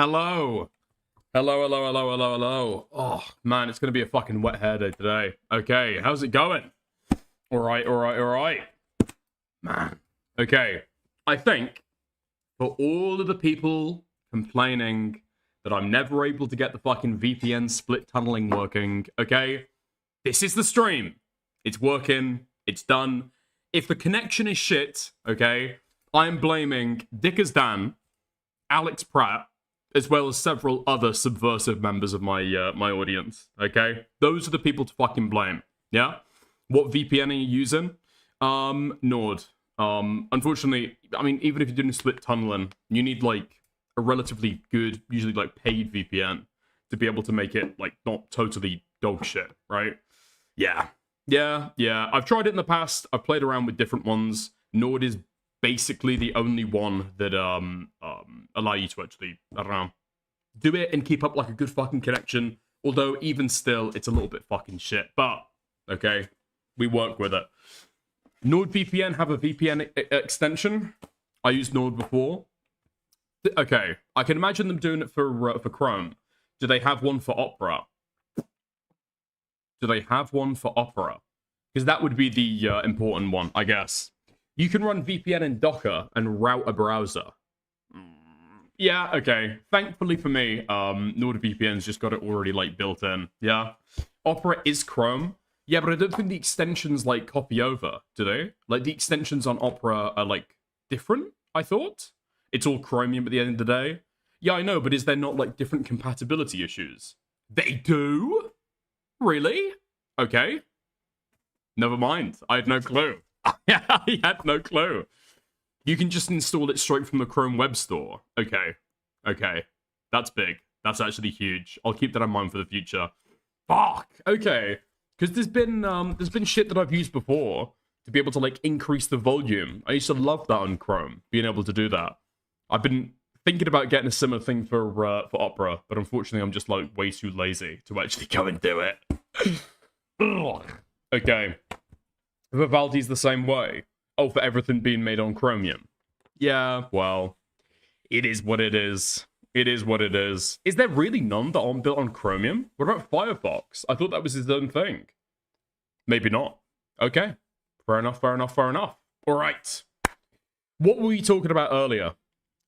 Hello. Hello, hello, hello, hello, hello. Oh, man, it's going to be a fucking wet hair day today. Okay, how's it going? All right, all right, all right. Man. Okay, I think for all of the people complaining that I'm never able to get the fucking VPN split tunneling working, okay, this is the stream. It's working. It's done. If the connection is shit, okay, I am blaming Dickers Dan, Alex Pratt, as well as several other subversive members of my my audience, okay? Those are the people to fucking blame, yeah? What VPN are you using? Nord. Unfortunately, I mean, even if you're doing split tunneling, you need, like, a relatively good, usually, like, paid VPN to be able to make it, like, not totally dog shit, right? Yeah. Yeah. I've tried it in the past. I've played around with different ones. Nord is basically the only one that allow you to actually, I don't know, do it and keep up like a good fucking connection. Although even still, it's a little bit fucking shit. But okay, we work with it. NordVPN have a VPN extension. I used Nord before. Okay, I can imagine them doing it for Chrome. Do they have one for Opera? Do they have one for Opera? Because that would be the important one, I guess. You can run VPN in Docker and route a browser. Yeah, okay. Thankfully for me, NordVPN's just got it already, like, built in. Yeah. Opera is Chrome. Yeah, but I don't think the extensions, like, copy over, do they? Like, the extensions on Opera are, like, different, I thought? It's all Chromium at the end of the day. Yeah, I know, but is there not, like, different compatibility issues? They do? Really? Okay. Never mind. I had no clue. I had no clue. You can just install it straight from the Chrome Web Store. Okay. That's big. That's actually huge. I'll keep that in mind for the future. Fuck. Okay. Because there's been shit that I've used before to be able to, like, increase the volume. I used to love that on Chrome, being able to do that. I've been thinking about getting a similar thing for Opera, but unfortunately I'm just, like, way too lazy to actually go and do it. Okay. Vivaldi's the same way. Oh, for everything being made on Chromium. Yeah, well, it is what it is. It is what it is. Is there really none that aren't built on Chromium? What about Firefox? I thought that was his own thing. Maybe not. Okay. Fair enough. All right. What were we talking about earlier?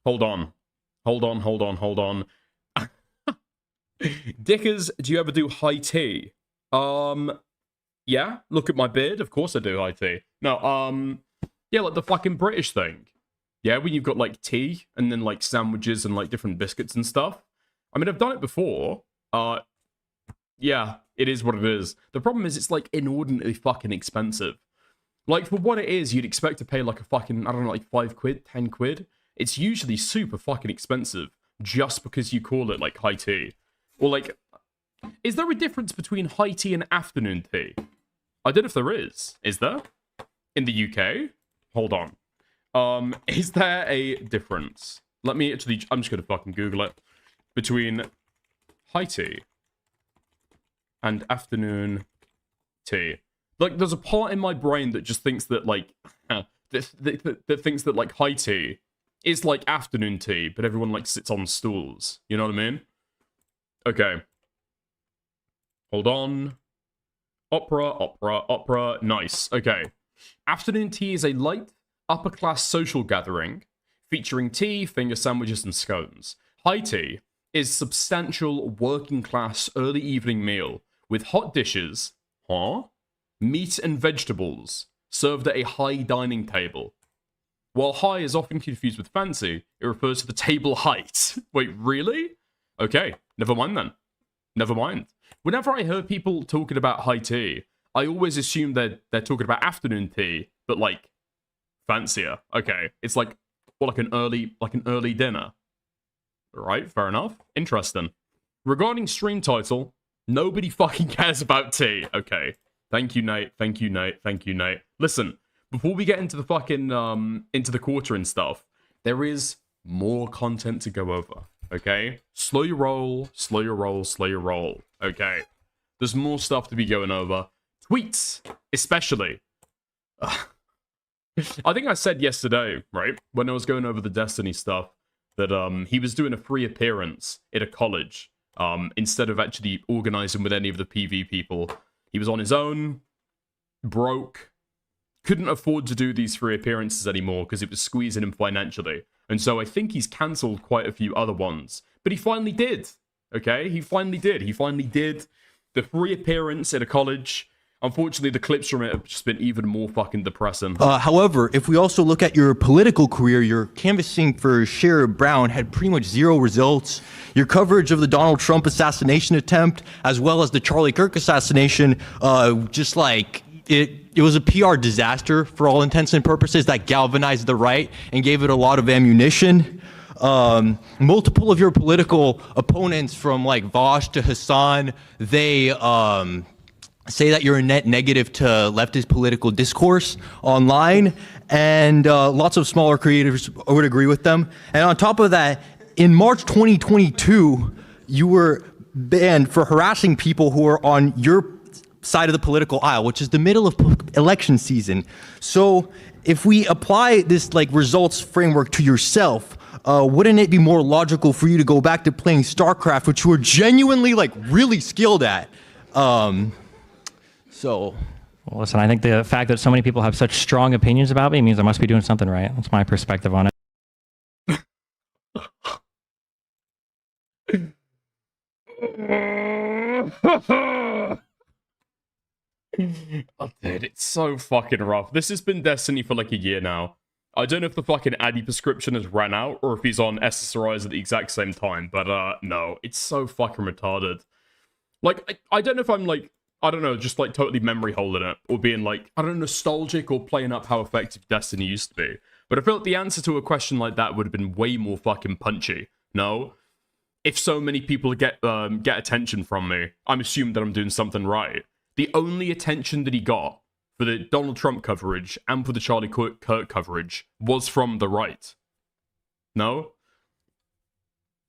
Hold on. Dickers, do you ever do high tea? Yeah, look at my beard. Of course I do high tea. No, yeah, like the fucking British thing. Yeah, when you've got, like, tea and then, like, sandwiches and, like, different biscuits and stuff. I mean, I've done it before. Yeah, it is what it is. The problem is it's, like, inordinately fucking expensive. Like, for what it is, you'd expect to pay, like, a fucking, I don't know, like, 5 quid, 10 quid. It's usually super fucking expensive just because you call it, like, high tea. Or, like, is there a difference between high tea and afternoon tea? I don't know if there is. Is there? In the UK? Hold on. Is there a difference? Let me actually... I'm just gonna fucking Google it. Between high tea and afternoon tea. Like, there's a part in my brain that just thinks that, like... that thinks that, like, high tea is like afternoon tea, but everyone, like, sits on stools. You know what I mean? Okay. Hold on. Opera. Nice. Okay. Afternoon tea is a light, upper-class social gathering featuring tea, finger sandwiches, and scones. High tea is substantial working-class early evening meal with hot dishes, meat and vegetables served at a high dining table. While high is often confused with fancy, it refers to the table height. Wait, really? Okay, never mind then. Never mind. Whenever I heard people talking about high tea, I always assume they're talking about afternoon tea, but, like, fancier. Okay, it's like, well, like an early dinner. Right, fair enough. Interesting. Regarding stream title, nobody fucking cares about tea. Okay. Thank you, Nate. Listen, before we get into the fucking, into the quarter and stuff, there is more content to go over. Okay? Slow your roll. Okay? There's more stuff to be going over. Tweets, especially. I think I said yesterday, right, when I was going over the Destiny stuff, that he was doing a free appearance at a college instead of actually organizing with any of the PV people. He was on his own, broke, couldn't afford to do these free appearances anymore because it was squeezing him financially. And so I think he's cancelled quite a few other ones. But he finally did. Okay? He finally did. He finally did the free appearance at a college. Unfortunately, the clips from it have just been even more fucking depressing. However, if we also look at your political career, your canvassing for Sherrod Brown had pretty much zero results. Your coverage of the Donald Trump assassination attempt, as well as the Charlie Kirk assassination, just like it was a PR disaster for all intents and purposes that galvanized the right and gave it a lot of ammunition. Multiple of your political opponents, from like Vosh to Hassan, they say that you're a net negative to leftist political discourse online, and lots of smaller creators would agree with them. And on top of that, in March 2022, you were banned for harassing people who are on your side of the political aisle, which is the middle of election season. So if we apply this like results framework to yourself, wouldn't it be more logical for you to go back to playing StarCraft, which you were genuinely like really skilled at? Well, listen, I think the fact that so many people have such strong opinions about me means I must be doing something right. That's my perspective on it. Oh, dude, it's so fucking rough. This has been Destiny for like a year now. I don't know if the fucking Addy prescription has ran out or if he's on SSRIs at the exact same time, but no, it's so fucking retarded. Like, I don't know if I'm like, I don't know, just like totally memory holding it or being like, I don't know, nostalgic or playing up how effective Destiny used to be. But I feel like the answer to a question like that would have been way more fucking punchy. No? If so many people get attention from me, I'm assuming that I'm doing something right. The only attention that he got for the Donald Trump coverage and for the Charlie Kirk coverage was from the right. No?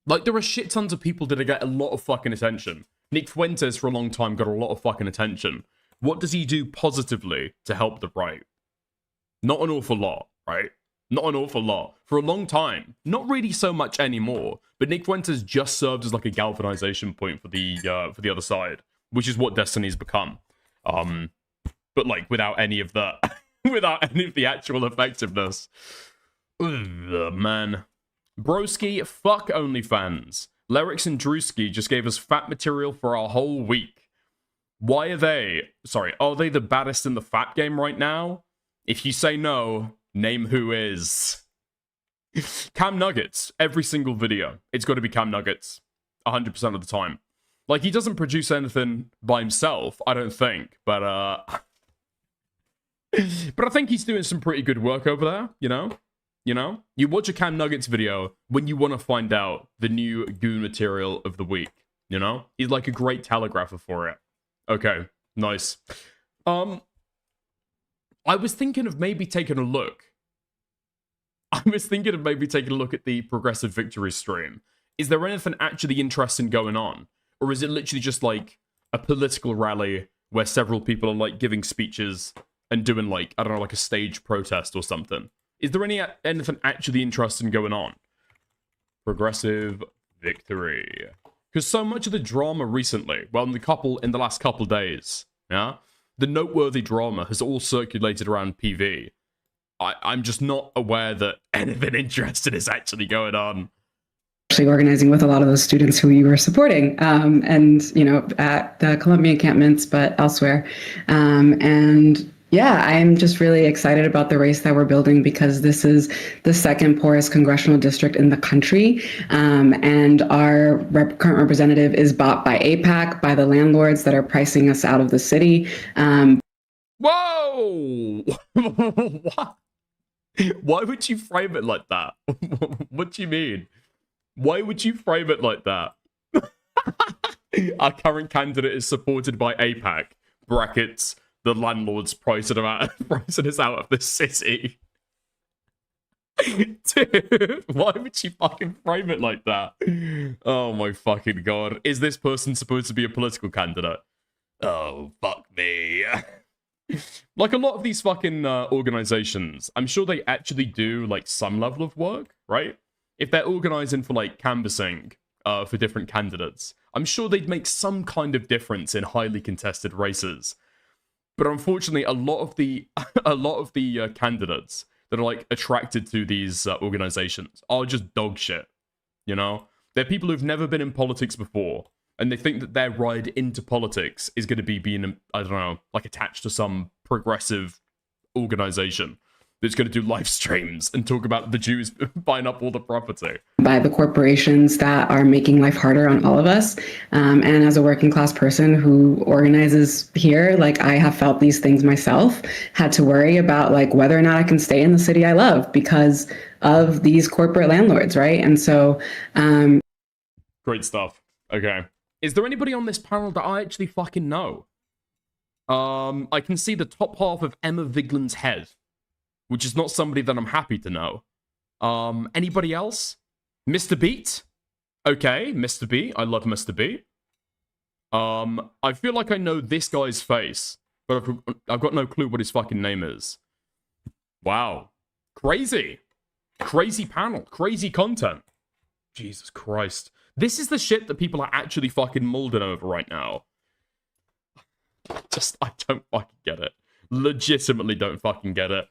Like, there are shit tons of people that get a lot of fucking attention. Nick Fuentes for a long time got a lot of fucking attention. What does he do positively to help the right? Not an awful lot, right? Not an awful lot. For a long time. Not really so much anymore. But Nick Fuentes just served as like a galvanization point for the other side, which is what Destiny's become. But like without any of the without any of the actual effectiveness. Ugh, man. Broski, fuck OnlyFans. Lyrics and Drewski just gave us fat material for our whole week. Why are they? Sorry, are they the baddest in the fat game right now? If you say no, name who is. Cam Nuggets, every single video. It's got to be Cam Nuggets. 100% of the time. Like, he doesn't produce anything by himself, I don't think. But I think he's doing some pretty good work over there, you know? You watch a Cam Nuggets video when you want to find out the new goon material of the week, you know? He's like a great telegrapher for it. Okay, nice. I was thinking of maybe taking a look. at the Progressive Victory stream. Is there anything actually interesting going on? Or is it literally just like a political rally where several people are like giving speeches and doing like, I don't know, like a stage protest or something? Is there anything actually interesting going on? Progressive Victory. Because so much of the drama recently, well, in the last couple days, yeah, the noteworthy drama has all circulated around PV. I'm just not aware that anything interesting is actually going on. Actually organizing with a lot of those students who you were supporting, and at the Columbia encampments, but elsewhere, and yeah, I'm just really excited about the race that we're building because this is the second poorest congressional district in the country, and our current representative is bought by AIPAC, by the landlords that are pricing us out of the city. Whoa! What? Why would you frame it like that? What do you mean? Why would you frame it like that? Our current candidate is supported by AIPAC, brackets, the landlords pricing us out of the city. Dude, why would you fucking frame it like that? Oh my fucking god. Is this person supposed to be a political candidate? Oh, fuck me. Like a lot of these fucking organizations, I'm sure they actually do like some level of work, right? if they're organizing for like canvassing for different candidates, I'm sure they'd make some kind of difference in highly contested races. But unfortunately, a lot of the candidates that are like attracted to these organizations are just dog shit. You know, they're people who've never been in politics before, and they think that their ride into politics is going to be being, I don't know, like attached to some progressive organization that's going to do live streams and talk about the Jews buying up all the property. By the corporations that are making life harder on all of us. And as a working class person who organizes here, like I have felt these things myself, had to worry about like whether or not I can stay in the city I love because of these corporate landlords, right? And so... Great stuff. Okay. Is there anybody on this panel that I actually fucking know? I can see the top half of Emma Vigland's head, which is not somebody that I'm happy to know. Anybody else? Mr. Beat? Okay, Mr. Beat. I love Mr. Beat. I feel like I know this guy's face, but I've got no clue what his fucking name is. Wow. Crazy. Crazy panel. Crazy content. Jesus Christ. This is the shit that people are actually fucking molding over right now. I don't fucking get it. Legitimately don't fucking get it.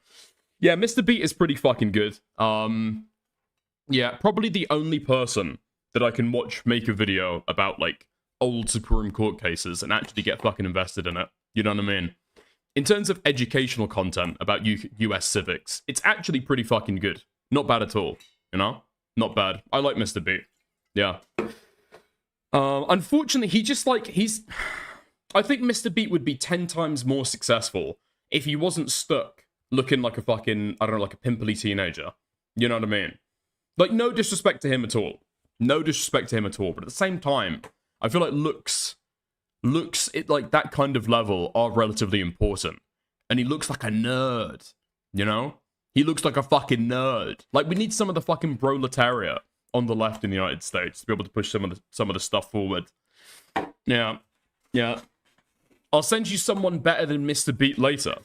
Yeah, Mr. Beat is pretty fucking good. Yeah, probably the only person that I can watch make a video about, like, old Supreme Court cases and actually get fucking invested in it. You know what I mean? In terms of educational content about US civics, it's actually pretty fucking good. Not bad at all, you know? Not bad. I like Mr. Beat. Yeah. Unfortunately, he just, like, I think Mr. Beat would be 10 times more successful if he wasn't stuck looking like a fucking, I don't know, like a pimply teenager. You know what I mean? Like, no disrespect to him at all. No disrespect to him at all. But at the same time, I feel like looks, like, that kind of level are relatively important. And he looks like a nerd, you know? He looks like a fucking nerd. Like, we need some of the fucking proletariat on the left in the United States to be able to push some of the stuff forward. Yeah. Yeah. I'll send you someone better than Mr. Beat later.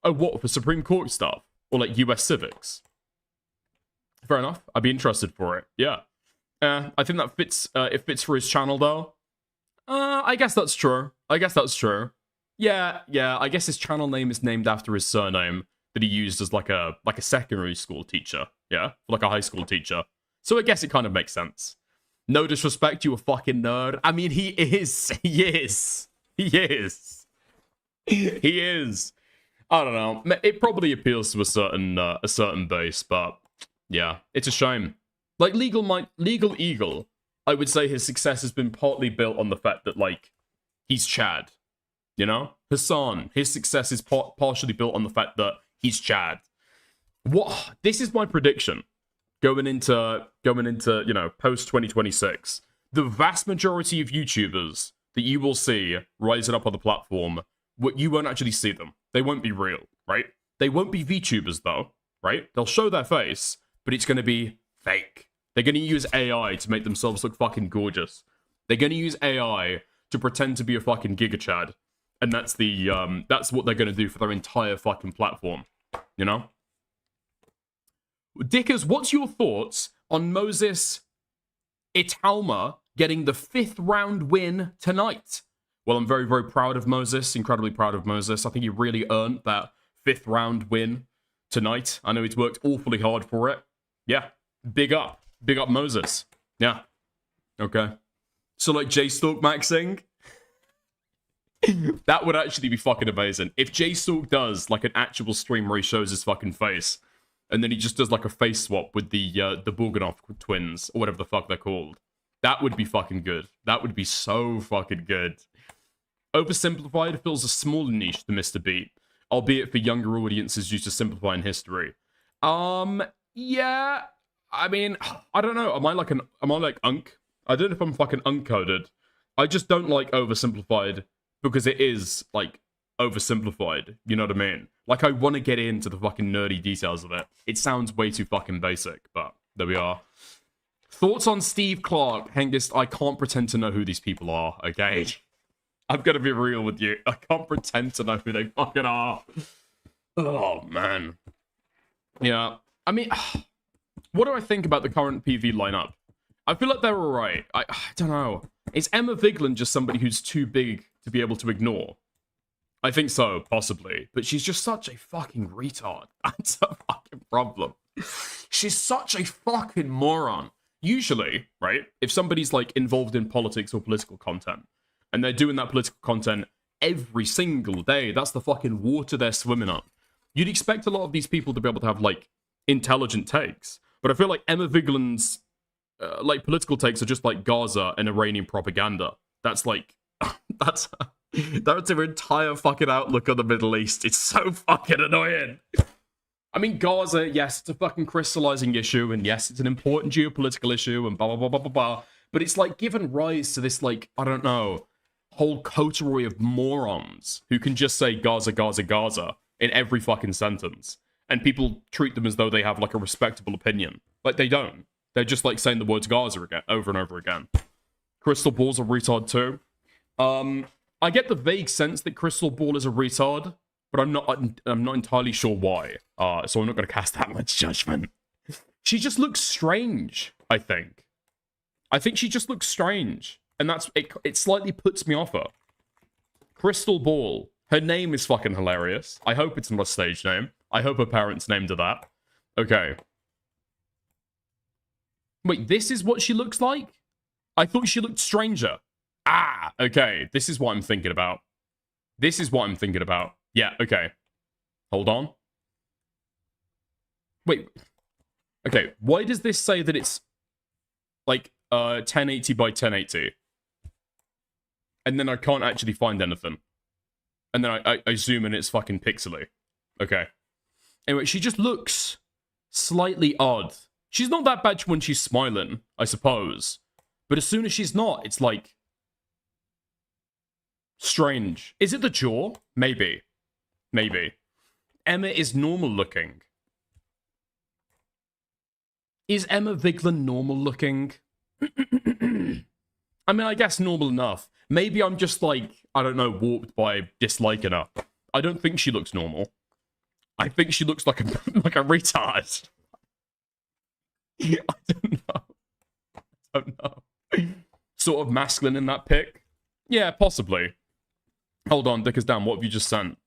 Oh, what, for Supreme Court stuff? Or, like, US civics? Fair enough. I'd be interested for it. Yeah. I think that fits, it fits for his channel, though. I guess that's true. Yeah, I guess his channel name is named after his surname that he used as, like a secondary school teacher. Yeah? Like a high school teacher. So I guess it kind of makes sense. No disrespect, you a fucking nerd. I mean, he is. He is. I don't know. It probably appeals to a certain base, but yeah, it's a shame. Like Legal Eagle, I would say his success has been partly built on the fact that, like, he's Chad. You know? Hassan, his success is partially built on the fact that he's Chad. This is my prediction. Going into, you know, post-2026. The vast majority of YouTubers that you will see rising up on the platform, you won't actually see them. They won't be real, right? They won't be VTubers, though, right? They'll show their face, but it's going to be fake. They're going to use AI to make themselves look fucking gorgeous. They're going to use AI to pretend to be a fucking Giga Chad. And that's what they're going to do for their entire fucking platform, you know? Dickers, what's your thoughts on Moses Italma getting the 5th round win tonight? Well, I'm very, very proud of Moses. Incredibly proud of Moses. I think he really earned that 5th round win tonight. I know he's worked awfully hard for it. Yeah. Big up. Big up Moses. Yeah. Okay. So, like, J-Stalk maxing? That would actually be fucking amazing. If J-Stalk does, like, an actual stream where he shows his fucking face, and then he just does, like, a face swap with the Burganov twins, or whatever the fuck they're called. That would be fucking good. That would be so fucking good. Oversimplified fills a smaller niche to Mr. Beat, albeit for younger audiences used to simplifying history. Yeah, I mean, I don't know. Am I like Unk? I don't know if I'm fucking uncoded. I just don't like oversimplified because it is, like, oversimplified. You know what I mean? Like, I want to get into the fucking nerdy details of it. It sounds way too fucking basic, but there we are. Thoughts on Steve Clark? Hengist, I can't pretend to know who these people are, okay? I'm gonna be real with you. I can't pretend to know who they fucking are. Oh, man. Yeah. I mean, What do I think about the current PV lineup? I feel like they're alright. I don't know. Is Emma Vigeland just somebody who's too big to be able to ignore? I think so, possibly. But she's just such a fucking retard. That's a fucking problem. She's such a fucking moron. Usually, right, if somebody's like involved in politics or political content, and they're doing that political content every single day, that's the fucking water they're swimming up. You'd expect a lot of these people to be able to have like intelligent takes. But I feel like Emma Vigeland's like political takes are just like Gaza and Iranian propaganda. That's like, that's her entire fucking outlook on the Middle East. It's so fucking annoying. I mean, Gaza, yes, it's a fucking crystallizing issue, and yes, it's an important geopolitical issue, and blah, blah, blah, blah, blah, blah. But it's like given rise to this, like, I don't know, whole coterie of morons who can just say Gaza, Gaza, Gaza in every fucking sentence. And people treat them as though they have like a respectable opinion. Like, they don't. They're just like saying the words Gaza again, over and over again. Crystal Ball's a retard too. I get the vague sense that Crystal Ball is a retard, but I'm not entirely sure why. So I'm not going to cast that much judgment. She just looks strange, I think. I think she just looks strange. And that's it slightly puts me off her. Crystal Ball. Her name is fucking hilarious. I hope it's not a stage name. I hope her parents named her that. Okay. Wait, this is what she looks like? I thought she looked stranger. Ah, okay. This is what I'm thinking about. This is what I'm thinking about. Yeah, okay. Hold on. Wait. Okay, why does this say that it's like 1080 by 1080? And then I can't actually find anything. And then I zoom and it's fucking pixely. Okay. Anyway, she just looks slightly odd. She's not that bad when she's smiling, I suppose. But as soon as she's not, it's like strange. Is it the jaw? Maybe. Maybe. Emma is normal looking. Is Emma Vigeland normal looking? I mean, I guess normal enough. Maybe I'm just like, I don't know, warped by disliking her. I don't think she looks normal. I think she looks like a like a retard. I don't know. I don't know. Sort of masculine in that pic? Yeah, possibly. Hold on, Dickers down. What have you just sent?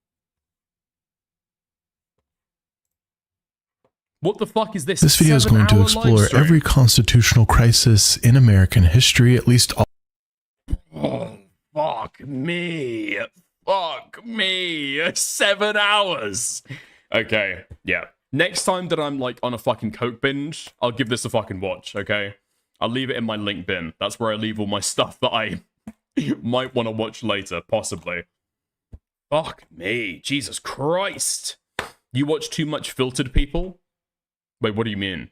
What the fuck is this? This video is going to explore every constitutional crisis in American history, at least all. Oh, fuck me. Fuck me. 7 hours. Okay, yeah. Next time that I'm like on a fucking coke binge, I'll give this a fucking watch, okay? I'll leave it in my link bin. That's where I leave all my stuff that I might want to watch later, possibly. Fuck me. Jesus Christ. You watch too much filtered people? Wait, what do you mean?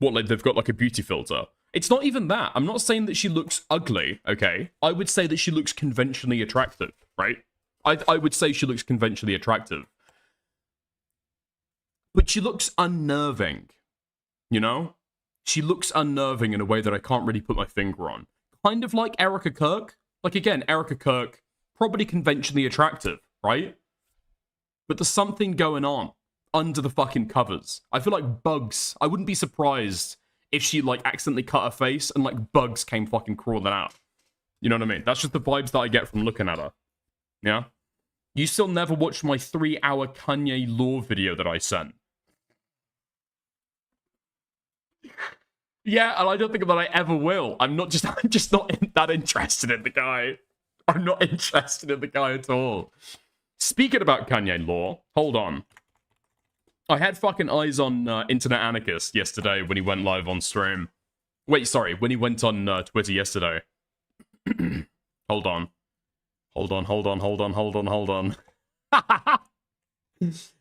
What, like they've got like a beauty filter? It's not even that. I'm not saying that she looks ugly, okay? I would say that she looks conventionally attractive, right? I would say she looks conventionally attractive. But she looks unnerving, you know? She looks unnerving in a way that I can't really put my finger on. Kind of like Erica Cück. Like, again, Erica Cück, probably conventionally attractive, right? But there's something going on under the fucking covers. I feel like bugs. I wouldn't be surprised if she, like, accidentally cut her face and, like, bugs came fucking crawling out. You know what I mean? That's just the vibes that I get from looking at her. Yeah? You still never watched my 3-hour Kanye Law video that I sent. Yeah, and I don't think that I ever will. I'm just not that interested in the guy. I'm not interested in the guy at all. Speaking about Kanye Law, hold on. I had fucking eyes on Internet Anarchist yesterday when he went live on stream. Wait, sorry, when he went on Twitter yesterday. Hold on. Hold on.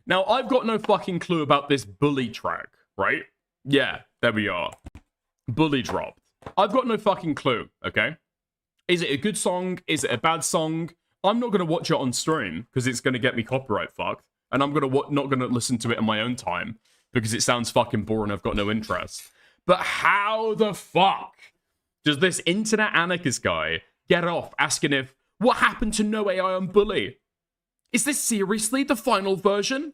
Now, I've got no fucking clue about this Bully track, right? Yeah, there we are. Bully dropped. I've got no fucking clue, okay? Is it a good song? Is it a bad song? I'm not going to watch it on stream because it's going to get me copyright fucked. And I'm not going to listen to it in my own time because it sounds fucking boring. I've got no interest. But how the fuck does this Internet Anarchist guy get off asking if, what happened to No AI on Bully? Is this seriously the final version?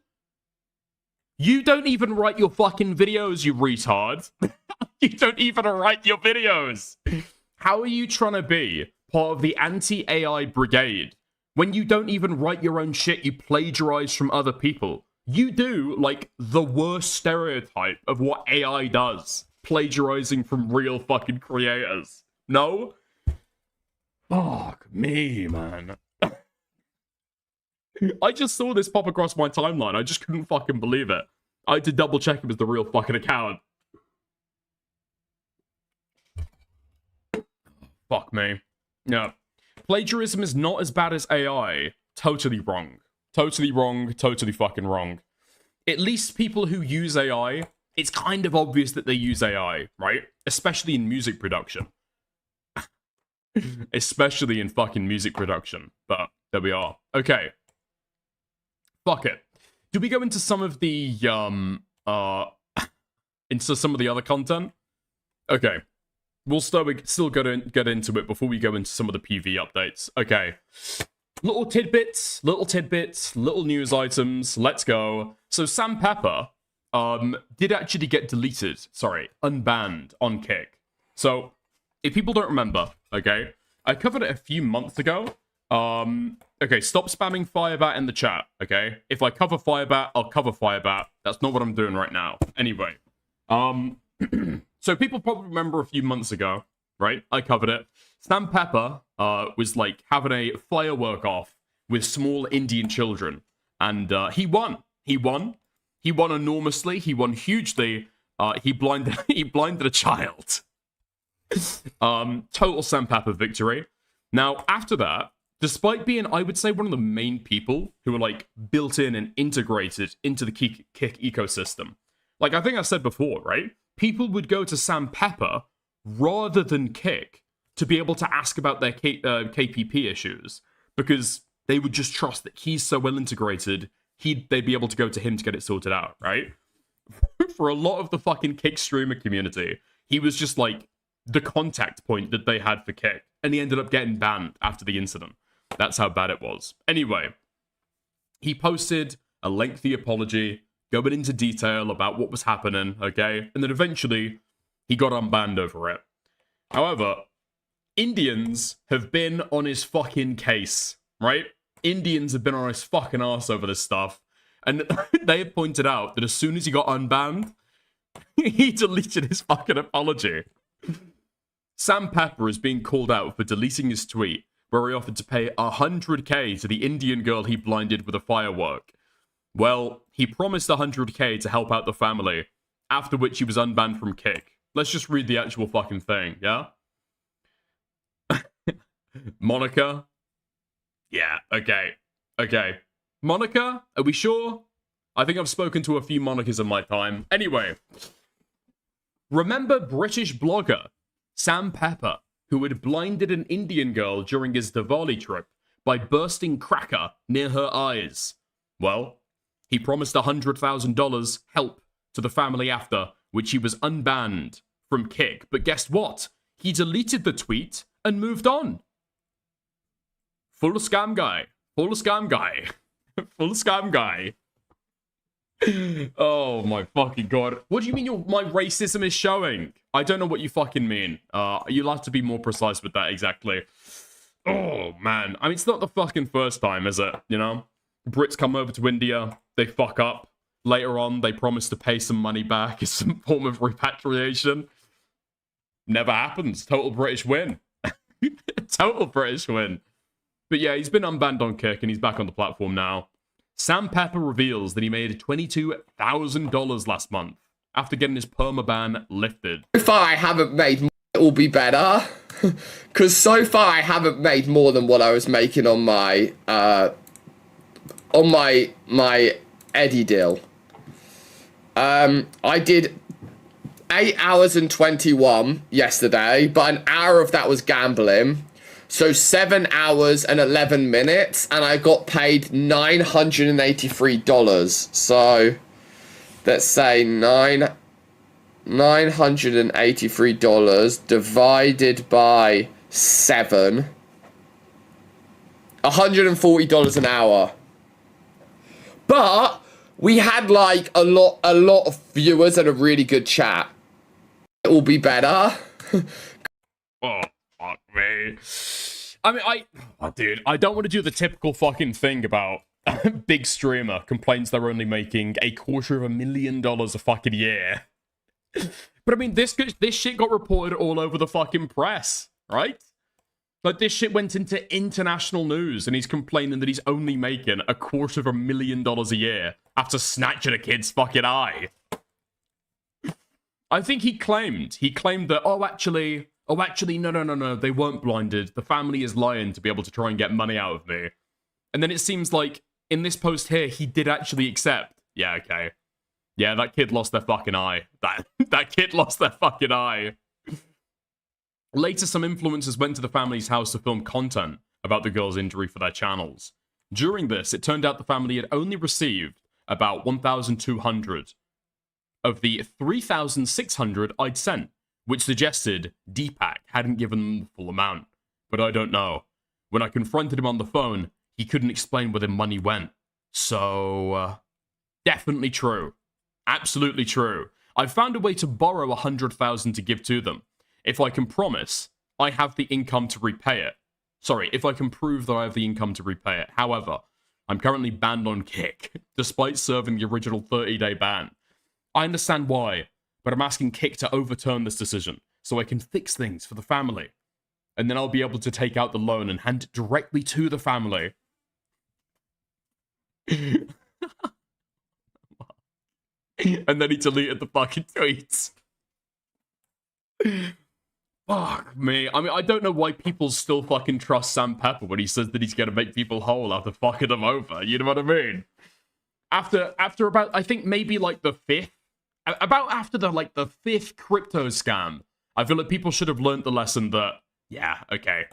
You don't even write your fucking videos, you retard. You don't even write your videos. How are you trying to be part of the anti-AI brigade when you don't even write your own shit, you plagiarize from other people? You do, like, the worst stereotype of what AI does. Plagiarizing from real fucking creators. No? Fuck me, man. I just saw this pop across my timeline. I just couldn't fucking believe it. I had to double check it was the real fucking account. Fuck me. Yeah. Plagiarism is not as bad as AI. Totally wrong. Totally wrong. Totally fucking wrong. At least people who use AI, it's kind of obvious that they use AI, right? Especially in music production. Especially in fucking music production. But there we are. Okay. Fuck it. Do we go into some of the, into some of the other content? Okay. We'll still get into it before we go into some of the PV updates. Okay. Little tidbits, little news items. Let's go. So Sam Pepper, did actually get deleted. Sorry, unbanned on Cück. So, if people don't remember, okay, I covered it a few months ago. Okay, stop spamming Firebat in the chat, okay? If I cover Firebat, I'll cover Firebat. That's not what I'm doing right now. Anyway, so people probably remember a few months ago, right? I covered it. Sam Pepper was like having a firework off with small Indian children, and he won. He won enormously. He won hugely. He blinded a child. Total Sam Pepper victory. Now after that, despite being, I would say, one of the main people who were like built in and integrated into the Cück ecosystem, like I think I said before, right? People would go to Sam Pepper rather than Cück to be able to ask about their KPP issues, because they would just trust that he's so well integrated, they'd be able to go to him to get it sorted out, right? For a lot of the fucking Cück streamer community, he was just like the contact point that they had for Cück, and he ended up getting banned after the incident. That's how bad it was. Anyway, he posted a lengthy apology, going into detail about what was happening, okay? And then eventually, he got unbanned over it. However, Indians have been on his fucking case, right? Indians have been on his fucking ass over this stuff. And they have pointed out that as soon as he got unbanned, he deleted his fucking apology. Sam Pepper is being called out for deleting his tweet where he offered to pay 100k to the Indian girl he blinded with a firework. Well, he promised 100k to help out the family, after which he was unbanned from Cück. Let's just read the actual fucking thing, yeah? Monica? Yeah, okay. Okay. Monica? Are we sure? I think I've spoken to a few Monicas in my time. Anyway. Remember British blogger Sam Pepper, who had blinded an Indian girl during his Diwali trip by bursting cracker near her eyes? Well, he promised $100,000 help to the family after, which he was unbanned from Cück. But guess what? He deleted the tweet and moved on. Full scam guy. Full scam guy. Full scam guy. Oh my fucking god. What do you mean my racism is showing? I don't know what you fucking mean. You'll have to be more precise with that exactly. Oh man. I mean, it's not the fucking first time, is it? You know? Brits come over to India, they fuck up. Later on, they promise to pay some money back as some form of repatriation. Never happens. Total British win. Total British win. But yeah, he's been unbanned on Cück and he's back on the platform now. Sam Pepper reveals that he made $22,000 last month after getting his permaban lifted. So far, I haven't made more. It will be better. Because so far, I haven't made more than what I was making on my Eddie deal. I did 8 hours and 21 yesterday, but an hour of that was gambling. So 7 hours and 11 minutes, and I got paid $983. So let's say $983 divided by 7. $140 an hour. But we had like a lot of viewers and a really good chat. It will be better. Oh, fuck me. I mean, dude, I don't want to do the typical fucking thing about big streamer complains they're only making $250,000 a fucking year. But I mean, this shit got reported all over the fucking press, right? Like, this shit went into international news, and he's complaining that he's only making $250,000 a year after snatching a kid's fucking eye. I think he claimed that, oh, actually, no, they weren't blinded. The family is lying to be able to try and get money out of me. And then it seems like, in this post here, he did actually accept. Yeah, okay. Yeah, that kid lost their fucking eye. That kid lost their fucking eye. Later, some influencers went to the family's house to film content about the girl's injury for their channels. During this, it turned out the family had only received about 1,200 of the 3,600 I'd sent, which suggested Deepak hadn't given them the full amount. But I don't know. When I confronted him on the phone, he couldn't explain where the money went. So, definitely true. Absolutely true. I've found a way to borrow 100,000 to give to them. If I can promise, I have the income to repay it. Sorry, if I can prove that I have the income to repay it. However, I'm currently banned on Cück, despite serving the original 30-day ban. I understand why, but I'm asking Cück to overturn this decision, so I can fix things for the family. And then I'll be able to take out the loan and hand it directly to the family. And then he deleted the fucking tweets. Fuck me. I mean, I don't know why people still fucking trust Sam Pepper when he says that he's gonna make people whole after fucking them over. You know what I mean? After about, I think maybe like the fifth crypto scam, I feel like people should have learned the lesson that, yeah, okay,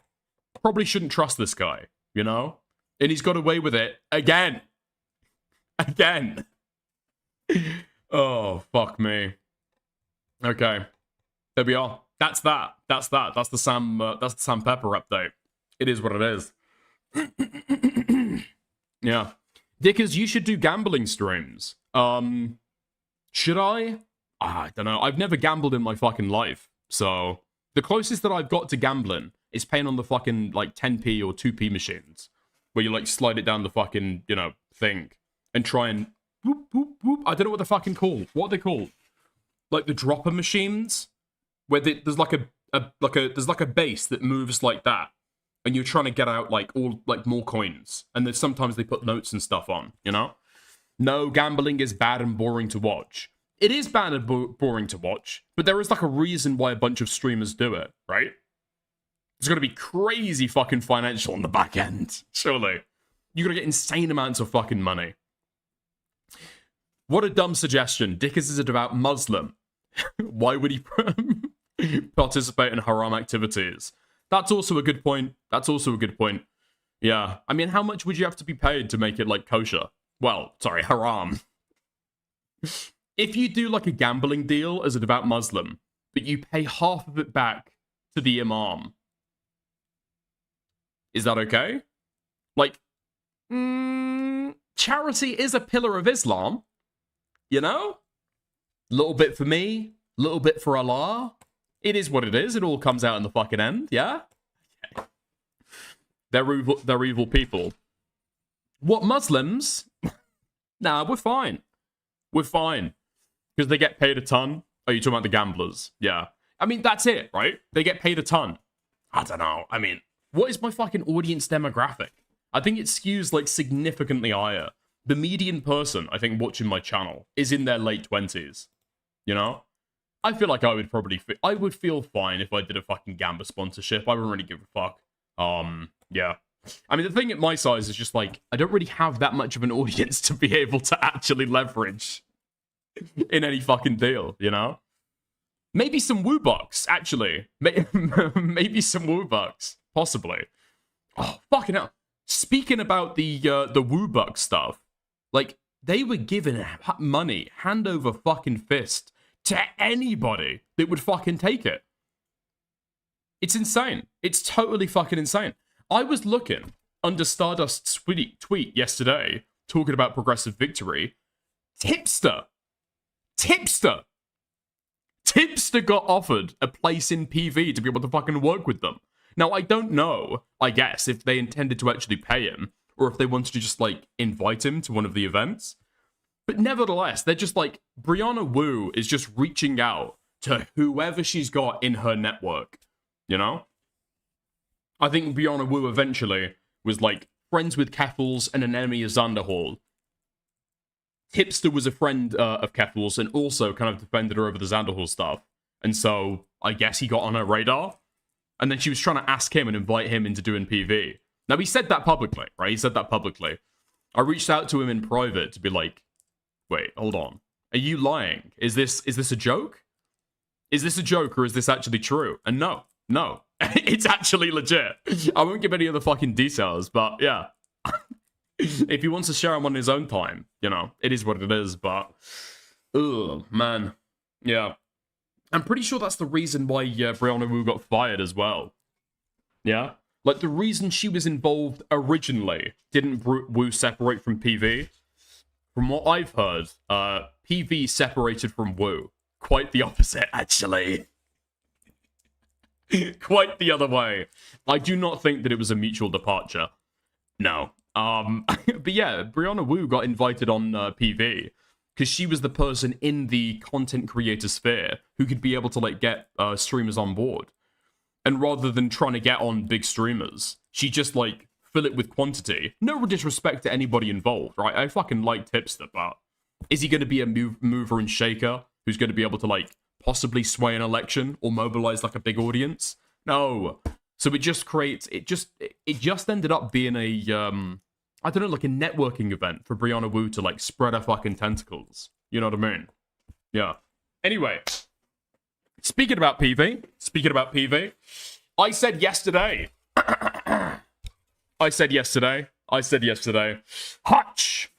probably shouldn't trust this guy, you know? And he's got away with it again. Again. Oh, fuck me. Okay. There we are. That's that. That's the Sam Pepper update. It is what it is. Yeah. Dickers, you should do gambling streams. Should I? I don't know. I've never gambled in my fucking life. So, the closest that I've got to gambling is paying on the fucking, like, 10p or 2p machines. Where you, like, slide it down the fucking, you know, thing. And try and whoop, whoop, whoop. I don't know what they're fucking called. What are they called? Like the dropper machines? Where there's like a base that moves like that. And you're trying to get out, like, all, like, more coins. And then sometimes they put notes and stuff on, you know? No, gambling is bad and boring to watch. It is bad and boring to watch, but there is, like, a reason why a bunch of streamers do it, right? It's gonna be crazy fucking financial on the back end, surely. You're gonna get insane amounts of fucking money. What a dumb suggestion. Dickers is a devout Muslim. Why would he participate in haram activities? That's also a good point. Yeah. I mean, how much would you have to be paid to make it, like, kosher? Well, sorry, haram. If you do, like, a gambling deal as a devout Muslim, but you pay half of it back to the imam, is that okay? Like, charity is a pillar of Islam, you know? Little bit for me, little bit for Allah. It is what it is. It all comes out in the fucking end, yeah? Okay. They're evil people. What, Muslims? Nah, we're fine. We're fine. Because they get paid a ton. Oh, you're talking about the gamblers? Yeah. I mean, that's it, right? They get paid a ton. I don't know. I mean, what is my fucking audience demographic? I think it skews, like, significantly higher. The median person, I think, watching my channel is in their late 20s. You know? I feel like I would probably... I would feel fine if I did a fucking Gamba sponsorship. I wouldn't really give a fuck. Yeah. I mean, the thing at my size is just, like, I don't really have that much of an audience to be able to actually leverage in any fucking deal, you know? Maybe some Woo Bucks, actually. Maybe some Woo Bucks. Possibly. Oh, fucking hell. Speaking about the Woo Bucks stuff, like, they were giving money, hand over fucking fist, to anybody that would fucking take it. It's insane. It's totally fucking insane. I was looking under Stardust's tweet yesterday, talking about progressive victory, Tipster got offered a place in PV to be able to fucking work with them. Now, I don't know, I guess, if they intended to actually pay him, or if they wanted to just, like, invite him to one of the events. But nevertheless, they're just like, Brianna Wu is just reaching out to whoever she's got in her network, you know? I think Brianna Wu eventually was, like, friends with Keffels and an enemy of Zanderhall. Tipster was a friend of Keffels and also kind of defended her over the Zanderhall stuff. And so, I guess he got on her radar. And then she was trying to ask him and invite him into doing PV. Now, he said that publicly, right? He said that publicly. I reached out to him in private to be like, wait, hold on. Are you lying? Is this a joke? Is this a joke or is this actually true? And no. It's actually legit. I won't give any other fucking details, but yeah. If he wants to share them on his own time, you know, it is what it is, but... Ugh, man. Yeah. I'm pretty sure that's the reason why Brianna Wu got fired as well. Yeah? Like, the reason she was involved originally didn't Wu separate from PV. From what I've heard, PV separated from Wu. Quite the opposite, actually. Quite the other way. I do not think that it was a mutual departure. No. But yeah, Brianna Wu got invited on PV because she was the person in the content creator sphere who could be able to, like, get streamers on board. And rather than trying to get on big streamers, she just, like, fill it with quantity. No disrespect to anybody involved, right? I fucking like Tipster, but is he going to be a mover and shaker who's going to be able to, like, possibly sway an election or mobilize, like, a big audience? No. So it just creates, it just ended up being a, I don't know, like a networking event for Brianna Wu to, like, spread her fucking tentacles. You know what I mean? Yeah. Anyway, speaking about PV, I said yesterday, Hutch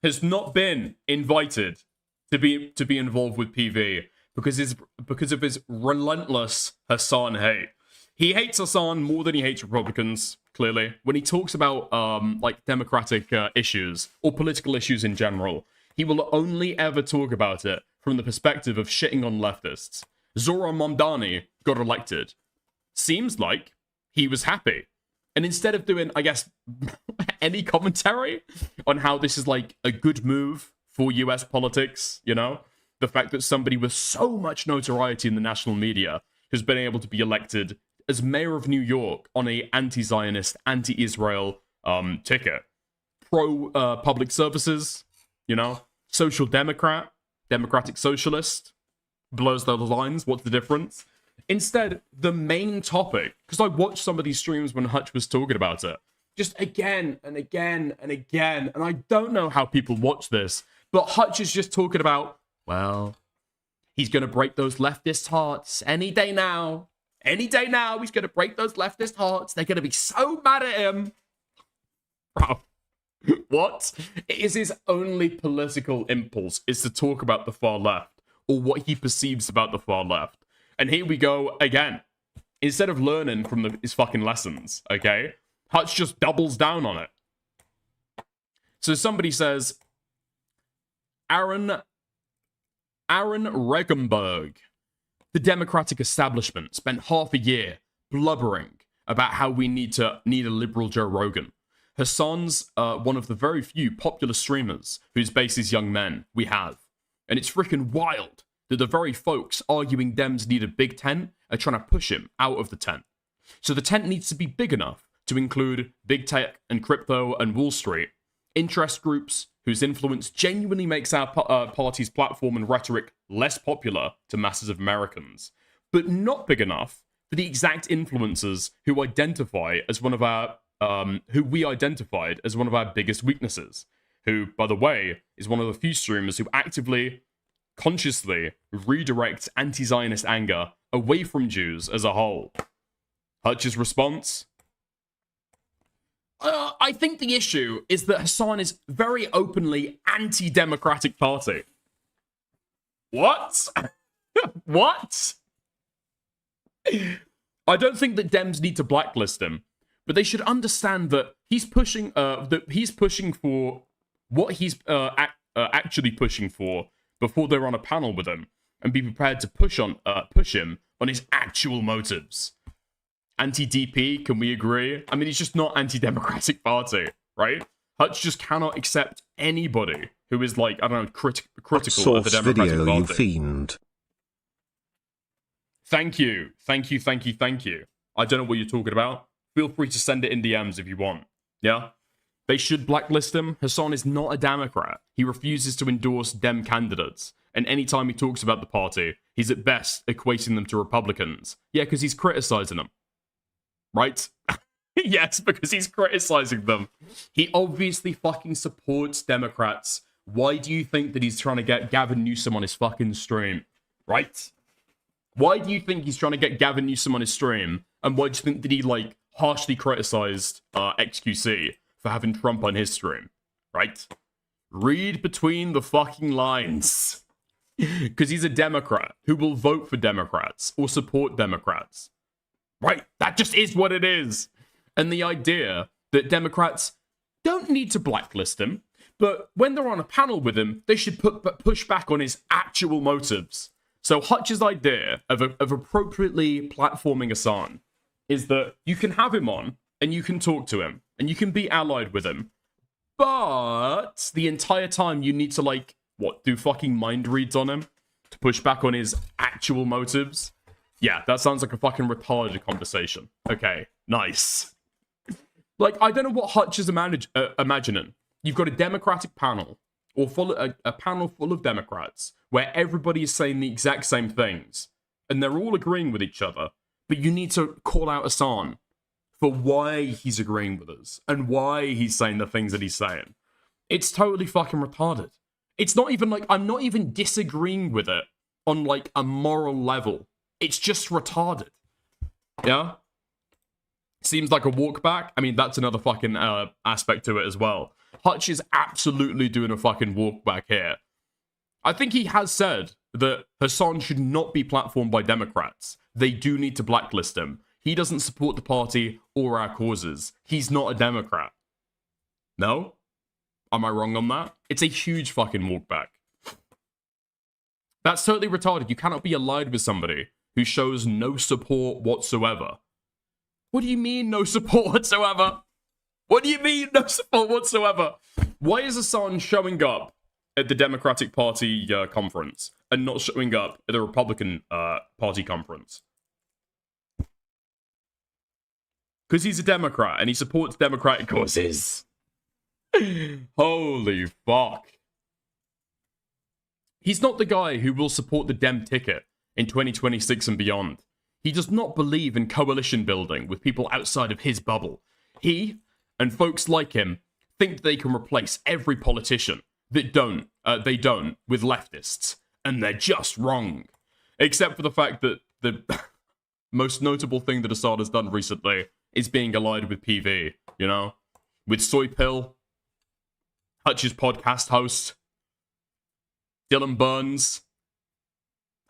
has not been invited to be involved with PV because of his relentless Hassan hate. He hates Hassan more than he hates Republicans, clearly. When he talks about, like, democratic issues or political issues in general, he will only ever talk about it from the perspective of shitting on leftists. Zohran Mamdani got elected. Seems like he was happy. And instead of doing, I guess, any commentary on how this is, like, a good move for US politics, you know? The fact that somebody with so much notoriety in the national media has been able to be elected as mayor of New York on a anti-Zionist, anti-Israel ticket. Pro-public services, you know? Social democrat, democratic socialist, blows those lines, what's the difference? Instead, the main topic, because I watched some of these streams when Hutch was talking about it, just again and again and again, and I don't know how people watch this, but Hutch is just talking about, well, he's going to break those leftist hearts any day now. Any day now, he's going to break those leftist hearts. They're going to be so mad at him. Bro, what? It is his only political impulse is to talk about the far left or what he perceives about the far left. And here we go again. Instead of learning from his fucking lessons, okay? Hutch just doubles down on it. So somebody says, Aaron Regenberg. The Democratic establishment spent half a year blubbering about how we need a liberal Joe Rogan. Hassan's one of the very few popular streamers whose base is young men we have. And it's freaking wild that the very folks arguing Dems need a big tent are trying to push him out of the tent. So the tent needs to be big enough to include big tech and crypto and Wall Street, interest groups whose influence genuinely makes our party's platform and rhetoric less popular to masses of Americans, but not big enough for the exact influencers who we identified as one of our biggest weaknesses, who, by the way, is one of the few streamers who actively, consciously redirects anti-Zionist anger away from Jews as a whole. Hutch's response? I think the issue is that Hassan is very openly anti-democratic party. What? What? I don't think that Dems need to blacklist him, but they should understand that he's pushing for what he's actually pushing for before they're on a panel with him, and be prepared to push him on his actual motives. Anti-DP, can we agree? I mean, he's just not anti-democratic party, right? Hutch just cannot accept anybody who is like, I don't know, critical of the Democratic video, Party. You fiend. Thank you. Thank you, thank you, thank you. I don't know what you're talking about. Feel free to send it in DMs if you want. Yeah? They should blacklist him. Hassan is not a Democrat. He refuses to endorse Dem candidates. And anytime he talks about the party, he's at best equating them to Republicans. Yeah, because he's criticizing them. Right? Yes, because he's criticizing them. He obviously fucking supports Democrats. Why do you think that he's trying to get Gavin Newsom on his fucking stream? Right? Why do you think he's trying to get Gavin Newsom on his stream? And why do you think that he, like, harshly criticized XQC for having Trump on his stream? Right? Read between the fucking lines. Because he's a Democrat who will vote for Democrats or support Democrats. Right? That just is what it is. And the idea that Democrats don't need to blacklist him, but when they're on a panel with him, they should push back on his actual motives. So Hutch's idea of appropriately platforming Hassan is that you can have him on, and you can talk to him, and you can be allied with him, but the entire time you need to, like, what, do fucking mind reads on him to push back on his actual motives? Yeah, that sounds like a fucking retarded conversation. Okay, nice. Like, I don't know what Hutch is imagining. You've got a Democratic panel, or a panel full of Democrats, where everybody is saying the exact same things, and they're all agreeing with each other, but you need to call out Hassan for why he's agreeing with us, and why he's saying the things that he's saying. It's totally fucking retarded. It's not even like, I'm not even disagreeing with it on, like, a moral level. It's just retarded. Yeah? Seems like a walk back. I mean, that's another fucking aspect to it as well. Hutch is absolutely doing a fucking walk back here. I think he has said that Hassan should not be platformed by Democrats. They do need to blacklist him. He doesn't support the party or our causes. He's not a Democrat. No? Am I wrong on that? It's a huge fucking walk back. That's totally retarded. You cannot be allied with somebody who shows no support whatsoever. What do you mean, no support whatsoever? What do you mean, no support whatsoever? Why is Hassan showing up at the Democratic Party conference and not showing up at the Republican Party conference? Because he's a Democrat and he supports Democratic causes. Holy fuck. He's not the guy who will support the Dem ticket in 2026 and beyond. He does not believe in coalition building with people outside of his bubble. He, and folks like him, think they can replace every politician that they don't with leftists. And they're just wrong. Except for the fact that the most notable thing that Assad has done recently is being allied with PV, you know? With Soy Pill, Hutch's podcast host, Dylan Burns,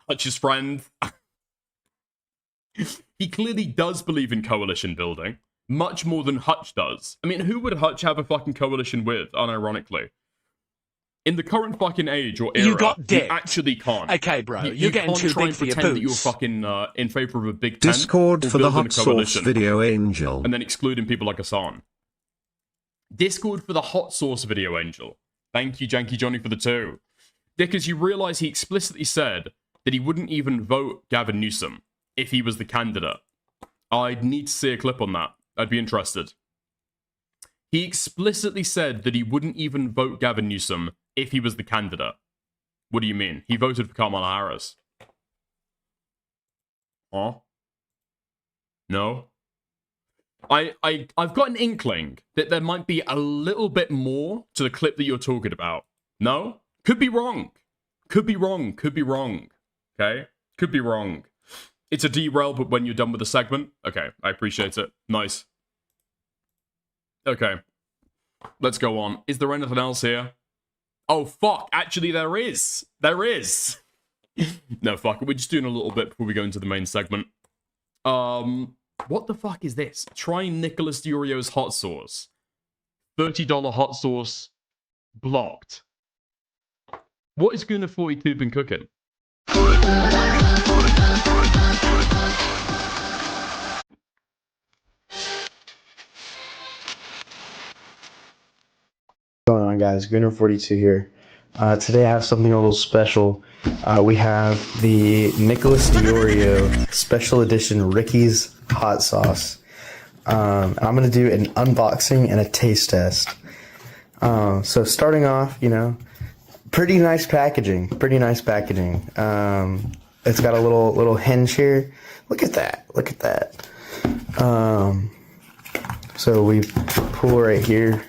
Hutch's friend. He clearly does believe in coalition building, much more than Hutch does. I mean, who would Hutch have a fucking coalition with, unironically? In the current fucking age or era, you got dick. You actually can't. Okay, bro, you're getting too big for your boots. That you're fucking in favor of a big tent. Discord for the hot sauce video angel. And then excluding people like Hassan. Discord for the hot sauce video angel. Thank you, Janky Johnny, for the 2. Dickers, you realise he explicitly said that he wouldn't even vote Gavin Newsom if he was the candidate. I'd need to see a clip on that. I'd be interested. He explicitly said that he wouldn't even vote Gavin Newsom if he was the candidate. What do you mean? He voted for Kamala Harris. Huh? No? I've got an inkling that there might be a little bit more to the clip that you're talking about. No? Could be wrong. Could be wrong. Could be wrong. Okay? Could be wrong. It's a derail, but when you're done with the segment. Okay, I appreciate it. Nice. Okay. Let's go on. Is there anything else here? Oh, fuck. Actually, there is. There is. No, fuck it. We're just doing a little bit before we go into the main segment. What the fuck is this? Try Nicholas Deorio's hot sauce. $30 hot sauce blocked. What has Gunnar42 been cooking? What's going on, guys? Gunnar42 here. Today I have something a little special. We have the Nicholas Deorio special edition Ricky's hot sauce. I'm going to do an unboxing and a taste test. So starting off, you know, pretty nice packaging. It's got a little hinge here. Look at that. So we pull right here.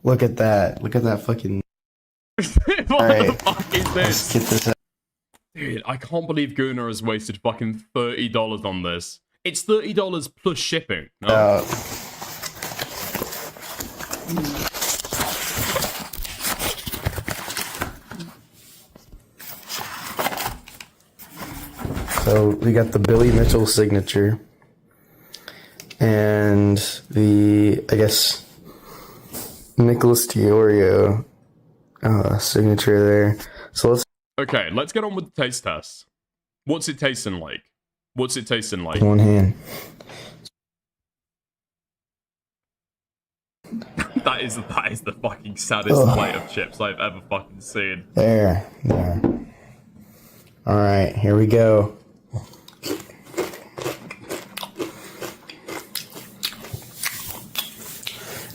Look at that fucking. What the fuck is this? Let's get this out. Dude, I can't believe Gunnar has wasted fucking $30 on this. It's $30 plus shipping. No. So we got the Billy Mitchell signature and the, I guess, Nicholas Deorio signature there. So let's. Okay, let's get on with the taste test. What's it tasting like? One hand. That is the fucking saddest plate of chips I've ever fucking seen. There. All right, here we go.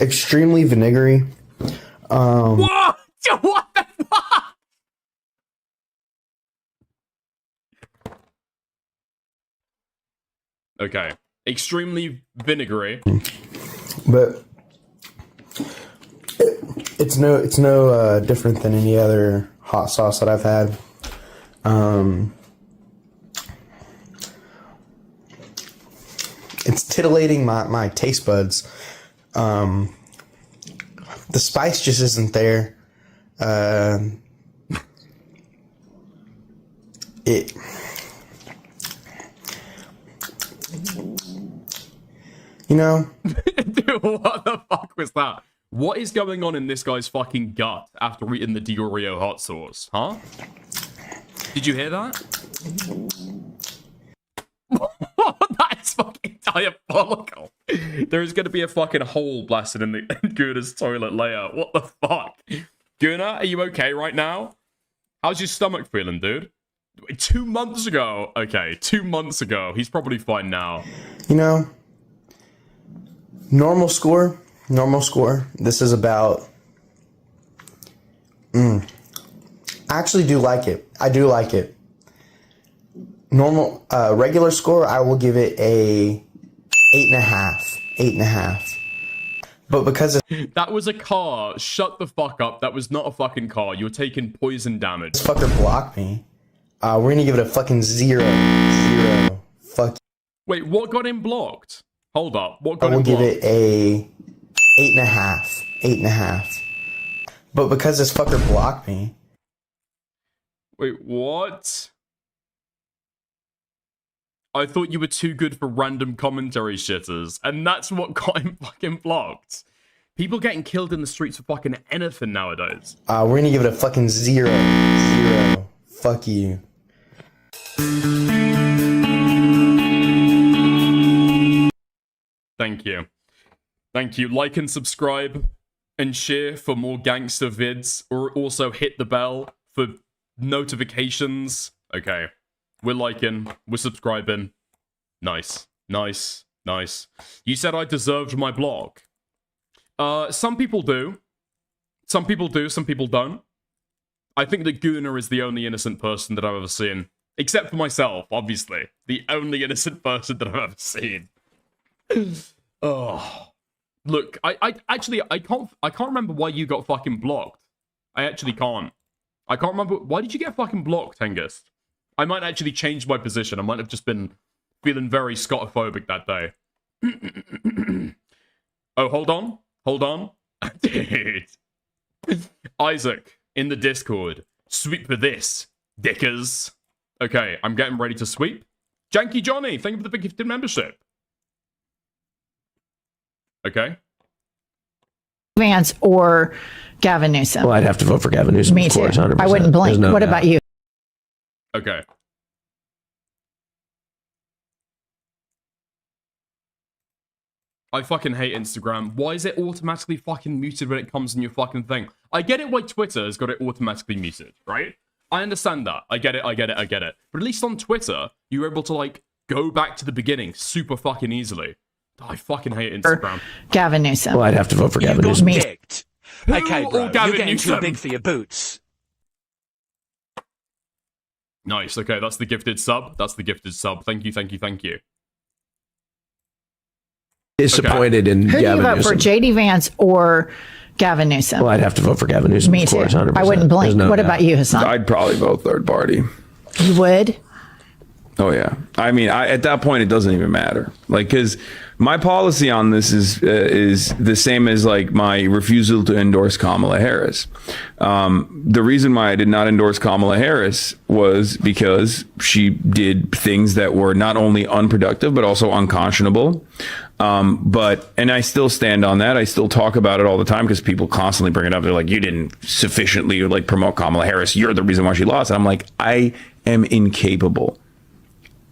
Extremely vinegary. What? What the fuck? Okay, extremely vinegary. But it's no different than any other hot sauce that I've had. It's titillating my taste buds. The spice just isn't there. You know? Dude, what the fuck was that? What is going on in this guy's fucking gut after eating the Deorio hot sauce, huh? Did you hear that? That is fucking diabolical. There is going to be a fucking hole blasted in Gunnar's toilet later. What the fuck? Gunnar, are you okay right now? How's your stomach feeling, dude? 2 months ago. Okay, 2 months ago. He's probably fine now. You know, normal score. This is about. I actually do like it. I do like it. Normal, regular score, I will give it a 8.5. But because that was a car. Shut the fuck up. That was not a fucking car. You're taking poison damage. this fucker blocked me, we're gonna give it a fucking 0. Fuck. Wait, what got him blocked? Hold up. What I got will him give blocked? it a 8.5. But because this fucker blocked me. Wait, what? I thought you were too good for random commentary shitters, and that's what got him fucking blocked. People getting killed in the streets for fucking anything nowadays. We're gonna give it a fucking 0. Fuck you. Thank you. Like and subscribe and share for more gangster vids, or also hit the bell for notifications. Okay. We're liking, we're subscribing. Nice. You said I deserved my blog. Some people do. Some people don't. I think that Gunnar is the only innocent person that I've ever seen. Except for myself, obviously. The only innocent person that I've ever seen. Oh. Look, I can't remember why you got fucking blocked. I actually can't. I can't remember. Why did you get fucking blocked, Hengist? I might actually change my position. I might have just been feeling very Scotophobic that day. Oh, hold on. Dude. Isaac, in the Discord. Sweep for this, dickers. Okay, I'm getting ready to sweep. Janky Johnny, thank you for the big gifted membership. Okay. Vance or Gavin Newsom? Well, I'd have to vote for Gavin Newsom. Me of course, too. 100%. I wouldn't blink. No What doubt. about you? Okay. I fucking hate Instagram. Why is it automatically fucking muted when it comes in your fucking thing? I get it why Twitter has got it automatically muted, right? I understand that. I get it. But at least on Twitter, you're able to, like, go back to the beginning super fucking easily. I fucking hate Instagram. Gavin Newsom. Well, I'd have to vote for Gavin Newsom. Dicked. Okay, Who bro, or you're Gavin getting Newsom? too big for your boots. Nice. Okay, that's the gifted sub. Thank you. Disappointed in Who do you Gavin vote Newsom. for, JD Vance or Gavin Newsom? Well, I'd have to vote for Gavin Newsom. Me of course, too. 100%. I wouldn't blink. There's no What doubt. about you, Hassan? I'd probably vote third party. You would? Oh yeah. I mean, at that point, it doesn't even matter. Like, because my policy on this is the same as like my refusal to endorse Kamala Harris. The reason why I did not endorse Kamala Harris was because she did things that were not only unproductive but also unconscionable. And I still stand on that. I still talk about it all the time because people constantly bring it up. They're like, you didn't sufficiently like promote Kamala Harris. You're the reason why she lost. And I'm like, I am incapable.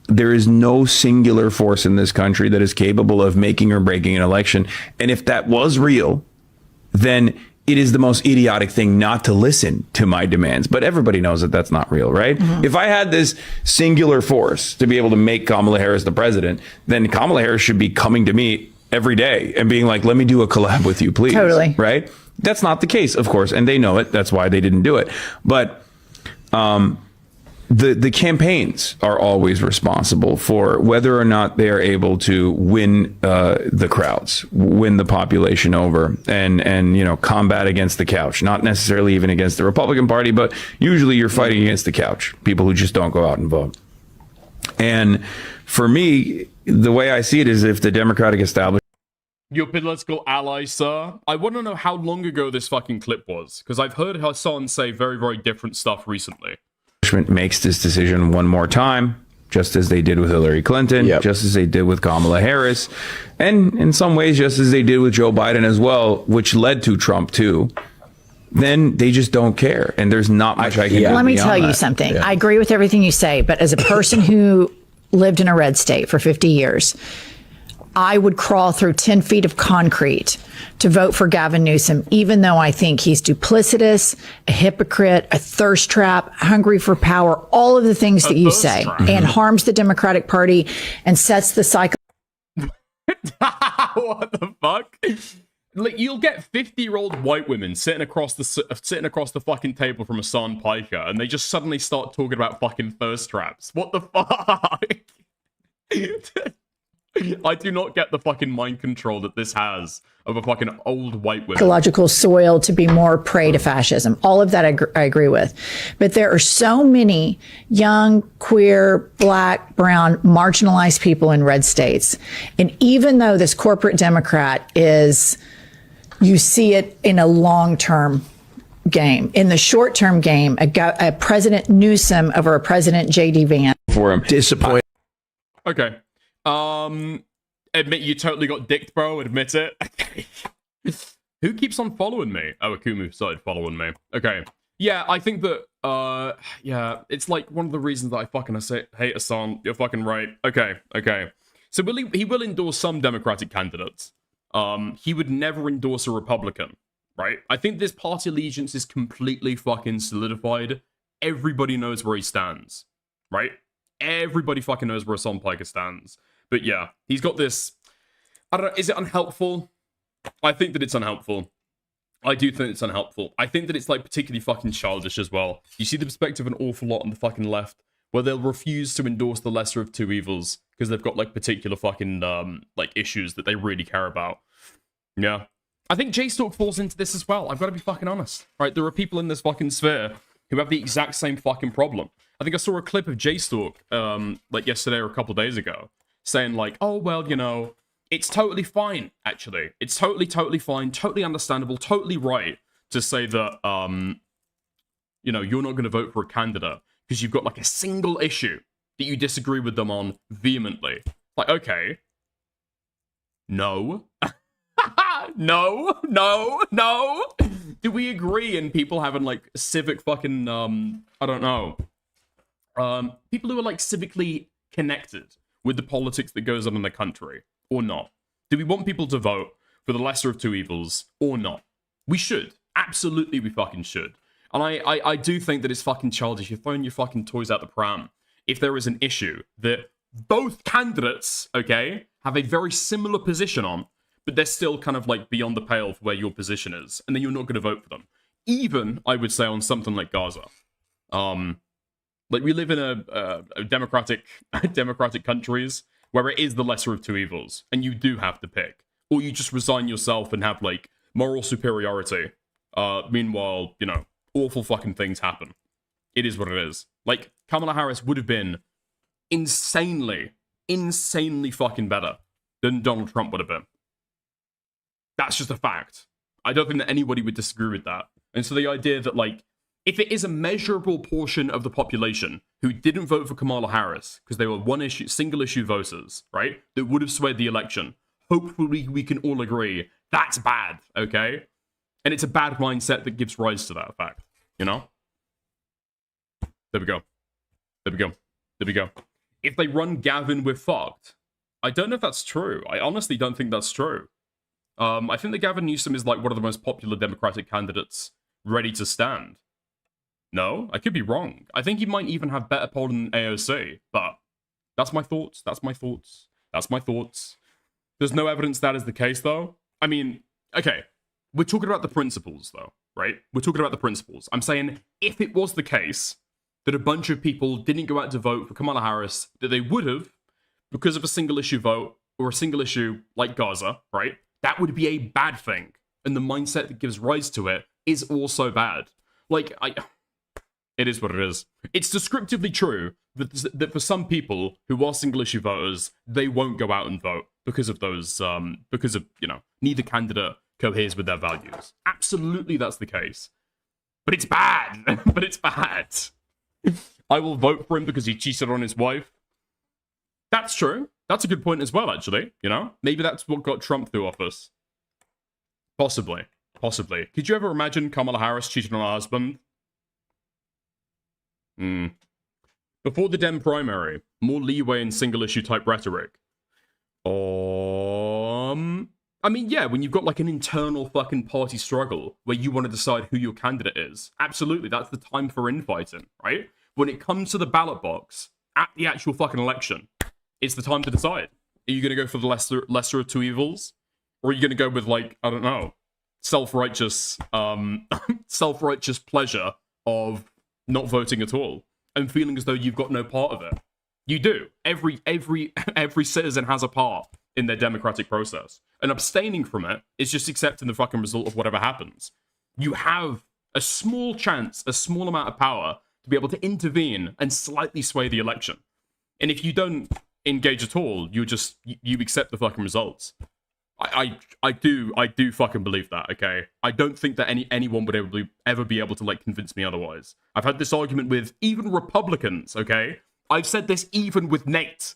There is no singular force in this country that is capable of making or breaking an election. And if that was real, then it is the most idiotic thing not to listen to my demands. But everybody knows that that's not real, right? Mm-hmm. If I had this singular force to be able to make Kamala Harris the president, then Kamala Harris should be coming to me every day and being like, let me do a collab with you, please. Totally. Right? That's not the case, of course. And they know it. That's why they didn't do it. But the campaigns are always responsible for whether or not they are able to win the crowds, win the population over, and combat against the couch. Not necessarily even against the Republican Party, but usually you're fighting against the couch, people who just don't go out and vote. And for me, the way I see it is if the Democratic establishment, Your political ally, sir. I want to know how long ago this fucking clip was, because I've heard Hassan say very, very different stuff recently. Makes this decision one more time, just as they did with Hillary Clinton, just as they did with Kamala Harris, and in some ways just as they did with Joe Biden as well, which led to Trump too, then they just don't care. And there's not much I can do. Let me tell you that. something. Yeah. I agree with everything you say, but as a person who lived in a red state for 50 years, I would crawl through 10 feet of concrete to vote for Gavin Newsom, even though I think he's duplicitous, a hypocrite, a thirst trap, hungry for power, all of the things that you say, and harms the Democratic Party and sets the cycle. What the fuck? Like, you'll get 50-year-old white women sitting across the fucking table from Hassan Piker, and they just suddenly start talking about fucking thirst traps. What the fuck? I do not get the fucking mind control that this has of a fucking old white woman. Ecological soil to be more prey to fascism. All of that I agree with. But there are so many young, queer, black, brown, marginalized people in red states. And even though this corporate Democrat is, you see it in a long-term game. In the short-term game, a President Newsom over a President J.D. Vance. For him. Disappointed. Okay. Admit you totally got dicked, bro. Admit it. Okay. Who keeps on following me? Oh, Akumu started following me. Okay. Yeah, I think that, yeah, it's like one of the reasons that I fucking hate Hassan. You're fucking right. Okay. So he will endorse some Democratic candidates. He would never endorse a Republican, right? I think this party allegiance is completely fucking solidified. Everybody knows where he stands, right? Everybody fucking knows where Hassan Piker stands. But yeah, he's got this, I don't know, is it unhelpful? I think that it's unhelpful. I do think it's unhelpful. I think that it's like particularly fucking childish as well. You see the perspective of an awful lot on the fucking left, where they'll refuse to endorse the lesser of two evils because they've got like particular fucking like issues that they really care about. Yeah. I think J-Stalk falls into this as well. I've got to be fucking honest. Right? There are people in this fucking sphere who have the exact same fucking problem. I think I saw a clip of J-Stalk like yesterday or a couple days ago saying like, oh, well, you know, it's totally fine, actually. It's totally fine, totally understandable, totally right to say that, you know, you're not going to vote for a candidate because you've got like a single issue that you disagree with them on vehemently. Like, okay. No. No, no, no. Do we agree in people having like civic fucking I don't know. People who are like civically connected with the politics that goes on in the country or not? Do we want people to vote for the lesser of two evils or not? We should. Absolutely we fucking should. And I do think that it's fucking childish. You're throwing your fucking toys out the pram if there is an issue that both candidates, okay, have a very similar position on, but they're still kind of like beyond the pale for where your position is, and then you're not going to vote for them. Even, I would say, on something like Gaza. Like, we live in a democratic countries where it is the lesser of two evils, and you do have to pick. Or you just resign yourself and have, like, moral superiority. Meanwhile, you know, awful fucking things happen. It is what it is. Like, Kamala Harris would have been insanely fucking better than Donald Trump would have been. That's just a fact. I don't think that anybody would disagree with that. And so the idea that, like, if it is a measurable portion of the population who didn't vote for Kamala Harris because they were single issue voters, right, that would have swayed the election, hopefully we can all agree that's bad, okay? And it's a bad mindset that gives rise to that fact, you know? There we go. There we go. There we go. If they run Gavin, we're fucked. I don't know if that's true. I honestly don't think that's true. I think that Gavin Newsom is like one of the most popular Democratic candidates ready to stand. No, I could be wrong. I think he might even have better polling than AOC, but that's my thoughts. That's my thoughts. That's my thoughts. There's no evidence that is the case, though. I mean, okay, we're talking about the principles, though, right? We're talking about the principles. I'm saying if it was the case that a bunch of people didn't go out to vote for Kamala Harris, that they would have because of a single issue vote or a single issue like Gaza, right? That would be a bad thing. And the mindset that gives rise to it is also bad. Like, it is what it is. It's descriptively true that for some people who are single issue voters, they won't go out and vote because of those, you know, neither candidate coheres with their values. Absolutely, that's the case. But it's bad. But it's bad. I will vote for him because he cheated on his wife. That's true. That's a good point as well, actually. You know, maybe that's what got Trump through office. Possibly. Possibly. Could you ever imagine Kamala Harris cheating on her husband? Before the Dem primary, more leeway in single-issue type rhetoric. I mean, yeah, when you've got like an internal fucking party struggle where you want to decide who your candidate is, absolutely, that's the time for infighting, right? When it comes to the ballot box, at the actual fucking election, it's the time to decide. Are you going to go for the lesser of two evils? Or are you going to go with, like, I don't know, self-righteous pleasure of not voting at all and feeling as though you've got no part of it? You do. Every citizen has a part in their democratic process. And abstaining from it is just accepting the fucking result of whatever happens. You have a small chance, a small amount of power to be able to intervene and slightly sway the election. And if you don't engage at all, you accept the fucking results. I do fucking believe that, okay? I don't think that anyone would ever be able to, like, convince me otherwise. I've had this argument with even Republicans, okay? I've said this even with Nate.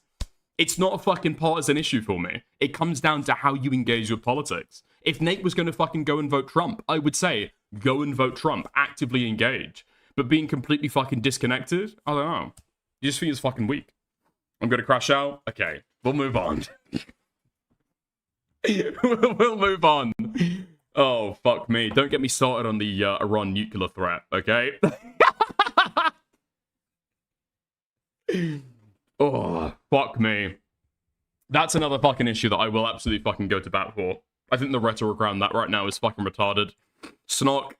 It's not a fucking partisan issue for me. It comes down to how you engage with politics. If Nate was going to fucking go and vote Trump, I would say, go and vote Trump. Actively engage. But being completely fucking disconnected, I don't know. You just think it's fucking weak. I'm going to crash out? Okay, we'll move on. We'll move on. Oh, fuck me. Don't get me started on the Iran nuclear threat, okay? Oh, fuck me. That's another fucking issue that I will absolutely fucking go to bat for. I think the rhetoric around that right now is fucking retarded. Snark.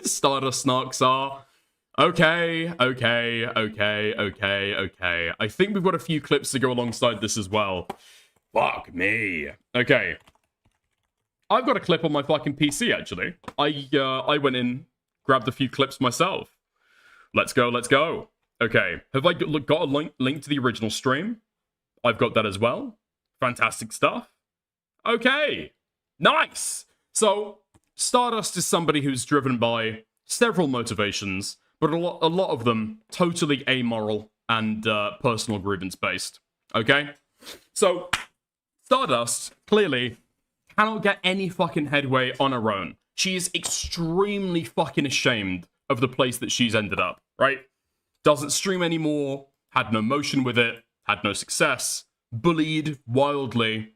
Stardust snarks are. Okay. I think we've got a few clips to go alongside this as well. Fuck me. Okay. I've got a clip on my fucking PC, actually. I went in, grabbed a few clips myself. Let's go. Okay. Have I got a link to the original stream? I've got that as well. Fantastic stuff. Okay. Nice. So, Stardust is somebody who's driven by several motivations, but a lot of them totally amoral and personal grievance based. Okay? So, Stardust clearly cannot get any fucking headway on her own. She is extremely fucking ashamed of the place that she's ended up, right? Doesn't stream anymore, had no motion with it, had no success, bullied widely,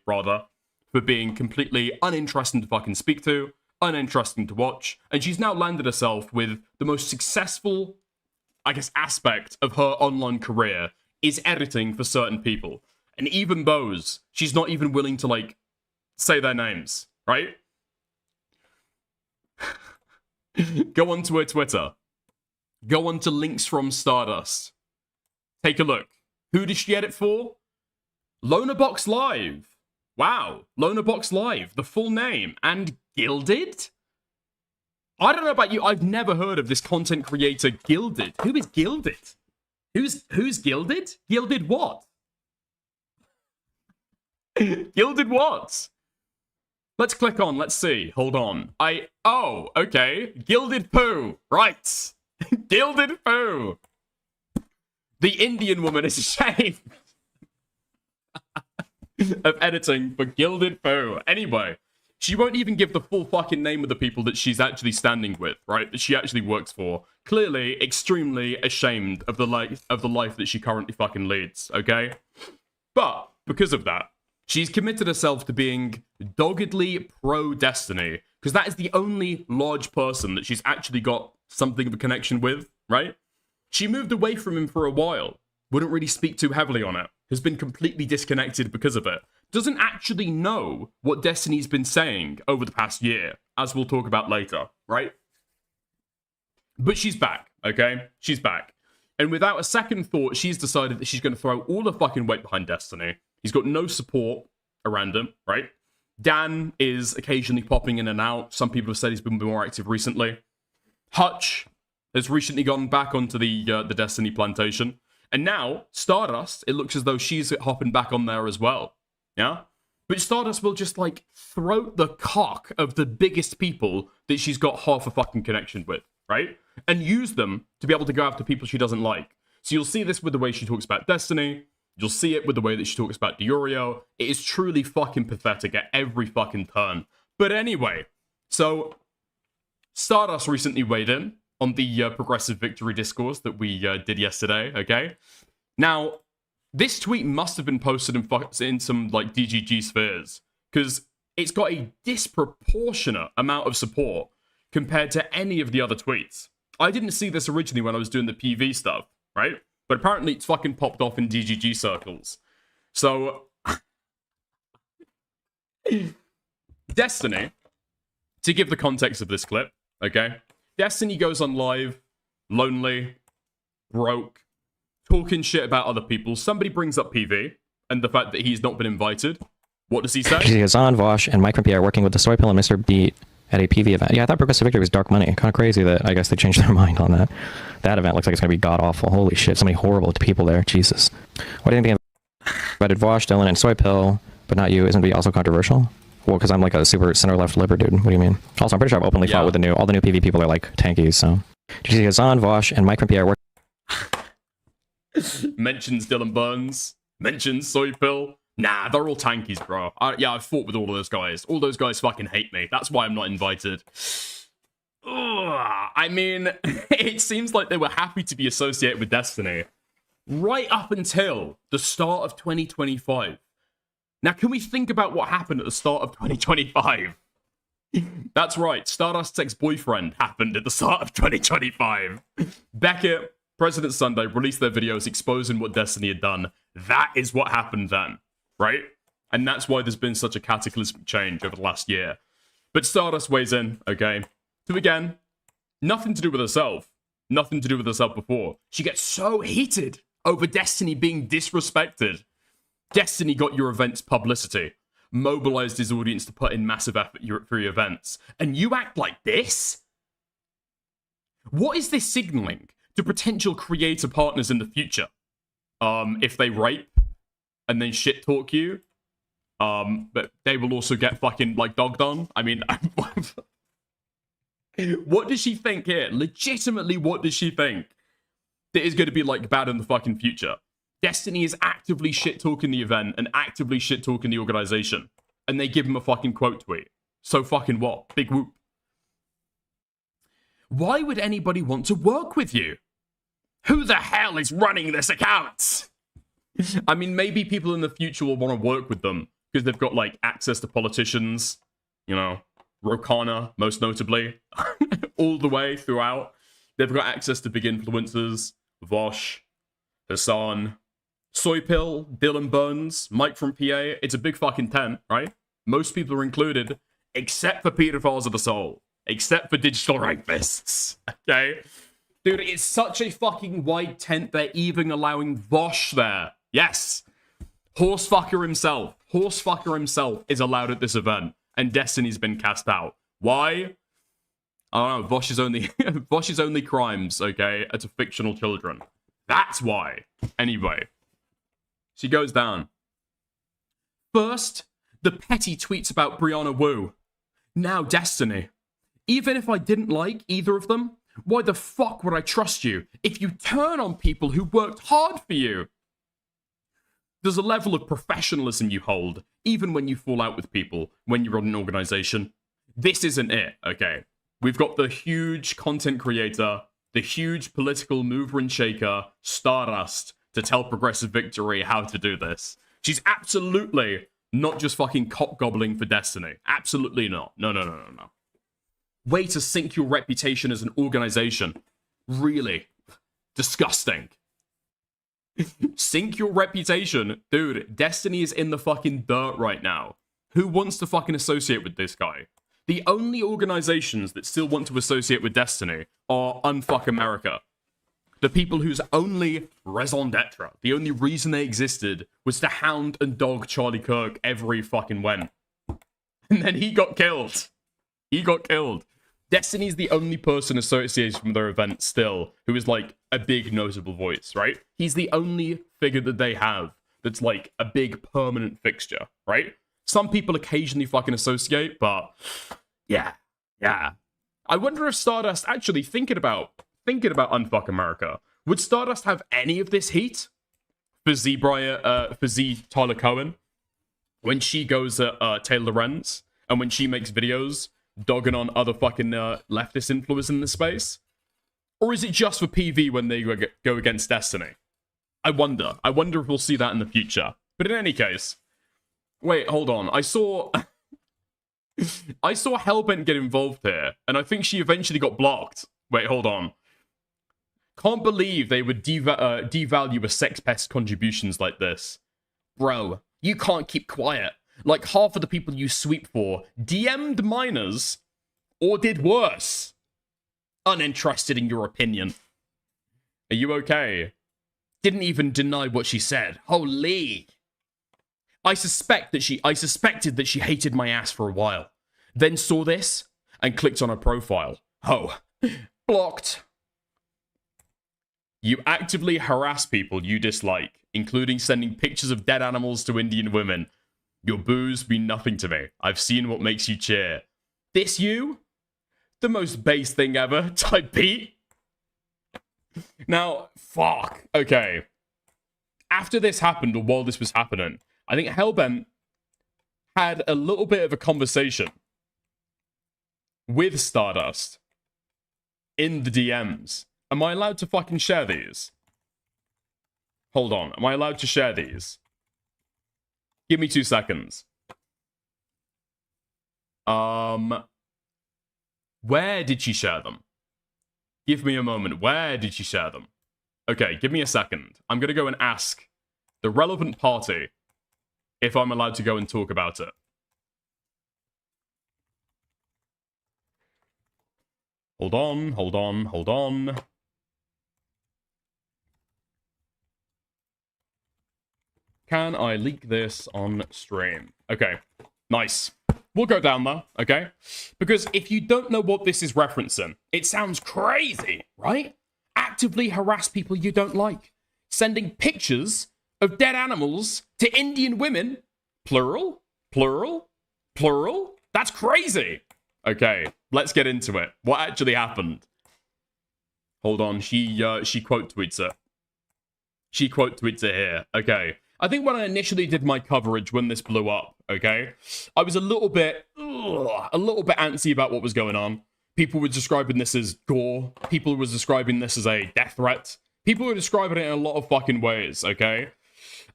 rather, for being completely uninteresting to fucking speak to, uninteresting to watch, and she's now landed herself with the most successful, I guess, aspect of her online career is editing for certain people. And even those, she's not even willing to, like, say their names, right? Go onto her Twitter. Go on to links from Stardust. Take a look. Who does she edit for? Lonerbox Live. Wow. Lonerbox Live. The full name. And Gilded? I don't know about you. I've never heard of this content creator Gilded. Who is Gilded? Who's Gilded? Gilded what? Gilded what? Let's click on. Let's see. Hold on. Oh, okay. Gilded Poo. Right. Gilded Poo. The Indian woman is ashamed of editing for Gilded Poo. Anyway, she won't even give the full fucking name of the people that she's actually standing with, right? That she actually works for. Clearly, extremely ashamed of the life that she currently fucking leads, okay? But, because of that, she's committed herself to being doggedly pro-Destiny, because that is the only large person that she's actually got something of a connection with, right? She moved away from him for a while, wouldn't really speak too heavily on it, has been completely disconnected because of it, doesn't actually know what Destiny's been saying over the past year, as we'll talk about later, right? But she's back, okay? She's back. And without a second thought, she's decided that she's going to throw all the fucking weight behind Destiny. He's got no support around him, right? Dan is occasionally popping in and out. Some people have said he's been more active recently. Hutch has recently gone back onto the Destiny plantation. And now, Stardust, it looks as though she's hopping back on there as well. Yeah? But Stardust will just, like, throat the cock of the biggest people that she's got half a fucking connection with, right? And use them to be able to go after people she doesn't like. So you'll see this with the way she talks about Destiny. You'll see it with the way that she talks about Deorio. It is truly fucking pathetic at every fucking turn. But anyway, so Stardust recently weighed in on the progressive victory discourse that we did yesterday, okay? Now, this tweet must have been posted in some, like, DGG spheres, because it's got a disproportionate amount of support compared to any of the other tweets. I didn't see this originally when I was doing the PV stuff, right? But apparently it's fucking popped off in DGG circles. So, Destiny, to give the context of this clip, okay? Destiny goes on live, lonely, broke, talking shit about other people. Somebody brings up PV and the fact that he's not been invited. What does he say? He goes on, Vosh and Mike Rimpey are working with the Soy Pill and Mr. Beat at a PV event. Yeah, I thought Progressive Victory was dark money. Kind of crazy that I guess they changed their mind on that. That event looks like it's going to be god-awful. Holy shit, so many horrible people there. Jesus. What do you think invited Vosh, Dylan, and Soy Pill, but not you? Isn't it also controversial? Well, because I'm like a super center-left liberal dude. What do you mean? Also, I'm pretty sure I've openly fought with all the new PV people are like tankies, so. He goes on, Vosh and Mike Rimpey are working. Mentions Dylan Burns. Mentions Soy Pill. Nah, they're all tankies, bro. I've fought with all of those guys. All those guys fucking hate me. That's why I'm not invited. Ugh, I mean, it seems like they were happy to be associated with Destiny right up until the start of 2025. Now, can we think about what happened at the start of 2025? That's right, Stardust's ex-boyfriend happened at the start of 2025. Beckett, President Sunday, released their videos exposing what Destiny had done. That is what happened then. Right? And that's why there's been such a cataclysmic change over the last year. But Stardust weighs in, okay? So again, nothing to do with herself. Nothing to do with herself before. She gets so heated over Destiny being disrespected. Destiny got your event's publicity. Mobilized his audience to put in massive effort for your events. And you act like this? What is this signaling to potential creator partners in the future? If they rape and then shit talk you, but they will also get fucking, like, dogged on. I mean, what does she think here? Legitimately, what does she think that is going to be, like, bad in the fucking future? Destiny is actively shit talking the event and actively shit talking the organization. and they give him a fucking quote tweet. So fucking what? Big whoop. Why would anybody want to work with you? Who the hell is running this account? I mean, maybe people in the future will want to work with them because they've got, like, access to politicians, you know, Rokana, most notably, all the way throughout. They've got access to big influencers, Vosh, Hassan, Soypill, Dylan Burns, Mike from PA. It's a big fucking tent, right? Most people are included, except for pedophiles of the soul, except for digital rapists, okay? Dude, it's such a fucking wide tent, they're even allowing Vosh there. Yes. Horsefucker himself is allowed at this event, and Destiny's been cast out. Why? I don't know, Vosh's only crimes, okay, are to fictional children. That's why. Anyway. She goes down. First, the petty tweets about Brianna Wu. Now Destiny. Even if I didn't like either of them, why the fuck would I trust you if you turn on people who worked hard for you? There's a level of professionalism you hold, even when you fall out with people, when you're on an organization. This isn't it, okay? We've got the huge content creator, the huge political mover and shaker, Stardust, to tell Progressive Victory how to do this. She's absolutely not just fucking cock-gobbling for Destiny. Absolutely not. No. Way to sink your reputation as an organization. Really. Disgusting. Sink your reputation. Dude, Destiny is in the fucking dirt right now. Who wants to fucking associate with this guy? The only organizations that still want to associate with Destiny are Unfuck America. The people whose only raison d'etre, the only reason they existed, was to hound and dog Charlie Cück every fucking when. And then he got killed. Destiny's the only person associated with their event still who is, like, a big notable voice, right? He's the only figure that they have that's, like, a big permanent fixture, right? Some people occasionally fucking associate, but yeah. I wonder if Stardust actually thinking about Unfuck America. Would Stardust have any of this heat for Z Tyler Cohen when she goes at Taylor Lorenz and when she makes videos dogging on other fucking leftist influencers in the space? Or is it just for PV when they go against Destiny? I wonder if we'll see that in the future. But in any case, wait, hold on. I saw Hellbent get involved here, and I think she eventually got blocked. Wait, hold on. Can't believe they would devalue a sex pest contributions like this. Bro, you can't keep quiet. Like half of the people you sweep for DM'd minors or did worse. Uninterested in your opinion. Are you okay? Didn't even deny what she said. Holy. I suspected that she hated my ass for a while. Then saw this and clicked on her profile. Oh, blocked. You actively harass people you dislike, including sending pictures of dead animals to Indian women. Your boos mean nothing to me. I've seen what makes you cheer. This you? The most base thing ever, type beat. Now, fuck. Okay. After this happened, or while this was happening, I think Hellbent had a little bit of a conversation with Stardust in the DMs. Am I allowed to fucking share these? Hold on. Am I allowed to share these? Give me 2 seconds. Where did she share them? Give me a moment. Where did she share them? Okay, give me a second. I'm going to go and ask the relevant party if I'm allowed to go and talk about it. Hold on. Can I leak this on stream? Okay, nice. We'll go down there, okay? Because if you don't know what this is referencing, it sounds crazy, right? Actively harass people you don't like. Sending pictures of dead animals to Indian women. Plural? That's crazy. Okay, let's get into it. What actually happened? Hold on, she quote tweets it. She quote tweets it here. Okay. I think when I initially did my coverage when this blew up, okay? I was a little bit antsy about what was going on. People were describing this as gore. People were describing this as a death threat. People were describing it in a lot of fucking ways, okay?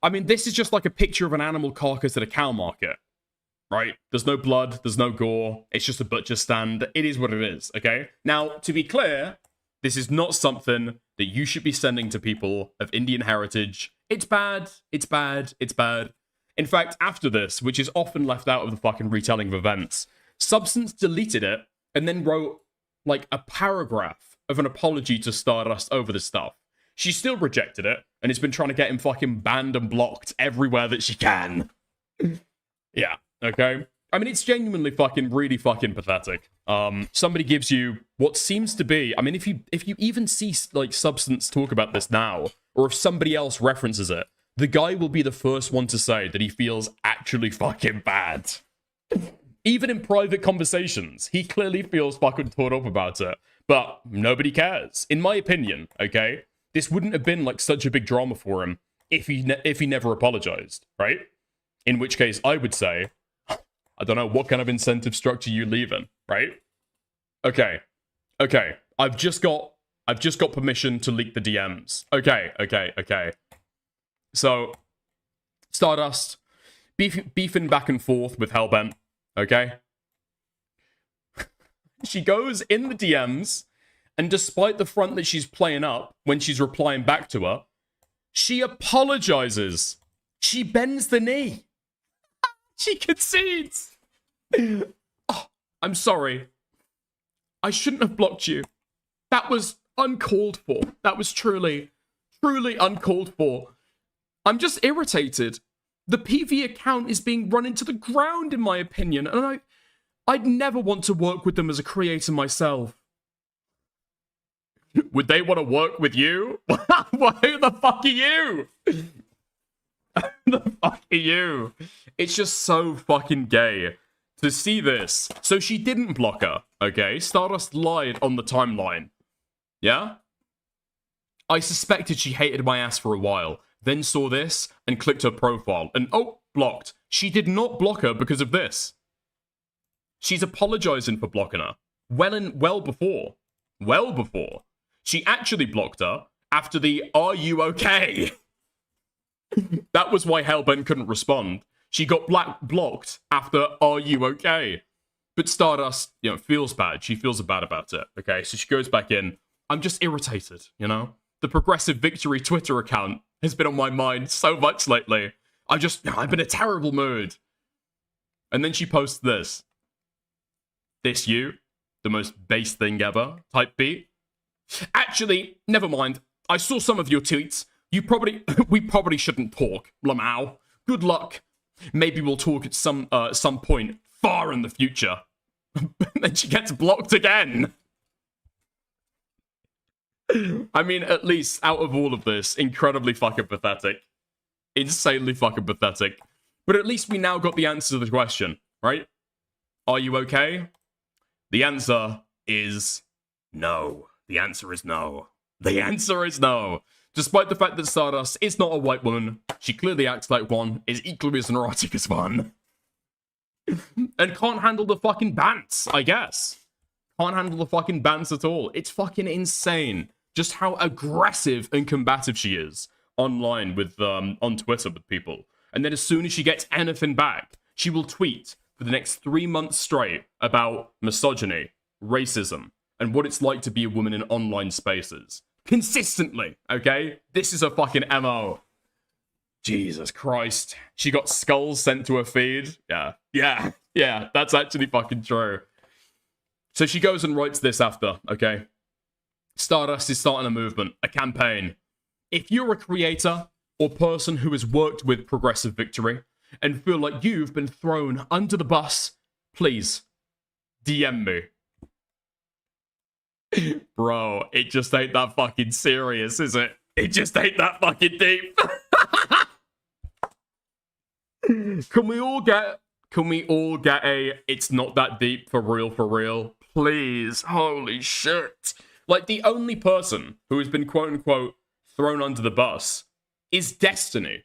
I mean, this is just like a picture of an animal carcass at a cow market, right? There's no blood, there's no gore. It's just a butcher stand. It is what it is, okay? Now, to be clear, this is not something that you should be sending to people of Indian heritage. It's bad, it's bad, it's bad. In fact, after this, which is often left out of the fucking retelling of events, Substance deleted it and then wrote, like, a paragraph of an apology to Stardust over this stuff. She still rejected it, and has been trying to get him fucking banned and blocked everywhere that she can. Yeah, okay? I mean, it's genuinely fucking, really fucking pathetic. Somebody gives you what seems to be, I mean, if you even see, like, Substance talk about this now, or if somebody else references it, the guy will be the first one to say that he feels actually fucking bad. Even in private conversations, he clearly feels fucking torn up about it. But nobody cares. In my opinion, okay? This wouldn't have been like such a big drama for him if he never apologized, right? In which case, I would say, I don't know, what kind of incentive structure you leaving, right? Okay. I've just got permission to leak the DMs. Okay. So, Stardust beefing back and forth with Hellbent, okay? She goes in the DMs, and despite the front that she's playing up when she's replying back to her, she apologizes. She bends the knee. She concedes. Oh, I'm sorry. I shouldn't have blocked you. That was uncalled for. That was truly uncalled for. I'm just irritated. The PV account is being run into the ground, in my opinion, and I'd never want to work with them as a creator myself. Would they want to work with you? Who the fuck are you? The fuck are you? It's just so fucking gay to see this. So she didn't block her, okay? Stardust lied on the timeline. Yeah? I suspected she hated my ass for a while, then saw this and clicked her profile, and oh, blocked. She did not block her because of this. She's apologizing for blocking her. Well before. She actually blocked her after the "Are you okay?" That was why Hellbent couldn't respond. She got blocked after "Are you okay?" But Stardust, feels bad. She feels bad about it. Okay, so she goes back in. I'm just irritated, The Progressive Victory Twitter account has been on my mind so much lately. I'm in a terrible mood. And then she posts this. This you, the most base thing ever, type beat. Actually, never mind. I saw some of your tweets. We probably shouldn't talk, Lamau. Good luck. Maybe we'll talk at some point far in the future. Then she gets blocked again. I mean, at least out of all of this, incredibly fucking pathetic. Insanely fucking pathetic. But at least we now got the answer to the question, right? Are you okay? The answer is no. The answer is no. The answer is no. Despite the fact that Stardust is not a white woman, she clearly acts like one, is equally as neurotic as one. And can't handle the fucking bants, I guess. Can't handle the fucking bants at all. It's fucking insane just how aggressive and combative she is online with on Twitter with people. And then as soon as she gets anything back, she will tweet for the next 3 months straight about misogyny, racism, and what it's like to be a woman in online spaces. Consistently, okay? This is a fucking MO. Jesus Christ. She got skulls sent to her feed. Yeah, that's actually fucking true. So she goes and writes this after, okay? Stardust is starting a movement, a campaign. If you're a creator or person who has worked with Progressive Victory and feel like you've been thrown under the bus, please DM me. Bro, it just ain't that fucking serious, is it? It just ain't that fucking deep. Can we all get a it's not that deep for real? Please. Holy shit. Like, the only person who has been quote-unquote thrown under the bus is Destiny.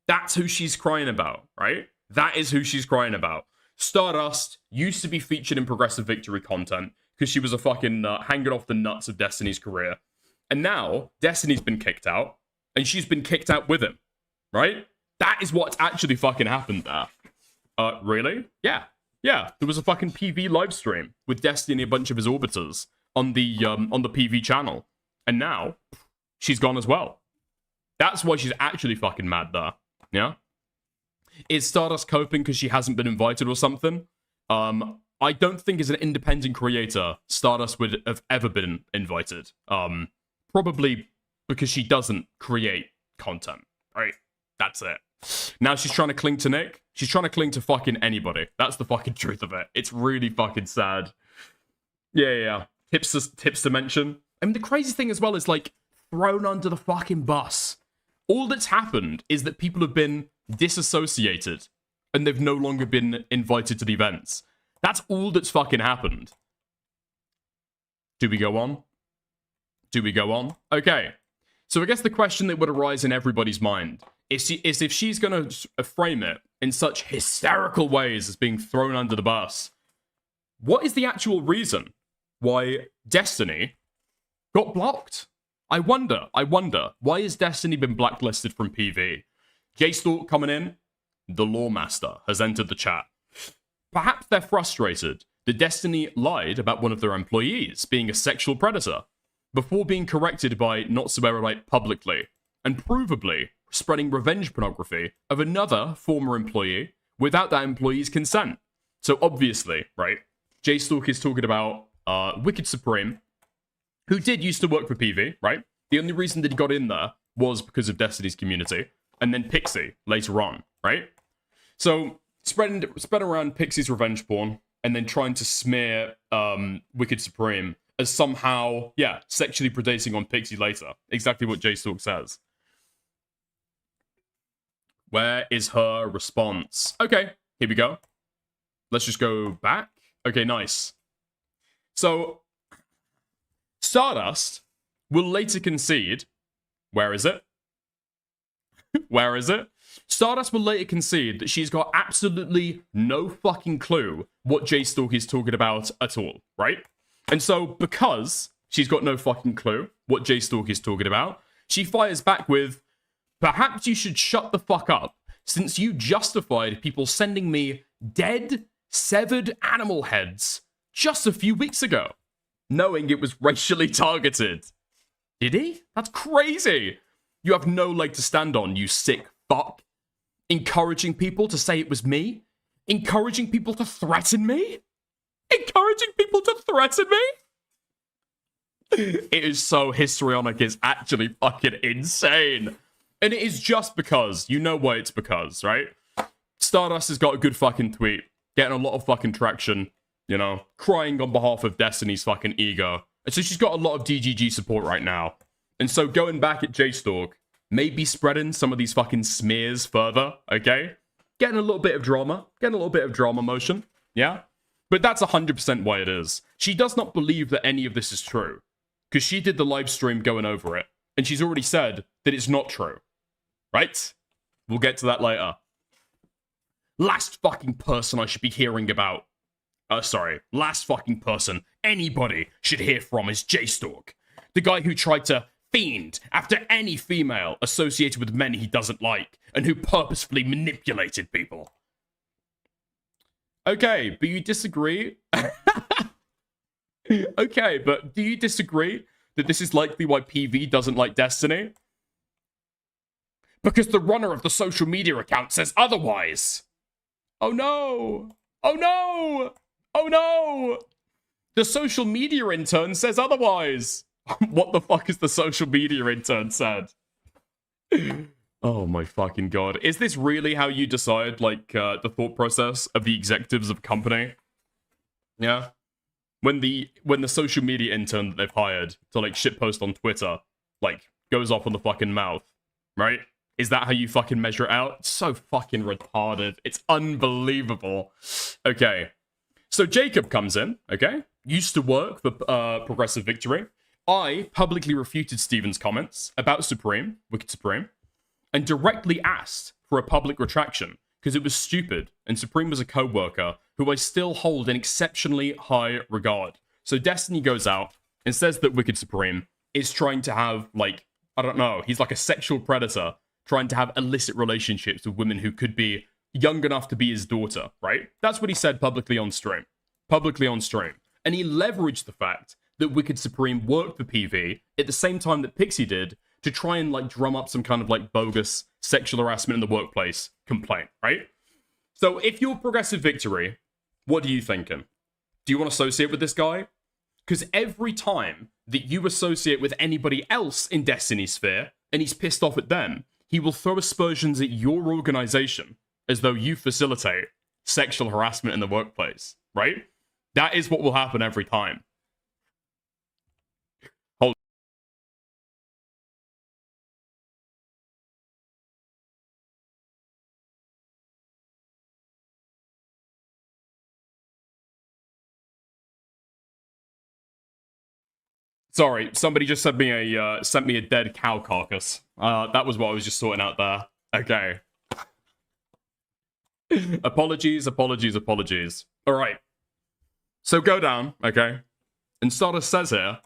That's who she's crying about, right? That is who she's crying about. Stardust used to be featured in Progressive Victory content because she was a fucking hanging off the nuts of Destiny's career. And now Destiny's been kicked out and she's been kicked out with him, right? That is what's actually fucking happened there. Really? Yeah. Yeah, there was a fucking PV live stream with Destiny and a bunch of his orbiters on the PV channel. And now, she's gone as well. That's why she's actually fucking mad there. Yeah? Is Stardust coping because she hasn't been invited or something? I don't think as an independent creator, Stardust would have ever been invited. Probably because she doesn't create content, right? That's it. Now she's trying to cling to Nick. She's trying to cling to fucking anybody. That's the fucking truth of it. It's really fucking sad. Yeah. Tips to mention. I mean, the crazy thing as well is, like, thrown under the fucking bus. All that's happened is that people have been disassociated and they've no longer been invited to the events. That's all that's fucking happened. Do we go on? Okay. So I guess the question that would arise in everybody's mind is if she's going to frame it in such hysterical ways as being thrown under the bus, what is the actual reason why Destiny got blocked? I wonder, why has Destiny been blacklisted from PV? J-Stalk coming in, the Lawmaster has entered the chat. Perhaps they're frustrated that Destiny lied about one of their employees being a sexual predator before being corrected by Not So Erudite publicly, and provably spreading revenge pornography of another former employee without that employee's consent. So obviously, right, J-Stalk is talking about Wicked Supreme, who did used to work for PV, right? The only reason that he got in there was because of Destiny's community, and then Pixie later on, right? So spread around Pixie's revenge porn, and then trying to smear Wicked Supreme as somehow, sexually predating on Pixie later. Exactly what J-Stalk says. Where is her response? Okay, here we go. Let's just go back. Okay, nice. So, Stardust will later concede. Where is it? Where is it? Stardust will later concede that she's got absolutely no fucking clue what J-Stalk is talking about at all, right? And so, because she's got no fucking clue what J-Stalk is talking about, she fires back with, perhaps you should shut the fuck up, since you justified people sending me dead, severed animal heads just a few weeks ago, knowing it was racially targeted. Did he? That's crazy. You have no leg to stand on, you sick fuck. Encouraging people to say it was me? Encouraging people to threaten me? Encouraging people to threaten me? It is so histrionic, it's actually fucking insane. And it is just because, you know why it's because, right? Stardust has got a good fucking tweet, getting a lot of fucking traction, you know, crying on behalf of Destiny's fucking ego. And so she's got a lot of DGG support right now. And so going back at J-Stalk, maybe spreading some of these fucking smears further, okay? Getting a little bit of drama motion, yeah? But that's 100% why it is. She does not believe that any of this is true, because she did the live stream going over it, and she's already said that it's not true, right? We'll get to that later. Last fucking person I should be hearing about. Last fucking person anybody should hear from is J-Stalk. The guy who tried to fiend after any female associated with men he doesn't like, and who purposefully manipulated people. Okay, but you disagree? Okay, but do you disagree that this is likely why PV doesn't like Destiny? Because the runner of the social media account says otherwise. Oh no! Oh no! Oh no! The social media intern says otherwise. What the fuck is the social media intern said? Oh my fucking god. Is this really how you decide, like, the thought process of the executives of a company? Yeah? When the social media intern that they've hired to, like, shitpost on Twitter, like, goes off on the fucking mouth, right? Is that how you fucking measure it out? It's so fucking retarded. It's unbelievable. Okay. So Jacob comes in, okay? Used to work for Progressive Victory. I publicly refuted Steven's comments about Supreme, Wicked Supreme, and directly asked for a public retraction, because it was stupid, and Supreme was a co-worker who I still hold in exceptionally high regard. So Destiny goes out and says that Wicked Supreme is trying to have, like, I don't know, he's like a sexual predator trying to have illicit relationships with women who could be young enough to be his daughter, right? That's what he said publicly on stream. And he leveraged the fact that Wicked Supreme worked for PV at the same time that Pixie did to try and, like, drum up some kind of, like, bogus sexual harassment in the workplace complaint, right? So if you're Progressive Victory, what are you thinking? Do you want to associate with this guy? Because every time that you associate with anybody else in Destiny's sphere, and he's pissed off at them, he will throw aspersions at your organization as though you facilitate sexual harassment in the workplace, right? That is what will happen every time. Hold. Sorry, somebody just sent me a dead cow carcass. That was what I was just sorting out there. Okay. Apologies. All right. So go down, okay? And Stardust says here,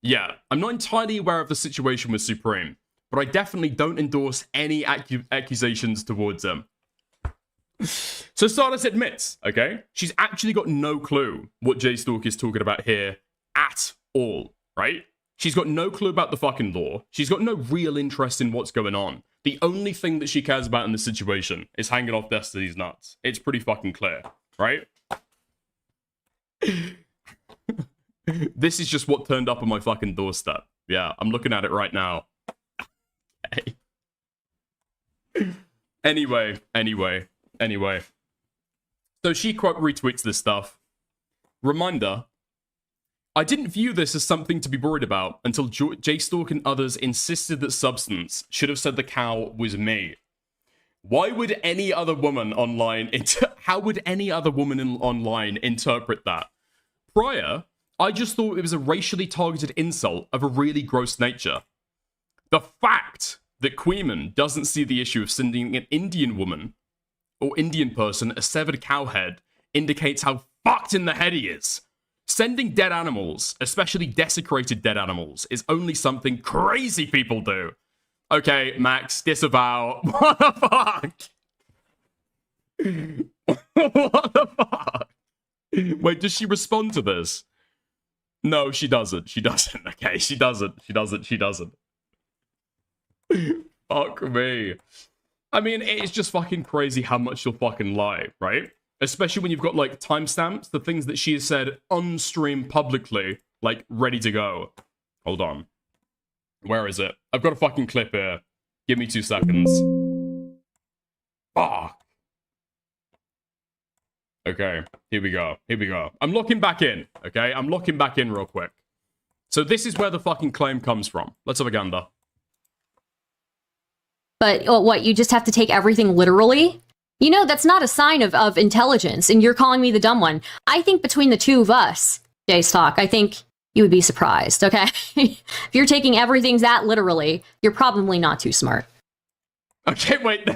yeah, I'm not entirely aware of the situation with Supreme, but I definitely don't endorse any accusations towards him. So Stardust admits, okay, she's actually got no clue what J-Stalk is talking about here at all, right? She's got no clue about the fucking law. She's got no real interest in what's going on. The only thing that she cares about in this situation is hanging off Destiny's nuts. It's pretty fucking clear, right? This is just what turned up on my fucking doorstep. Yeah, I'm looking at it right now. Anyway. So she quote retweets this stuff. Reminder, I didn't view this as something to be worried about until J-Stalk and others insisted that Substance should have said the cow was me. Why would any other woman online... How would any other woman online interpret that? Prior, I just thought it was a racially targeted insult of a really gross nature. The fact that Queeman doesn't see the issue of sending an Indian woman or Indian person a severed cow head indicates how fucked in the head he is. Sending dead animals, especially desecrated dead animals, is only something crazy people do. Okay, Max, disavow. What the fuck? What the fuck? Wait, does she respond to this? No, she doesn't. Okay, she doesn't. Fuck me. I mean, it's just fucking crazy how much you'll fucking lie, right? Especially when you've got, like, timestamps, the things that she has said on stream publicly, like, ready to go. Hold on. Where is it? I've got a fucking clip here. Give me 2 seconds. Fuck. Okay, here we go. I'm looking back in, okay? I'm looking back in real quick. So this is where the fucking claim comes from. Let's have a gander. But what, you just have to take everything literally? You know, that's not a sign of intelligence, and you're calling me the dumb one. I think between the two of us, J-Stalk, I think you would be surprised, okay? If you're taking everything that literally, you're probably not too smart. Okay, wait.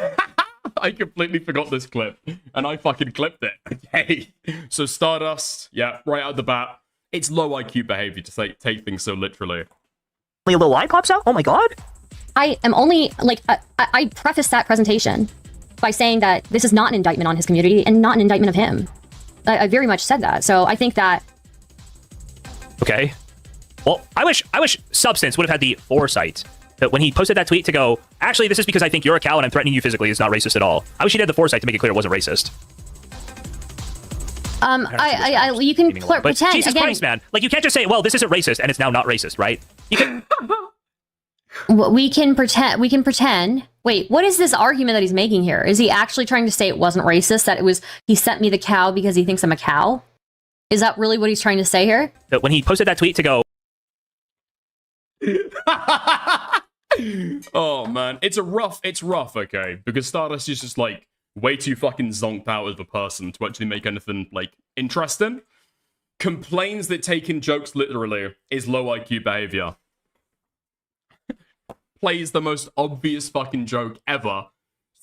I completely forgot this clip, and I fucking clipped it. Okay. So Stardust, yeah, right out the bat. It's low IQ behavior to take things so literally. A little eye pops out? Oh my god. I am only, like, I prefaced that presentation by saying that this is not an indictment on his community and not an indictment of him. I very much said that. So I think that... Okay. Well, I wish Substance would have had the foresight that when he posted that tweet to go, actually, this is because I think you're a cow and I'm threatening you physically. It's not racist at all. I wish he'd had the foresight to make it clear it wasn't racist. You can pretend, Jesus again, Christ, man. Like, you can't just say, well, this isn't racist and it's now not racist, right? You can... We can pretend. Wait, what is this argument that he's making here? Is he actually trying to say it wasn't racist, that it was, he sent me the cow because he thinks I'm a cow? Is that really what he's trying to say here? That when he posted that tweet to go... Oh, man. It's rough, okay? Because Stardust is just, like, way too fucking zonked out of a person to actually make anything, like, interesting. Complains that taking jokes literally is low IQ behavior. Plays the most obvious fucking joke ever.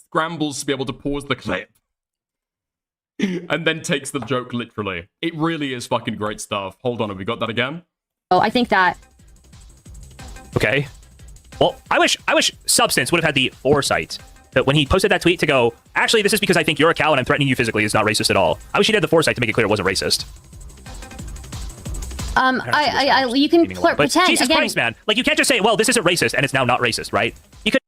scrambles to be able to pause the clip and then takes the joke literally. It really is fucking great stuff. Hold on, have we got that again? Oh, I think that... Okay. Well, I wish Substance would have had the foresight that when he posted that tweet to go, actually, this is because I think you're a cow and I'm threatening you physically is not racist at all. I wish he'd had the foresight to make it clear it wasn't racist. you can But pretend Jesus again. Christ, man! Like you can't just say, "Well, this isn't racist," and it's now not racist, right? You could.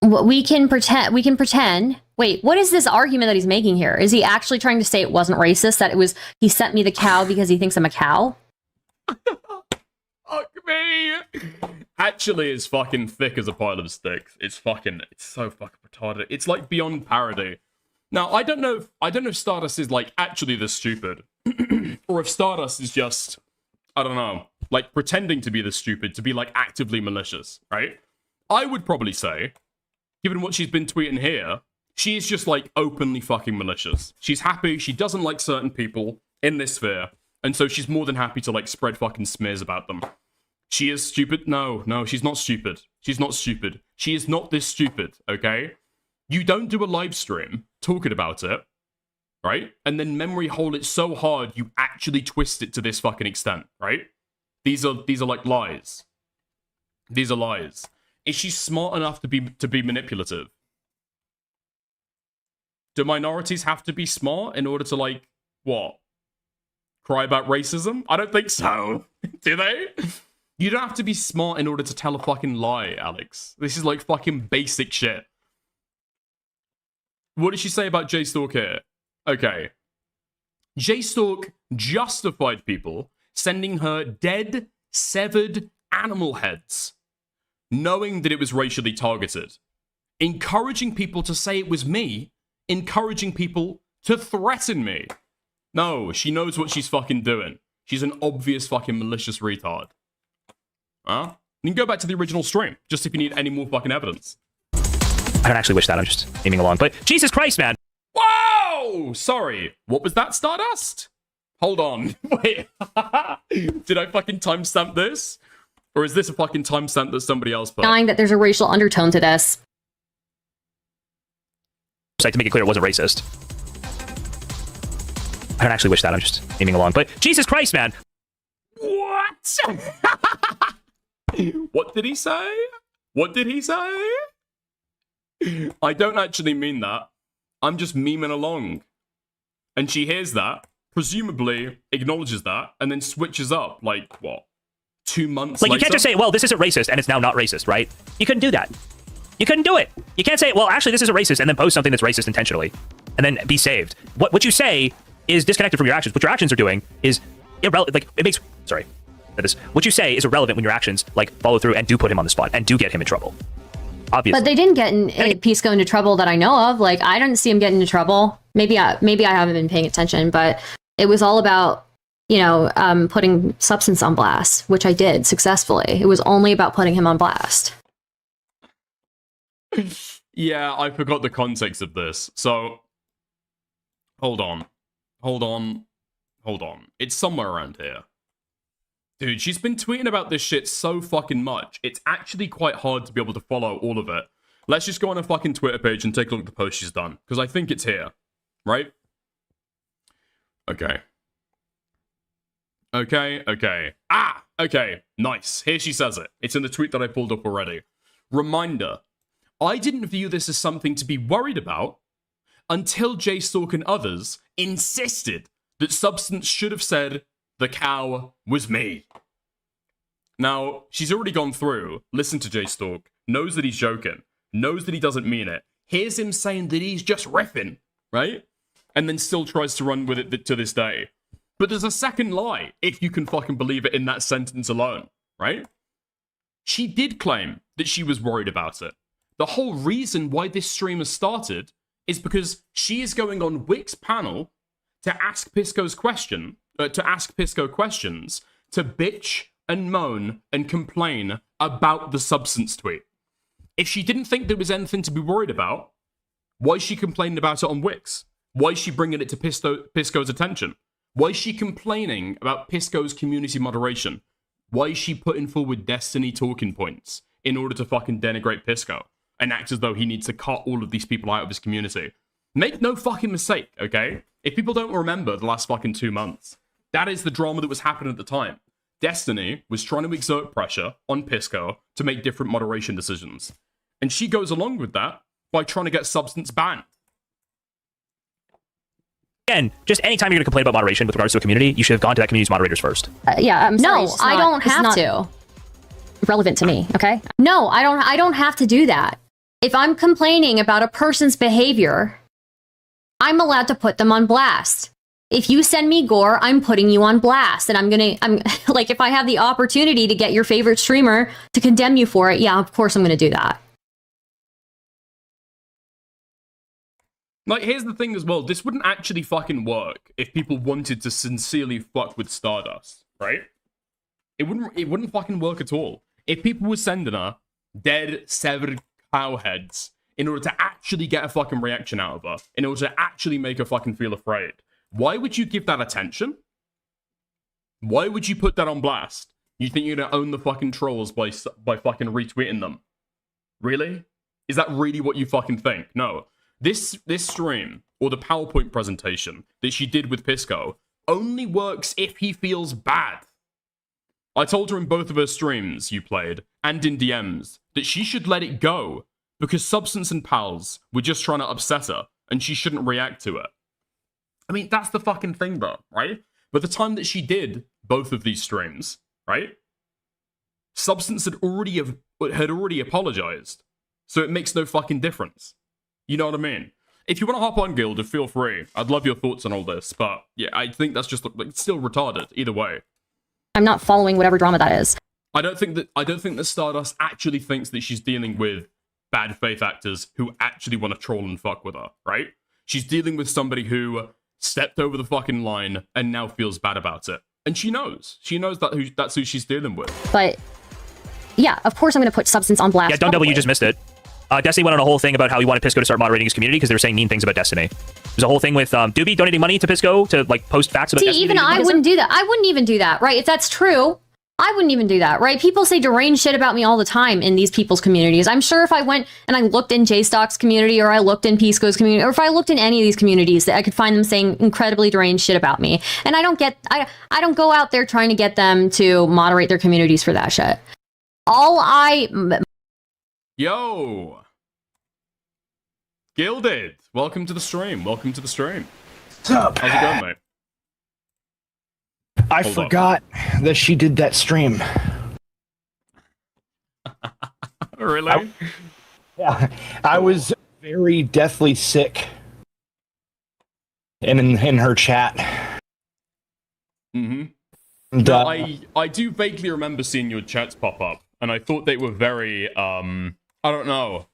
We can pretend. We can pretend. Wait, what is this argument that he's making here? Is he actually trying to say it wasn't racist? That it was he sent me the cow because he thinks I'm a cow? Fuck me. Actually, it's fucking thick as a pile of sticks. It's so fucking retarded. It's like beyond parody. Now, I don't know if Stardust is like actually this stupid, or if Stardust is just, I don't know, like pretending to be this stupid, to be like actively malicious, right? I would probably say, given what she's been tweeting here, she is just like openly fucking malicious. She's happy, she doesn't like certain people in this sphere, and so she's more than happy to like spread fucking smears about them. She is stupid? No, she's not stupid. She's not stupid. She is not this stupid, okay? You don't do a live stream talking about it, right? And then memory hole it so hard you actually twist it to this fucking extent, right? These are like lies. These are lies. Is she smart enough to be manipulative? Do minorities have to be smart in order to like what? Cry about racism? I don't think so. Do they? You don't have to be smart in order to tell a fucking lie, Alex. This is like fucking basic shit. What did she say about J-Stalk here? Okay. J-Stalk justified people sending her dead, severed animal heads, knowing that it was racially targeted. Encouraging people to say it was me, encouraging people to threaten me. No, she knows what she's fucking doing. She's an obvious fucking malicious retard. Huh? You can go back to the original stream, just if you need any more fucking evidence. I don't actually wish that. I'm just aiming along. But Jesus Christ, man! Whoa! Sorry. What was that, Stardust? Hold on. Wait. Did I fucking timestamp this? Or is this a fucking timestamp that somebody else put? Denying that there's a racial undertone to this. To make it clear it wasn't racist. I don't actually wish that. I'm just aiming along. But Jesus Christ, man! What? What did he say? What did he say? I don't actually mean that. I'm just memeing along. And she hears that, presumably acknowledges that, and then switches up, like, what? 2 months Like, later? you can't just say, well, this isn't racist, and it's now not racist, right? You couldn't do that. You couldn't do it. You can't say, well, actually, this isn't racist, and then post something that's racist intentionally, and then be saved. What you say is disconnected from your actions. What your actions are doing is irrelevant. Like, it makes... Sorry. What you say is irrelevant when your actions, like, follow through and do put him on the spot, and do get him in trouble. Obviously. But they didn't get Pisco into trouble that I know of. Like, I didn't see him get into trouble. Maybe I haven't been paying attention, but it was all about, you know, putting Substance on blast, which I did successfully. It was only about putting him on blast. Yeah, I forgot the context of this. So, hold on. It's somewhere around here. Dude, she's been tweeting about this shit so fucking much. It's actually quite hard to be able to follow all of it. Let's just go on her fucking Twitter page and take a look at the post she's done. Because I think it's here. Right? Okay. Ah! Okay. Nice. Here she says it. It's in the tweet that I pulled up already. Reminder. I didn't view this as something to be worried about until J-Stalk and others insisted that Substance should have said the cow was me. Now, she's already gone through, listened to J-Stalk, knows that he's joking, knows that he doesn't mean it, hears him saying that he's just riffing, right? And then still tries to run with it to this day. But there's a second lie, if you can fucking believe it in that sentence alone, right? She did claim that she was worried about it. The whole reason why this stream has started is because she is going on Wick's panel to ask Pisco's question, to ask Pisco questions, to bitch and moan and complain about the Substance tweet. If she didn't think there was anything to be worried about, why is she complaining about it on Wix? Why is she bringing it to Pisco's attention? Why is she complaining about Pisco's community moderation? Why is she putting forward Destiny talking points in order to fucking denigrate Pisco? and act as though he needs to cut all of these people out of his community. Make no fucking mistake, okay? If people don't remember the last fucking 2 months, that is the drama that was happening at the time. Destiny was trying to exert pressure on Pisco to make different moderation decisions. And she goes along with that by trying to get Substance banned. Again, just anytime you're going to complain about moderation with regards to a community, you should have gone to that community's moderators first. Yeah, I'm sorry. No, I don't have to. Relevant to me, okay? No, I don't have to do that. If I'm complaining about a person's behavior, I'm allowed to put them on blast. If you send me gore, I'm putting you on blast. And I'm like, if I have the opportunity to get your favorite streamer to condemn you for it, yeah, of course I'm gonna do that. Like, here's the thing as well. This wouldn't actually fucking work if people wanted to sincerely fuck with Stardust, right? It wouldn't fucking work at all. If people were sending her dead, severed cow heads in order to actually get a fucking reaction out of her, in order to actually make her fucking feel afraid, why would you give that attention? Why would you put that on blast? You think you're gonna own the fucking trolls by fucking retweeting them? Really? Is that really what you fucking think? No. This stream, or the PowerPoint presentation that she did with Pisco, only works if he feels bad. I told her in both of her streams you played, and in DMs, that she should let it go, because Substance and pals were just trying to upset her, and she shouldn't react to it. I mean, that's the fucking thing though, right? But the time that she did both of these streams, right? Substance had already apologized, so it makes no fucking difference. You know what I mean? If you want to hop on, Gilda, feel free. I'd love your thoughts on all this, but yeah, I think that's just like, it's still retarded either way. I'm not following whatever drama that is. I don't think that Stardust actually thinks that she's dealing with bad faith actors who actually want to troll and fuck with her, right? She's dealing with somebody who stepped over the fucking line and now feels bad about it. And she knows. She knows that's who she's dealing with. But yeah, of course I'm going to put Substance on blast. Yeah, don't double, you just missed it. Destiny went on a whole thing about how he wanted Pisco to start moderating his community because they were saying mean things about Destiny. There's a whole thing with Doobie donating money to Pisco to like post facts about Destiny. See, even I wouldn't do that. I wouldn't even do that, right? If that's true, I wouldn't even do that, right? People say deranged shit about me all the time in these people's communities. I'm sure if I went and I looked in J-Stock's community, or I looked in Pisco's community, or if I looked in any of these communities, that I could find them saying incredibly deranged shit about me. And I don't go out there trying to get them to moderate their communities for that shit. Yo! Gilded! Welcome to the stream. Welcome to the stream. What's up? How's it going, mate? I forgot that she did that stream. Really? I was very deathly sick in her chat. Mm-hmm. And, I do vaguely remember seeing your chats pop up, and I thought they were very, I don't know,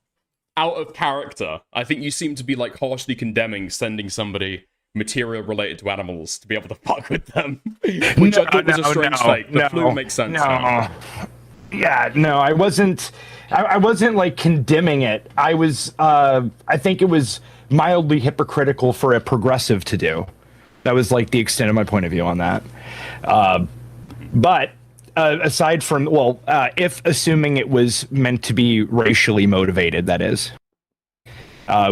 out of character. I think you seem to be, like, harshly condemning sending somebody material related to animals to be able to fuck with them. Which I thought was a strange take. The flu makes sense now. Yeah, no, I wasn't like condemning it. I was I think it was mildly hypocritical for a progressive to do. That was like the extent of my point of view on that. But aside from, if assuming it was meant to be racially motivated, that is.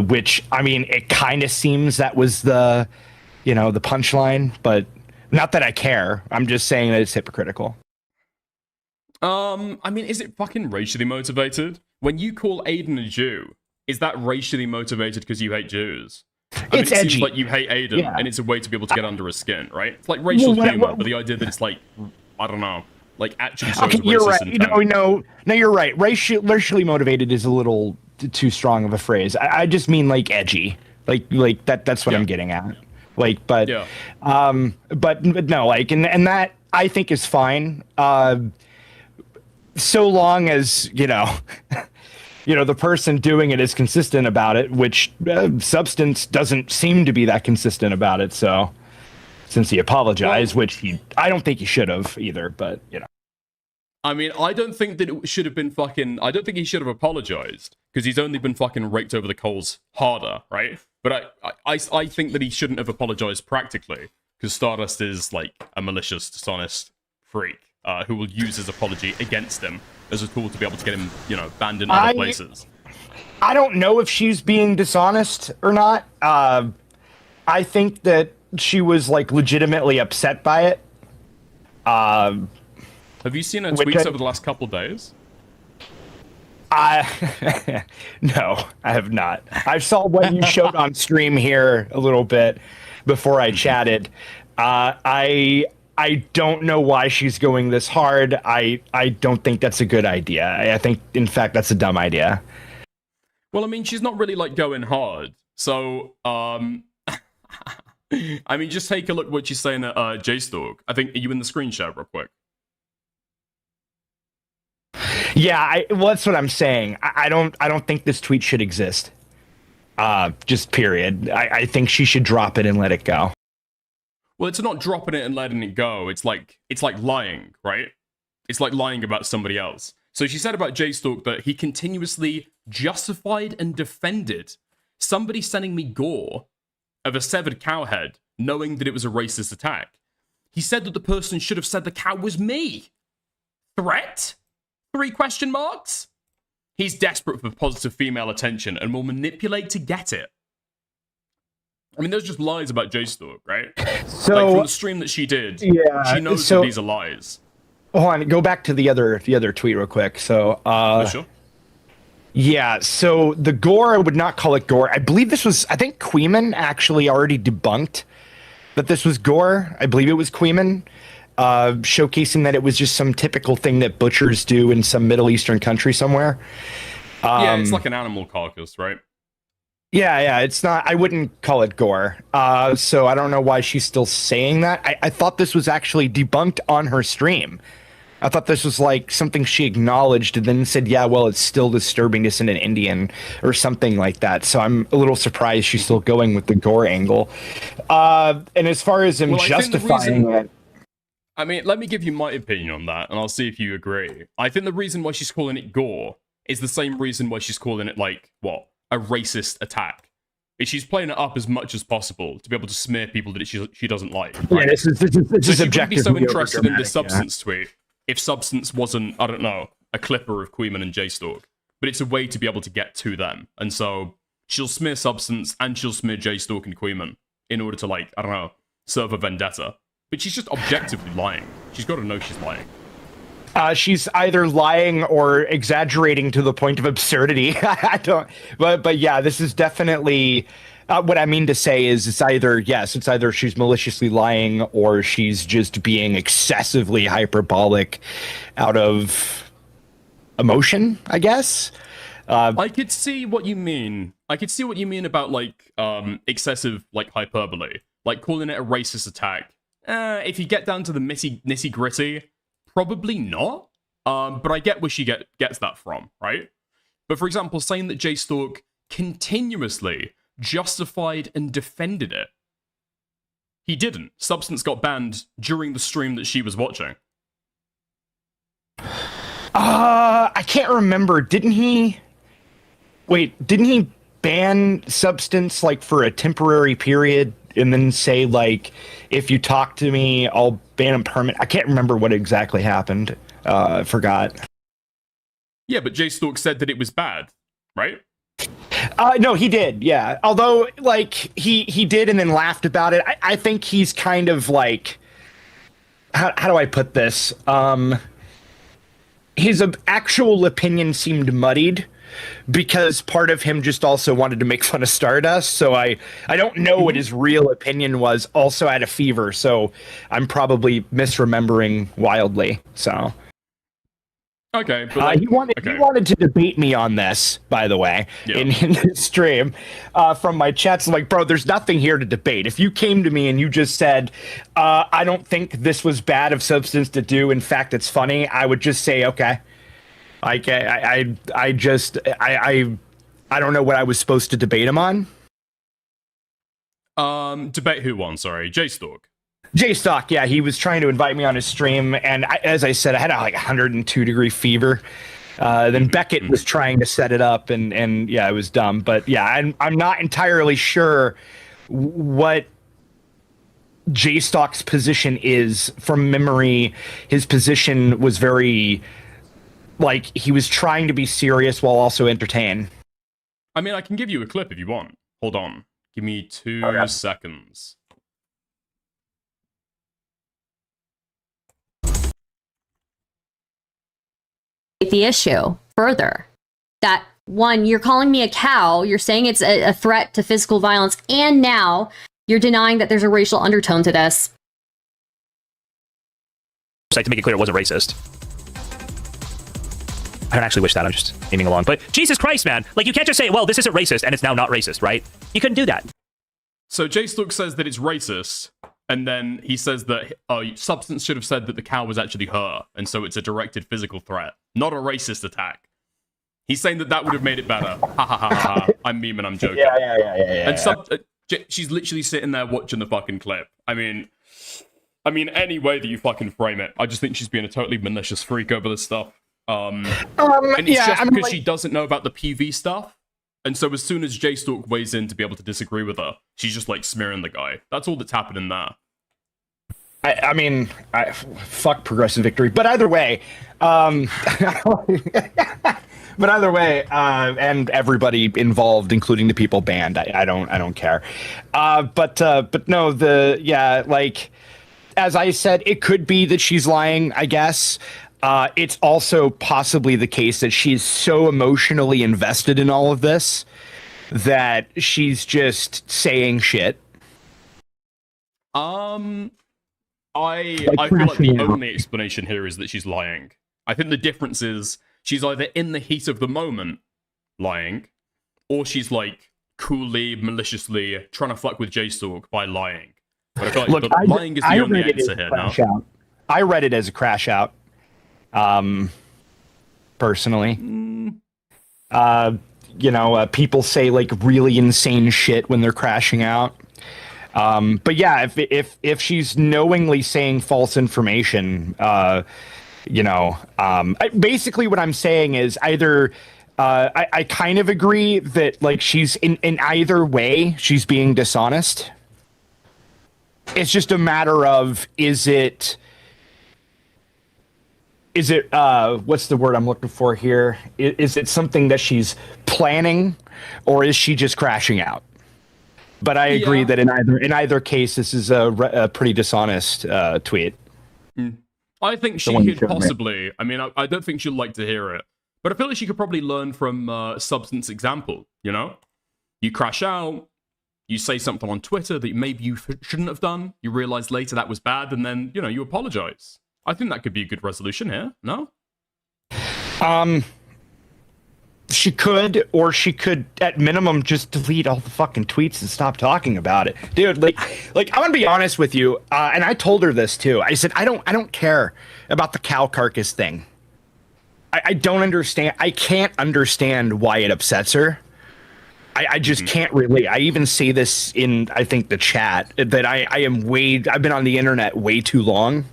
Which, I mean, it kind of seems that was the punchline, but not that I care. I'm just saying that it's hypocritical. I mean, is it fucking racially motivated? When you call Aiden a Jew, is that racially motivated because you hate Jews? It's edgy. Seems like you hate Aiden, and it's a way to be able to get under his skin, right? It's like racial humor, but the idea that it's like, I don't know, like actually shows racist you're right. intent. No, you're right. Racially motivated is a little too strong of a phrase. I just mean like edgy, like that. That's what I'm getting at. Like, but no, like, and that I think is fine. So long as the person doing it is consistent about it, which Substance doesn't seem to be that consistent about it. So since he apologized, which I don't think he should have either, but I mean, I don't think that it should have been fucking. I don't think he should have apologized because he's only been fucking raked over the coals harder, right? But I think that he shouldn't have apologized practically because Stardust is like a malicious, dishonest freak who will use his apology against him as a tool to be able to get him, banned in other places. I don't know if she's being dishonest or not. I think that she was like legitimately upset by it. Have you seen her tweets over the last couple days? No, I have not. I saw what you showed on stream here a little bit before I chatted. I don't know why she's going this hard. I don't think that's a good idea. I think, in fact, that's a dumb idea. Well, I mean, she's not really like going hard. So, I mean, just take a look what she's saying at JStalk. I think, are you in the screen share real quick? Yeah, well, that's what I'm saying. I don't think this tweet should exist. Just period. I think she should drop it and let it go. Well, it's not dropping it and letting it go. It's like lying, right? It's like lying about somebody else. So she said about JStalk that he continuously justified and defended somebody sending me gore of a severed cow head, knowing that it was a racist attack. He said that the person should have said the cow was me. Threat? 3 question marks? He's desperate for positive female attention and will manipulate to get it. I mean, there's just lies about JStalk, right? So, like from the stream that she did, she knows that these are lies. Hold on, go back to the other tweet real quick. So, Sure. Yeah, so the gore, I would not call it gore. I believe this was, I think Queeman actually already debunked that this was gore. I believe it was Queeman, showcasing that it was just some typical thing that butchers do in some Middle Eastern country somewhere. Yeah, it's like an animal carcass, right? Yeah, it's not, I wouldn't call it gore. So I don't know why she's still saying that. I thought this was actually debunked on her stream. I thought this was like something she acknowledged and then said, yeah, well, it's still disturbing to send an Indian or something like that. So I'm a little surprised she's still going with the gore angle. And as far as him justifying it. I mean, let me give you my opinion on that, and I'll see if you agree. I think the reason why she's calling it gore is the same reason why she's calling it, like, what? A racist attack. She's playing it up as much as possible to be able to smear people that she doesn't like. Right? Yeah, this is so she wouldn't be so objectively interested in the overdramatic, Substance tweet if Substance wasn't, I don't know, a clipper of Queeman and JStalk. But it's a way to be able to get to them. And so she'll smear Substance and she'll smear JStalk and Queeman in order to, like, I don't know, serve a vendetta. But she's just objectively lying. She's got to know she's lying. She's either lying or exaggerating to the point of absurdity. I don't, but yeah, this is definitely what I mean to say is it's either she's maliciously lying or she's just being excessively hyperbolic out of emotion, I guess. I could see what you mean. I could see what you mean about like excessive like hyperbole, like calling it a racist attack. If you get down to the nitty gritty. Probably not, but I get where she gets that from, right? But for example, saying that JStalk continuously justified and defended it. He didn't. Substance got banned during the stream that she was watching. I can't remember. Didn't he ban Substance like for a temporary period? And then say, like, if you talk to me, I'll ban him permanent. I can't remember what exactly happened. I forgot. Yeah, but JStalk said that it was bad, right? No, he did, yeah. Although, like, he did and then laughed about it. I think he's kind of, like... How do I put this? His actual opinion seemed muddied. Because part of him just also wanted to make fun of Stardust, so I don't know what his real opinion was. Also had a fever, so I'm probably misremembering wildly. So okay, but he wanted to debate me on this, by the way, in the stream. From my chats, I'm like, bro, there's nothing here to debate. If you came to me and you just said, I don't think this was bad of Substance to do. In fact, it's funny. I would just say, okay. Like I don't know what I was supposed to debate him on. Debate who won? Sorry, JStalk. JStalk, yeah, he was trying to invite me on his stream, and as I said, I had a 102-degree fever. Then Beckett was trying to set it up, and yeah, it was dumb. But yeah, I'm not entirely sure what JStalk's position is. From memory, his position was very. Like, he was trying to be serious while also entertain. I mean, I can give you a clip if you want. Hold on. Give me 2 seconds. The issue further. That, one, you're calling me a cow, you're saying it's a threat to physical violence, and now you're denying that there's a racial undertone to this. To make it clear it wasn't racist. I don't actually wish that, I'm just aiming along. But Jesus Christ, man. Like, you can't just say, well, this isn't racist, and it's now not racist, right? You couldn't do that. So J-Stook says that it's racist, and then he says that Substance should have said that the cow was actually her, and so it's a directed physical threat, not a racist attack. He's saying that that would have made it better. Ha ha ha ha. I'm memeing, I'm joking. Yeah. And she's literally sitting there watching the fucking clip. I mean, any way that you fucking frame it, I just think she's being a totally malicious freak over this stuff. And it's just because she doesn't know about the PV stuff. And so as soon as J-Stalk weighs in to be able to disagree with her, she's just like smearing the guy. That's all that's happening there. I mean, fuck progressive victory. But either way, and everybody involved, including the people banned, I don't care. But no, like, as I said, it could be that she's lying, I guess. It's also possibly the case that she's so emotionally invested in all of this that she's just saying shit. I feel like the only explanation here is that she's lying. I think the difference is she's either in the heat of the moment lying, or she's like coolly, maliciously trying to fuck with J-Stalk by lying. But I feel like lying is the only answer here now. I read it as a crash out. Personally. People say like really insane shit when they're crashing out. But yeah, if she's knowingly saying false information, basically what I'm saying is either I kind of agree that like she's in either way she's being dishonest. It's just a matter of is it what's the word I'm looking for here? Is it something that she's planning, or is she just crashing out? But I agree that in either case, this is a pretty dishonest tweet. I think she could possibly. I mean, I don't think she'll like to hear it, but I feel like she could probably learn from Substance example. You know, you crash out, you say something on Twitter that maybe you shouldn't have done. You realize later that was bad, and then you apologize. I think that could be a good resolution here. No. She could, or she could, at minimum, just delete all the fucking tweets and stop talking about it, dude. Like I'm gonna be honest with you, and I told her this too. I said I don't care about the cow carcass thing. I don't understand. I can't understand why it upsets her. I just can't relate. I even say this in I think the chat that I've been on the internet way too long.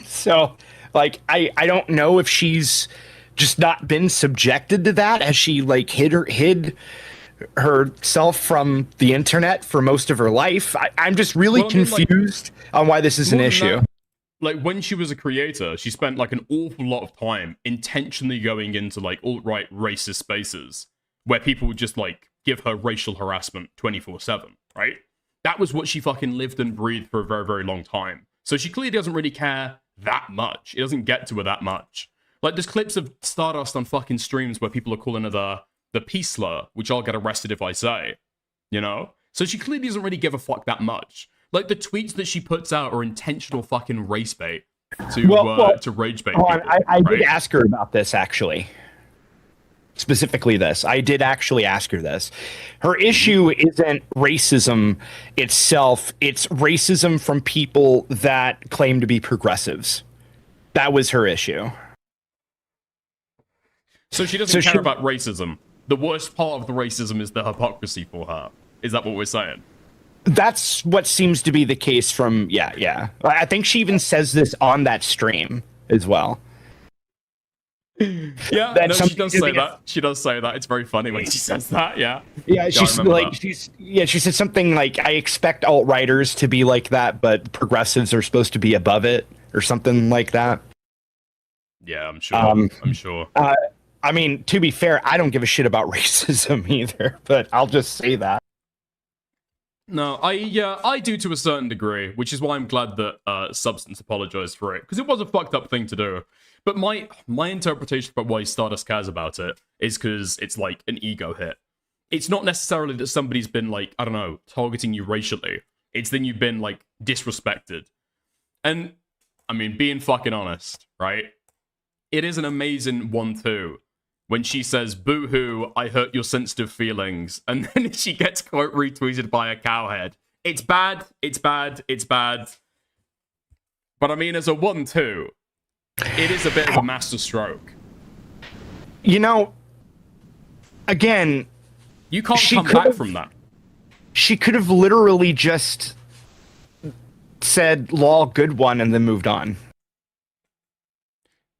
So like I don't know if she's just not been subjected to that, as she like hid herself from the internet for most of her life. I'm just really confused on why this is an issue. Like when she was a creator, she spent like an awful lot of time intentionally going into like alt-right racist spaces where people would just like give her racial harassment 24/7, right? That was what she fucking lived and breathed for a very, very long time. So she clearly doesn't really care that much. It doesn't get to her that much. Like, there's clips of Stardust on fucking streams where people are calling her the peace slur, which I'll get arrested if I say, So she clearly doesn't really give a fuck that much. Like, the tweets that she puts out are intentional fucking race bait to rage bait people. I did ask her about this, actually. Specifically this. I did actually ask her this. Her issue isn't racism itself. It's racism from people that claim to be progressives. That was her issue. So she doesn't care about racism. The worst part of the racism is the hypocrisy for her. Is that what we're saying? That's what seems to be the case from, yeah. I think she even says this on that stream as well. Yeah, no, she does say that. She does say that. It's very funny when she says that, yeah. Yeah, she said something like, I expect alt-righters to be like that, but progressives are supposed to be above it, or something like that. Yeah, I'm sure. I mean, to be fair, I don't give a shit about racism either, but I'll just say that. No, I do to a certain degree, which is why I'm glad that Substance apologized for it, because it was a fucked up thing to do. But my interpretation about why Stardust cares about it is because it's like an ego hit. It's not necessarily that somebody's been like, I don't know, targeting you racially. It's then you've been like disrespected. And I mean, being fucking honest, right? It is an amazing 1-2 when she says, "Boo-hoo, I hurt your sensitive feelings," and then she gets quote retweeted by a cowhead. It's bad, it's bad, it's bad. But I mean, as a 1-2, it is a bit of a masterstroke. You know, again, you can't come back from that. She could have literally just said "lol, good one" and then moved on.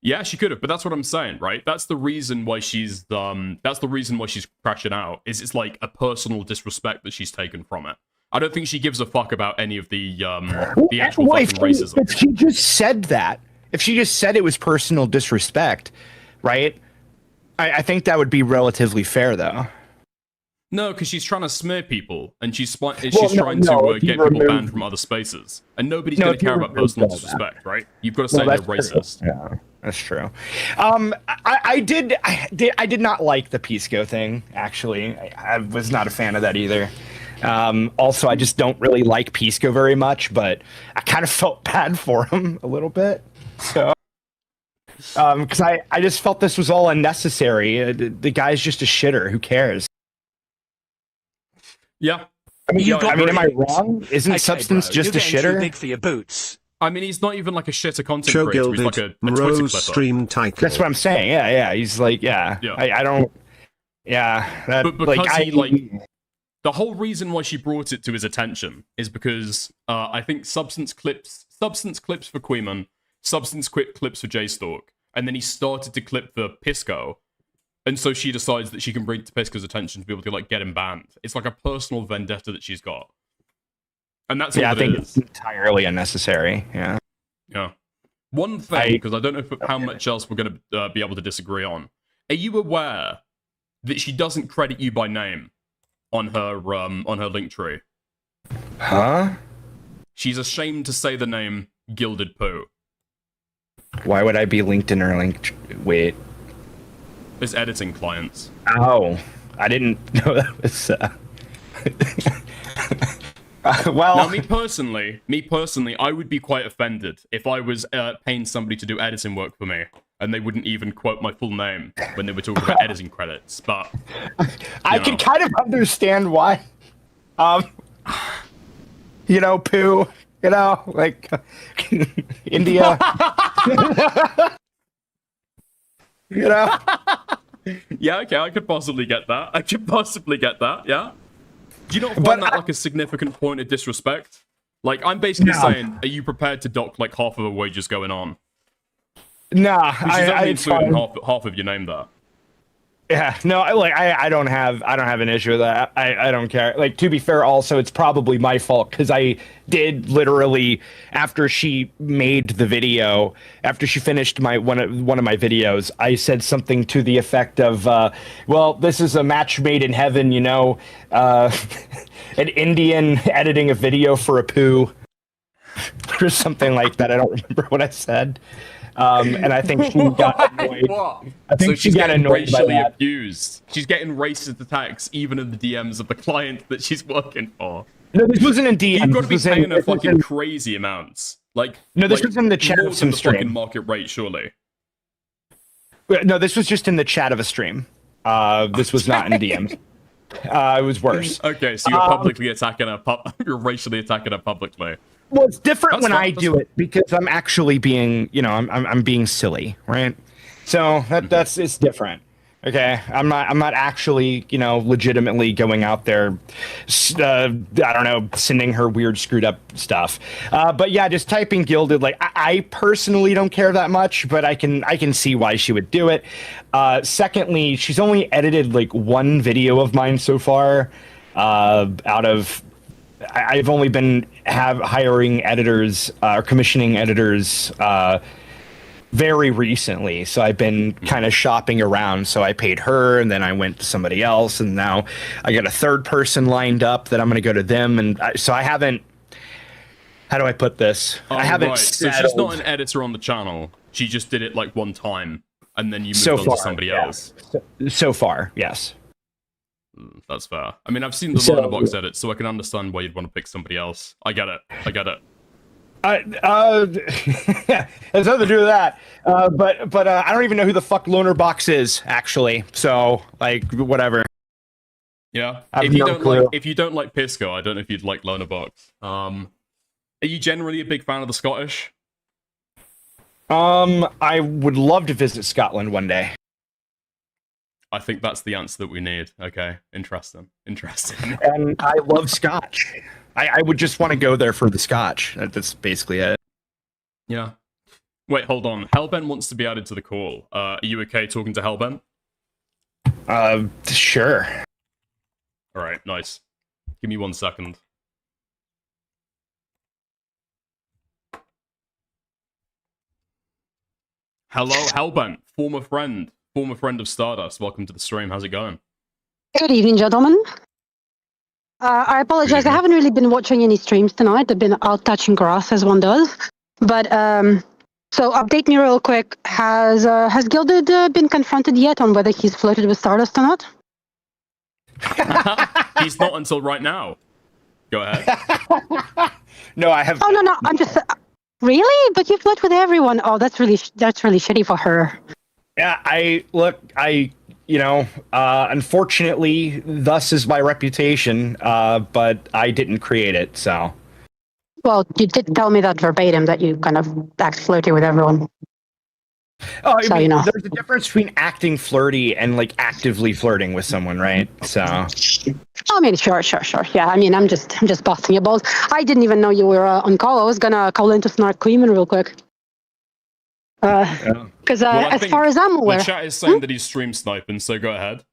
Yeah, she could have, but that's what I'm saying, right? That's the reason why she's crashing out. Is it's like a personal disrespect that she's taken from it. I don't think she gives a fuck about any of the actual fucking racism. If she just said that, if she just said it was personal disrespect, right? I think that would be relatively fair, though. No, because she's trying to smear people, and she's trying to get people banned from other spaces, and nobody's going to care about personal disrespect, right? You've got to say they're racist. Yeah, that's true. I did not like the Pisco thing. Actually, I was not a fan of that either. Also, I just don't really like Pisco very much, but I kind of felt bad for him a little bit. So, because I just felt this was all unnecessary. The guy's just a shitter. Who cares? Yeah. I mean, am I wrong? Isn't Substance just a shitter? Too big for your boots. I mean, he's not even like a shitter content creator. He's like a Twitter clipper. Stream title. That's what I'm saying. Yeah. He's like, yeah. I don't. Yeah. That, but because the whole reason why she brought it to his attention is because I think Substance clips for Queeman, Substance clips for JStalk, and then he started to clip for Pisco. And so she decides that she can bring to Pisco's attention to be able to like get him banned. It's like a personal vendetta that she's got, and that's all I think it's entirely unnecessary. Yeah. One thing, because I don't know how much else we're going to be able to disagree on. Are you aware that she doesn't credit you by name on her link tree? Huh? She's ashamed to say the name Gilded Poo. Why would I be linked in her link? Wait. It's editing clients. Oh, I didn't know that was. Well, now, me personally, I would be quite offended if I was paying somebody to do editing work for me, and they wouldn't even quote my full name when they were talking about editing credits. But I can kind of understand why. Poo. Like India. Yeah, okay, I could possibly get that. Yeah. Do you not find that like a significant point of disrespect? Like, I'm basically saying, are you prepared to dock like half of the wages going on? Nah, it's including half of your name there. Yeah, no, I don't have an issue with that. I don't care. Like, to be fair, also, it's probably my fault because I did literally, after she made the video, after she finished one of my videos, I said something to the effect of, well, this is a match made in heaven, an Indian editing a video for a poo, or something like that. I don't remember what I said. And I think she got annoyed. I think she got annoyed by that. Abused. She's getting racist attacks even in the DMs of the client that she's working for. No, this wasn't in DMs. You've got to be paying her fucking crazy amounts. Like, no, this was in the chat of some stream. Fucking market rate, surely. No, this was just in the chat of a stream. This was not in DMs. It was worse. Okay, so you're publicly attacking her. You're racially attacking her publicly. Well, it's different when I do it because I'm actually being, I'm being silly, right? So it's different. Okay, I'm not actually, legitimately going out there, I don't know, sending her weird, screwed up stuff. But yeah, just typing Gilded, like I personally don't care that much, but I can see why she would do it. Secondly, she's only edited like one video of mine so far, out of. I've only been hiring editors or commissioning editors very recently. So I've been kind of shopping around. So I paid her, and then I went to somebody else, and now I got a third person lined up that I'm going to go to them. And so I haven't. How do I put this? I haven't. Right. So she's not an editor on the channel. She just did it like one time, and then you moved on to somebody else. So far, yes. That's fair. I mean, I've seen the Lorna Box edits, so I can understand why you'd want to pick somebody else. I get it. Has nothing to do with that. But I don't even know who the fuck Loner Box is, actually. So, like, whatever. Yeah. I have no clue. If you don't like Pisco, I don't know if you'd like Loner Box. Are you generally a big fan of the Scottish? I would love to visit Scotland one day. I think that's the answer that we need. Okay, interesting. And I love Scotch. I would just want to go there for the Scotch. That's basically it. Yeah. Wait, hold on. Hellbent wants to be added to the call. Are you okay talking to Hellbent? Sure. All right, nice. Give me 1 second. Hello, Hellbent, former friend of Stardust. Welcome to the stream. How's it going? Good evening, gentlemen. I apologize. I haven't really been watching any streams tonight. I've been out touching grass, as one does. But so update me real quick. Has Gilded been confronted yet on whether he's flirted with Stardust or not? He's not until right now. Go ahead. No, I have. Oh no, I'm just. Really? But you flirt with everyone. Oh, that's really shitty for her. Yeah, unfortunately, thus is my reputation, but I didn't create it, so. Well, you did tell me that verbatim, that you kind of act flirty with everyone. Oh, so, you know. There's a difference between acting flirty and, like, actively flirting with someone, right? So. I mean, sure. Yeah, I mean, I'm just busting your balls. I didn't even know you were on call. I was gonna call into Snark Queeman real quick. Because as far as I'm aware, the chat is saying that he's stream sniping, so go ahead.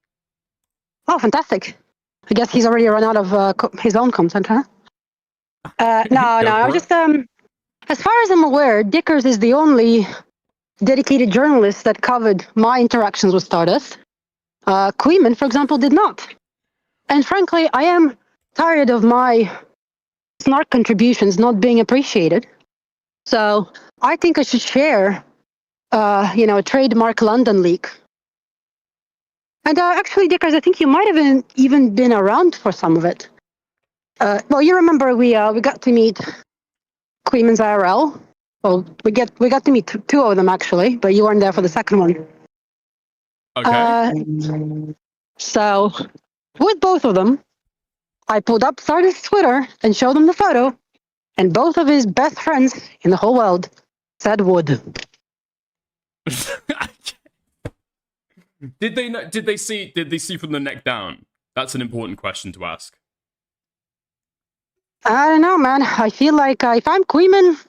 Oh, fantastic! I guess he's already run out of his own content, huh? No, I'm just as far as I'm aware, Dickers is the only dedicated journalist that covered my interactions with Stardust. Queeman, for example, did not. And frankly, I am tired of my Snark contributions not being appreciated. So I think I should share, a trademark London leak. And actually, Dickers, I think you might have even been around for some of it. Well, you remember we got to meet Queeman's IRL. Well, we got to meet two of them actually, but you weren't there for the second one. Okay. So with both of them, I pulled up Stardust's Twitter and showed them the photo, and both of his best friends in the whole world said would. Did they see from the neck down? That's an important question to ask. I don't know, man. I feel like if I'm Queeman,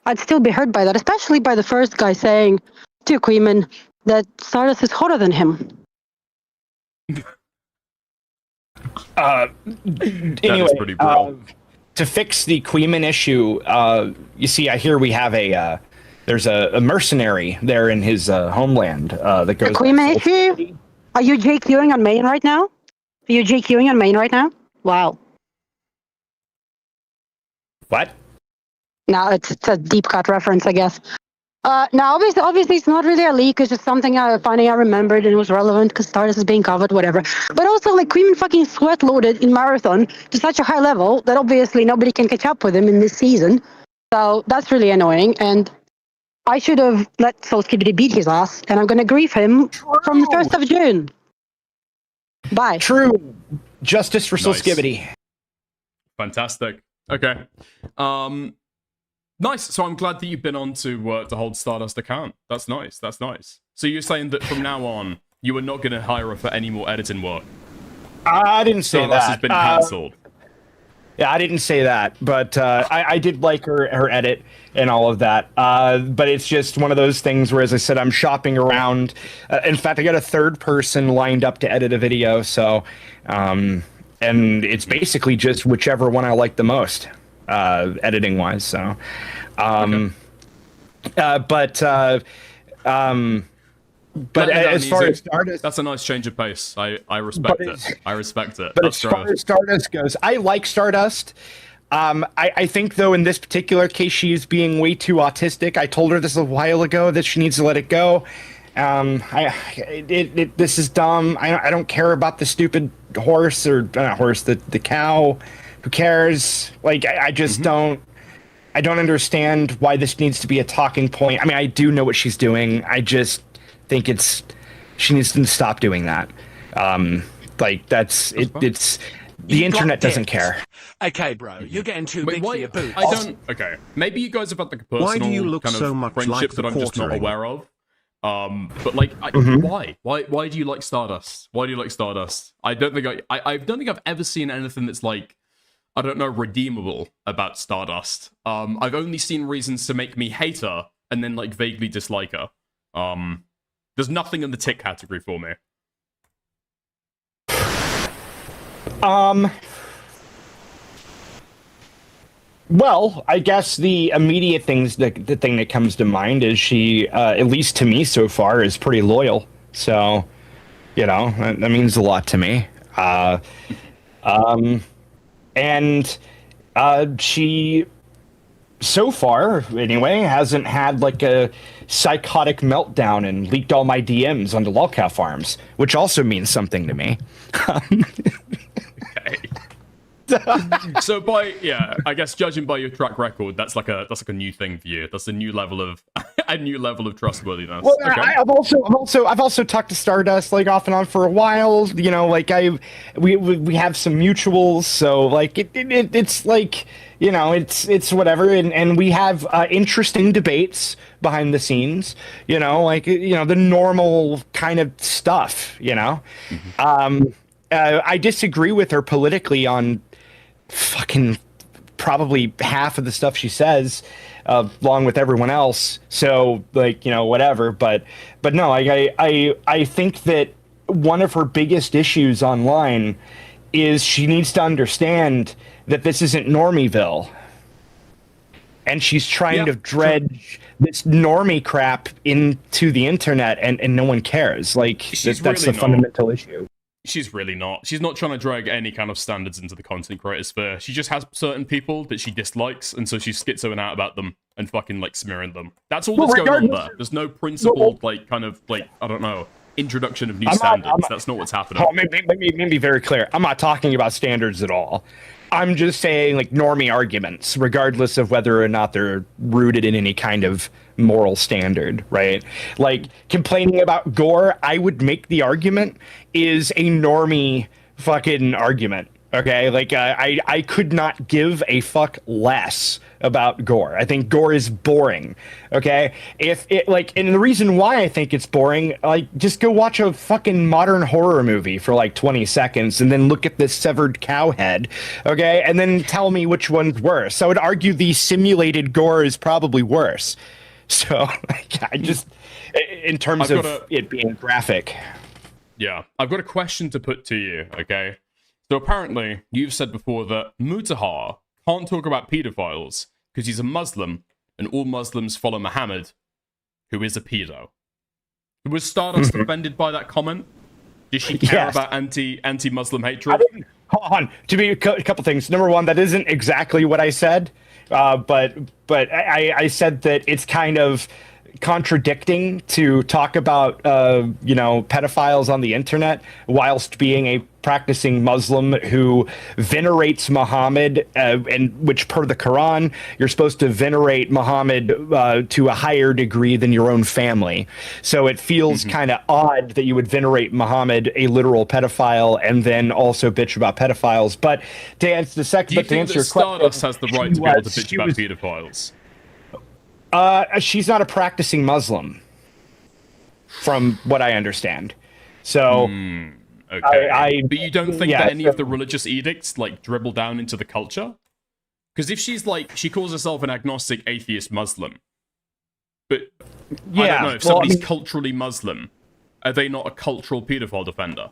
I'd still be hurt by that, especially by the first guy saying to Queeman that Stardust is hotter than him. Anyway, to fix the Queeman issue, you see, I hear we have there's a mercenary there in his homeland that goes. The Queeman issue? Are you JQing on Maine right now? Wow. What? No, it's a deep cut reference, I guess. Now, obviously, it's not really a leak. It's just something I remembered and it was relevant because Stardust is being covered, whatever. But also, like, Queeman fucking sweat loaded in Marathon to such a high level that obviously nobody can catch up with him in this season. So that's really annoying. And I should have let Soul Skibbity beat his ass, and I'm going to grief him from the 1st of June. Bye. True. Justice for Soul Skibbity. Fantastic. Okay. Nice. So I'm glad that you've been on to hold Stardust account. That's nice. So you're saying that from now on, you are not going to hire her for any more editing work? I didn't say Stardust that. has been cancelled. Yeah, I didn't say that, but I did like her edit and all of that. But it's just one of those things where, as I said, I'm shopping around. In fact, I got a third person lined up to edit a video. So, and it's basically just whichever one I like the most, editing wise. So, But as far as Stardust, that's a nice change of pace. I respect it. I respect it. But as far as Stardust goes, I like Stardust. I think, though, in this particular case, she is being way too autistic. I told her this a while ago that she needs to let it go. This is dumb. I don't care about the stupid horse or not horse, the cow. Who cares? Like, I just don't. I don't understand why this needs to be a talking point. I mean, I do know what she's doing. I just think she needs to stop doing that. Like, that's it. It's the internet doesn't care. Okay, bro, you're getting too big for your boots. I don't. Okay, maybe you guys have had like a personal Why do you look kind of so much friendship like that the I'm just not quartering? aware of. But like, why? Why do you like Stardust? Why do you like Stardust? I don't think I've ever seen anything that's like, I don't know, redeemable about Stardust. I've only seen reasons to make me hate her and then like vaguely dislike her. There's nothing in the tick category for me. Well, I guess the immediate the thing that comes to mind is she, at least to me so far, is pretty loyal. So, you know, that means a lot to me. And she, so far anyway, hasn't had like a psychotic meltdown and leaked all my DMs onto lolcow farms, which also means something to me. So I guess judging by your track record, that's like a new thing for you. That's a new level of trustworthiness. Well, okay. I've also talked to Stardust like off and on for a while. You know, like we have some mutuals, so like it's like, you know, it's whatever, and we have interesting debates behind the scenes. You know, like, you know, the normal kind of stuff. You know, I disagree with her politically on fucking probably half of the stuff she says, along with everyone else. So, like, you know, whatever. But no, I think that one of her biggest issues online is she needs to understand that this isn't Normieville. And she's trying to dredge this normie crap into the internet, and no one cares. Like, that's really the fundamental issue. She's really not. She's not trying to drag any kind of standards into the content creator sphere. She just has certain people that she dislikes, and so she's schizoing out about them and fucking like smearing them. That's all that's going on there. There's no principled like kind of like, I don't know, introduction of new standards. That's not what's happening. Oh, let me be very clear. I'm not talking about standards at all. I'm just saying like normie arguments, regardless of whether or not they're rooted in any kind of moral standard, right? Like complaining about gore, I would make the argument is a normie fucking argument. Okay, like I could not give a fuck less about gore. I think gore is boring. Okay, if it like, and the reason why I think it's boring, like, just go watch a fucking modern horror movie for like 20 seconds and then look at this severed cow head. Okay, and then tell me which one's worse. I would argue the simulated gore is probably worse. So I just, in terms of it being graphic. Yeah, I've got a question to put to you. Okay. So apparently, you've said before that Mutahar can't talk about pedophiles because he's a Muslim, and all Muslims follow Muhammad, who is a pedo. Was Stardust offended by that comment? Did she care about anti-Muslim hatred? Hold on. To be a couple things. Number one, that isn't exactly what I said, but I said that it's kind of contradicting to talk about you know, pedophiles on the internet whilst being a practicing Muslim who venerates Muhammad, and which per the Quran you're supposed to venerate Muhammad to a higher degree than your own family. So it feels kind of odd that you would venerate Muhammad, a literal pedophile, and then also bitch about pedophiles. But to answer the second, Do you think that Stardust has the right to be able to bitch about pedophiles? She's not a practicing Muslim, from what I understand. So, okay. But you don't think that any of the religious edicts like dribble down into the culture? Because if she's like, she calls herself an agnostic atheist Muslim, but I don't know, if somebody's culturally Muslim, are they not a cultural pedophile defender?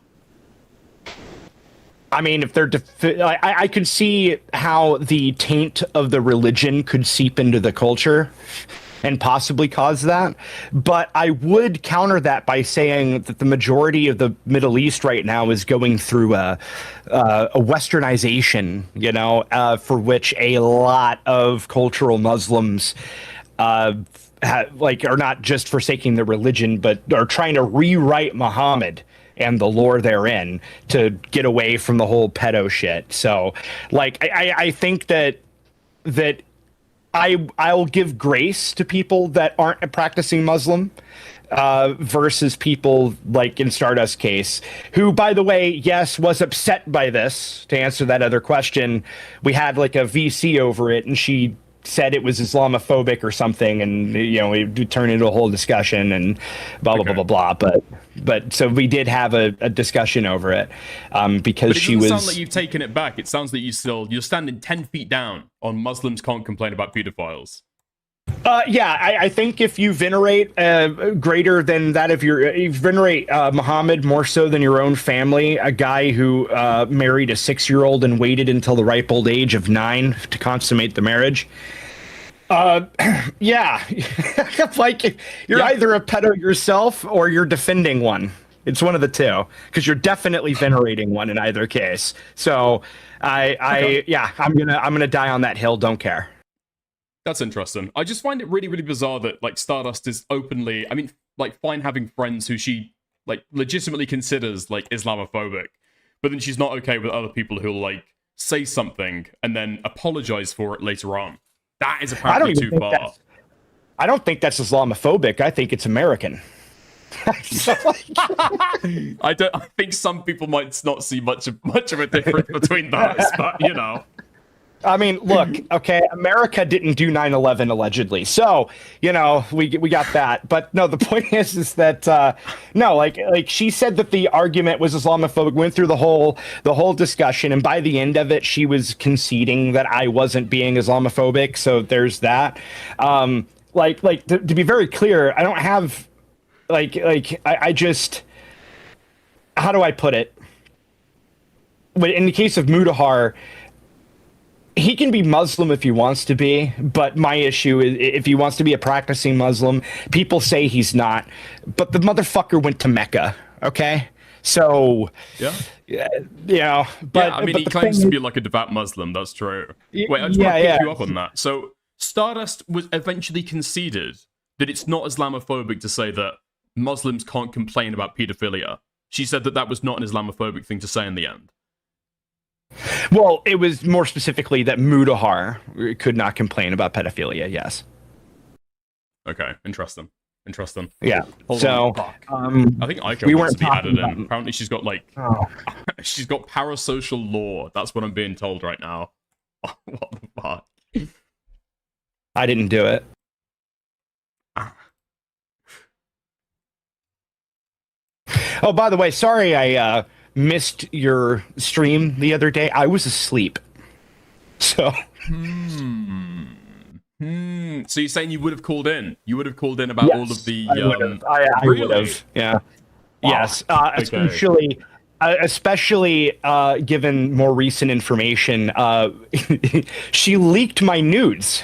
I mean, if they're, I could see how the taint of the religion could seep into the culture. and possibly cause that. But I would counter that by saying that the majority of the Middle East right now is going through a westernization, for which a lot of cultural Muslims are not just forsaking their religion, but are trying to rewrite Muhammad and the lore therein to get away from the whole pedo shit. So, I think that I'll give grace to people that aren't a practicing Muslim versus people like in Stardust's case, who, by the way, yes, was upset by this. To answer that other question, we had like a VC over it, and she said it was Islamophobic or something, and it turned into a whole discussion and blah blah blah blah blah. But so we did have a discussion over it because she was. It doesn't sound like you've taken it back. It sounds like you're standing 10 feet down on Muslims can't complain about pedophiles. I think if you venerate greater than that of you venerate Muhammad more so than your own family, a guy who married a 6-year-old and waited until the ripe old age of 9 to consummate the marriage. Yeah, like you're either a pedo yourself or you're defending one. It's one of the two, because you're definitely venerating one in either case. So I'm gonna die on that hill. Don't care. That's interesting. I just find it really, really bizarre that like Stardust is openly, fine having friends who she legitimately considers like Islamophobic, but then she's not okay with other people who'll like say something and then apologize for it later on. That is apparently too far. I don't think that's Islamophobic. I think it's American. I think some people might not see much of a difference between those, but I mean, look, okay, America didn't do 9/11 allegedly, so we got that. But no, the point is that she said that the argument was Islamophobic. Went through the whole discussion, and by the end of it, she was conceding that I wasn't being Islamophobic. So there's that. To be very clear, I don't have I just, how do I put it? In the case of Mudahar, he can be Muslim if he wants to be, but my issue is if he wants to be a practicing Muslim, people say he's not, but the motherfucker went to Mecca, okay? So, yeah. But he claims to be like a devout Muslim, that's true. Wait, I just want to pick you up on that. So, Stardust was eventually conceded that it's not Islamophobic to say that Muslims can't complain about pedophilia. She said that was not an Islamophobic thing to say in the end. Well, it was more specifically that Mudahar could not complain about pedophilia, yes. Okay, interesting. Yeah. Hold on. I think Aiko wants to be added in. Apparently she's got she's got parasocial law. That's what I'm being told right now. What the fuck? I didn't do it. Oh, by the way, sorry I missed your stream the other day. I was asleep. So. So you're saying you would have called in? You would have called in about all of the. I would have. Yeah. Oh, yes. Especially given more recent information. She leaked my nudes.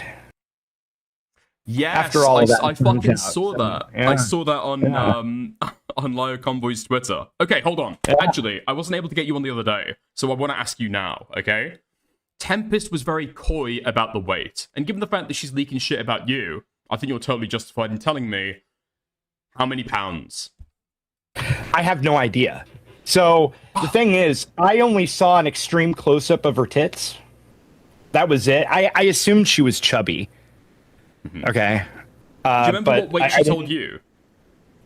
Yes, after all of that, I fucking saw that. Yeah. I saw that on Lio Convoy's Twitter. Okay, hold on. Yeah. Actually, I wasn't able to get you on the other day, so I want to ask you now, okay? Tempest was very coy about the weight, and given the fact that she's leaking shit about you, I think you're totally justified in telling me how many pounds. I have no idea. So, the thing is, I only saw an extreme close-up of her tits. That was it. I assumed she was chubby. Okay. Do you remember what weight she told you?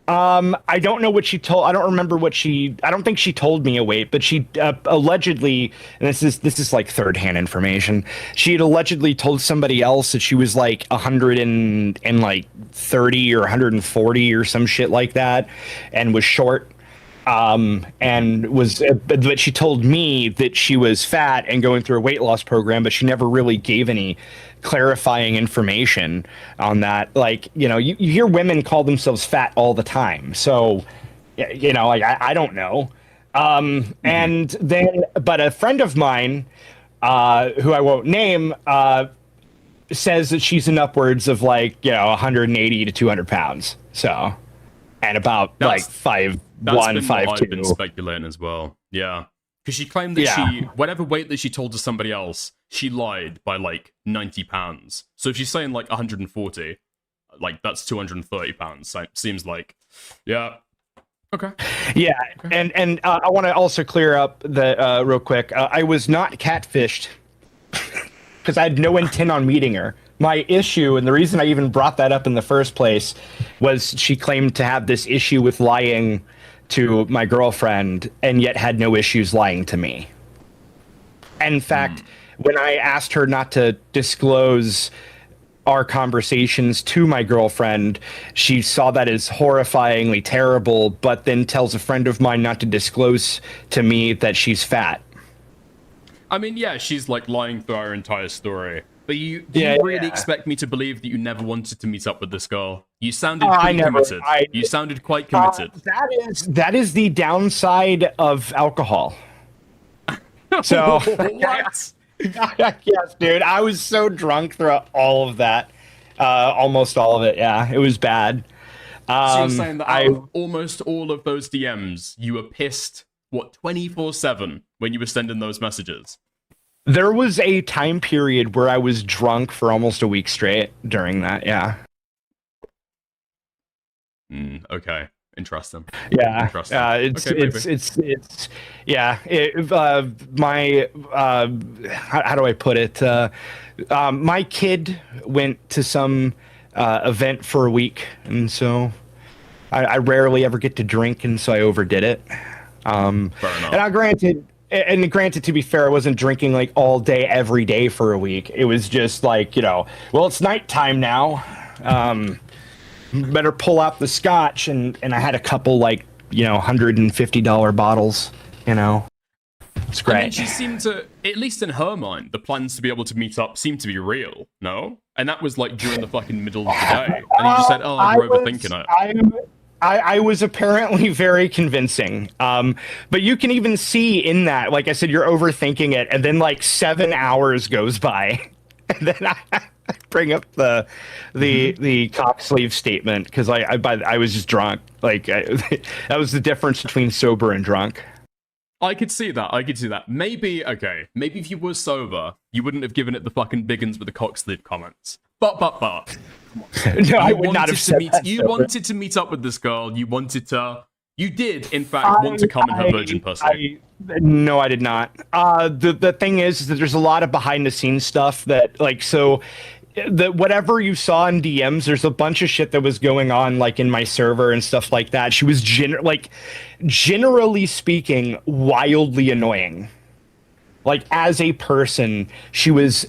I don't know what she told. I don't remember what she. I don't think she told me a weight, but she allegedly, and this is like third-hand information. She had allegedly told somebody else that she was like 130 or 140 or some shit like that, and was short. But she told me that she was fat and going through a weight loss program, but she never really gave any clarifying information on that. You hear women call themselves fat all the time. So, I don't know. And then, but a friend of mine, who I won't name, says that she's in upwards of like 180 to 200 pounds. So, and about like 5'1", 5'2". I've been speculating as well. Yeah, because she claimed that whatever weight that she told to somebody else, she lied by like 90 pounds. So if she's saying like 140, like that's 230 pounds. So it seems like, yeah. Okay. Yeah, and I want to also clear up the real quick. I was not catfished because I had no intent on meeting her. My issue, and the reason I even brought that up in the first place, was she claimed to have this issue with lying to my girlfriend, and yet had no issues lying to me. And in fact, when I asked her not to disclose our conversations to my girlfriend, she saw that as horrifyingly terrible, but then tells a friend of mine not to disclose to me that she's fat. I mean, yeah, she's like lying through our entire story. But do you really expect me to believe that you never wanted to meet up with this girl? You sounded pretty committed. You sounded quite committed. That is the downside of alcohol. So what? Yes, dude. I was so drunk throughout all of that. Almost all of it. Yeah, it was bad. So you're saying that out of almost all of those DMs, you were pissed, 24/7 when you were sending those messages? There was a time period where I was drunk for almost a week straight during that. Yeah. Okay. Interesting. Yeah. Interesting. It's yeah. How do I put it? My kid went to some event for a week, and so I rarely ever get to drink, and so I overdid it. Fair enough. And granted, to be fair, I wasn't drinking like all day, every day for a week. It was just like, well, it's nighttime now. Better pull out the scotch, and I had a couple like $150 bottles. It's great. I mean, she seemed to, at least in her mind, the plans to be able to meet up seemed to be real. No, and that was like during the fucking middle of the day, and you just said, "Oh, you're overthinking it." I was apparently very convincing. But you can even see in that, like I said, you're overthinking it, and then like 7 hours goes by, and then I bring up the cock sleeve statement because I was just drunk. Like that was the difference between sober and drunk. I could see that. Maybe if you were sober, you wouldn't have given it the fucking biggins with the cock sleeve comments. But. No, I would not have said that. You wanted to meet up with this girl. You did, in fact, want to come in her virgin pussy. No, I did not. The thing is that there's a lot of behind the scenes stuff that, whatever you saw in DMs, there's a bunch of shit that was going on, like, in my server and stuff like that. She was, generally speaking, wildly annoying. Like, as a person, she was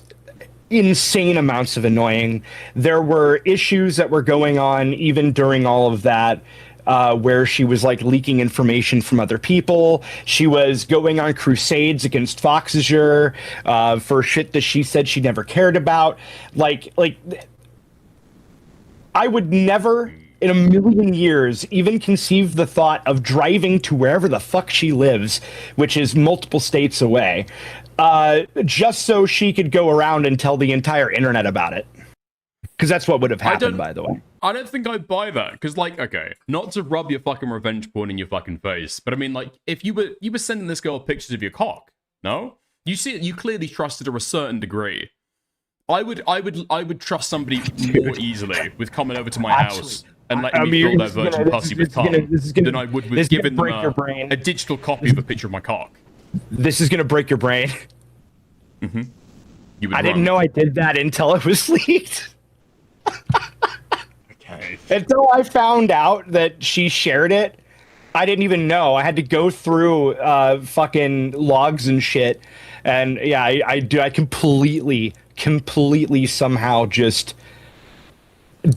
insane amounts of annoying. There were issues that were going on even during all of that, where she was like leaking information from other people. She was going on crusades against Fox Azure for shit that she said she never cared about. Like I would never in a million years even conceive the thought of driving to wherever the fuck she lives, which is multiple states away, just so she could go around and tell the entire internet about it. Because that's what would have happened, by the way. I don't think I'd buy that. Because, okay, not to rub your fucking revenge porn in your fucking face, but I mean, if you were sending this girl pictures of your cock, no? You clearly trusted her a certain degree. I would trust somebody more easily with coming over to my house and letting me fill their virgin pussy with cum than I would with giving them a digital copy of a picture of my cock. This is gonna break your brain. Mm-hmm. I didn't know I did that until it was leaked. Okay. Until I found out that she shared it, I didn't even know. I had to go through fucking logs and shit, and yeah, I completely somehow just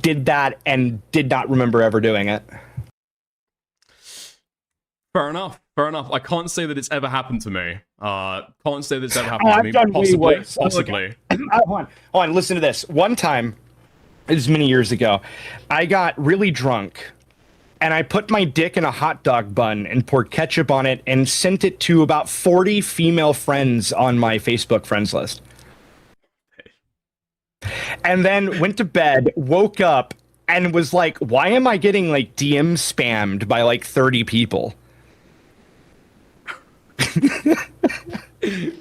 did that and did not remember ever doing it. Fair enough. I can't say that it's ever happened to me. Can't say that it's ever happened to me. Possibly. Hold on, listen to this. One time, it was many years ago, I got really drunk, and I put my dick in a hot dog bun and poured ketchup on it and sent it to about 40 female friends on my Facebook friends list. and then went to bed, woke up, and was like, why am I getting like DM spammed by like 30 people?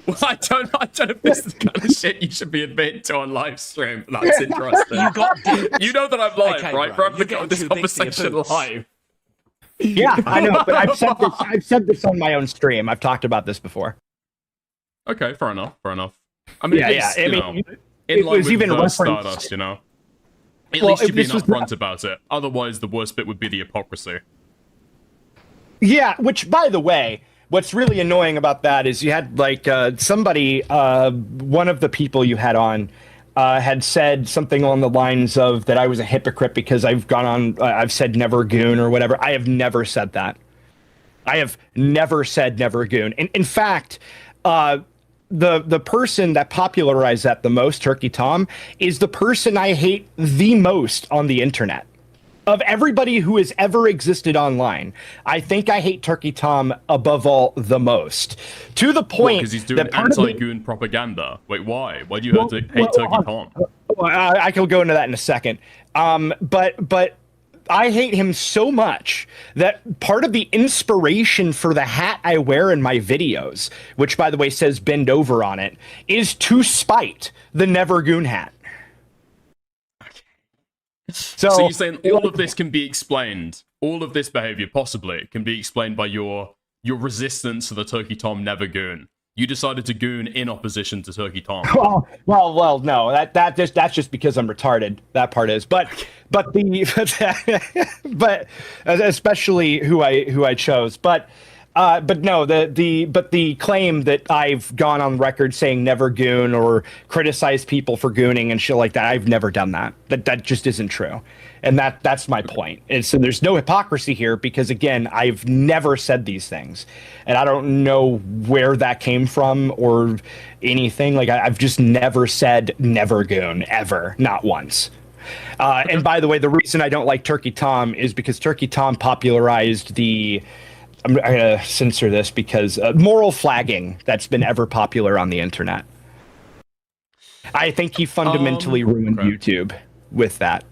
Well, I don't know if this is the kind of shit you should be admitted to on live stream. That's interesting. You know that I'm live, Okay, right? bro, We're having this conversation live. Yeah, I know, but I've said this on my own stream. I've talked about this before. Okay, fair enough. I mean, in it line was with even Stardust, referenced. you know. At least you're being upfront about it. Otherwise, the worst bit would be the hypocrisy. Yeah, which, by the way, what's really annoying about that is you had like somebody, one of the people you had on, had said something along the lines of that I was a hypocrite because I've gone on, I've said never goon or whatever. I have never said that. I have never said never goon. In fact, the person that popularized that the most, Turkey Tom, is the person I hate the most on the internet. Of everybody who has ever existed online, I think I hate Turkey Tom above all the most. To the point because he's doing anti-goon propaganda. Wait, why? Why do you hate Turkey Tom? I can go into that in a second. But I hate him so much that part of the inspiration for the hat I wear in my videos, which by the way says bend over on it, is to spite the Never Goon hat. So you're saying all of this can be explained, all of this behavior possibly can be explained by your resistance to the Turkey Tom Never Goon. You decided to goon in opposition to Turkey Tom. Well, no, that's just because I'm retarded. That part is, but especially who I chose, but no, the claim that I've gone on record saying never goon or criticize people for gooning and shit like that, I've never done that. That just isn't true. And that's my point. And so there's no hypocrisy here because again, I've never said these things. And I don't know where that came from or anything. Like I've just never said never goon ever, not once. And by the way, the reason I don't like Turkey Tom is because Turkey Tom popularized I'm going to censor this because moral flagging that's been ever popular on the internet. I think he fundamentally ruined YouTube with that.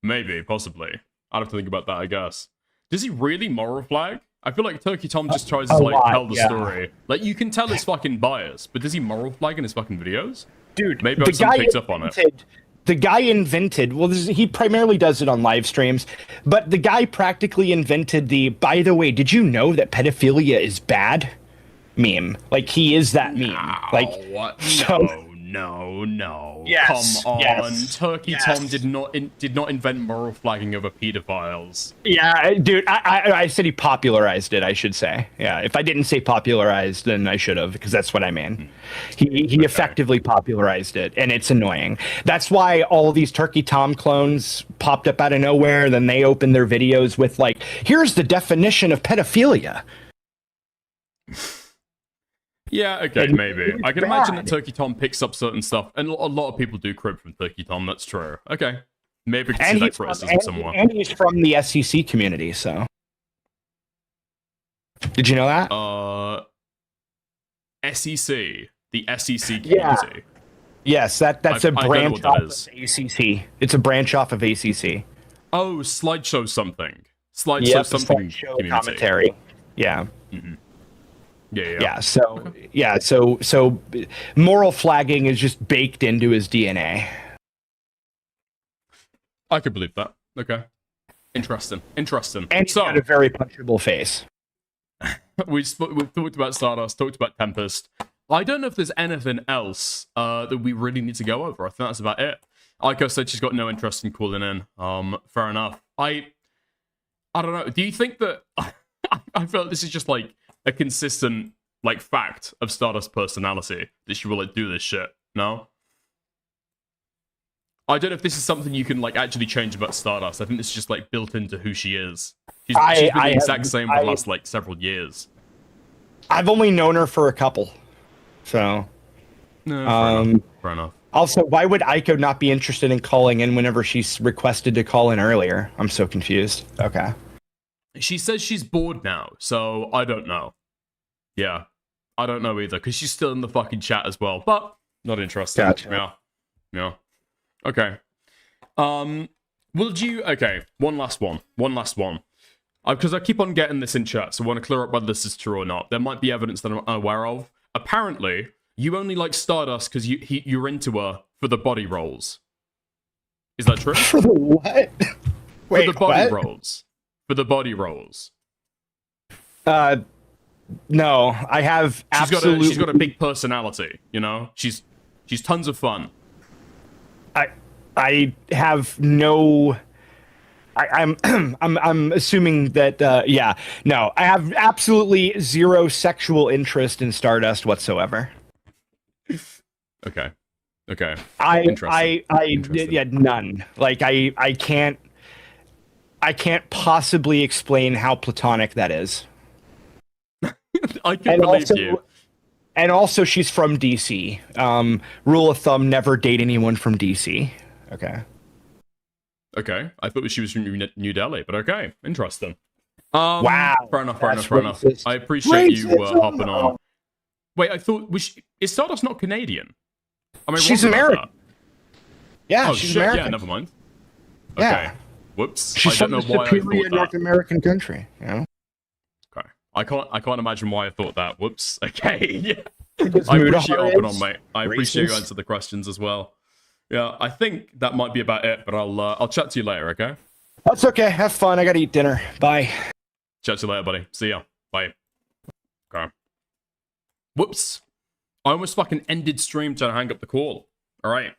Maybe, possibly. I'd have to think about that, I guess. Does he really moral flag? I feel like Turkey Tom just tries to tell the story. Like, you can tell it's fucking biased, but does he moral flag in his fucking videos? Dude, maybe I haven't picked up on it. The guy invented, he primarily does it on live streams, but the guy practically invented by the way, did you know that pedophilia is bad? Meme. Like, he is that meme. Like, what? No. Yes, Come on. yes, Turkey Tom did not invent moral flagging over pedophiles. Yeah, dude, I said he popularized it, I should say. Yeah, if I didn't say popularized, then I should have, because that's what I mean. He effectively popularized it, and it's annoying. That's why all of these Turkey Tom clones popped up out of nowhere, then they opened their videos with, like, here's the definition of pedophilia. Yeah, okay, maybe. I can imagine that Turkey Tom picks up certain stuff, and a lot of people do crib from Turkey Tom, that's true. Okay. Maybe we can see that criticism somewhere. And he's from the SEC community, so. Did you know that? SEC. The SEC community. Yeah. Yes, that's a branch off of ACC. It's a branch off of ACC. Oh, slideshow something. Slideshow something community. Commentary. Yeah. Mm-hmm. So moral flagging is just baked into his DNA. I could believe that. Okay. Interesting. And he's got a very punchable face. We've talked about Stardust, talked about Tempest. I don't know if there's anything else that we really need to go over. I think that's about it. Like I said, she's got no interest in calling in. Fair enough. I don't know. Do you think that... I feel like this is just like a consistent like fact of Stardust personality that she will like do this shit. No? I don't know if this is something you can like actually change about Stardust. I think this is just like built into who she is. She's been the exact same for the last like several years. I've only known her for a couple. So no, fair enough. Also, why would Aiko not be interested in calling in whenever she's requested to call in earlier? I'm so confused. Okay. She says she's bored now, so I don't know. Yeah, I don't know either, because she's still in the fucking chat as well, but not interested. Gotcha. Yeah. Yeah. Okay. Would you... Okay, one last one. Because I keep on getting this in chat, so I want to clear up whether this is true or not. There might be evidence that I'm unaware of. Apparently, you only like Stardust because you're into her for the body rolls. Is that true? For the what? For the body rolls. For the body rolls. No, I have absolutely... She's got a big personality, you know? She's tons of fun. I have no... I'm assuming that no, I have absolutely zero sexual interest in Stardust whatsoever. Okay. None. Like I can't possibly explain how platonic that is. I can believe you. And also she's from DC. Rule of thumb, never date anyone from DC. Okay, I thought she was from New Delhi, but okay, interesting. Wow. Fair enough. I appreciate you hopping on. Wait, I thought is Stardust not Canadian? She's American. Yeah, she's shit, American. Yeah, never mind. Yeah. Okay. Whoops. She's I don't from know the why I superior thought North that. American country. You know? Okay. I can't imagine why I thought that. Whoops. Okay. Yeah. Because I appreciate you hopping on, is mate. I appreciate you racist. answering the questions as well. Yeah, I think that might be about it, but I'll chat to you later, okay? That's okay. Have fun. I gotta eat dinner. Bye. Chat to you later, buddy. See ya. Bye. Okay. Whoops. I almost fucking ended stream trying to hang up the call. Alright.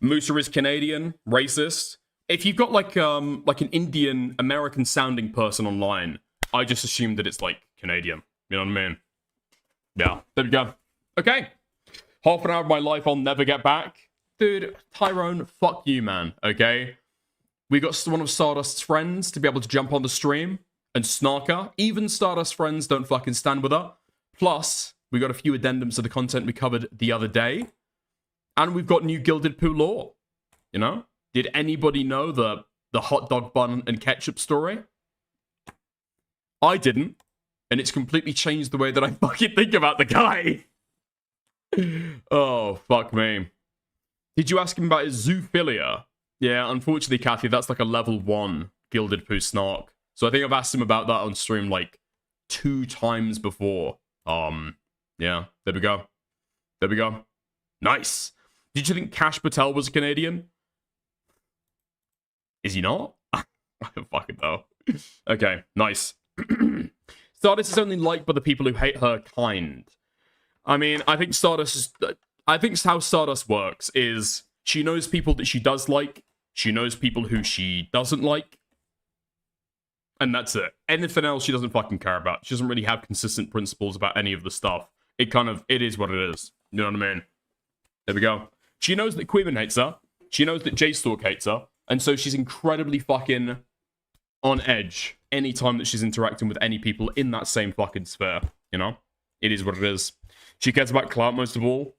Mooser is Canadian, racist. If you've got like an Indian American sounding person online, I just assume that it's like Canadian. You know what I mean? Yeah. There we go. Okay. Half an hour of my life I'll never get back. Dude, Tyrone, fuck you, man, okay? We got one of Stardust's friends to be able to jump on the stream and snark her. Even Stardust friends don't fucking stand with her. Plus, we got a few addendums to the content we covered the other day. And we've got new Gilded Poo lore. You know? Did anybody know the hot dog bun and ketchup story? I didn't. And it's completely changed the way that I fucking think about the guy. Oh, fuck me. Did you ask him about his zoophilia? Yeah, unfortunately, Kathy, that's like a level 1 Gilded Poo snark. So I think I've asked him about that on stream like 2 times before. Yeah, there we go. Nice. Did you think Kash Patel was a Canadian? Is he not? I don't fucking know. Okay, nice. Stardust is only liked by the people who hate her kind. I mean, I think how Stardust works is she knows people that she does like, she knows people who she doesn't like, and that's it. Anything else she doesn't fucking care about. She doesn't really have consistent principles about any of the stuff. It is what it is. You know what I mean? There we go. She knows that Queeman hates her, she knows that J-Stalk hates her, and so she's incredibly fucking on edge anytime that she's interacting with any people in that same fucking sphere, you know? It is what it is. She cares about clout most of all.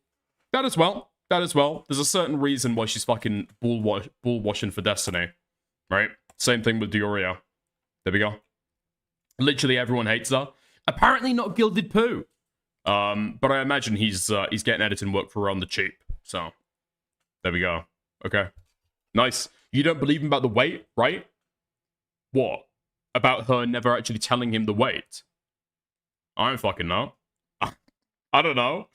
That as well. There's a certain reason why she's fucking bull washing for Destiny, right? Same thing with Deorio. There we go. Literally everyone hates her. Apparently not Gilded Poo. But I imagine he's getting editing work for her on the cheap. So, there we go. Okay. Nice. You don't believe him about the weight, right? What? About her never actually telling him the weight? I don't fucking know. I don't know.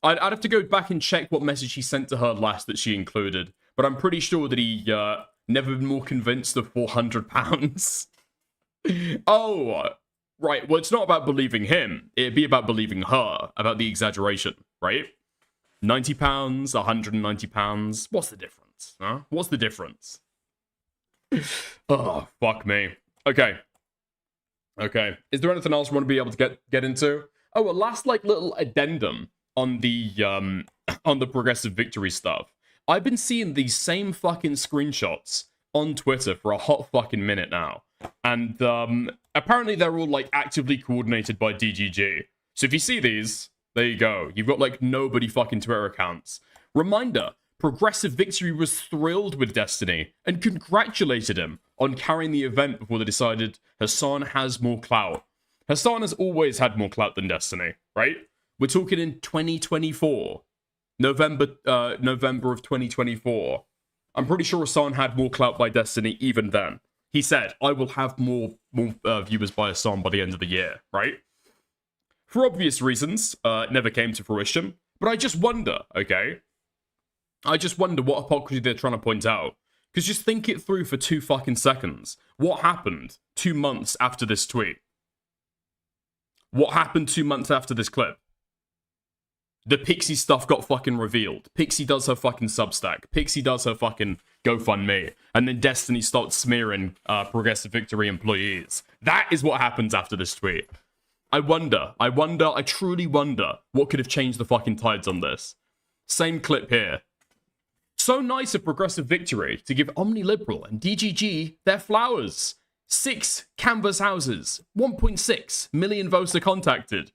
I'd have to go back and check what message he sent to her last that she included. But I'm pretty sure that he never been more convinced of 400 pounds. Oh, right. Well, it's not about believing him. It'd be about believing her, about the exaggeration, right? 90 pounds, 190 pounds. What's the difference? Huh? What's the difference? Oh, fuck me. Okay. Is there anything else we want to be able to get into? Oh, a last little addendum on the progressive victory stuff. I've been seeing these same fucking screenshots on Twitter for a hot fucking minute now. And apparently they're all actively coordinated by DGG. So if you see these, there you go. You've got nobody fucking Twitter accounts. Reminder, Progressive Victory was thrilled with Destiny and congratulated him on carrying the event before they decided Hassan has more clout. Hassan has always had more clout than Destiny, right? We're talking in 2024. November of 2024. I'm pretty sure Hassan had more clout by Destiny even then. He said, I will have more viewers by Hassan by the end of the year, right? For obvious reasons, it never came to fruition. But I just wonder, okay? I just wonder what hypocrisy they're trying to point out. Because just think it through for 2 fucking seconds. What happened 2 months after this tweet? What happened 2 months after this clip? The Pixie stuff got fucking revealed. Pixie does her fucking Substack. Pixie does her fucking GoFundMe. And then Destiny starts smearing Progressive Victory employees. That is what happens after this tweet. I truly wonder what could have changed the fucking tides on this. Same clip here. So nice of Progressive Victory to give Omniliberal and DGG their flowers. 6 canvas houses. 1.6 million votes are contacted.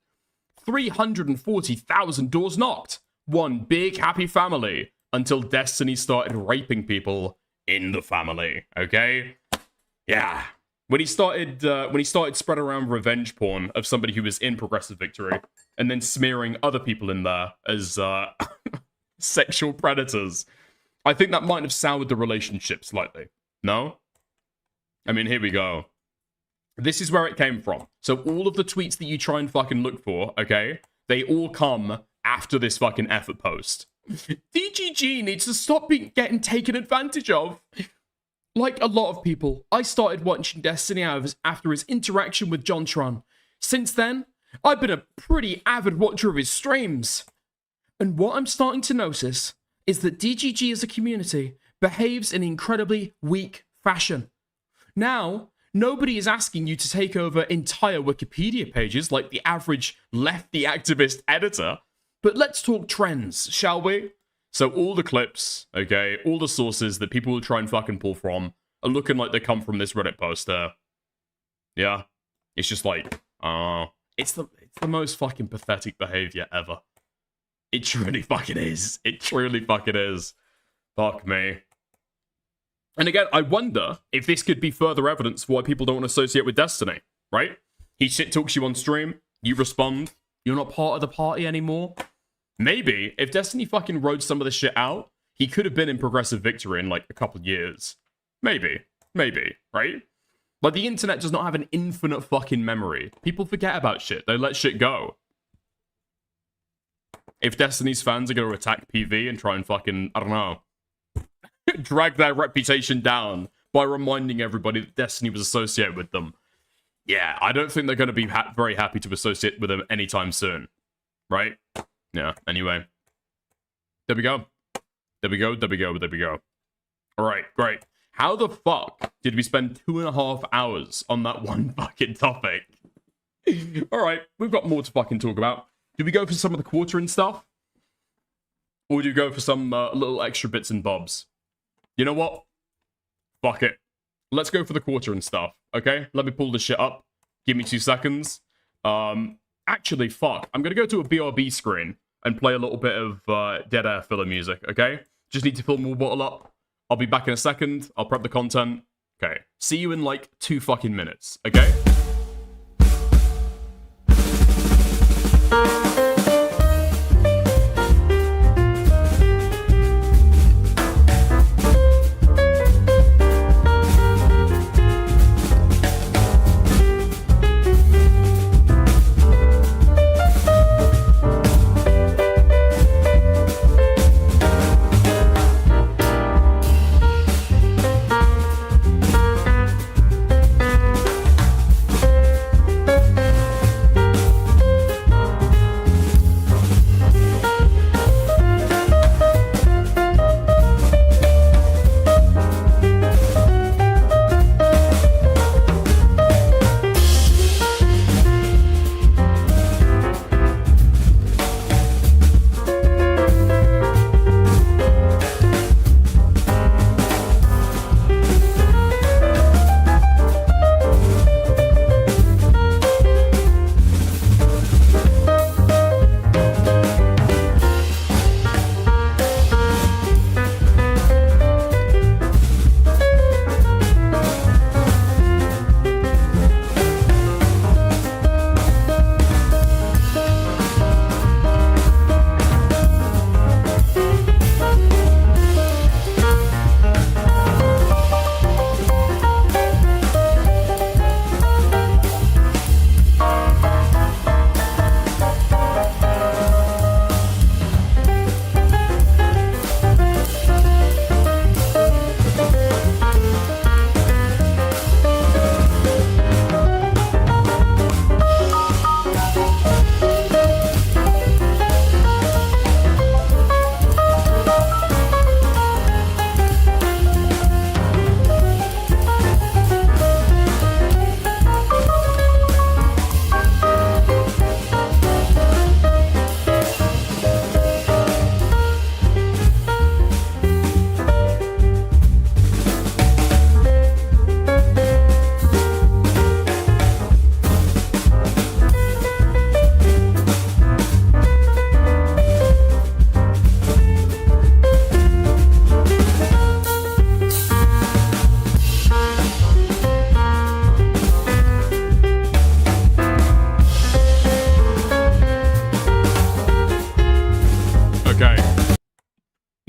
340,000 doors knocked. One big happy family until Destiny started raping people in the family. Okay? Yeah. When he started spreading around revenge porn of somebody who was in Progressive Victory and then smearing other people in there as sexual predators, I think that might have soured the relationship slightly. No? I mean, here we go. This is where it came from. So all of the tweets that you try and fucking look for, okay, they all come after this fucking effort post. DGG needs to stop getting taken advantage of. Like a lot of people, I started watching Destiny after his interaction with JonTron. Since then, I've been a pretty avid watcher of his streams. And what I'm starting to notice is that DGG as a community behaves in incredibly weak fashion. Now, nobody is asking you to take over entire Wikipedia pages like the average lefty activist editor, but let's talk trends, shall we? So all the clips, okay, all the sources that people will try and fucking pull from are looking like they come from this Reddit post there. Yeah, it's just like, it's the most fucking pathetic behavior ever. It truly fucking is. It truly fucking is. Fuck me. And again, I wonder if this could be further evidence for why people don't want to associate with Destiny, right? He shit talks you on stream, you respond, you're not part of the party anymore. Maybe, if Destiny fucking rode some of this shit out, he could have been in Progressive Victory in like a couple years. Maybe, right? Like, the internet does not have an infinite fucking memory. People forget about shit, they let shit go. If Destiny's fans are going to attack PV and try and fucking, I don't know, drag their reputation down by reminding everybody that Destiny was associated with them. Yeah, I don't think they're going to be very happy to associate with them anytime soon. Right? Yeah, anyway. There we go. Alright, great. How the fuck did we spend 2.5 hours on that one fucking topic? Alright, we've got more to fucking talk about. Do we go for some of the quartering stuff? Or do you go for some little extra bits and bobs? You know what? Fuck it. Let's go for the quartering stuff, okay? Let me pull this shit up. Give me 2 seconds. Actually, fuck. I'm gonna go to a BRB screen and play a little bit of dead air filler music, okay? Just need to fill more bottle up. I'll be back in a second. I'll prep the content. Okay. See you in like 2 fucking minutes, okay?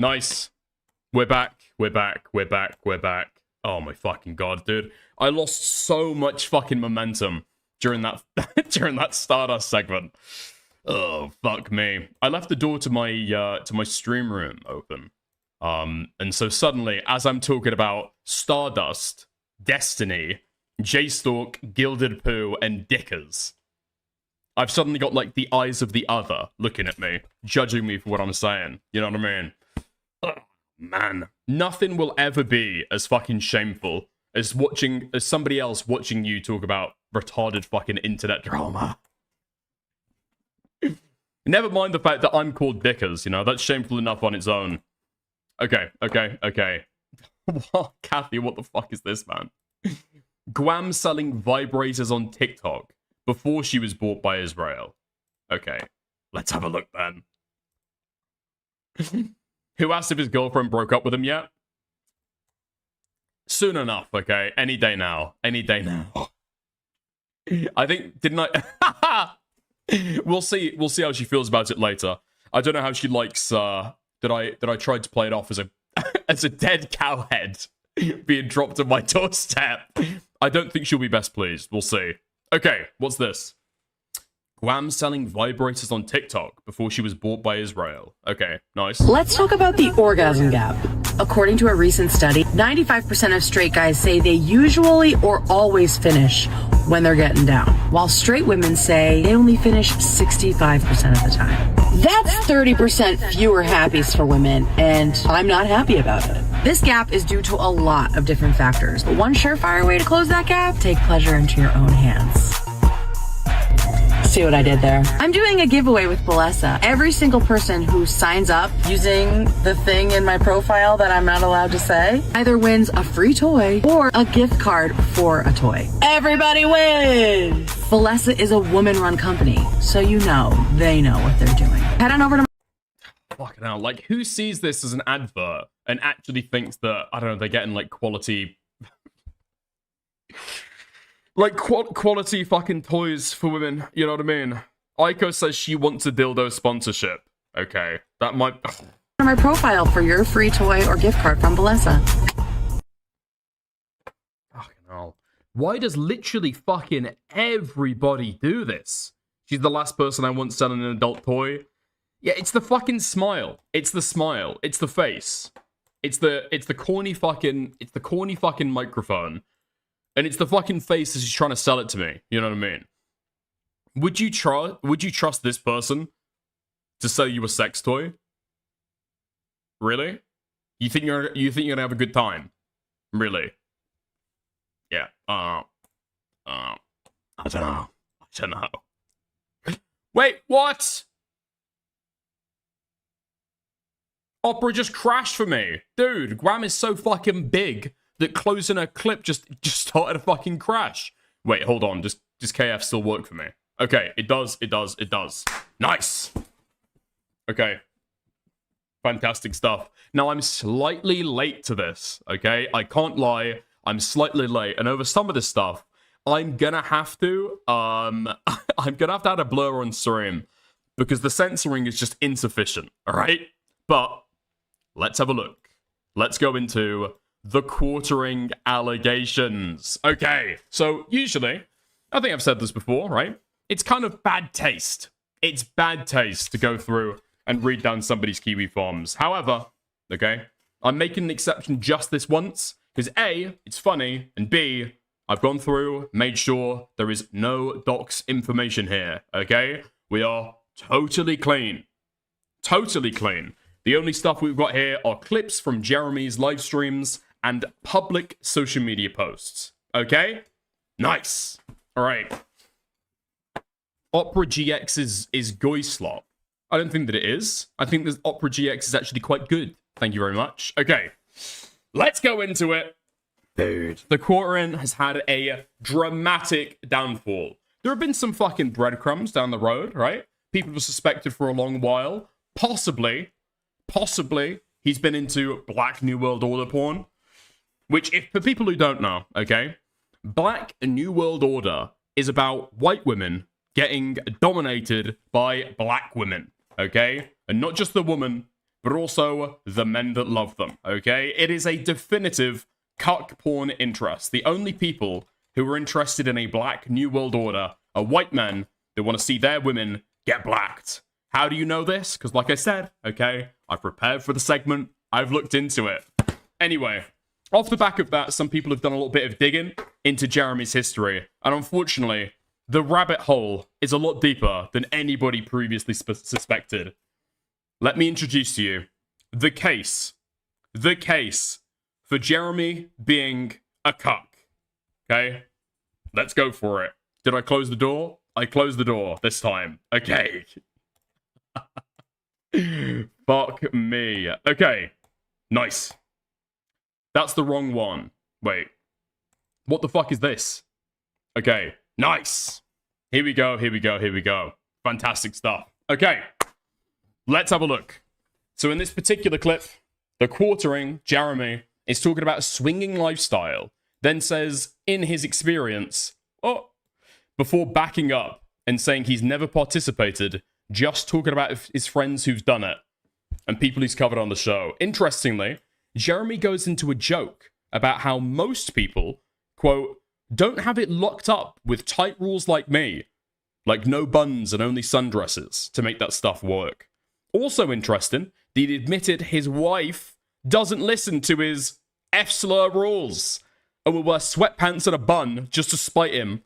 Nice. We're back. We're back. We're back. We're back. Oh my fucking god, dude. I lost so much fucking momentum during that during that Stardust segment. Oh, fuck me. I left the door to my stream room open. And so suddenly, as I'm talking about Stardust, Destiny, J-Stalk, Gilded Poo, and Dickers, I've suddenly got, like, the eyes of the other looking at me, judging me for what I'm saying. You know what I mean? Ugh, man. Nothing will ever be as fucking shameful as somebody else watching you talk about retarded fucking internet drama. Never mind the fact that I'm called Dickers, you know? That's shameful enough on its own. Okay. Kathy, what the fuck is this, man? Guam selling vibrators on TikTok before she was bought by Israel. Okay, let's have a look then. Who asked if his girlfriend broke up with him yet? Soon enough, okay? Any day now. Any day now. I think, didn't I? We'll see how she feels about it later. I don't know how she likes, that I tried to play it off as a as a dead cow head being dropped on my doorstep. I don't think she'll be best pleased. We'll see. Okay, what's this? Guam selling vibrators on TikTok before she was bought by Israel. Okay, nice. Let's talk about the orgasm gap. According to a recent study, 95% of straight guys say they usually or always finish when they're getting down, while straight women say they only finish 65% of the time. That's 30% fewer happies for women, and I'm not happy about it. This gap is due to a lot of different factors, but one surefire way to close that gap, take pleasure into your own hands. See what I did there? I'm doing a giveaway with Balesa. Every single person who signs up using the thing in my profile that I'm not allowed to say either wins a free toy or a gift card for a toy. Everybody wins! Balesa is a woman-run company, so you know they know what they're doing. Head on over to Fucking hell, like, who sees this as an advert and actually thinks that, I don't know, they're getting, like, quality... like, quality fucking toys for women, you know what I mean? Aiko says she wants a dildo sponsorship. Okay, that might... my profile for your free toy or gift card from Balesa. Fucking hell. Why does literally fucking everybody do this? She's the last person I want selling an adult toy. Yeah, it's the fucking smile. It's the smile. It's the face. It's the corny fucking microphone. And it's the fucking face as she's trying to sell it to me. You know what I mean? Would you trust this person to sell you a sex toy? Really? You think you're gonna have a good time? Really? Yeah. I don't know. Wait, what? Opera just crashed for me. Dude, Guam is so fucking big that closing a clip just started a fucking crash. Wait, hold on. Does KF still work for me? Okay, it does. Nice. Okay. Fantastic stuff. Now, I'm slightly late to this, okay? I can't lie. I'm slightly late. And over some of this stuff, I'm gonna have to, I'm gonna have to add a blur on stream because the censoring is just insufficient, all right? But let's have a look. Let's go into the quartering allegations. Okay, so usually, I think I've said this before, right? It's kind of bad taste. It's bad taste to go through and read down somebody's Kiwi forms. However, okay, I'm making an exception just this once, because A, it's funny, and B, I've gone through, made sure there is no docs information here, okay? We are totally clean. Totally clean. The only stuff we've got here are clips from Jeremy's live streams and public social media posts. Okay? Nice. All right. Opera GX is Goy slop. I don't think that it is. I think that Opera GX is actually quite good. Thank you very much. Okay. Let's go into it. Dude. The quartering has had a dramatic downfall. There have been some fucking breadcrumbs down the road, right? People were suspected for a long while. Possibly, he's been into Black New World Order porn. Which, if for people who don't know, okay, Black New World Order is about white women getting dominated by black women, okay? And not just the woman, but also the men that love them, okay? It is a definitive cuck porn interest. The only people who are interested in a black New World Order are white men that want to see their women get blacked. How do you know this? Because like I said, okay, I've prepared for the segment. I've looked into it. Anyway, off the back of that, some people have done a little bit of digging into Jeremy's history. And unfortunately, the rabbit hole is a lot deeper than anybody previously suspected. Let me introduce to you the case for Jeremy being a cuck. Okay? Let's go for it. Did I close the door? I closed the door this time. Okay. Fuck me. Okay. Nice. That's the wrong one. Wait. What the fuck is this? Okay. Nice. Here we go. Fantastic stuff. Okay. Let's have a look. So in this particular clip, the quartering, Jeremy, is talking about a swinging lifestyle, then says, in his experience, before backing up and saying he's never participated, just talking about his friends who've done it and people he's covered on the show. Interestingly, Jeremy goes into a joke about how most people, quote, don't have it locked up with tight rules like me, like no buns and only sundresses to make that stuff work. Also interesting, that he admitted his wife doesn't listen to his F-slur rules and will wear sweatpants and a bun just to spite him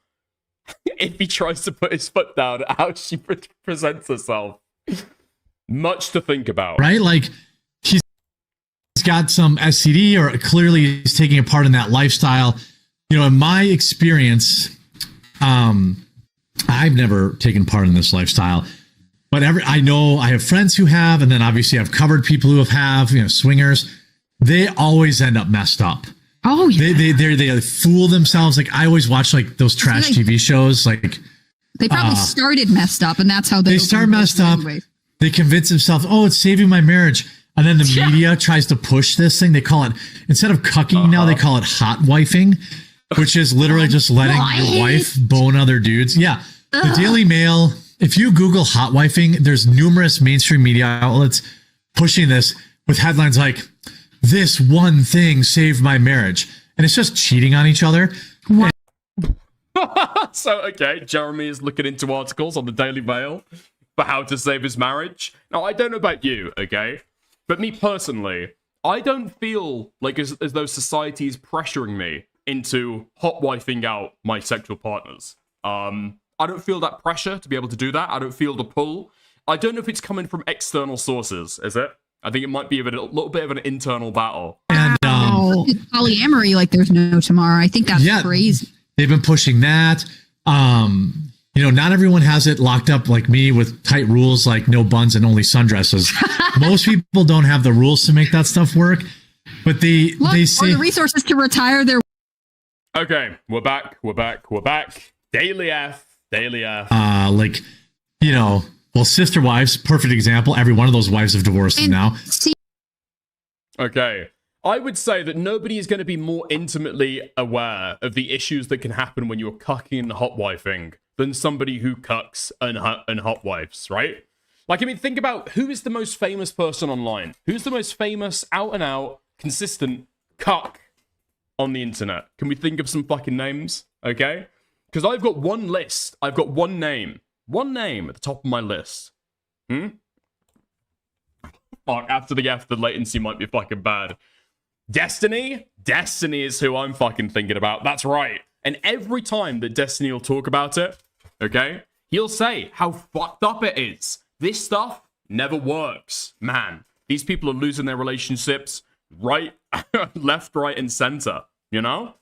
if he tries to put his foot down at how she presents herself. Much to think about. Right? Like, he's got some STD or clearly he's taking a part in that lifestyle. You know, in my experience, I've never taken part in this lifestyle. But I know I have friends who have, and then obviously I've covered people who have, you know, swingers. They always end up messed up. Oh yeah. They fool themselves. Like I always watch like those trash TV shows. Like they probably started messed up, and that's how they start messed up. Anyway. They convince themselves, oh, it's saving my marriage. And then the media tries to push this thing. They call it, instead of cucking now, they call it hot wifing, which is literally just letting your wife bone other dudes. Yeah. The Daily Mail, if you Google hot wifing, there's numerous mainstream media outlets pushing this with headlines like, this one thing saved my marriage. And it's just cheating on each other. So, okay, Jeremy is looking into articles on the Daily Mail for how to save his marriage. Now, I don't know about you, okay? But me personally, I don't feel like as though society is pressuring me into hot wifing out my sexual partners. I don't feel that pressure to be able to do that. I don't feel the pull. I don't know if it's coming from external sources, is it? I think it might be a little bit of an internal battle. And polyamory like there's no tomorrow. I think that's crazy. They've been pushing that. You know, not everyone has it locked up like me with tight rules like no buns and only sundresses. Most people don't have the rules to make that stuff work. But they say or the resources to retire their. Okay, we're back. Daily F. Like, you know, well, sister wives, perfect example. Every one of those wives have divorced him now. Okay. I would say that nobody is going to be more intimately aware of the issues that can happen when you're cucking and hot wifing than somebody who cucks and hot wives, right? Like, I mean, think about who is the most famous person online? Who's the most famous, out and out, consistent cuck on the internet? Can we think of some fucking names? Okay? Because I've got one list. I've got one name. One name at the top of my list. Fuck, after the F, the latency might be fucking bad. Destiny? Destiny is who I'm fucking thinking about. That's right. And every time that Destiny will talk about it, okay, he'll say how fucked up it is. This stuff never works. Man, these people are losing their relationships right, left, right, and center, you know?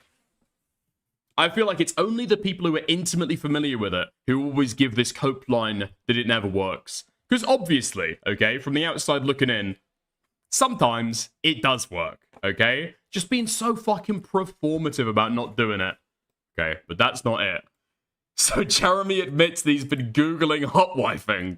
I feel like it's only the people who are intimately familiar with it who always give this cope line that it never works. Because obviously, okay, from the outside looking in, sometimes it does work, okay? Just being so fucking performative about not doing it. Okay, but that's not it. So Jeremy admits that he's been Googling hot wifing.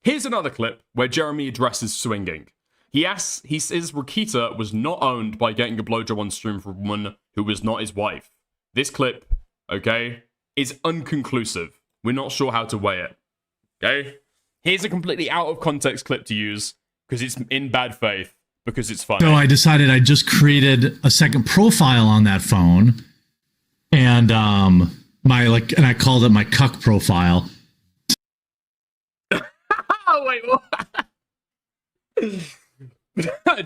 Here's another clip where Jeremy addresses swinging. He says Rakita was not owned by getting a blowjob on stream from a woman who was not his wife. This clip, okay, is unconclusive. We're not sure how to weigh it. Okay? Here's a completely out of context clip to use. because it's in bad faith, because it's funny. So I decided I just created a second profile on that phone, and and I called it my cuck profile. Oh wait, what?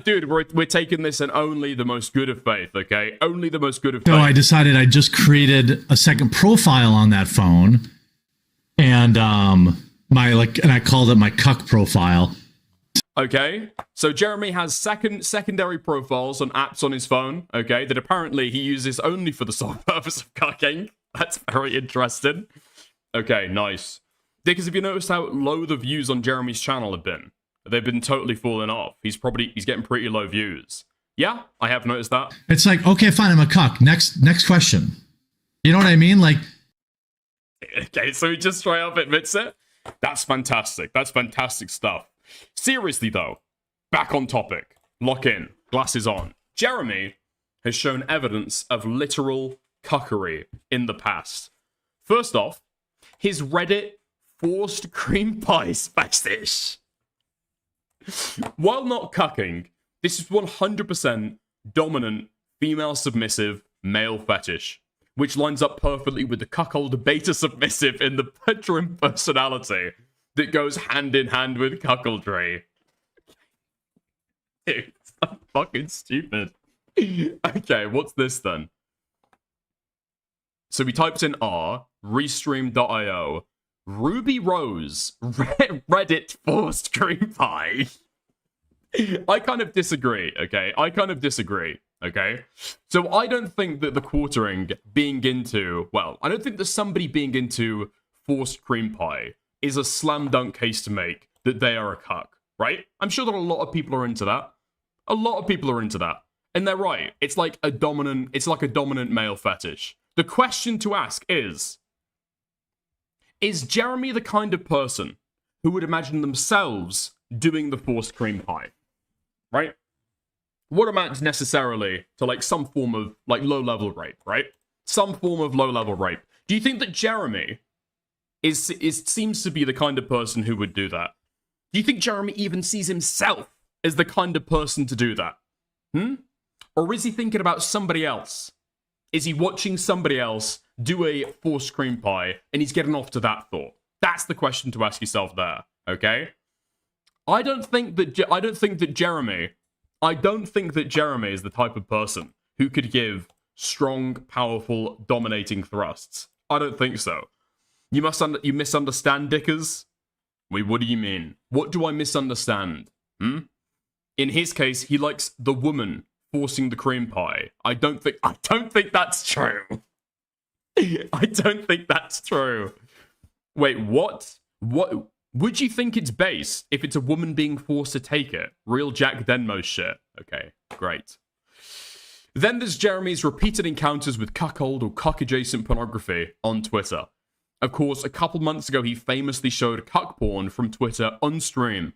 Dude, we're taking this in only the most good of faith, okay? Only the most good of faith. So I decided I just created a second profile on that phone, and I called it my cuck profile. Okay, so Jeremy has secondary profiles on apps on his phone, okay, that apparently he uses only for the sole purpose of cucking. That's very interesting. Okay, nice. Because have you noticed how low the views on Jeremy's channel have been? They've been totally falling off. He's getting pretty low views. Yeah, I have noticed that. It's like, okay, fine, I'm a cuck. Next question. You know what I mean? Like, okay, so he just straight up admits it. That's fantastic. That's fantastic stuff. Seriously though, back on topic. Lock in. Glasses on. Jeremy has shown evidence of literal cuckery in the past. First off, his Reddit forced cream pies fetish. While not cucking, this is 100% dominant, female submissive, male fetish, which lines up perfectly with the cuckold beta submissive in the bedroom personality that goes hand in hand with cuckoldry. Dude, it's so fucking stupid. Okay, what's this then? So we typed in R, restream.io, Ruby Rose, Reddit forced cream pie. I kind of disagree, okay? Okay? So I don't think that the quartering being into, well, I don't think that somebody being into forced cream pie is a slam dunk case to make that they are a cuck, right? I'm sure that a lot of people are into that. A lot of people are into that. And they're right. It's like a dominant male fetish. The question to ask is Jeremy the kind of person who would imagine themselves doing the forced cream pie? Right? What amounts necessarily to like some form of like low-level rape, right? Some form of low-level rape. Do you think that Jeremy seems to be the kind of person who would do that? Do you think Jeremy even sees himself as the kind of person to do that? Or is he thinking about somebody else? Is he watching somebody else do a forced cream pie and he's getting off to that thought? That's the question to ask yourself there, okay? I don't think that Jeremy is the type of person who could give strong, powerful, dominating thrusts. I don't think so. You misunderstand, Dickers? Wait, what do you mean? What do I misunderstand? In his case, he likes the woman forcing the cream pie. I don't think that's true. I don't think that's true. Wait, what? What? Would you think it's base if it's a woman being forced to take it? Real Jack Denmo shit. Okay, great. Then there's Jeremy's repeated encounters with cuckold or cuck-adjacent pornography on Twitter. Of course, a couple months ago, he famously showed cuck porn from Twitter on stream.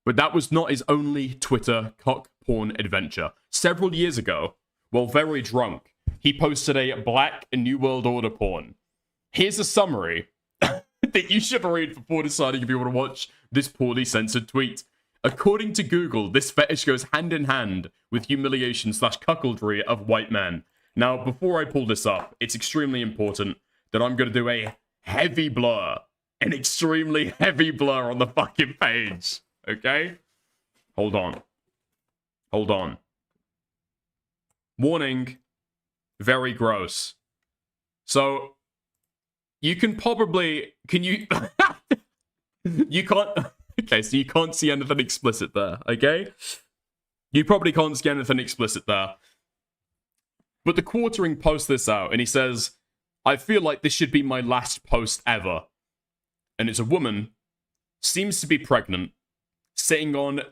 But that was not his only Twitter cuck porn adventure. Several years ago, while very drunk, he posted a Black and New World Order porn. Here's a summary that you should read before deciding if you want to watch this poorly censored tweet. According to Google, this fetish goes hand in hand with humiliation/cuckoldry of white men. Now, before I pull this up, it's extremely important that I'm going to do a heavy blur. An extremely heavy blur on the fucking page. Okay? Hold on. Warning. Very gross. So, you can probably... you can't... Okay, so you can't see anything explicit there, okay? You probably can't see anything explicit there. But the quartering posts this out, and he says, I feel like this should be my last post ever. And it's a woman, seems to be pregnant, sitting on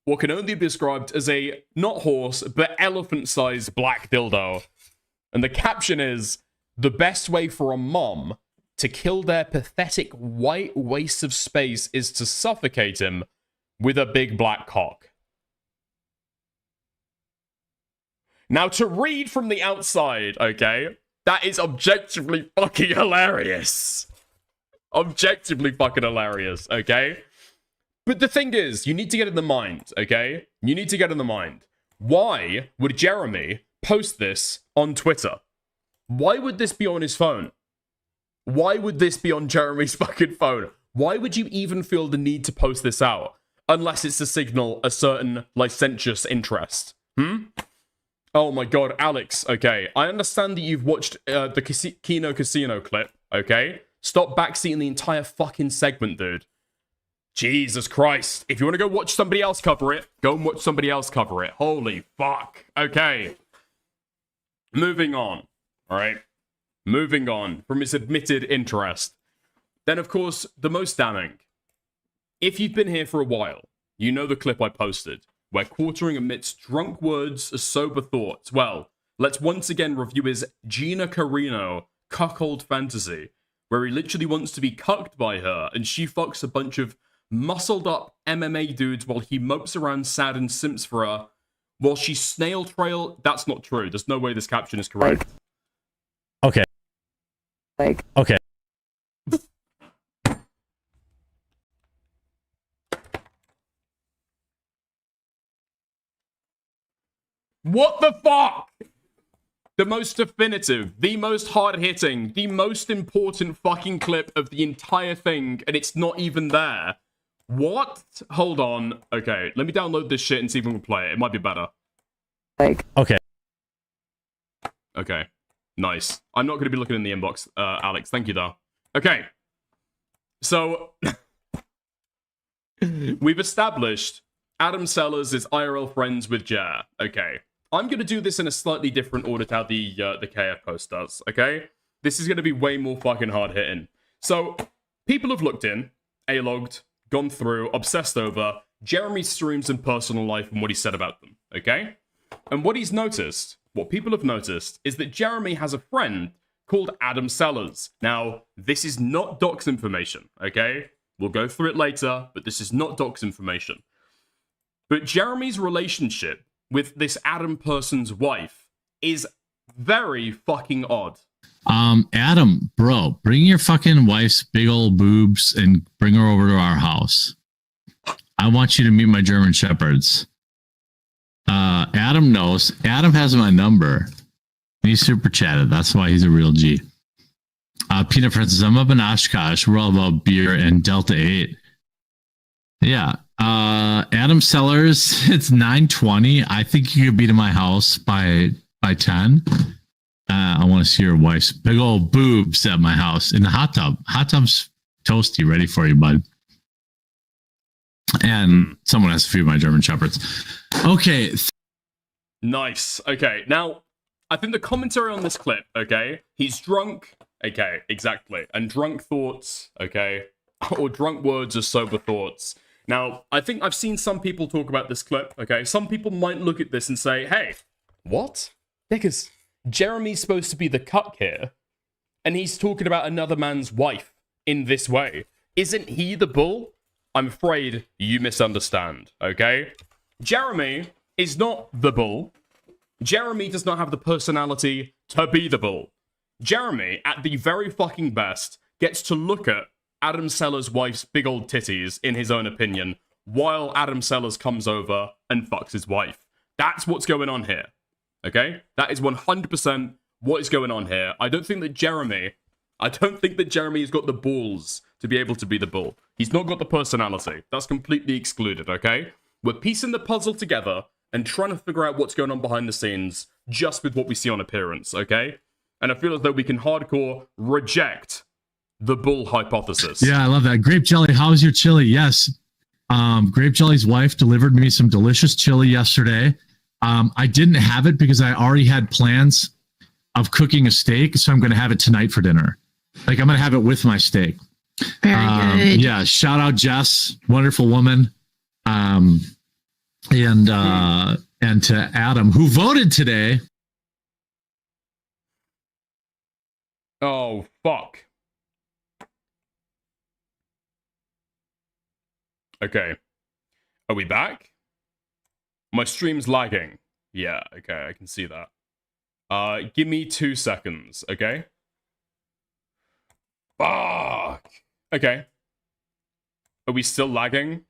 what can only be described as a, not horse, but elephant-sized black dildo. And the caption is, the best way for a mom to kill their pathetic white waste of space is to suffocate him with a big black cock. Now, to read from the outside, okay, that is objectively fucking hilarious. Objectively fucking hilarious, okay? But the thing is, you need to get in the mind, okay? You need to get in the mind. Why would Jeremy post this on Twitter? Why would this be on his phone? Why would this be on Jeremy's fucking phone? Why would you even feel the need to post this out? Unless it's to signal a certain licentious interest. Oh my god, Alex, okay. I understand that you've watched the Kino Casino clip, okay? Stop backseating the entire fucking segment, dude. Jesus Christ. If you want to go watch somebody else cover it, go and watch somebody else cover it. Holy fuck. Okay. Moving on. Alright? Moving on from his admitted interest. Then, of course, the most damning. If you've been here for a while, you know the clip I posted, where Quartering admits drunk words as sober thoughts. Well, let's once again review his Gina Carino cuckold fantasy, where he literally wants to be cucked by her, and she fucks a bunch of muscled up MMA dudes while he mopes around sad and simps for her, while she snail trail. That's not true. There's no way this caption is correct. Okay. Okay. What the fuck? The most definitive, the most hard-hitting, the most important fucking clip of the entire thing, and it's not even there. What? Hold on. Okay, let me download this shit and see if we can play it. It might be better. Okay. Okay. Nice. I'm not going to be looking in the inbox, Alex. Thank you, though. Okay. So, we've established Adam Sellers is IRL friends with Jer. Okay. I'm going to do this in a slightly different order to how the KF post does, okay? This is going to be way more fucking hard-hitting. So, people have looked in, A-logged, gone through, obsessed over Jeremy's streams and personal life and what he said about them, okay? And what he's noticed, what people have noticed, is that Jeremy has a friend called Adam Sellers. Now, this is not docs information, okay? We'll go through it later, but this is not docs information. But Jeremy's relationship with this Adam person's wife is very fucking odd. Adam, bro, bring your fucking wife's big old boobs and bring her over to our house. I want you to meet my German Shepherds. Adam knows. Adam has my number. He's super chatted. That's why he's a real G. Peanut Princess, I'm up in Oshkosh. We're all about beer and Delta 8. Yeah. Adam Sellers, it's 9:20. I think you could be to my house by 10. I want to see your wife's big old boobs at my house in the hot tub. Hot tub's toasty, ready for you, bud. And someone has to feed my German Shepherds. Okay. Nice. Okay. Now, I think the commentary on this clip, okay, he's drunk. Okay, exactly. And drunk thoughts, okay, or drunk words are sober thoughts. Now, I think I've seen some people talk about this clip, okay? Some people might look at this and say, hey, what? Because Jeremy's supposed to be the cuck here, and he's talking about another man's wife in this way. Isn't he the bull? I'm afraid you misunderstand, okay? Jeremy is not the bull. Jeremy does not have the personality to be the bull. Jeremy, at the very fucking best, gets to look at Adam Sellers' wife's big old titties, in his own opinion, while Adam Sellers comes over and fucks his wife. That's what's going on here. Okay? That is 100% what is going on here. I don't think that Jeremy has got the balls to be able to be the bull. He's not got the personality. That's completely excluded, okay? We're piecing the puzzle together and trying to figure out what's going on behind the scenes just with what we see on appearance, okay? And I feel as though we can hardcore reject the bull hypothesis. Yeah, I love that. Grape Jelly, how's your chili? Yes. Grape Jelly's wife delivered me some delicious chili yesterday. I didn't have it because I already had plans of cooking a steak, so I'm going to have it tonight for dinner. Like, I'm going to have it with my steak. Very good. Yeah, shout out Jess, wonderful woman. And to Adam, who voted today. Oh, fuck. Okay. Are we back? My stream's lagging. Yeah, okay, I can see that. Give me 2 seconds, okay? Fuck! Okay. Are we still lagging?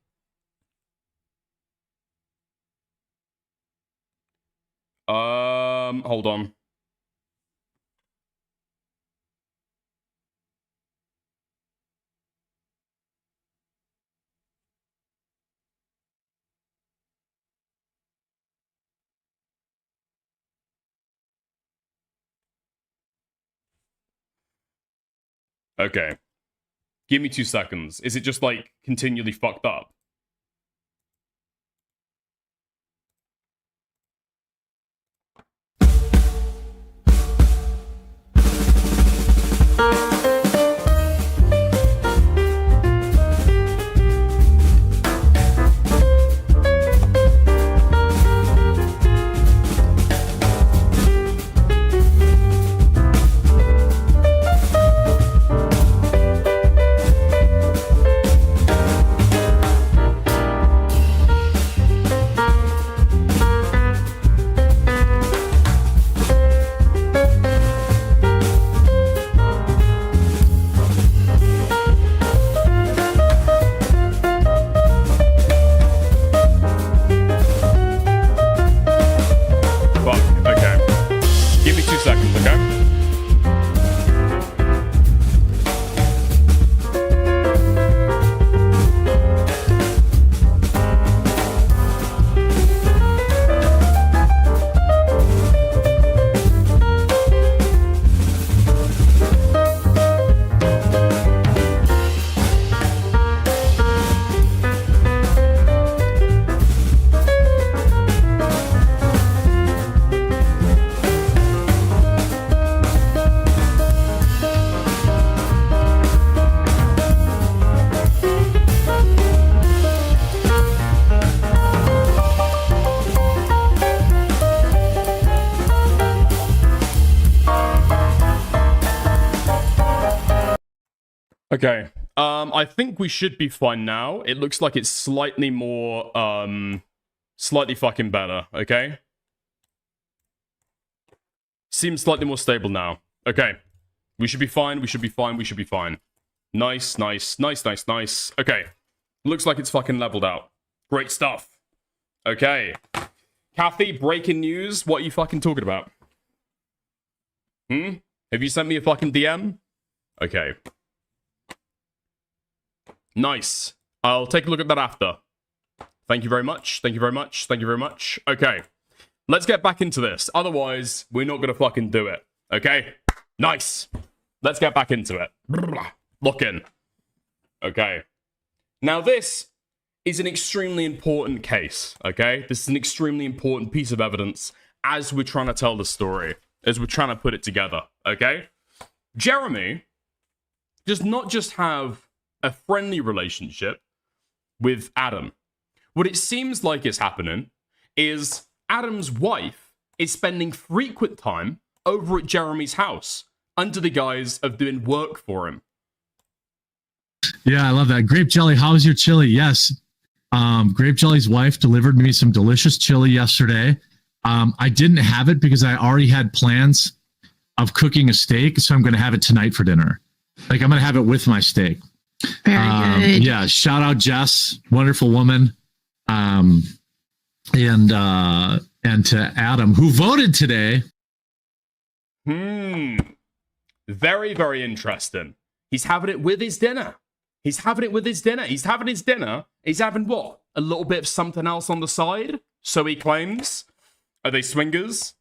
Hold on. Okay. Give me 2 seconds. Is it just, like, continually fucked up? Okay. I think we should be fine now. It looks like it's slightly more, slightly fucking better, okay? Seems slightly more stable now. Okay. We should be fine, we should be fine, we should be fine. Nice, nice, nice, nice, nice. Okay. Looks like it's fucking leveled out. Great stuff. Okay. Kathy, breaking news. What are you fucking talking about? Have you sent me a fucking DM? Okay. Nice. I'll take a look at that after. Thank you very much. Thank you very much. Thank you very much. Okay. Let's get back into this. Otherwise, we're not gonna fucking do it. Okay? Nice. Let's get back into it. Lock in. Okay. Now this is an extremely important case, okay? This is an extremely important piece of evidence as we're trying to tell the story, as we're trying to put it together, okay? Jeremy does not just have a friendly relationship with Adam. What it seems like is happening is Adam's wife is spending frequent time over at Jeremy's house under the guise of doing work for him. Yeah, I love that. Grape Jelly, how's your chili? Yes. Grape Jelly's wife delivered me some delicious chili yesterday. I didn't have it because I already had plans of cooking a steak, so I'm going to have it tonight for dinner. Like, I'm going to have it with my steak. Very good. Yeah, shout out Jess, wonderful woman. And to Adam, who voted today. Very, very interesting. He's having it with his dinner. He's having it with his dinner. He's having his dinner. He's having what? A little bit of something else on the side? So he claims. Are they swingers?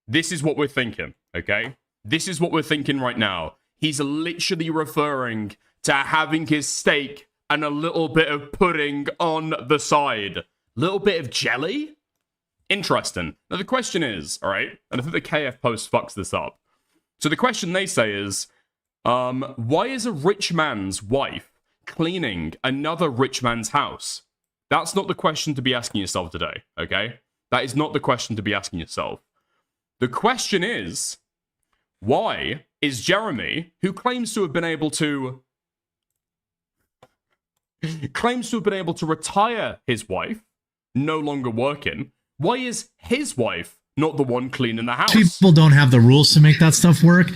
This is what we're thinking, okay? This is what we're thinking right now. He's literally referring to having his steak and a little bit of pudding on the side. Little bit of jelly? Interesting. Now the question is, all right, and I think the KF post fucks this up. So the question they say is, why is a rich man's wife cleaning another rich man's house? That's not the question to be asking yourself today, okay? That is not the question to be asking yourself. The question is, why is Jeremy, who claims to have been able to retire his wife, no longer working, why is his wife not the one cleaning the house? People don't have the rules to make that stuff work,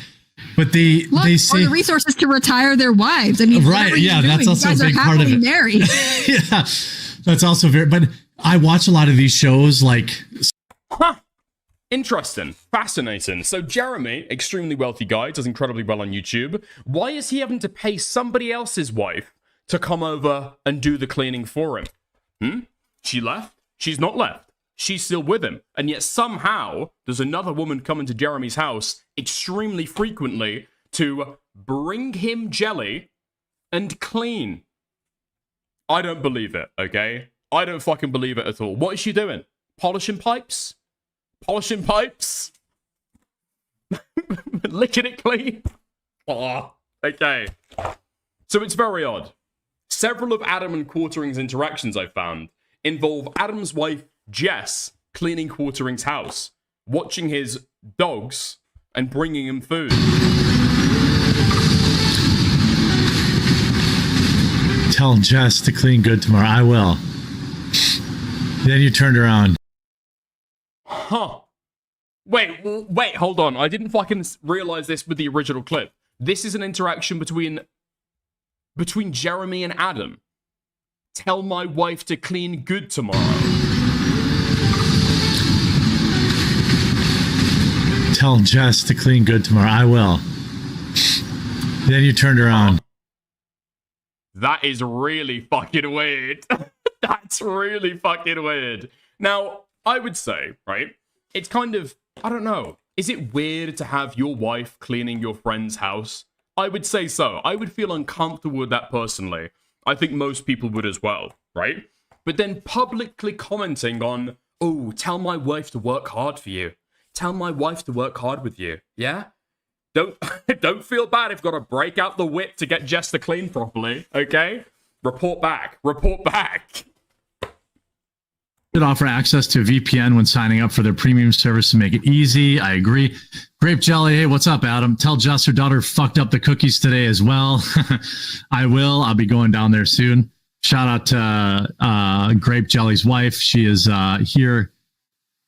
but they say or the resources to retire their wives. I mean, right? Yeah, that's also a big part of it. Married. Yeah, that's also very. But I watch a lot of these shows, like. Interesting. Fascinating. So Jeremy, extremely wealthy guy, does incredibly well on YouTube. Why is he having to pay somebody else's wife to come over and do the cleaning for him? She left? She's not left. She's still with him. And yet somehow there's another woman coming to Jeremy's house extremely frequently to bring him jelly and clean. I don't believe it, okay? I don't fucking believe it at all. What is she doing? Polishing pipes? Polishing pipes? Licking it clean? Oh, okay. So it's very odd. Several of Adam and Quartering's interactions I found involve Adam's wife, Jess, cleaning Quartering's house, watching his dogs, and bringing him food. Tell Jess to clean good tomorrow. I will. Then you turned around. Huh. Wait, hold on. I didn't fucking realize this with the original clip. This is an interaction between Jeremy and Adam. Tell my wife to clean good tomorrow. Tell Jess to clean good tomorrow. I will. Then you turned around. That is really fucking weird. That's really fucking weird. Now, I would say, right, it's kind of, I don't know, is it weird to have your wife cleaning your friend's house? I would say so. I would feel uncomfortable with that personally. I think most people would as well, right? But then publicly commenting on, oh, tell my wife to work hard for you. Tell my wife to work hard with you. Yeah? Don't feel bad if you've got to break out the whip to get Jess to clean properly, okay? Report back. Report back. Should offer access to a VPN when signing up for their premium service to make it easy. I agree. Grape Jelly, hey, what's up, Adam? Tell Jess her daughter fucked up the cookies today as well. I will. I'll be going down there soon. Shout out to Grape Jelly's wife. She is here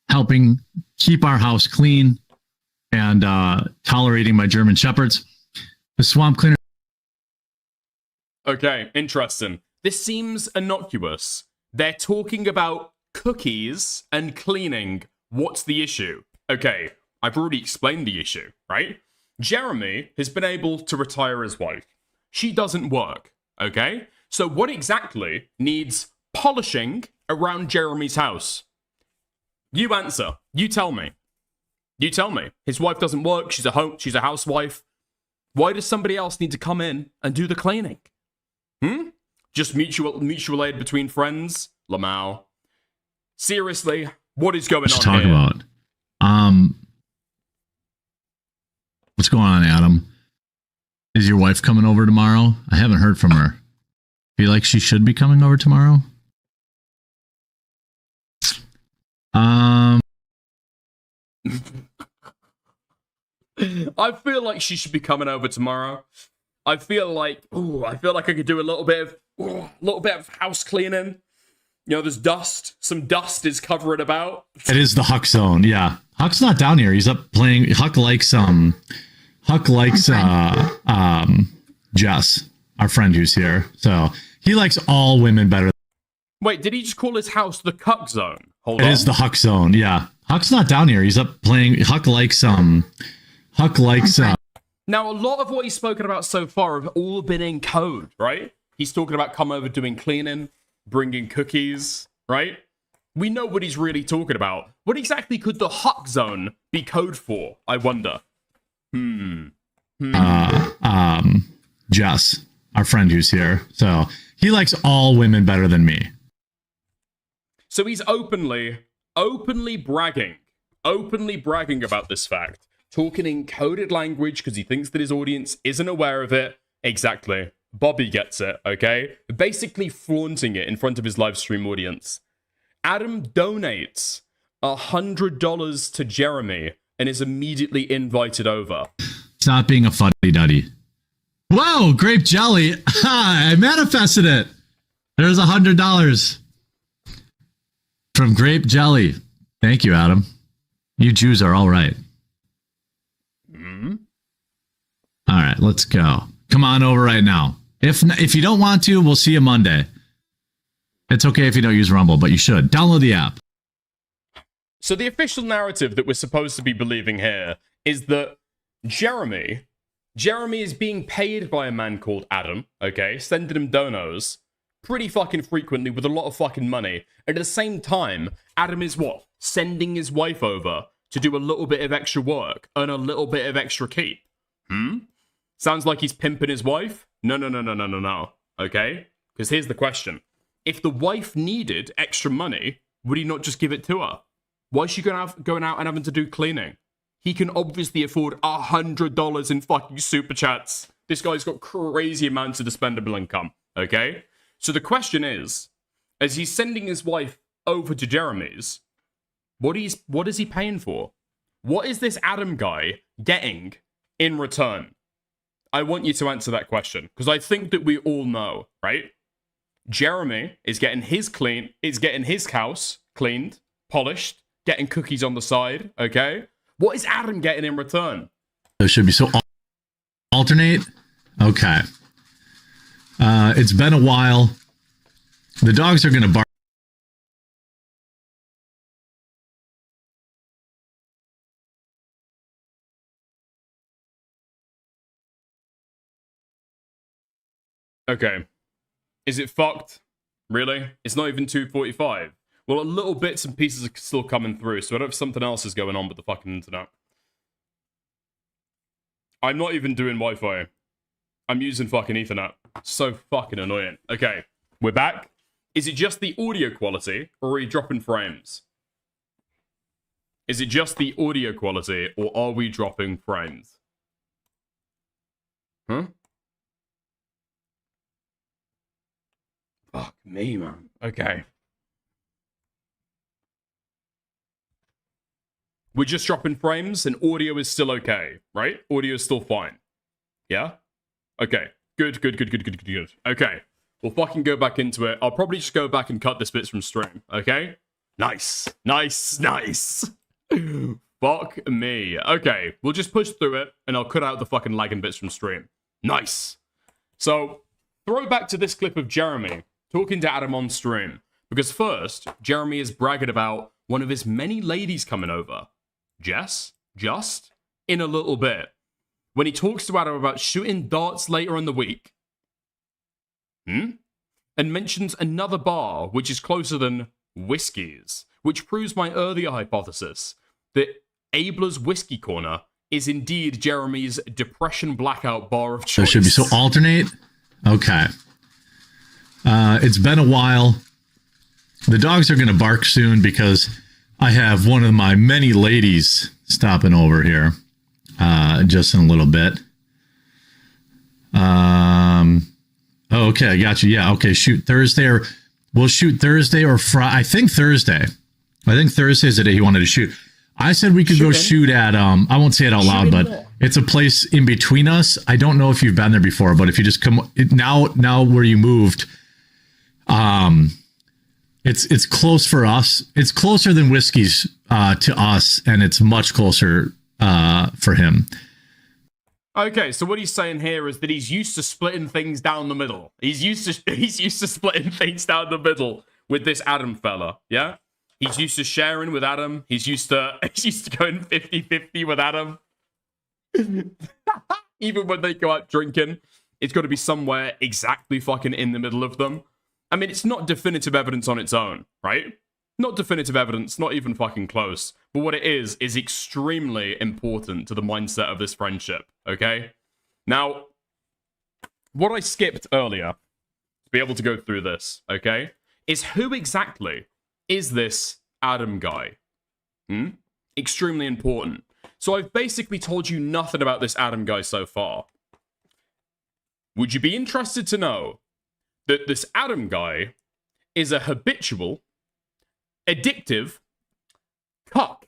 helping keep our house clean and tolerating my German Shepherds. The swamp cleaner. Okay, interesting. This seems innocuous. They're talking about cookies and cleaning. What's the issue? Okay, I've already explained the issue, right? Jeremy has been able to retire his wife. She doesn't work, okay? So what exactly needs polishing around Jeremy's house? You answer. You tell me. You tell me. His wife doesn't work. She's a housewife. Why does somebody else need to come in and do the cleaning? Just mutual aid between friends? Lamau. Seriously, what is going on talk here? About. What's going on, Adam? Is your wife coming over tomorrow? I haven't heard from her. Feel like she should be coming over tomorrow? I feel like she should be coming over tomorrow. I feel like I could do a little bit of house cleaning. You know, there's dust. Some dust is covering about. It is the Huck zone, yeah. Huck's not down here. He's up playing. Huck likes Jess, our friend who's here. So he likes all women better. Wait, did he just call his house the Cuck zone? Hold on. It is the Huck zone, yeah. Huck's not down here. He's up playing. Huck likes. Now, a lot of what he's spoken about so far have all been in code, right? He's talking about come over doing cleaning, bringing cookies, right? We know what he's really talking about. What exactly could the Huck zone be code for? I wonder. Jess, our friend who's here. So he likes all women better than me. So he's openly bragging about this fact, talking in coded language because he thinks that his audience isn't aware of it. Exactly. Bobby gets it, okay? Basically flaunting it in front of his live stream audience. Adam donates $100 to Jeremy and is immediately invited over. Stop being a fuddy-duddy. Whoa, grape jelly. I manifested it. There's $100 from grape jelly. Thank you, Adam. You Jews are all right. All right, let's go. Come on over right now. If you don't want to, we'll see you Monday. It's okay if you don't use Rumble, but you should. Download the app. So the official narrative that we're supposed to be believing here is that Jeremy is being paid by a man called Adam, okay, sending him donos pretty fucking frequently with a lot of fucking money. And at the same time, Adam is what? Sending his wife over to do a little bit of extra work, earn a little bit of extra keep. Sounds like he's pimping his wife? No. Okay? Because here's the question. If the wife needed extra money, would he not just give it to her? Why is she going out and having to do cleaning? He can obviously afford $100 in fucking super chats. This guy's got crazy amounts of dispendable income, okay? So the question is, as he's sending his wife over to Jeremy's, what is he paying for? What is this Adam guy getting in return? I want you to answer that question, because I think that we all know, right? Jeremy is getting his house cleaned, polished, getting cookies on the side, okay? What is Adam getting in return? It should be so alternate. Okay. It's been a while. The dogs are going to bark. Okay. Is it fucked? Really? It's not even 2:45. Well, a little bits and pieces are still coming through, so I don't know if something else is going on with the fucking internet. I'm not even doing Wi-Fi. I'm using fucking Ethernet. So fucking annoying. Okay, we're back. Is it just the audio quality, or are you dropping frames? Is it just the audio quality, or are we dropping frames? Huh? Fuck me, man. Okay. We're just dropping frames and audio is still okay, right? Audio is still fine. Yeah? Okay. Good. Okay. We'll fucking go back into it. I'll probably just go back and cut this bits from stream, okay? Nice. Fuck me. Okay. We'll just push through it and I'll cut out the fucking lagging bits from stream. Nice. So, throw back to this clip of Jeremy talking to Adam on stream. Because first, Jeremy is bragging about one of his many ladies coming over. Just in a little bit. When he talks to Adam about shooting darts later in the week. And mentions another bar which is closer than Whiskey's. Which proves my earlier hypothesis that Abler's Whiskey Corner is indeed Jeremy's depression blackout bar of choice. It should be so alternate. Okay. It's been a while. The dogs are going to bark soon because I have one of my many ladies stopping over here just in a little bit. Okay, I got you. Yeah, okay, shoot Thursday we'll shoot Thursday or Friday. I think Thursday is the day he wanted to shoot. I said we could go shoot at, I won't say it out loud, but it's a place in between us. I don't know if you've been there before, but if you just come, now where you moved, it's close for us. It's closer than Whiskey's to us, and it's much closer for him. Okay, so what he's saying here is that he's used to splitting things down the middle. He's used to splitting things down the middle with this Adam fella, yeah? He's used to sharing with Adam. He's used to going 50-50 with Adam. Even when they go out drinking, it's got to be somewhere exactly fucking in the middle of them. I mean, it's not definitive evidence on its own, right? Not definitive evidence, not even fucking close. But what it is extremely important to the mindset of this friendship, okay? Now, what I skipped earlier, to be able to go through this, okay, is who exactly is this Adam guy? Extremely important. So I've basically told you nothing about this Adam guy so far. Would you be interested to know that this Adam guy is a habitual, addictive, cuck,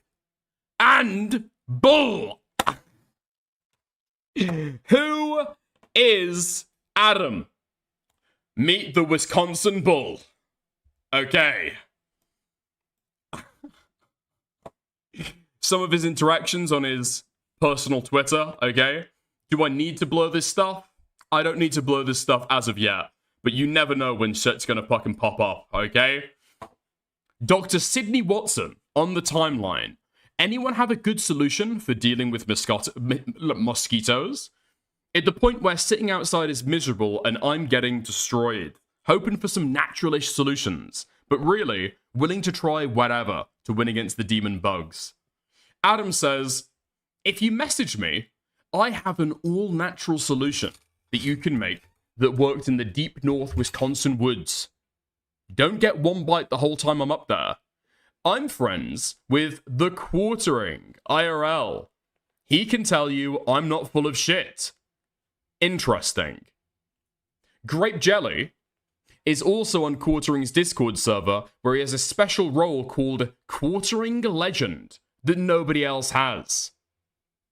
and bull? Who is Adam? Meet the Wisconsin Bull. Okay. Some of his interactions on his personal Twitter, okay? Do I need to blur this stuff? I don't need to blur this stuff as of yet. But you never know when shit's gonna fucking pop up, okay? Dr. Sydney Watson on the timeline. Anyone have a good solution for dealing with mosquitoes? At the point where sitting outside is miserable and I'm getting destroyed. Hoping for some naturalish solutions, but really willing to try whatever to win against the demon bugs. Adam says, if you message me, I have an all-natural solution that you can make that worked in the deep north Wisconsin woods. Don't get one bite the whole time I'm up there. I'm friends with the Quartering, IRL. He can tell you I'm not full of shit. Interesting. Grape Jelly is also on Quartering's Discord server, where he has a special role called Quartering Legend that nobody else has.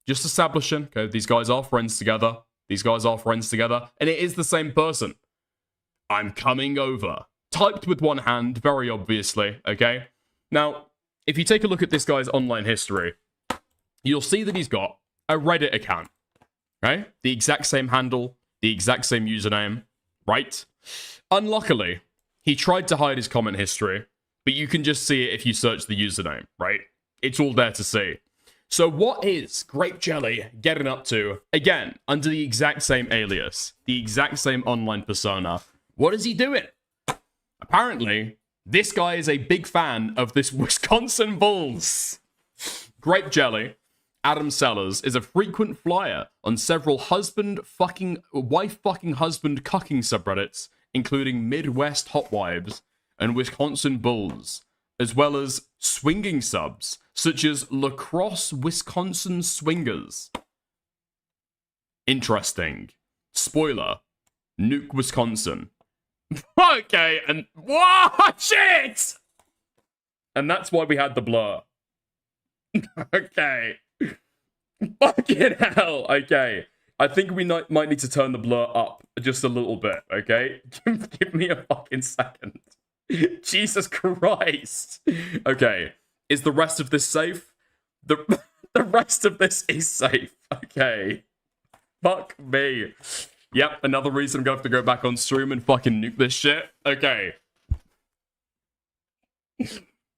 Just establishing, okay, these guys are friends together. These guys are friends together, and it is the same person. I'm coming over. Typed with one hand, very obviously, okay? Now, if you take a look at this guy's online history, you'll see that he's got a Reddit account, right? The exact same handle, the exact same username, right? Unluckily, he tried to hide his comment history, but you can just see it if you search the username, right? It's all there to see. So what is Grape Jelly getting up to, again, under the exact same alias, the exact same online persona? What is he doing? Apparently, this guy is a big fan of this Wisconsin Bulls. Grape Jelly, Adam Sellers, is a frequent flyer on several wife-fucking husband cucking subreddits, including Midwest Hot Wives and Wisconsin Bulls, as well as swinging subs, such as Lacrosse Wisconsin Swingers. Interesting. Spoiler. Nuke Wisconsin. Okay, and what? Shit! And that's why we had the blur. Okay. Fucking hell. Okay. I think we might need to turn the blur up just a little bit, okay? Give me a fucking second. Jesus Christ. Okay. Is the rest of this safe? The rest of this is safe. Okay. Fuck me. Yep, another reason I'm going to have to go back on stream and fucking nuke this shit. Okay.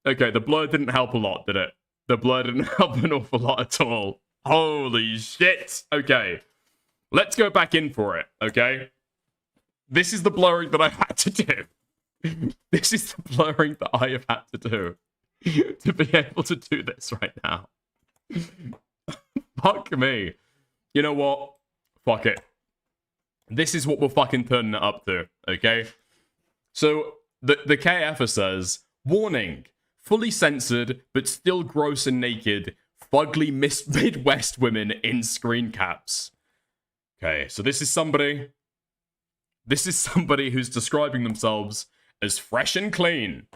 Okay, the blur didn't help a lot, did it? The blur didn't help an awful lot at all. Holy shit. Okay. Let's go back in for it, okay? This is the blurring that I had to do. This is the blurring that I have had to do to be able to do this right now. Fuck me. You know what? Fuck it. This is what we're fucking turning it up to, okay? So, the KFer says, warning, fully censored, but still gross and naked, fugly Midwest women in screen caps. Okay, so this is somebody who's describing themselves as fresh and clean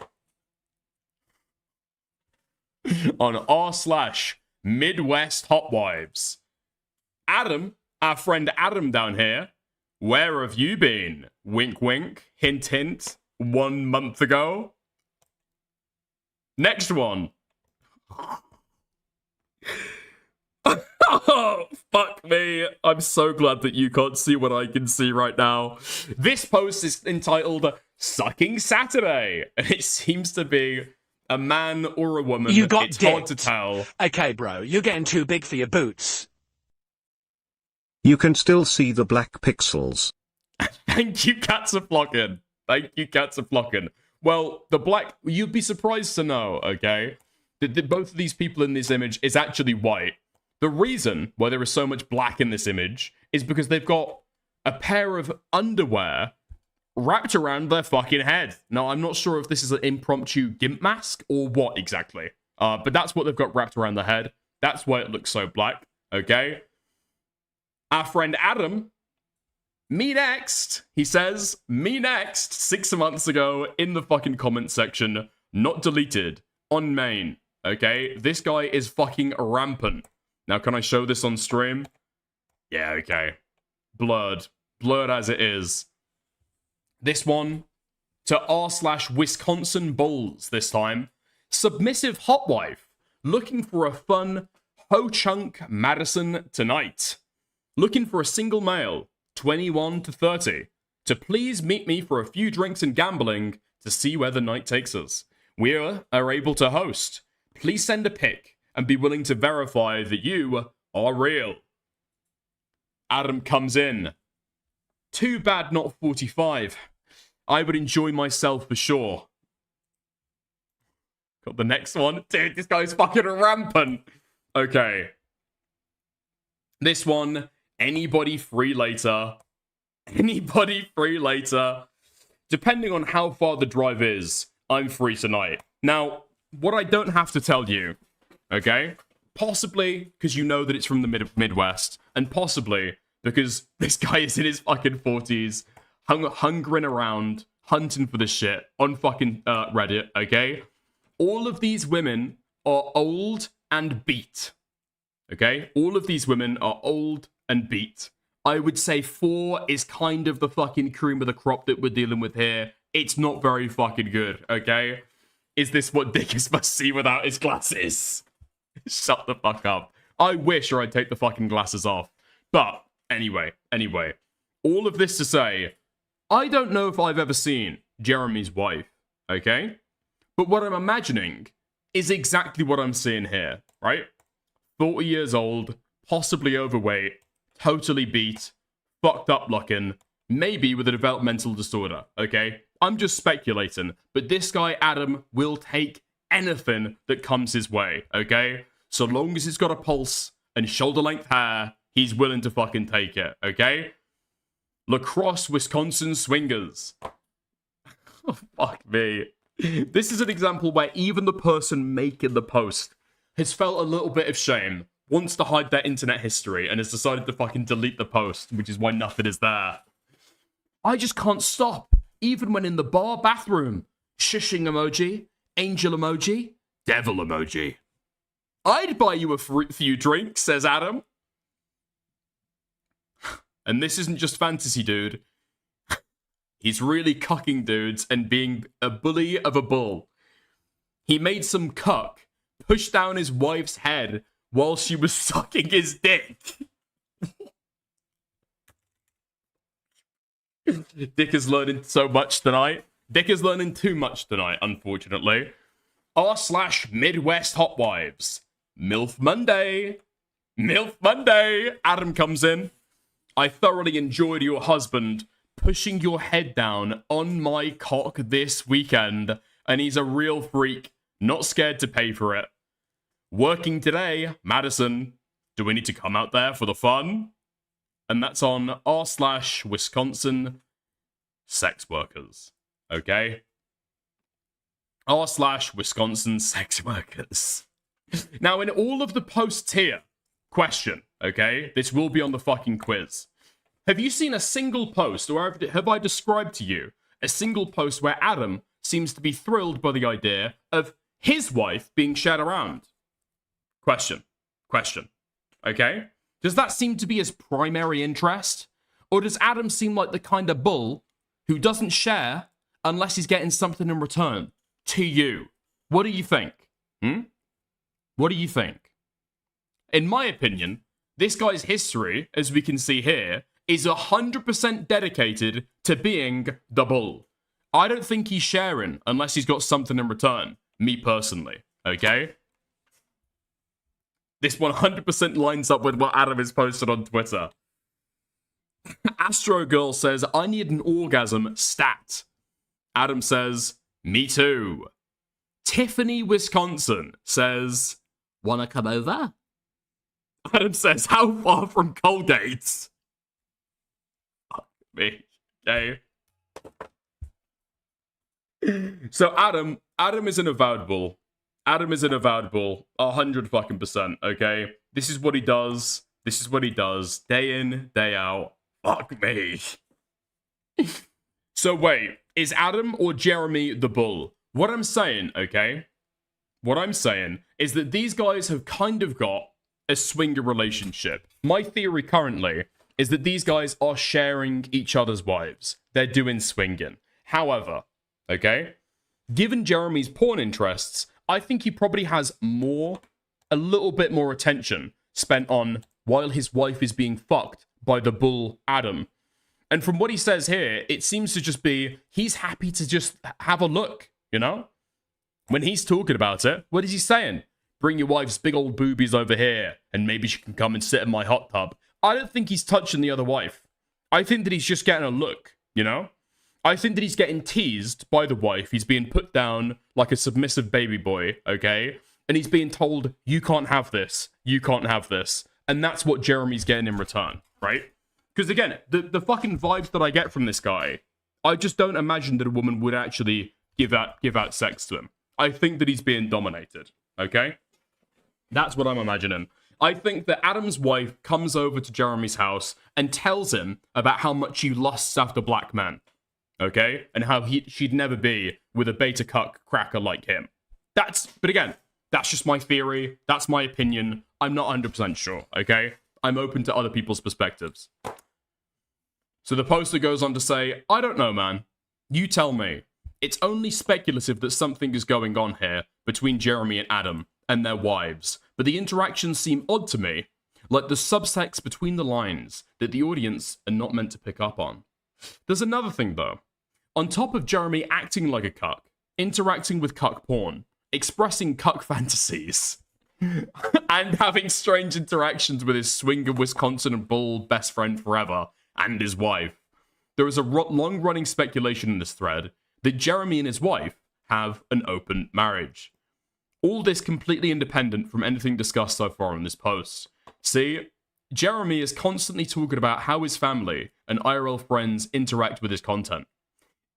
on r/Midwest Hot Wives. Adam, our friend Adam down here, where have you been? Wink wink, hint hint, 1 month ago. Next one. Oh, fuck me. I'm so glad that you can't see what I can see right now. This post is entitled Sucking Saturday. And it seems to be a man or a woman. You got it's dipped. Hard to tell. Okay, bro, you're getting too big for your boots. You can still see the black pixels. Thank you, cats are flocking. Thank you, cats are flocking. Well, the black, you'd be surprised to know, okay, that both of these people in this image is actually white. The reason why there is so much black in this image is because they've got a pair of underwear wrapped around their fucking head. Now, I'm not sure if this is an impromptu gimp mask or what exactly, but that's what they've got wrapped around their head. That's why it looks so black, okay? Our friend Adam, me next, he says, me next, 6 months ago in the fucking comment section, not deleted, on main, okay? This guy is fucking rampant. Now, can I show this on stream? Yeah, okay. Blurred. Blurred as it is. This one, to r/Wisconsin Bulls this time. Submissive hot wife, looking for a fun ho-chunk Madison tonight. Looking for a single male, 21 to 30, to please meet me for a few drinks and gambling to see where the night takes us. We are able to host. Please send a pic and be willing to verify that you are real. Adam comes in. Too bad not 45. I would enjoy myself for sure. Got the next one. Dude, this guy's fucking rampant. Okay. This one, anybody free later. Anybody free later. Depending on how far the drive is, I'm free tonight. Now, what I don't have to tell you, okay? Possibly because you know that it's from the Midwest, and possibly because this guy is in his fucking 40s, hungering around, hunting for this shit on fucking Reddit, okay? All of these women are old and beat, okay? All of these women are old and beat. I would say 4 is kind of the fucking cream of the crop that we're dealing with here. It's not very fucking good, okay? Is this what Dickers must see without his glasses? Shut the fuck up. I wish I'd take the fucking glasses off. But, anyway. All of this to say, I don't know if I've ever seen Jeremy's wife, okay? But what I'm imagining is exactly what I'm seeing here, right? 40 years old, possibly overweight, totally beat, fucked up looking, maybe with a developmental disorder, okay? I'm just speculating, but this guy, Adam, will take anything that comes his way, okay? So long as he's got a pulse and shoulder-length hair, he's willing to fucking take it, okay? La Crosse, Wisconsin swingers. Oh, fuck me. This is an example where even the person making the post has felt a little bit of shame, wants to hide their internet history, and has decided to fucking delete the post, which is why nothing is there. I just can't stop, even when in the bar bathroom. Shushing emoji, angel emoji, devil emoji. I'd buy you a few drinks, says Adam. And this isn't just fantasy, dude. He's really cucking dudes and being a bully of a bull. He made some cuck push down his wife's head while she was sucking his dick. Dick is learning so much tonight. Dick is learning too much tonight, unfortunately. r/Midwest Hotwives. MILF Monday. MILF Monday. Adam comes in. I thoroughly enjoyed your husband pushing your head down on my cock this weekend, and he's a real freak, not scared to pay for it. Working today, Madison. Do we need to come out there for the fun? And that's on r/Wisconsin sex workers. Okay? r/Wisconsin sex workers. Now, in all of the posts here, question, okay? This will be on the fucking quiz. Have you seen a single post, or have I described to you a single post where Adam seems to be thrilled by the idea of his wife being shared around? Question. Okay? Does that seem to be his primary interest? Or does Adam seem like the kind of bull who doesn't share unless he's getting something in return to you? What do you think? What do you think? In my opinion, this guy's history, as we can see here, is 100% dedicated to being the bull. I don't think he's sharing unless he's got something in return. Me personally, okay? This 100% lines up with what Adam has posted on Twitter. Astro Girl says, I need an orgasm stat. Adam says, me too. Tiffany, Wisconsin says, wanna come over? Adam says, how far from Colgate? Fuck me. Okay. So Adam is an avowed bull. Adam is an avowed bull. 100%, okay? This is what he does. This is what he does. Day in, day out. Fuck me. So wait, is Adam or Jeremy the bull? What I'm saying, okay? What I'm saying is that these guys have kind of got a swinger relationship. My theory currently is that these guys are sharing each other's wives. They're doing swinging. However, okay, given Jeremy's porn interests, I think he probably has a little bit more attention spent on while his wife is being fucked by the bull Adam. And from what he says here, it seems to just be, he's happy to just have a look, you know? When he's talking about it, what is he saying? Bring your wife's big old boobies over here, and maybe she can come and sit in my hot tub. I don't think he's touching the other wife. I think that he's just getting a look, you know? I think that he's getting teased by the wife. He's being put down like a submissive baby boy, okay? And he's being told, you can't have this. You can't have this. And that's what Jeremy's getting in return, right? Because again, the fucking vibes that I get from this guy, I just don't imagine that a woman would actually give out sex to him. I think that he's being dominated, okay? That's what I'm imagining. I think that Adam's wife comes over to Jeremy's house and tells him about how much she lusts after black men, okay? And how she'd never be with a beta cuck cracker like him. But again, that's just my theory. That's my opinion. I'm not 100% sure, okay? I'm open to other people's perspectives. So the poster goes on to say, I don't know, man. You tell me. It's only speculative that something is going on here between Jeremy and Adam and their wives, but the interactions seem odd to me, like the subtext between the lines that the audience are not meant to pick up on. There's another thing, though. On top of Jeremy acting like a cuck, interacting with cuck porn, expressing cuck fantasies, and having strange interactions with his swinger Wisconsin bull best friend forever and his wife, there is a long-running speculation in this thread that Jeremy and his wife have an open marriage. All this completely independent from anything discussed so far in this post. See, Jeremy is constantly talking about how his family and IRL friends interact with his content.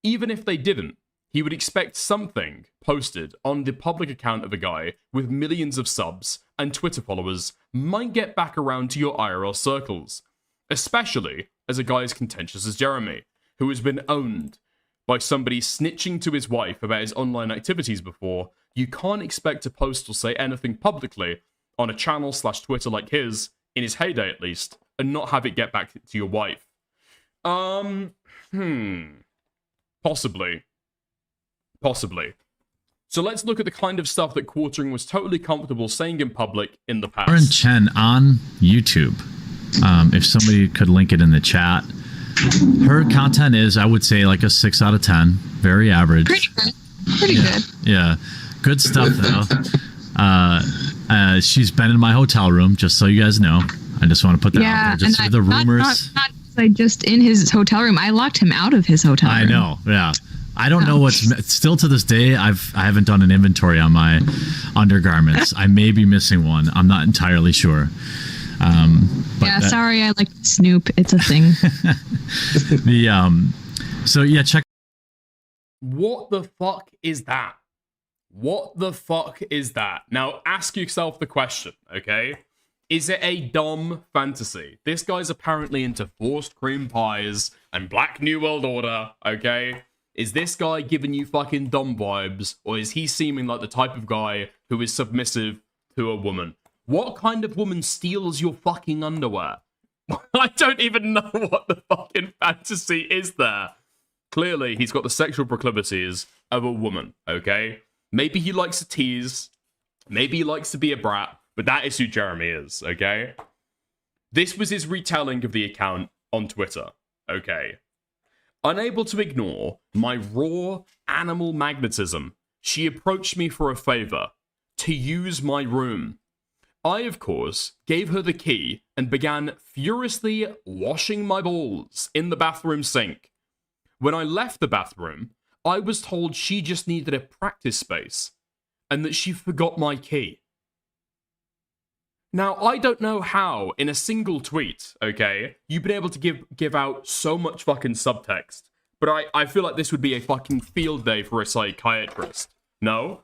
Even if they didn't, he would expect something posted on the public account of a guy with millions of subs and Twitter followers might get back around to your IRL circles, especially as a guy as contentious as Jeremy, who has been owned by somebody snitching to his wife about his online activities before. You can't expect to post or say anything publicly on a channel/Twitter like his, in his heyday at least, and not have it get back to your wife. Possibly. So let's look at the kind of stuff that Quartering was totally comfortable saying in public in the past. Lauren Chen on YouTube. If somebody could link it in the chat. Her content is, I would say, like a 6 out of 10. Very average. Pretty good. Yeah. Good stuff, though. She's been in my hotel room, just so you guys know. I just want to put that out there. Just for the rumors. Not like just in his hotel room. I locked him out of his hotel room. I know, yeah. I don't know what's still to this day. I haven't done an inventory on my undergarments. I may be missing one. I'm not entirely sure. Sorry, I like Snoop. It's a thing. So yeah, check. What the fuck is that? What the fuck is that? Now ask yourself the question, okay? Is it a dumb fantasy? This guy's apparently into forced cream pies and Black New World Order, okay? Is this guy giving you fucking dumb vibes, or is he seeming like the type of guy who is submissive to a woman? What kind of woman steals your fucking underwear? I don't even know what the fucking fantasy is there. Clearly, he's got the sexual proclivities of a woman, okay? Maybe he likes to tease. Maybe he likes to be a brat, but that is who Jeremy is, okay? This was his retelling of the account on Twitter, okay? Unable to ignore my raw animal magnetism, she approached me for a favor, to use my room. I, of course, gave her the key and began furiously washing my balls in the bathroom sink. When I left the bathroom, I was told she just needed a practice space and that she forgot my key. Now, I don't know how, in a single tweet, okay, you've been able to give out so much fucking subtext, but I feel like this would be a fucking field day for a psychiatrist. No?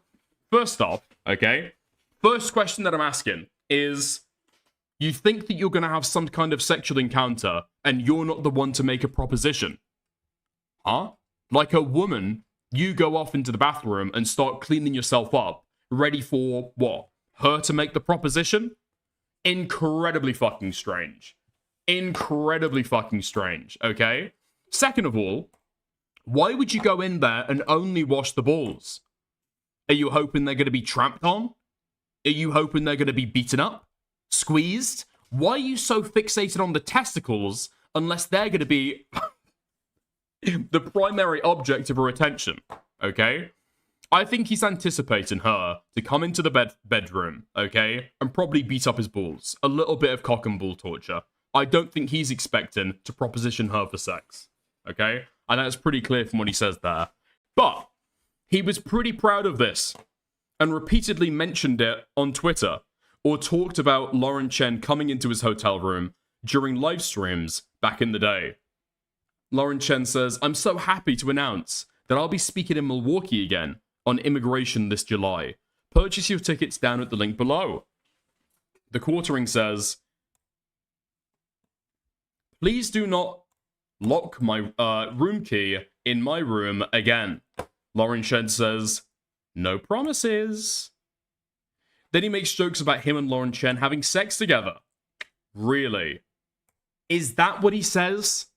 First off, okay, first question that I'm asking is, you think that you're going to have some kind of sexual encounter and you're not the one to make a proposition? Huh? Like a woman, you go off into the bathroom and start cleaning yourself up, ready for, what, her to make the proposition? Incredibly fucking strange. Incredibly fucking strange, okay? Second of all, why would you go in there and only wash the balls? Are you hoping they're going to be tramped on? Are you hoping they're going to be beaten up? Squeezed? Why are you so fixated on the testicles unless they're going to be the primary object of her attention? Okay? I think he's anticipating her to come into the bedroom, okay, and probably beat up his balls. A little bit of cock and ball torture. I don't think he's expecting to proposition her for sex, okay? And that's pretty clear from what he says there. But he was pretty proud of this and repeatedly mentioned it on Twitter or talked about Lauren Chen coming into his hotel room during live streams back in the day. Lauren Chen says, "I'm so happy to announce that I'll be speaking in Milwaukee again on immigration this July. Purchase your tickets down at the link below." The quartering says, "Please do not lock my room key in my room again." Lauren Chen says, "No promises." Then he makes jokes about him and Lauren Chen having sex together. Really? Is that what he says?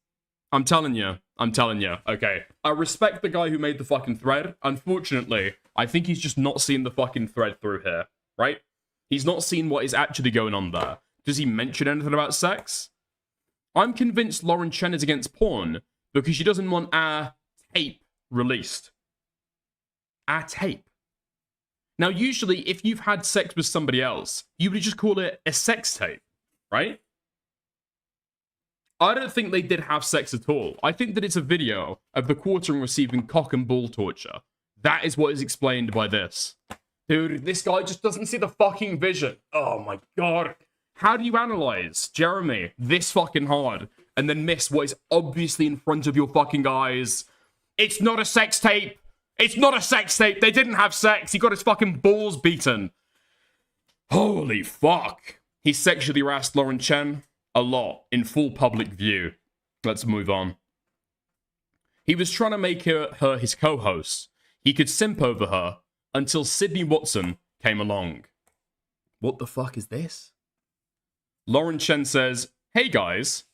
I'm telling you. Okay. I respect the guy who made the fucking thread. Unfortunately, I think he's just not seen the fucking thread through here, right? He's not seen what is actually going on there. Does he mention anything about sex? I'm convinced Lauren Chen is against porn because she doesn't want our tape released. Our tape. Now, usually, if you've had sex with somebody else, you would just call it a sex tape, right? I don't think they did have sex at all. I think that it's a video of the quartering receiving cock and ball torture. That is what is explained by this. Dude, this guy just doesn't see the fucking vision. Oh my god. How do you analyze Jeremy this fucking hard and then miss what is obviously in front of your fucking eyes? It's not a sex tape. It's not a sex tape. They didn't have sex. He got his fucking balls beaten. Holy fuck. He sexually harassed Lauren Chen a lot in full public view. Let's move on. He was trying to make her his co-host. He could simp over her until Sydney Watson came along. What the fuck is this? Lauren Chen says, "Hey guys,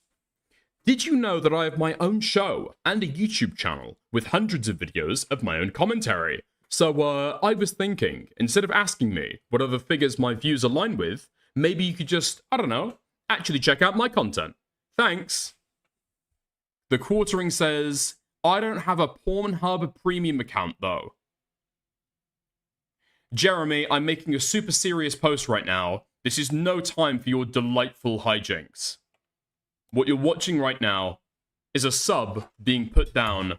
did you know that I have my own show and a YouTube channel with hundreds of videos of my own commentary? So I was thinking, instead of asking me what other figures my views align with, maybe you could just, I don't know, actually check out my content. Thanks." The quartering says, "I don't have a Pornhub premium account though." Jeremy, I'm making a super serious post right now. This is no time for your delightful hijinks. What you're watching right now is a sub being put down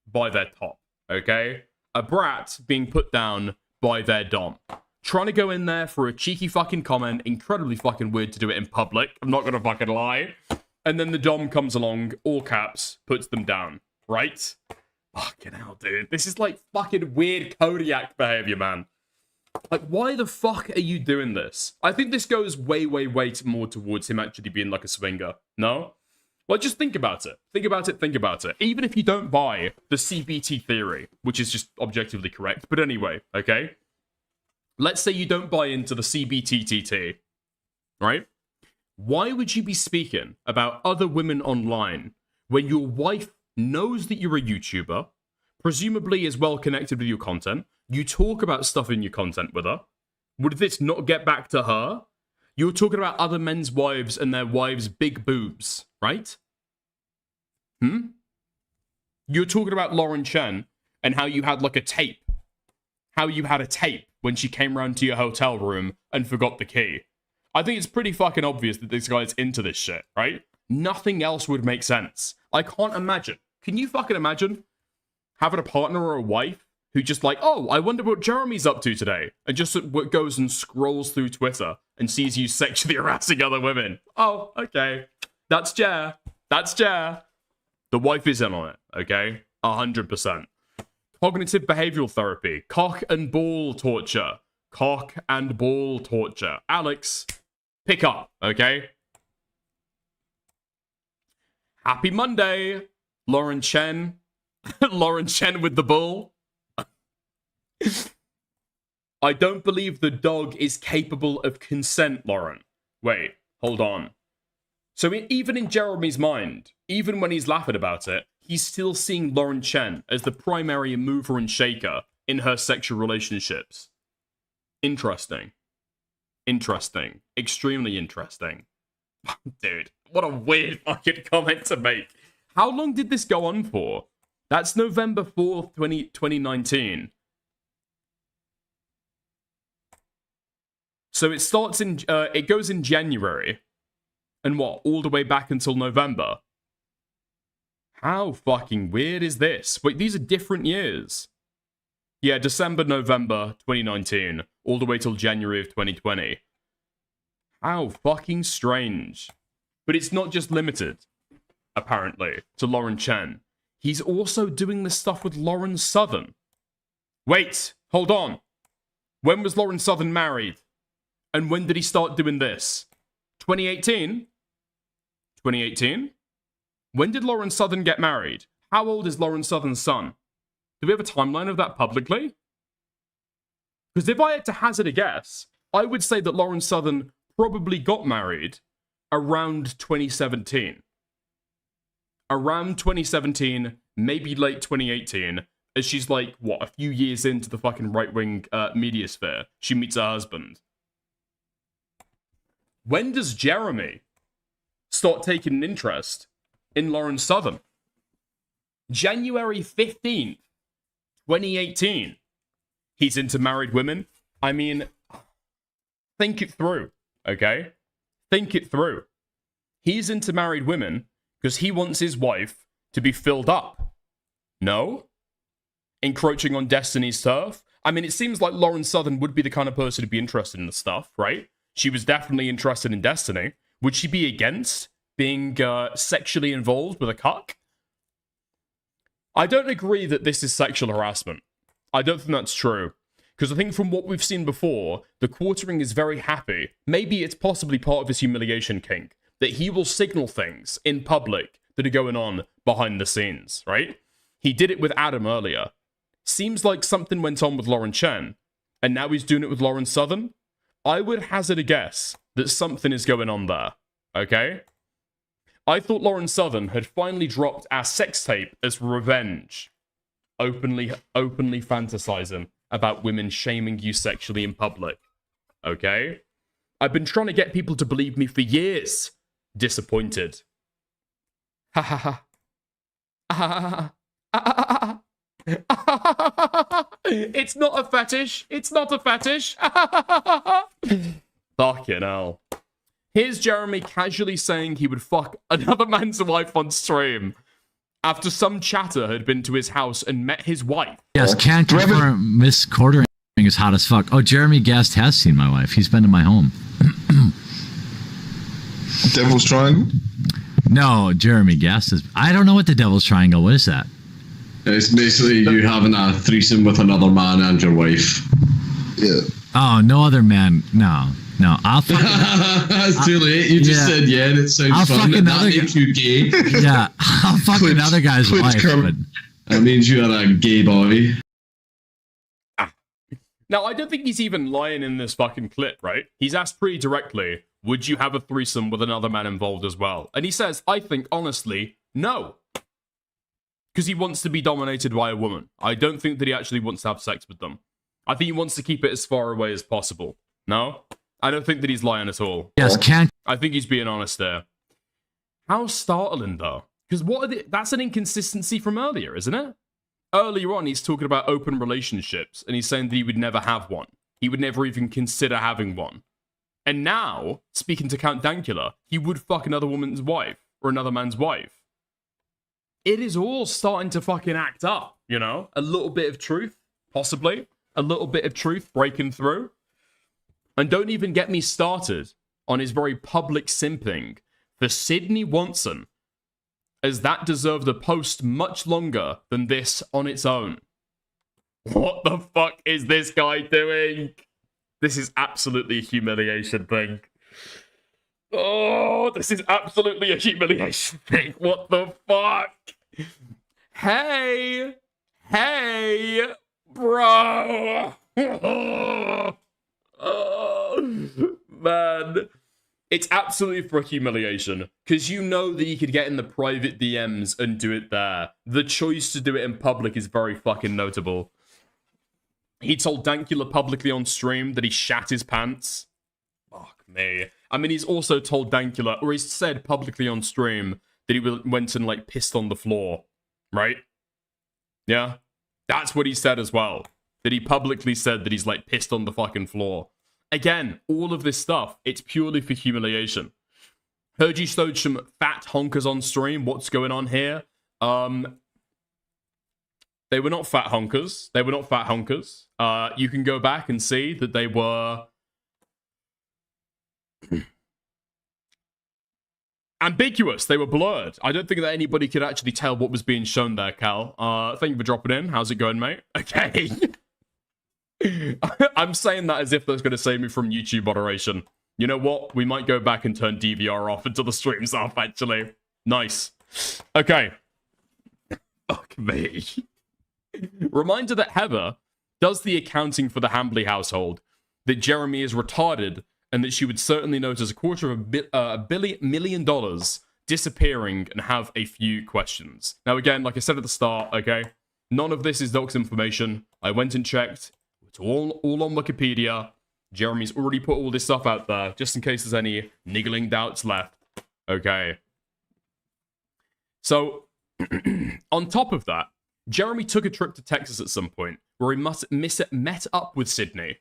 by their top, okay? A brat being put down by their dom. Trying to go in there for a cheeky fucking comment, incredibly fucking weird to do it in public, I'm not gonna fucking lie. And then the dom comes along, all caps, puts them down, right? Fucking hell, dude. This is like fucking weird Kodiak behavior, man. Like, why the fuck are you doing this? I think this goes way, way, way more towards him actually being like a swinger. No? Well, just think about it. Think about it. Even if you don't buy the CBT theory, which is just objectively correct. But anyway, okay? Let's say you don't buy into the CBTTT, right? Why would you be speaking about other women online when your wife knows that you're a YouTuber, presumably is well connected with your content, you talk about stuff in your content with her? Would this not get back to her? You're talking about other men's wives and their wives' big boobs, right? You're talking about Lauren Chen and how you had like a tape. How you had a tape when she came round to your hotel room and forgot the key. I think it's pretty fucking obvious that this guy's into this shit, right? Nothing else would make sense. I can't imagine. Can you fucking imagine having a partner or a wife who just like, oh, I wonder what Jeremy's up to today, and just goes and scrolls through Twitter and sees you sexually harassing other women? Oh, okay. That's Jer. The wife is in on it, okay? 100%. Cognitive behavioral therapy. Cock and ball torture. Alex, pick up, okay? Happy Monday, Lauren Chen. Lauren Chen with the bull. I don't believe the dog is capable of consent, Lauren. Wait, hold on. So even in Jeremy's mind, even when he's laughing about it, he's still seeing Lauren Chen as the primary mover and shaker in her sexual relationships. Interesting. Extremely interesting. Dude, what a weird fucking comment to make. How long did this go on for? That's November 4th, 2019. So it starts in, it goes in January. And what, all the way back until November? How fucking weird is this? Wait, these are different years. Yeah, December, November 2019, all the way till January of 2020. How fucking strange. But it's not just limited, apparently, to Lauren Chen. He's also doing this stuff with Lauren Southern. Wait, hold on. When was Lauren Southern married? And when did he start doing this? 2018? 2018? When did Lauren Southern get married? How old is Lauren Southern's son? Do we have a timeline of that publicly? Because if I had to hazard a guess, I would say that Lauren Southern probably got married around 2017. Around 2017, maybe late 2018, as she's like, what, a few years into the fucking right-wing media sphere, she meets her husband. When does Jeremy start taking an interest in Lauren Southern? January 15th, 2018. He's into married women. I mean, think it through, okay? Think it through. He's into married women because he wants his wife to be filled up. No? Encroaching on Destiny's turf? I mean, it seems like Lauren Southern would be the kind of person to be interested in the stuff, right? She was definitely interested in Destiny. Would she be against being sexually involved with a cuck? I don't agree that this is sexual harassment. I don't think that's true. Because I think from what we've seen before, the Quartering is very happy. Maybe it's possibly part of his humiliation kink. That he will signal things in public that are going on behind the scenes, right? He did it with Adam earlier. Seems like something went on with Lauren Chen. And now he's doing it with Lauren Southern. I would hazard a guess that something is going on there. Okay? I thought Lauren Southern had finally dropped our sex tape as revenge. Openly fantasizing about women shaming you sexually in public. Okay? I've been trying to get people to believe me for years. Disappointed. Ha ha ha. Ah, ah, ah. It's not a fetish. It's not a fetish. Fucking hell. Here's Jeremy casually saying he would fuck another man's wife on stream after some chatter had been to his house and met his wife. Yes, can't confirm Miss Quartering is hot as fuck. Oh, Jeremy Guest has seen my wife. He's been to my home. Devil's Triangle? No, Jeremy Guest is... I don't know what the Devil's Triangle... What is that? It's basically you having a threesome with another man and your wife. Yeah. Oh, no other man. No. I'll fuck... It's too late. You just said yeah, and it sounds fun. That makes you gay. Yeah, I'll fuck another guy's wife. But... That means you are a gay boy. Now, I don't think he's even lying in this fucking clip, right? He's asked pretty directly, would you have a threesome with another man involved as well? And he says, I think, honestly, no. Because he wants to be dominated by a woman. I don't think that he actually wants to have sex with them. I think he wants to keep it as far away as possible. No? I don't think that he's lying at all. Yes, can't... I think he's being honest there. How startling, though. Because that's an inconsistency from earlier, isn't it? Earlier on, he's talking about open relationships, and he's saying that he would never have one. He would never even consider having one. And now, speaking to Count Dankula, he would fuck another woman's wife, or another man's wife. It is all starting to fucking act up, you know? A little bit of truth, possibly. A little bit of truth breaking through. And don't even get me started on his very public simping for Sydney Watson, as that deserved a post much longer than this on its own. What the fuck is this guy doing? This is absolutely a humiliation thing. Oh, this is absolutely a humiliation thing. What the fuck? Hey, bro. Oh, man. It's absolutely for humiliation, because you know that you could get in the private DMs and do it there. The choice to do it in public is very fucking notable. He told Dankula publicly on stream that he shat his pants. Fuck me. I mean, he's also told Dankula, or he's said publicly on stream, that he went and, like, pissed on the floor. Right? Yeah? That's what he said as well. That he publicly said that he's, like, pissed on the fucking floor. again, all of this stuff, it's purely for humiliation. Heard you stowed some fat honkers on stream. What's going on here? They were not fat honkers. They were not fat honkers. You can go back and see that they were ambiguous. They were blurred. I don't think that anybody could actually tell what was being shown there, Cal. Thank you for dropping in. How's it going, mate? Okay. I'm saying that as if that's going to save me from YouTube moderation. You know what? We might go back and turn DVR off until the stream's off, actually. Nice. Okay. Fuck me. Reminder that Heather does the accounting for the Hambley household, that Jeremy is retarded, and that she would certainly notice $250 million disappearing and have a few questions. Now, again, like I said at the start, okay, none of this is docs information. I went and checked. It's all on Wikipedia. Jeremy's already put all this stuff out there, just in case there's any niggling doubts left. Okay. So, on top of that, Jeremy took a trip to Texas at some point, where he met up with Sydney,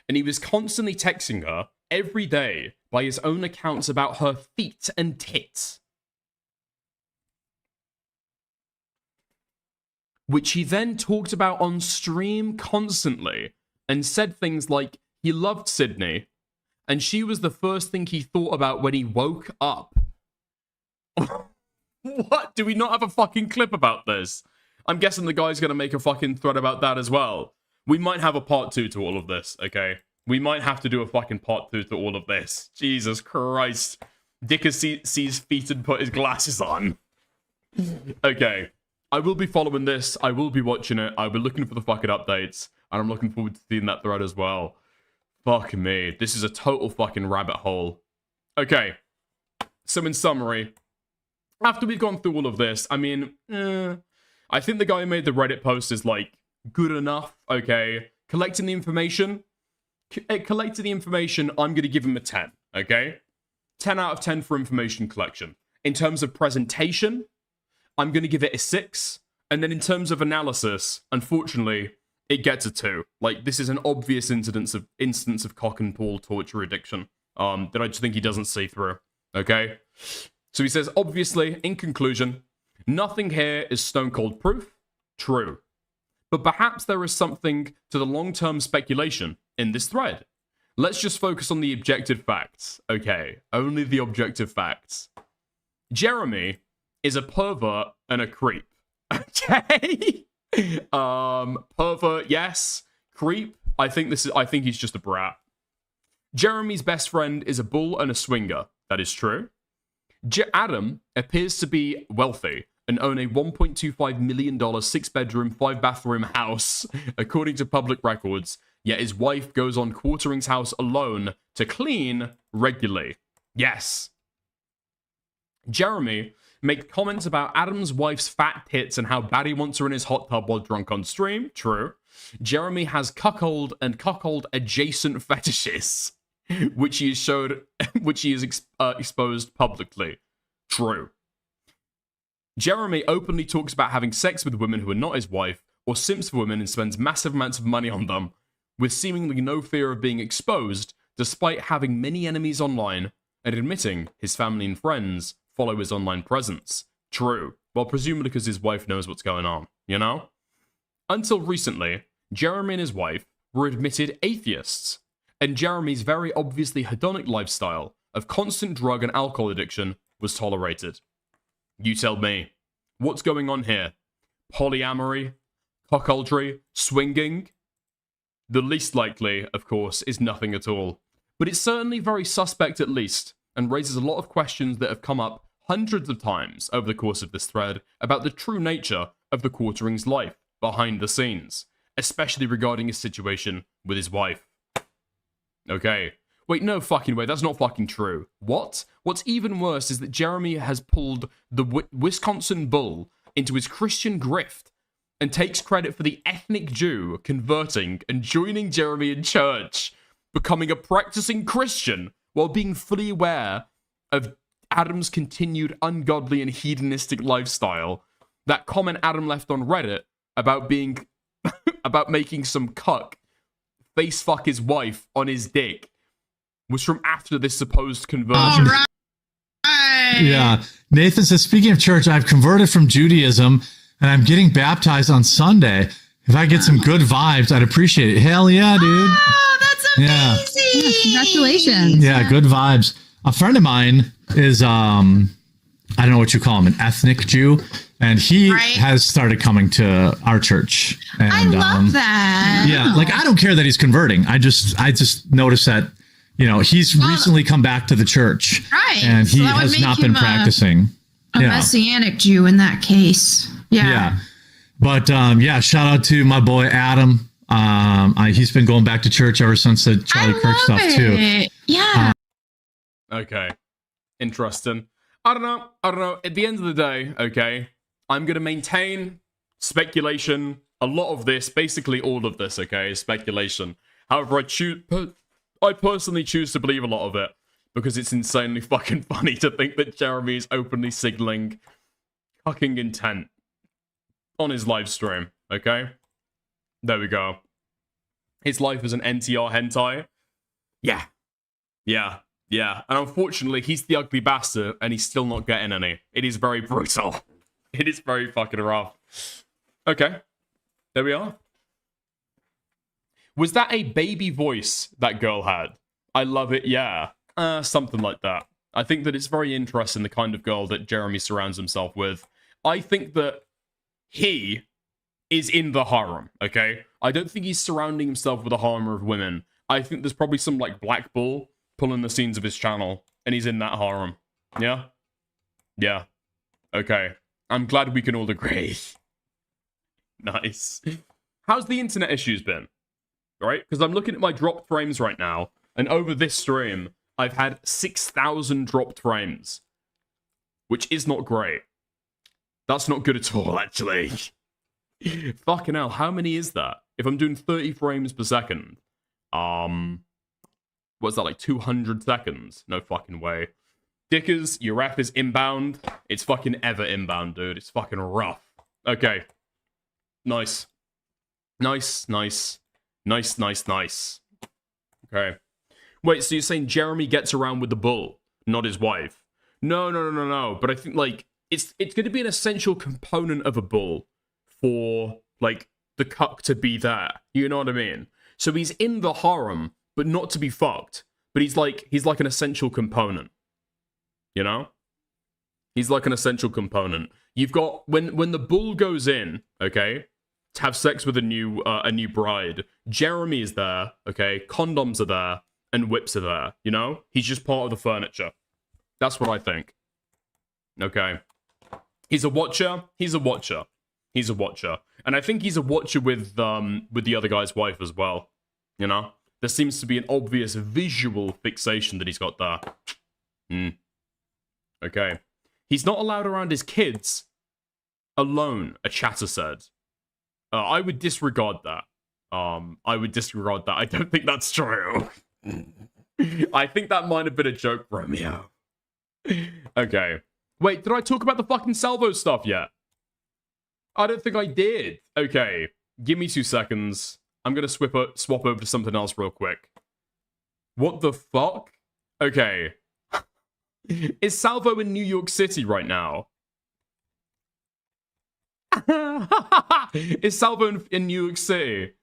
and he was constantly texting her every day by his own accounts about her feet and tits, which he then talked about on stream constantly, and said things like he loved Sydney, and she was the first thing he thought about when he woke up. What? Do we not have a fucking clip about this? I'm guessing the guy's going to make a fucking thread about that as well. We might have a part 2 to all of this, okay? We might have to do a fucking part 2 to all of this. Jesus Christ. Dicker sees feet and put his glasses on. Okay. I will be following this. I will be watching it. I'll be looking for the fucking updates. And I'm looking forward to seeing that thread as well. Fuck me. This is a total fucking rabbit hole. Okay. So in summary, after we've gone through all of this, I mean, I think the guy who made the Reddit post is, like, good enough, okay? Collecting the information, I'm going to give him a 10, okay? 10 out of 10 for information collection. In terms of presentation, I'm going to give it a 6. And then in terms of analysis, unfortunately, it gets a 2. Like, this is an obvious instance of cock and ball torture addiction that I just think he doesn't see through, okay? So he says, obviously, in conclusion, nothing here is stone cold proof. True. But perhaps there is something to the long-term speculation in this thread. Let's just focus on the objective facts. Okay, only the objective facts. Jeremy is a pervert and a creep. Okay? Pervert, yes. Creep, I think he's just a brat. Jeremy's best friend is a bull and a swinger. That is true. Adam appears to be wealthy and own a $1.25 million 6-bedroom, 5-bathroom house, according to public records, yet his wife goes on Quartering's house alone to clean regularly. Yes. Jeremy makes comments about Adam's wife's fat tits and how bad he wants her in his hot tub while drunk on stream. True. Jeremy has cuckold and cuckold adjacent fetishes, which he has exposed publicly. True. Jeremy openly talks about having sex with women who are not his wife, or simps for women and spends massive amounts of money on them, with seemingly no fear of being exposed, despite having many enemies online, and admitting his family and friends follow his online presence. True. Well, presumably because his wife knows what's going on, you know? Until recently, Jeremy and his wife were admitted atheists, and Jeremy's very obviously hedonic lifestyle of constant drug and alcohol addiction was tolerated. You tell me, what's going on here? Polyamory? Cuckoldry? Swinging? The least likely, of course, is nothing at all. But it's certainly very suspect at least, and raises a lot of questions that have come up hundreds of times over the course of this thread about the true nature of the Quartering's life behind the scenes, especially regarding his situation with his wife. Okay. Wait, no fucking way, that's not fucking true. What? What's even worse is that Jeremy has pulled the Wisconsin Bull into his Christian grift and takes credit for the ethnic Jew converting and joining Jeremy in church, becoming a practicing Christian while being fully aware of Adam's continued ungodly and hedonistic lifestyle. That comment Adam left on Reddit about being about making some cuck face fuck his wife on his dick was from after this supposed conversion. Yeah. Nathan says, speaking of church, I've converted from Judaism and I'm getting baptized on Sunday. If I get some good vibes, I'd appreciate it. Hell yeah, dude. Oh, that's amazing. Yeah, congratulations. Yeah, good vibes. A friend of mine is, I don't know what you call him, an ethnic Jew. And he has started coming to our church. And, I love that. Yeah, like I don't care that he's converting. I just noticed that, you know, he's recently come back to the church. Right. And he So that would has make not been him practicing. A Messianic Jew in that case. Yeah. But yeah, shout out to my boy Adam. He's been going back to church ever since the Charlie Kirk stuff too. Yeah. Okay. Interesting. I don't know. At the end of the day, okay, I'm going to maintain speculation. A lot of this, basically all of this, okay, is speculation. However, I personally choose to believe a lot of it because it's insanely fucking funny to think that Jeremy is openly signaling fucking intent on his live stream, okay? There we go. His life is an NTR hentai. Yeah. And unfortunately, he's the ugly bastard, and he's still not getting any. It is very brutal. It is very fucking rough. Okay. There we are. Was that a baby voice that girl had? I love it, yeah. Something like that. I think that it's very interesting, the kind of girl that Jeremy surrounds himself with. I think that he is in the harem, okay? I don't think he's surrounding himself with a harem of women. I think there's probably some, like, black bull pulling the scenes of his channel, and he's in that harem. Yeah? Yeah. Okay. I'm glad we can all agree. Nice. How's the internet issues been? Right? Because I'm looking at my dropped frames right now, and over this stream, I've had 6,000 dropped frames, which is not great. That's not good at all, actually. Fucking hell, how many is that? If I'm doing 30 frames per second, what's that, like 200 seconds? No fucking way. Dickers, your ref is inbound. It's fucking ever inbound, dude. It's fucking rough. Okay. Nice. Nice. Okay. Wait, so you're saying Jeremy gets around with the bull, not his wife? No. But I think, like, it's going to be an essential component of a bull for, like, the cuck to be there. You know what I mean? So he's in the harem, but not to be fucked. But he's like an essential component. You know? He's like an essential component. You've got, when the bull goes in, okay, to have sex with a new bride, Jeremy is there, okay, condoms are there, and whips are there, you know? He's just part of the furniture. That's what I think. Okay. He's a watcher. And I think he's a watcher with the other guy's wife as well. You know? There seems to be an obvious visual fixation that he's got there. Okay. He's not allowed around his kids alone, a chatter said. I would disregard that. I don't think that's true. I think that might have been a joke, Romeo. Okay. Wait, did I talk about the fucking Salvo stuff yet? I don't think I did. Okay. Give me 2 seconds. I'm gonna swap over to something else real quick. What the fuck? Okay. Is Salvo in New York City right now? Is Salvo in New York City?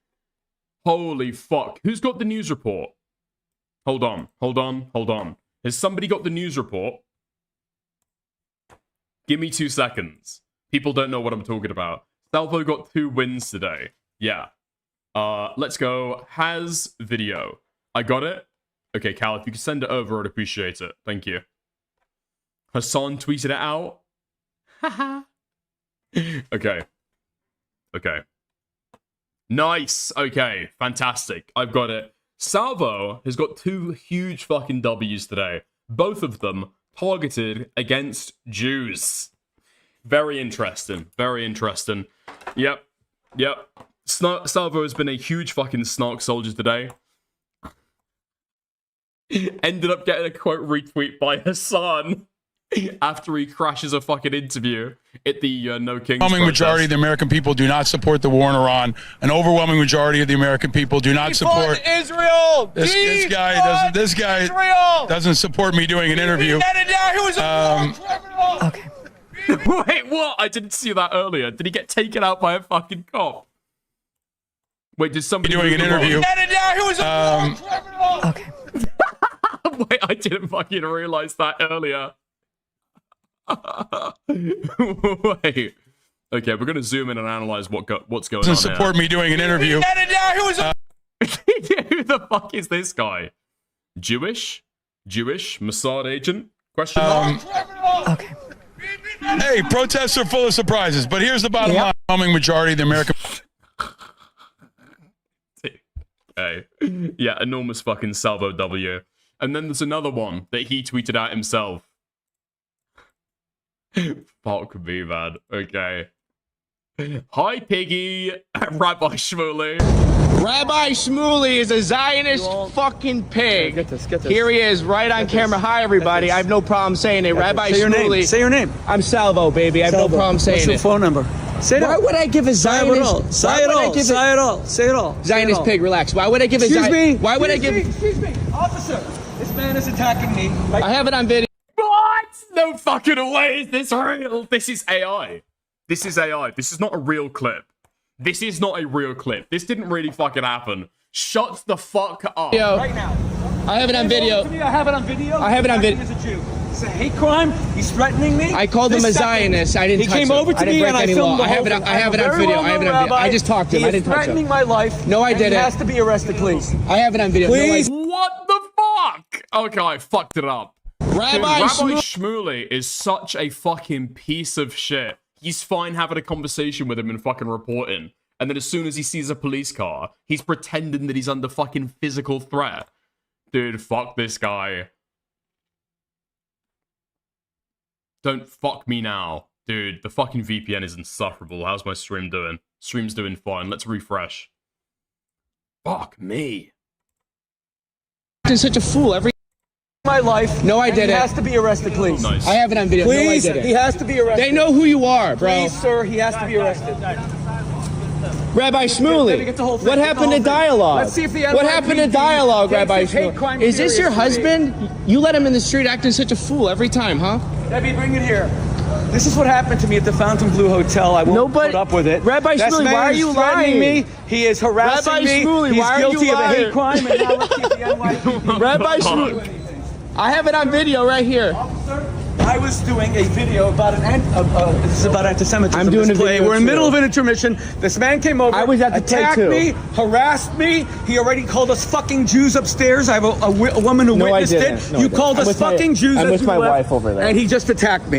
Holy fuck. Who's got the news report? Hold on. Has somebody got the news report? Give me 2 seconds. People don't know what I'm talking about. Salvo got 2 wins today. Yeah. Let's go. Has video. I got it? Okay, Cal, if you could send it over, I'd appreciate it. Thank you. Hassan tweeted it out. Haha. Okay. Nice. Okay, fantastic. I've got it. Salvo has got 2 huge fucking W's today. Both of them targeted against Jews. Very interesting. Yep. Salvo has been a huge fucking snark soldier today. Ended up getting a quote retweet by Hassan. After he crashes a fucking interview at the No Kings Overwhelming majority of the American people do not support the war in Iran. An overwhelming majority of the American people do not support Israel. This guy doesn't support me doing an interview. Okay. Wait, what? I didn't see that earlier. Did he get taken out by a fucking cop? Wait, did somebody doing an interview? Okay. Wait, I didn't fucking realize that earlier. Wait. Okay, we're gonna zoom in and analyze what's going on. Doesn't support me doing an interview. Who the fuck is this guy? Jewish? Mossad agent? Question mark? Okay. Hey, protests are full of surprises, but here's the bottom line: overwhelming majority of the American. Okay. Yeah, enormous fucking Salvo W. And then there's another one that he tweeted out himself. Fuck me, man. Okay. Hi, Piggy. Rabbi Shmuley. Rabbi Shmuley is a Zionist fucking pig. Get this. Here he is, right on camera. Hi, everybody. I have no problem saying it. Rabbi Shmuley. Say your name. I'm Salvo, baby. I have no problem saying What's your phone number? Say it Why all. would I give a Zionist? Say it all. Say it all. Say it all. Zionist pig, relax. Why would I give a Excuse me. Why would I give? Excuse me, officer. This man is attacking me. I have it on video. What? No fucking way is this real. This is AI. This is AI. This is not a real clip. This is not a real clip. This didn't really fucking happen. Shut the fuck up. Right now. I have it on video. I have it on video. I have it on video. He's a Jew. It's a hate crime. He's threatening me. I called him a Zionist. I didn't touch him. He came over to me and I filmed the whole thing. I have it on video. I have it on video. I just talked to him. I didn't touch him. Threatening my life. No, I didn't. He has to be arrested, please. I have it on video. Please. What the fuck? Okay, I fucked it up. Rabbi Shmuley is such a fucking piece of shit. He's fine having a conversation with him and fucking reporting. And then as soon as he sees a police car, he's pretending that he's under fucking physical threat. Dude, fuck this guy. Don't fuck me now. Dude, the fucking VPN is insufferable. How's my stream doing? Stream's doing fine. Let's refresh. Fuck me. You're such a fool every my life. No, I didn't. He has to be arrested, please. Nice. I have it on video. Please, no, I didn't. he has to be arrested. They know who you are, bro. Please, sir, he has to be arrested. Rabbi Shmuley, what happened to dialogue? Let's see if the What happened to dialogue, Rabbi hate crime Shmuley? Is this your seriously. husband? You let him in the street acting such a fool every time, huh? Debbie, bring it here. This is what happened to me at the Fountain Blue Hotel. I won't put up with it. Rabbi This Shmuley, man why are is you threatening lying? me. He is harassing Rabbi me. Shmuley, He's why are guilty you of a hate lying? crime, and now let's keep the NYPD. Rabbi Shmuley, I have it on video right here. I was doing a video about this is about anti-Semitism. I'm doing this a play. video We're in the too. middle of an intermission. This man came over. I was at the play attacked too. me, harassed me. He already called us fucking Jews upstairs. I have a woman who No, I witnessed didn't. it. No, I You didn't. called I'm us with my- fucking Jews. I'm as with you my left, wife over there. and he just attacked me.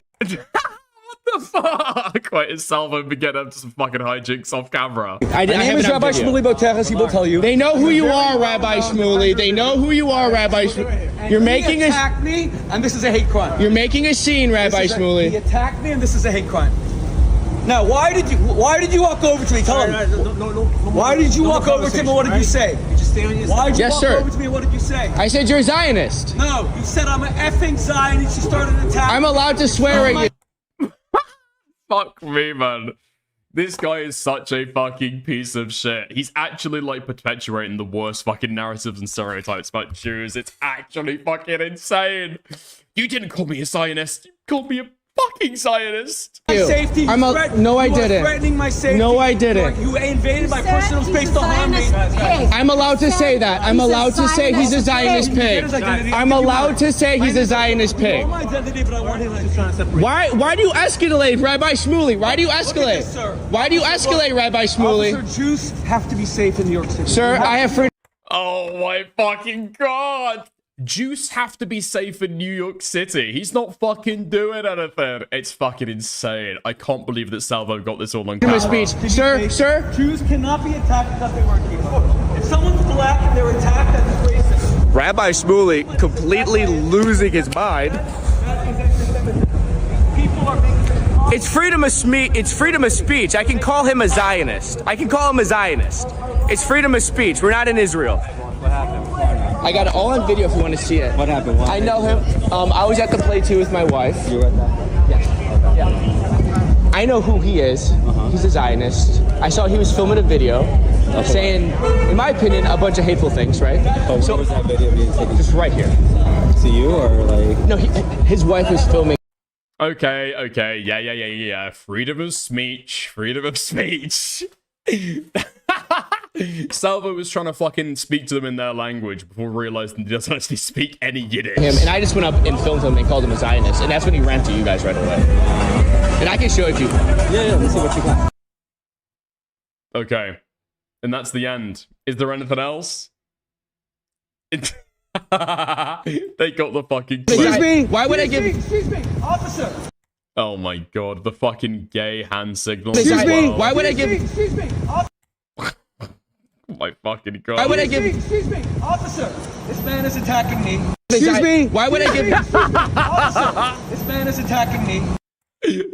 The fuck? Wait, is Salvo been getting up to some fucking hijinks off camera? My name is Rabbi Shmuley Boteras. He will tell you. They know who you are, Rabbi Shmuley. They know who you are, Rabbi Shmuley. You're making He attacked me, and this is a hate crime. You're making a scene, Rabbi He Shmuley. attacked me, and this is a hate crime. Now, why did you walk over to me? Tell him. Why did you walk over to me? What did you say? Why did you Yes, walk sir. over to me? What did you say? I said you're a Zionist. No, you said I'm an effing Zionist. You started attacking. I'm allowed to swear at you. Fuck me, man. This guy is such a fucking piece of shit. He's actually, like, perpetuating the worst fucking narratives and stereotypes about Jews. It's actually fucking insane. You didn't call me a Zionist. You called me a fucking Zionist. My safety. No, I you are didn't. threatening my safety. No, I didn't. You invaded my personal space to harm me. I'm allowed to say that. I'm allowed to say he's a Zionist pig. I'm allowed to say he's a Zionist pig. My identity, but I want him to separate. Why do you escalate, Rabbi Shmuley? Why do you escalate? Why do you escalate, Rabbi Shmuley? Officer, Jews have to be safe in New York City. Sir, I have freedom. Oh my fucking god. Jews have to be safe in New York City. He's not fucking doing anything. It's fucking insane. I can't believe that Salvo got this all on camera. Speech. Sir. Jews cannot be attacked because they weren't Jews. If someone's black and they're attacked, that's racist. Rabbi Shmuley completely losing his mind. It's freedom of speech. It's freedom of speech. I can call him a Zionist. It's freedom of speech. We're not in Israel. What happened? I got it all on video if you want to see it. What happened? I know him. I was at the play too with my wife. You were at that? Yeah. Yeah. I know who he is. He's a Zionist. I saw he was filming a video saying, in my opinion, a bunch of hateful things, right? Oh, so where was that video being taken? Just right here. To you or like? No, his wife was filming. Okay. Yeah. Freedom of speech. Freedom of speech. Salvo was trying to fucking speak to them in their language before realizing he doesn't actually speak any Yiddish. And I just went up and filmed him and called him a Zionist, and that's when he ran to you guys right away. And I can show it to you. Yeah, let's see what you got. Okay. And that's the end. Is there anything else? They got the fucking... Excuse me? Why would I give... Excuse me, officer. Oh my god, the fucking gay hand signal. Excuse me? Why would I give... Excuse me, officer. Oh my fucking god. Why would I give... Excuse me, officer. This man is attacking me. Excuse me? Why would I give... Officer, this man is attacking me.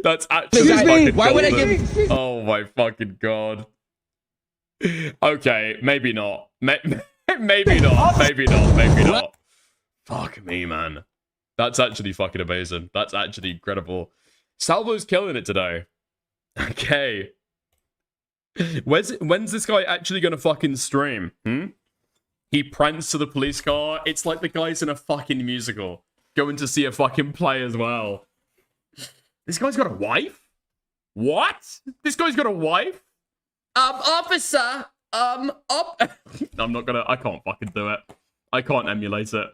That's actually Excuse me? fucking Why would I golden. give... Oh my fucking god. Okay, maybe not. Maybe not. Maybe not. Fuck me, man. That's actually fucking amazing. That's actually incredible. Salvo's killing it today. Okay. When's this guy actually gonna fucking stream? He pranced to the police car. It's like the guy's in a fucking musical. Going to see a fucking play as well. This guy's got a wife? What? This guy's got a wife? Officer, I'm not gonna, I can't fucking do it. I can't emulate it.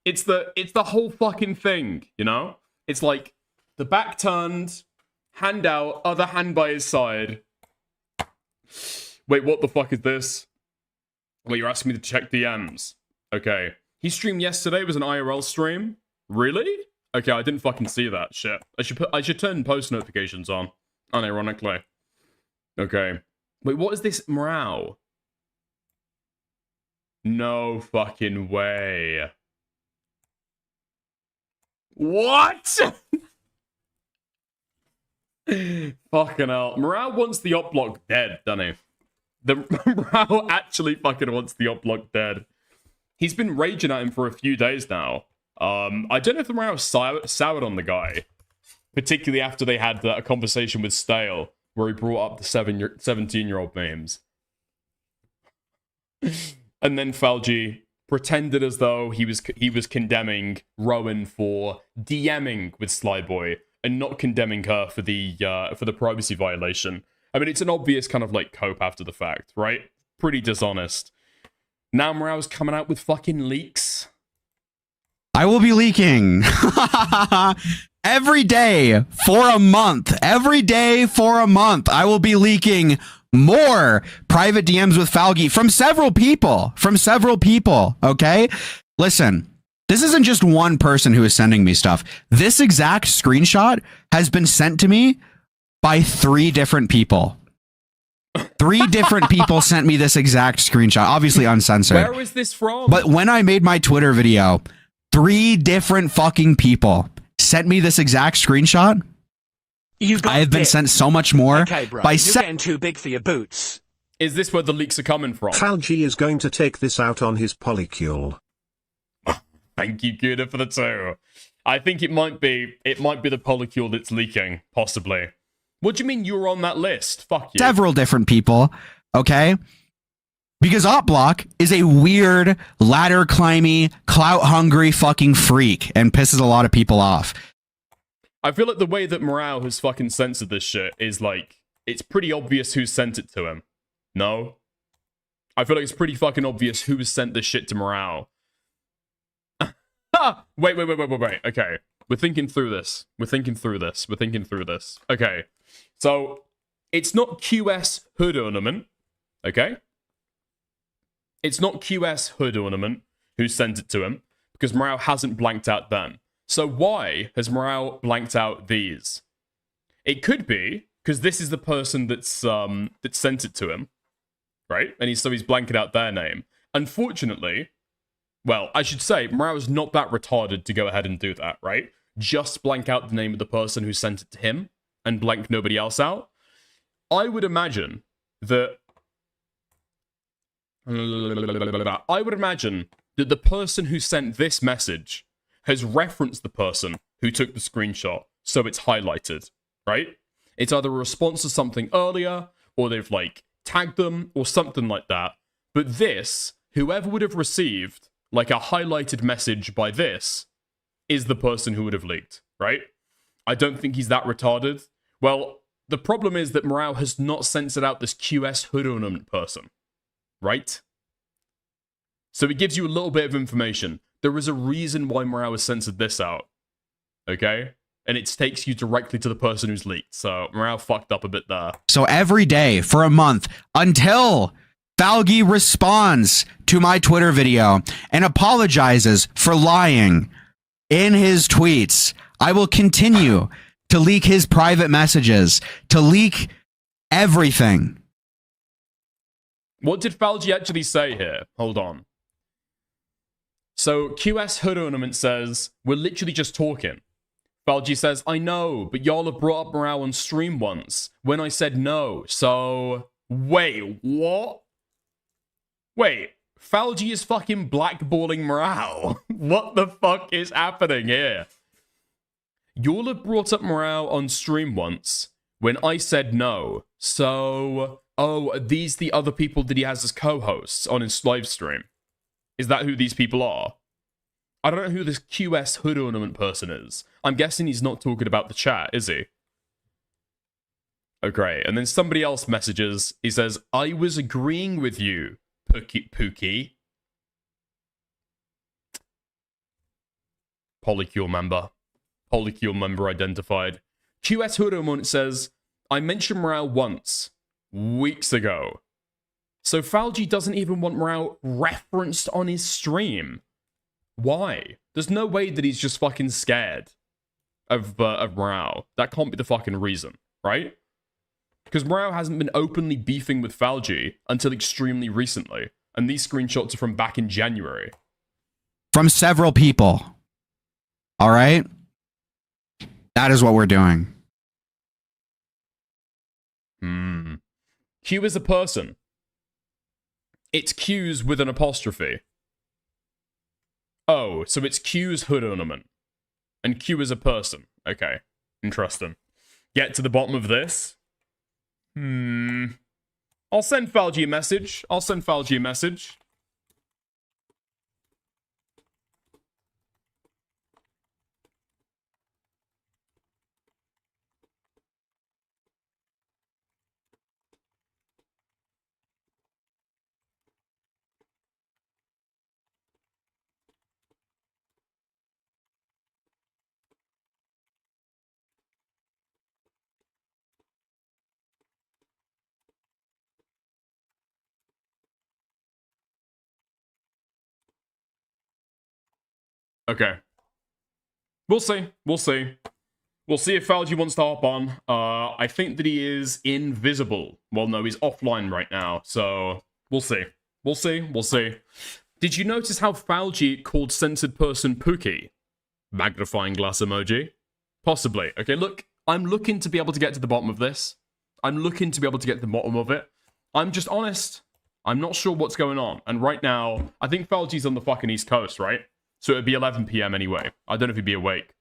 It's the whole fucking thing, you know? It's like, the back turned, hand out, other hand by his side. Wait, what the fuck is this? Wait, you're asking me to check DMs. Okay. He streamed yesterday, it was an IRL stream? Really? Okay, I didn't fucking see that shit. I should turn post notifications on, unironically. Okay. Wait, what is this meow? No fucking way. What? Fucking hell. Morale wants the op block dead, doesn't he? The Morale actually fucking wants the op block dead. He's been raging at him for a few days now. I don't know if the Morale soured on the guy. Particularly after they had a conversation with Stale, where he brought up the 17-year-old memes. And then Falgi pretended as though he was condemning Rowan for DMing with Slyboy and not condemning her for the privacy violation. I mean, it's an obvious kind of like cope after the fact, right? Pretty dishonest. Now Morale's coming out with fucking leaks. I will be leaking every day for a month. Every day for a month, I will be leaking more private DMs with Falgi from several people. Okay, listen, this isn't just one person who is sending me stuff. This exact screenshot has been sent to me by 3 different people. 3 different people sent me this exact screenshot, obviously uncensored. Where was this from? But when I made my Twitter video, 3 different fucking people sent me this exact screenshot. I have been sent so much more. Okay, bro, you're getting too big for your boots. Is this where the leaks are coming from? Falgi is going to take this out on his polycule. Thank you, Gouda, for the 2. I think it might be the polycule that's leaking, possibly. What do you mean you were on that list? Fuck you. Several different people, okay? Because OpBlock is a weird, ladder-climbing, clout-hungry fucking freak and pisses a lot of people off. I feel like the way that Morale has fucking censored this shit is like, it's pretty obvious who sent it to him. No? I feel like it's pretty fucking obvious who sent this shit to Morale. Wait. Okay. We're thinking through this. Okay. So, it's not QS Hood Ornament. Okay? It's not QS Hood Ornament who sent it to him, because Morale hasn't blanked out them. So why has Morale blanked out these? It could be because this is the person that sent it to him, right? And he's blanking out their name. Unfortunately, well, I should say, Morale is not that retarded to go ahead and do that, right? Just blank out the name of the person who sent it to him and blank nobody else out. I would imagine that that the person who sent this message has referenced the person who took the screenshot, so it's highlighted, right? It's either a response to something earlier, or they've, like, tagged them, or something like that. But this, whoever would have received, like, a highlighted message by this, is the person who would have leaked, right? I don't think he's that retarded. Well, the problem is that Morale has not censored out this QS hood ornament person, right? So it gives you a little bit of information. There is a reason why Morale has censored this out, okay? And it takes you directly to the person who's leaked. So Morale fucked up a bit there. So every day for a month until Falgi responds to my Twitter video and apologizes for lying in his tweets, I will continue to leak his private messages, to leak everything. What did Falgi actually say here? Hold on. So QS Hood Ornament says, we're literally just talking. Falgi says, I know, but y'all have brought up Morale on stream once when I said no. So, wait, what? Wait, Falgi is fucking blackballing Morale. What the fuck is happening here? Y'all have brought up Morale on stream once when I said no. So, oh, are these the other people that he has as co-hosts on his live stream? Is that who these people are? I don't know who this QS Hood Ornament person is. I'm guessing he's not talking about the chat, is he? Okay, and then somebody else messages. He says, I was agreeing with you, Pookie. Polycule member. Polycule member identified. QS Hood Ornament says, I mentioned Morale once, weeks ago. So Falgi doesn't even want Morale referenced on his stream. Why? There's no way that he's just fucking scared of Morale. That can't be the fucking reason, right? Because Morale hasn't been openly beefing with Falgi until extremely recently. And these screenshots are from back in January. From several people. All right? That is what we're doing. Q is a person. It's Q's with an apostrophe. Oh, so it's Q's hood ornament. And Q is a person. Okay. Interesting. Get to the bottom of this. I'll send Falgi a message. Okay. We'll see. We'll see if Falgi wants to hop on. I think that he is invisible. Well, no, he's offline right now. So, we'll see. We'll see. Did you notice how Falgi called censored person Pookie? Magnifying glass emoji? Possibly. Okay, look. I'm looking to be able to get to the bottom of this. I'm looking to be able to get to the bottom of it. I'm just honest. I'm not sure what's going on. And right now, I think Falgi's on the fucking East Coast, right? So it'd be 11 p.m. anyway. I don't know if he'd be awake.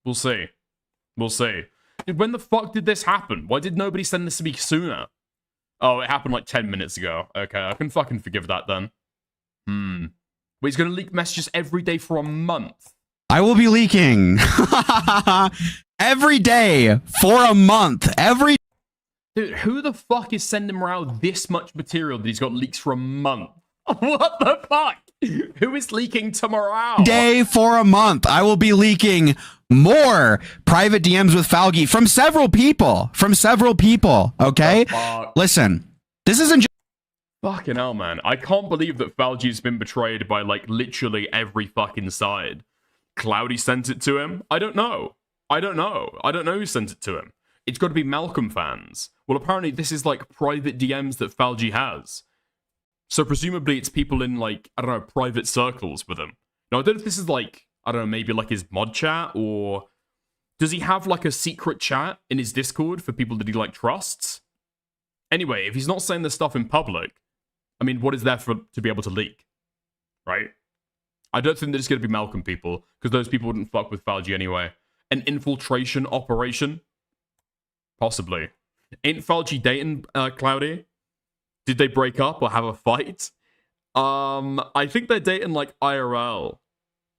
We'll see. Dude, when the fuck did this happen? Why did nobody send this to me sooner? Oh, it happened like 10 minutes ago. Okay, I can fucking forgive that then. But he's gonna leak messages every day for a month. I will be leaking every day for a month. Dude, who the fuck is sending Morale this much material that he's got leaks for a month? What the fuck? Who is leaking to Morale? Day for a month. I will be leaking more private DMs with Falgi from several people. Okay? Listen, this isn't just... Fucking hell, man. I can't believe that Falgi's been betrayed by, like, literally every fucking side. Cloudy sent it to him? I don't know. I don't know who sent it to him. It's got to be Malcolm fans. Well, apparently this is, like, private DMs that Falgi has. So presumably it's people in, like, I don't know, private circles with him. Now, I don't know if this is, like, I don't know, maybe, like, his mod chat, or... Does he have, like, a secret chat in his Discord for people that he, like, trusts? Anyway, if he's not saying this stuff in public, I mean, what is there to be able to leak? right? I don't think that it's going to be Malcolm people, because those people wouldn't fuck with Falgi anyway. An infiltration operation? Possibly. Ain't Falgi dating Cloudy? Did they break up or have a fight? I think they're dating like IRL,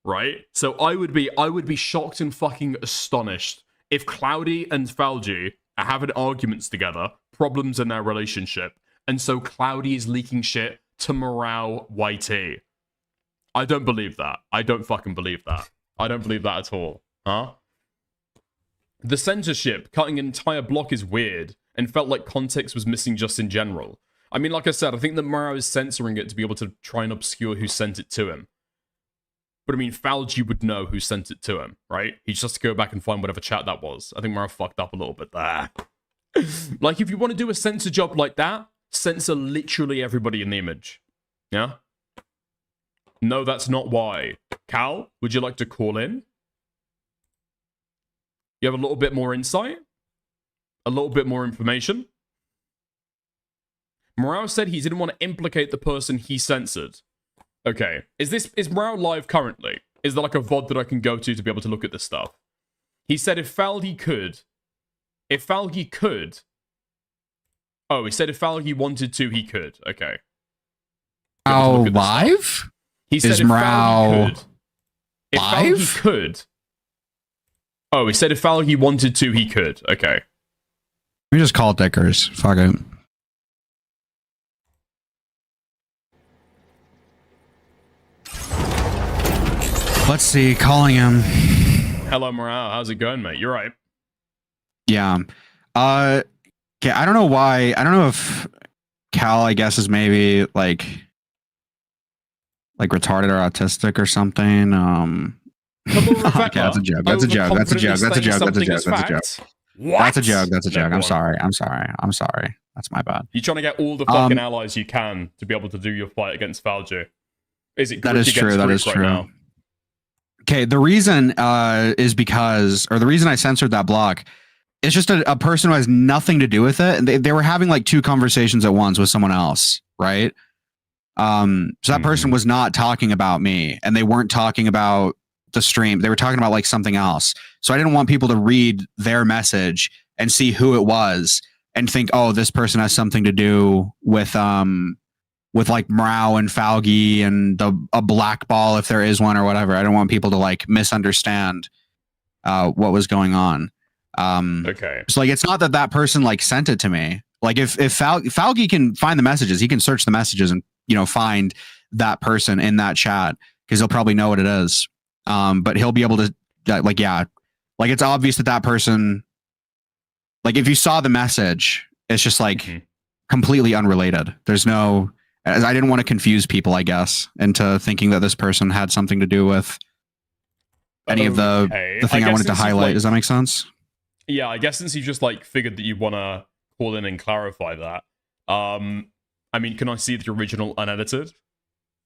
right? So I would be shocked and fucking astonished if Cloudy and Falgi are having arguments together, problems in their relationship, and so Cloudy is leaking shit to Morale YT. I don't believe that. I don't fucking believe that. I don't believe that at all. Huh? The censorship, cutting an entire block is weird, and felt like context was missing just in general. I mean, like I said, I think that Morale is censoring it to be able to try and obscure who sent it to him. But I mean, Falgi would know who sent it to him, right? He just has to go back and find whatever chat that was. I think Morale fucked up a little bit there. Like, if you want to do a censor job like that, censor literally everybody in the image. Yeah? No, that's not why. Cal, would you like to call in? You have a little bit more insight? A little bit more information? Morale said he didn't want to implicate the person he censored. Okay. Is Morale live currently? Is there like a VOD that I can go to be able to look at this stuff? He said if Falgi could... Oh, he said if Falgi wanted to, he could. Okay. Oh, live? He said is if Morale Falgi could. If live? Falgi could. Oh, he said if Falgi wanted to, he could. Okay. Let me just call Dickers. Fuck it. Let's see. Calling him. Hello, Morale. How's it going, mate? You're right. Yeah. Okay. I don't know why. I don't know if Cal, I guess, is maybe like retarded or autistic or something. Okay, that's a joke. That's a joke. That's a joke. That's a joke. That's a joke. That's a joke. What? That's a joke. That's a joke. I'm sorry. I'm sorry. I'm sorry. That's my bad. You're trying to get all the fucking allies you can to be able to do your fight against Falgi. Is it? That is true. That is true. Now? Okay, the reason is because, or the reason I censored that block, it's just a person who has nothing to do with it. And they were having like two conversations at once with someone else, right? So that person was not talking about me, and they weren't talking about the stream. They were talking about like something else. So I didn't want people to read their message and see who it was and think, oh, this person has something to do with like Morale and Falgi and a black ball, if there is one or whatever. I don't want people to like misunderstand what was going on. Okay. So like, it's not that person like sent it to me. Like if Falgi can find the messages, he can search the messages and, find that person in that chat, because he'll probably know what it is. But he'll be able to like it's obvious that person, like if you saw the message, it's just like completely unrelated. There's no, I didn't want to confuse people, I guess, into thinking that this person had something to do with any of the thing I wanted to highlight. Does that make sense? Yeah, I guess since you just like figured that you want to call in and clarify that. I mean, can I see the original unedited?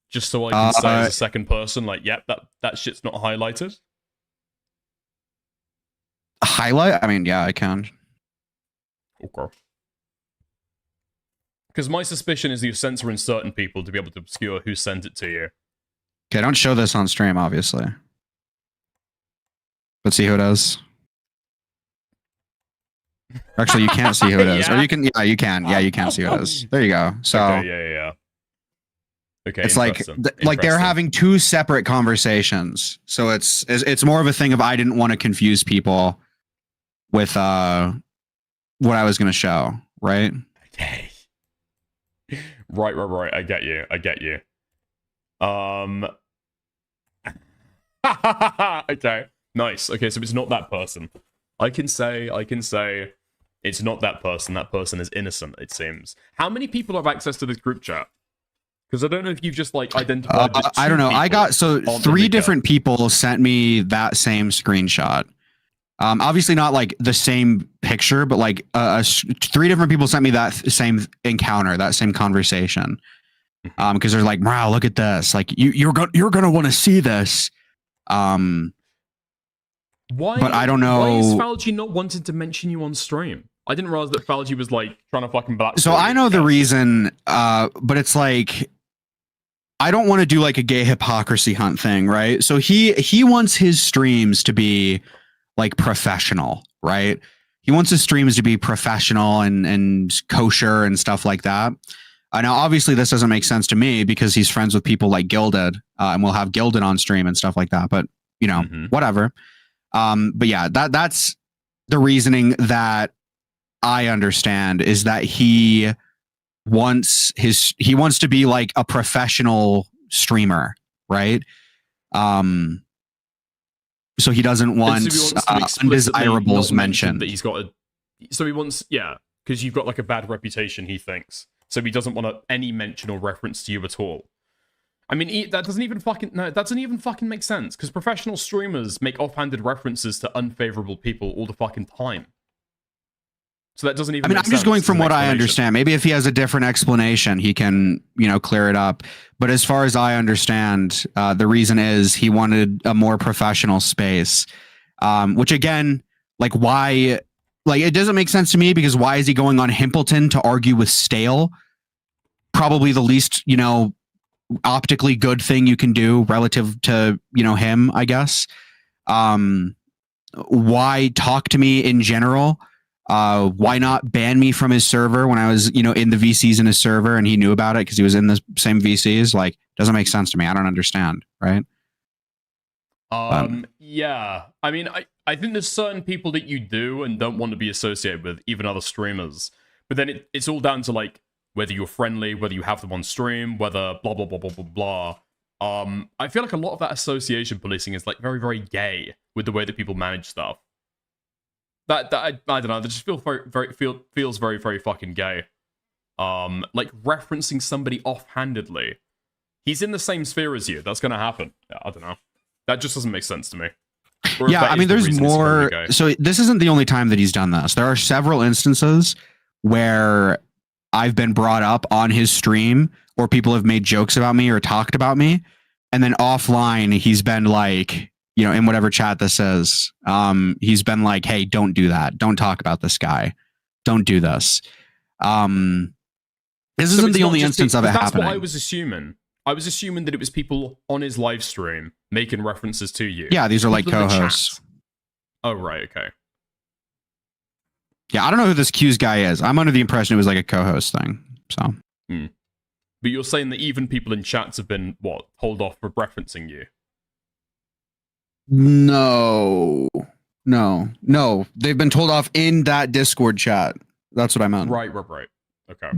Just so I can say as a second person, like, yep, that shit's not highlighted. Highlight? I mean, yeah, I can. Okay. Because my suspicion is you're censoring certain people to be able to obscure who sent it to you. Okay, don't show this on stream, obviously. Let's see who it is. Actually, you can't see who it is. Yeah. Or you can, yeah, you can. Yeah, you can see who it is. There you go. So, okay, yeah. Okay, it's like they're having two separate conversations. So it's more of a thing of I didn't want to confuse people with what I was going to show, right? Okay. Right. I get you. Okay. Nice. Okay, so it's not that person. I can say it's not that person. That person is innocent, it seems. How many people have access to this group chat? Because I don't know if you've just like identified. I don't know. I got three different people sent me that same screenshot. Obviously not like the same picture, but like three different people sent me that same encounter, that same conversation. Because they're like, "Wow, look at this! Like you're gonna want to see this." Why? But I don't know. Why is Falgi not wanting to mention you on stream? I didn't realize that Falgi was like trying to fucking black. So I know the reason, but it's like I don't want to do like a gay hypocrisy hunt thing, right? So he wants his streams to be like professional, right? He wants his streams to be professional and kosher and stuff like that. Now, obviously, this doesn't make sense to me because he's friends with people like Gilded, and we'll have Gilded on stream and stuff like that. But you know, whatever. But yeah, that's the reasoning that I understand is that he wants to be like a professional streamer, right? So he doesn't want undesirables mentioned. That he's got so he wants, because you've got like a bad reputation, he thinks. So he doesn't want any mention or reference to you at all. I mean, that doesn't even fucking make sense, because professional streamers make offhanded references to unfavorable people all the fucking time. So that doesn't even. I mean, I'm just going from what I understand. Maybe if he has a different explanation, he can, clear it up. But as far as I understand, the reason is he wanted a more professional space, which again, like why, like it doesn't make sense to me because why is he going on Himpleton to argue with Stale? Probably the least, optically good thing you can do relative to, him, I guess. Why talk to me in general? Why not ban me from his server when I was, in the VCs in his server and he knew about it because he was in the same VCs? Like, doesn't make sense to me. I don't understand, right? Yeah. I mean, I think there's certain people that you do and don't want to be associated with, even other streamers. But then it's all down to, like, whether you're friendly, whether you have them on stream, whether blah, blah, blah, blah, blah, blah. I feel like a lot of that association policing is, like, very, very gay with the way that people manage stuff. That I don't know. That just feels very, very fucking gay. Like referencing somebody offhandedly. He's in the same sphere as you. That's gonna happen. Yeah, I don't know. That just doesn't make sense to me. Yeah, I mean, there's more. So this isn't the only time that he's done this. There are several instances where I've been brought up on his stream, or people have made jokes about me or talked about me, and then offline he's been like, in whatever chat this is, he's been like, hey, don't do that. Don't talk about this guy. Don't do this. This isn't the only instance of it happening. That's what I was assuming. I was assuming that it was people on his live stream making references to you. Yeah, these are like co-hosts. Oh, right, okay. Yeah, I don't know who this Q's guy is. I'm under the impression it was like a co-host thing. So. But you're saying that even people in chats have been, told off for referencing you? No. They've been told off in that Discord chat. That's what I meant. Right. Okay.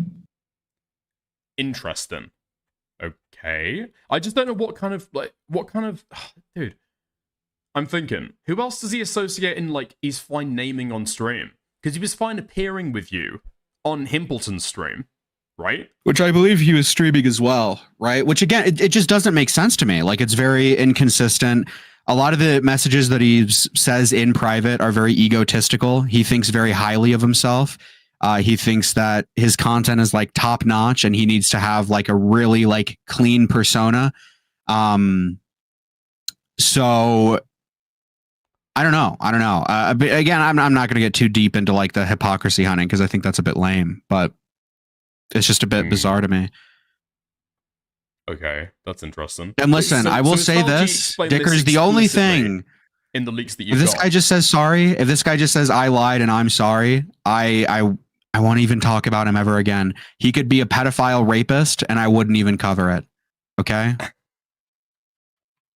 Interesting. Okay. I just don't know what kind of, dude. I'm thinking, who else does he associate in, like, he's fine naming on stream? Because he was fine appearing with you on Himpleton's stream, right? Which I believe he was streaming as well, right? Which, again, it just doesn't make sense to me. Like, it's very inconsistent. A lot of the messages that he says in private are very egotistical. He thinks very highly of himself. He thinks that his content is like top notch and he needs to have like a really like clean persona. So I don't know. But again, I'm not going to get too deep into like the hypocrisy hunting because I think that's a bit lame, but it's just a bit bizarre to me. Okay, that's interesting. And listen, I will say this, Dicker's the only thing in the leaks that you if this guy just says sorry, if this guy just says I lied and I'm sorry, I won't even talk about him ever again. He could be a pedophile rapist and I wouldn't even cover it. Okay?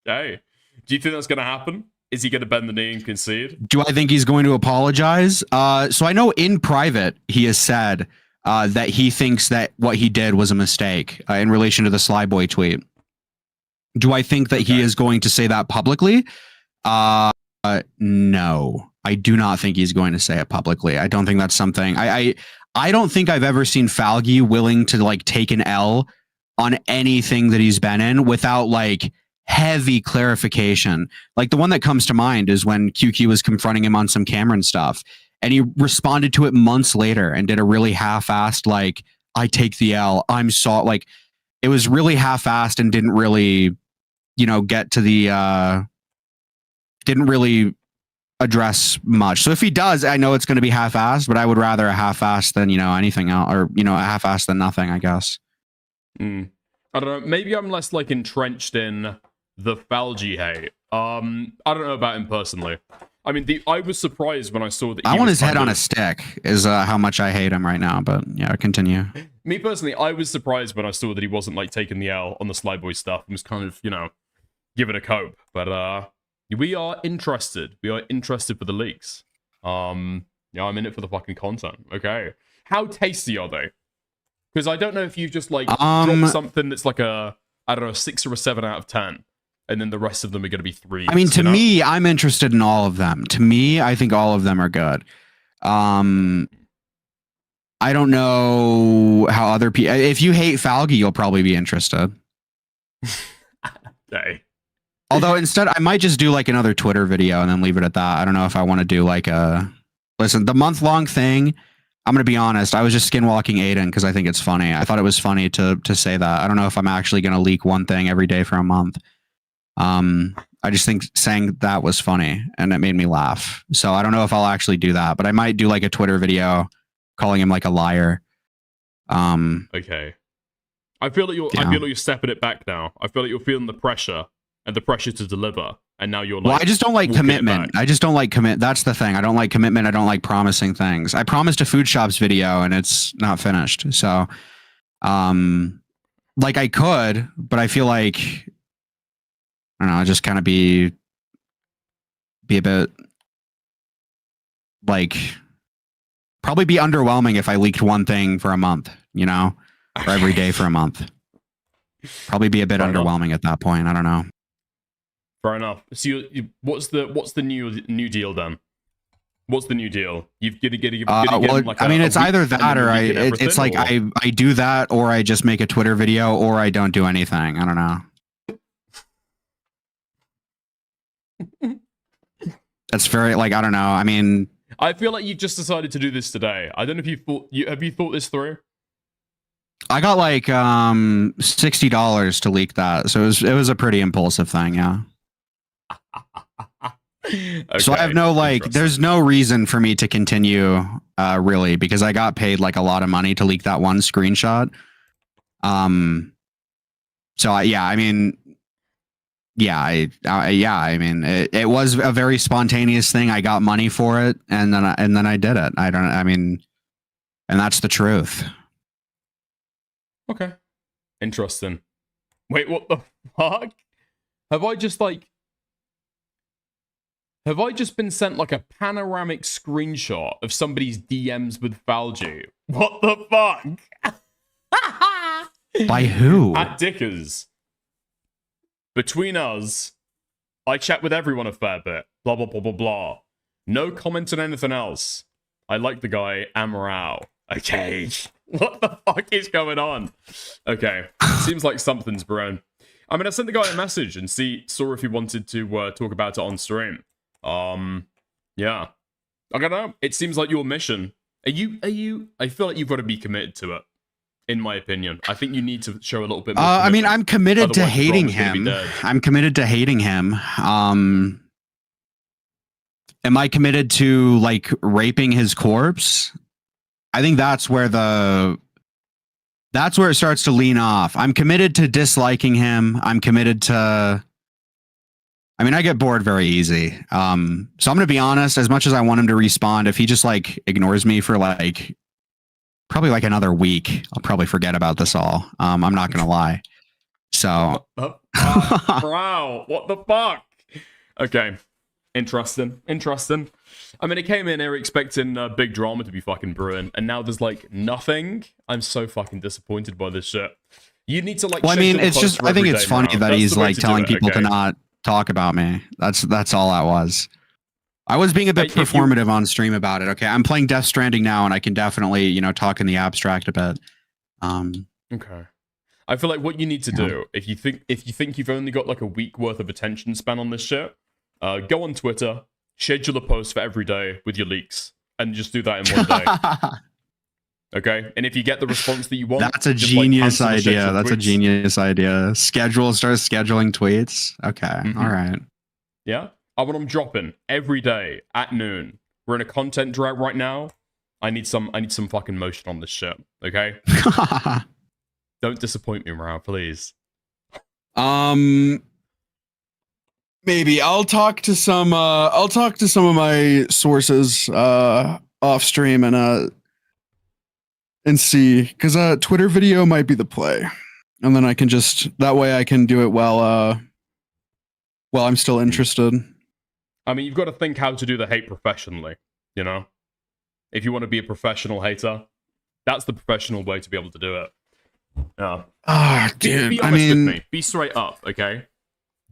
Hey, do you think that's going to happen? Is he going to bend the knee and concede? Do I think he's going to apologize? So I know in private he has said that he thinks that what he did was a mistake in relation to the Slyboy tweet. Do I think that he is going to say that publicly? No, I do not think he's going to say it publicly. I don't think that's something I don't think I've ever seen Falgi willing to like take an L on anything that he's been in without like heavy clarification. Like the one that comes to mind is when Cückoldry was confronting him on some Cameron stuff. And he responded to it months later and did a really half-assed, like, I take the L, I'm sorry. Like, it was really half-assed and didn't really, get to the, didn't really address much. So if he does, I know it's going to be half-assed, but I would rather a half-assed than, anything else, or, a half-assed than nothing, I guess. I I don't know. Maybe I'm less like entrenched in the Falgi hate. I don't know about him personally. I mean, I was surprised when I saw that. I want his head on a stick. Is how much I hate him right now. But yeah, continue. Me personally, I was surprised when I saw that he wasn't like taking the L on the Sly Boy stuff and was kind of, you know, giving a cope. But we are interested. We are interested for the leaks. Yeah, I'm in it for the fucking content. Okay, how tasty are they? Because I don't know if you just like drop something that's like a, I don't know, 6 or a 7 out of 10, and then the rest of them are going to be 3s. I mean, to me, I'm interested in all of them. To me, I think all of them are good. I don't know how other people. If you hate Falgi, you'll probably be interested. Okay. Although instead, I might just do like another Twitter video and then leave it at that. I don't know if I want to do like a. Listen, the month-long thing. I'm going to be honest. I was just skinwalking Aiden because I think it's funny. I thought it was funny to say that. I don't know if I'm actually going to leak one thing every day for a month. I just think saying that was funny and it made me laugh. So I don't know if I'll actually do that, but I might do like a Twitter video calling him like a liar. Okay. I feel like you're stepping it back now. I feel like you're feeling the pressure and the pressure to deliver. And now you're like, well, I just don't like commitment. I just don't like commit. That's the thing. I don't like commitment. I don't like promising things. I promised a food shops video and it's not finished. So, like I could, but I feel like, I don't know, just kind of be a bit like, probably be underwhelming if I leaked one thing for a month, you know, or every day for a month. Probably be a bit underwhelming at that point. I don't know. Fair enough. So, what's the new deal then? What's the new deal? You've got to get well, like I mean, it's either that or it's like I do that, or I just make a Twitter video, or I don't do anything. I don't know. That's very like I don't know. I mean, I feel like you just decided to do this today. I don't know if have you thought this through? I got like $60 to leak that, so it was a pretty impulsive thing. Yeah. Okay, so I have no there's no reason for me to continue really, because I got paid like a lot of money to leak that one screenshot. I mean, it was a very spontaneous thing. I got money for it and then I did it. And that's the truth. Okay. Interesting. Wait, what the fuck? Have I just been sent like a panoramic screenshot of somebody's DMs with Falgi? What the fuck? By who? At Dickers. Between us, I chat with everyone a fair bit. Blah, blah, blah, blah, blah. No comment on anything else. I like the guy, Amaral. Okay. What the fuck is going on? Okay. Seems like something's brewing. I mean, I sent the guy a message and saw if he wanted to talk about it on stream. Yeah. I don't know. It seems like your mission. I feel like you've got to be committed to it, in my opinion. I think you need to show a little bit more. I mean, I'm committed to hating him. I'm committed to hating him. Am I committed to like raping his corpse? I think that's where it starts to lean off. I'm committed to disliking him. I'm committed to, I mean, I get bored very easy. So I'm going to be honest, as much as I want him to respond, if he just like ignores me for like, probably like another week, I'll probably forget about this all. I'm not going to lie. So. Wow. What the fuck? Okay. Interesting. I mean, it came in here expecting big drama to be fucking brewing, and now there's like nothing. I'm so fucking disappointed by this shit. You need to like. Well, I mean, it's just. I think it's funny that he's like telling people to not talk about me. That's all that was. I was being a bit performative on stream about it. Okay, I'm playing Death Stranding now, and I can definitely talk in the abstract a bit. Okay. I feel like what you need to do, if you think you've only got like a week worth of attention span on this shit, go on Twitter, schedule a post for every day with your leaks, and just do that in one day. Okay? And if you get the response that you want, that's a genius idea. That's a genius idea. Start scheduling tweets. Okay. All right. Yeah? I want them dropping every day at noon. We're in a content drought right now. I need some fucking motion on this shit. Okay? Don't disappoint me, Morale, please. Maybe I'll talk to some of my sources off stream and see, because Twitter video might be the play, and then I can just that way I can do it while I'm still interested. I mean, you've got to think how to do the hate professionally, you know? If you want to be a professional hater, that's the professional way to be able to do it. Yeah. Ah, dude. Be honest with me. Be straight up, okay?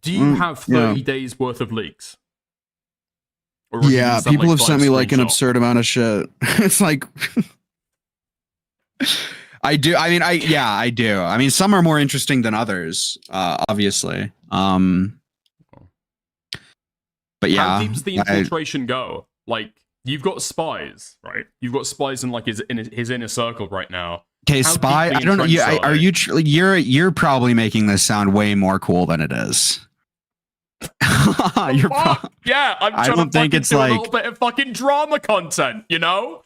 Do you have 30 days worth of leaks? Or Yeah, people have sent me like an absurd amount of shit. It's like I do. I mean, I do. I mean, some are more interesting than others, obviously. But yeah, how deep's the infiltration go? Like, you've got spies, right? You've got spies in like his inner circle right now. Okay, spy. I don't know. You're probably making this sound way more cool than it is. Yeah, I don't think it's do like a little bit of fucking drama content, you know?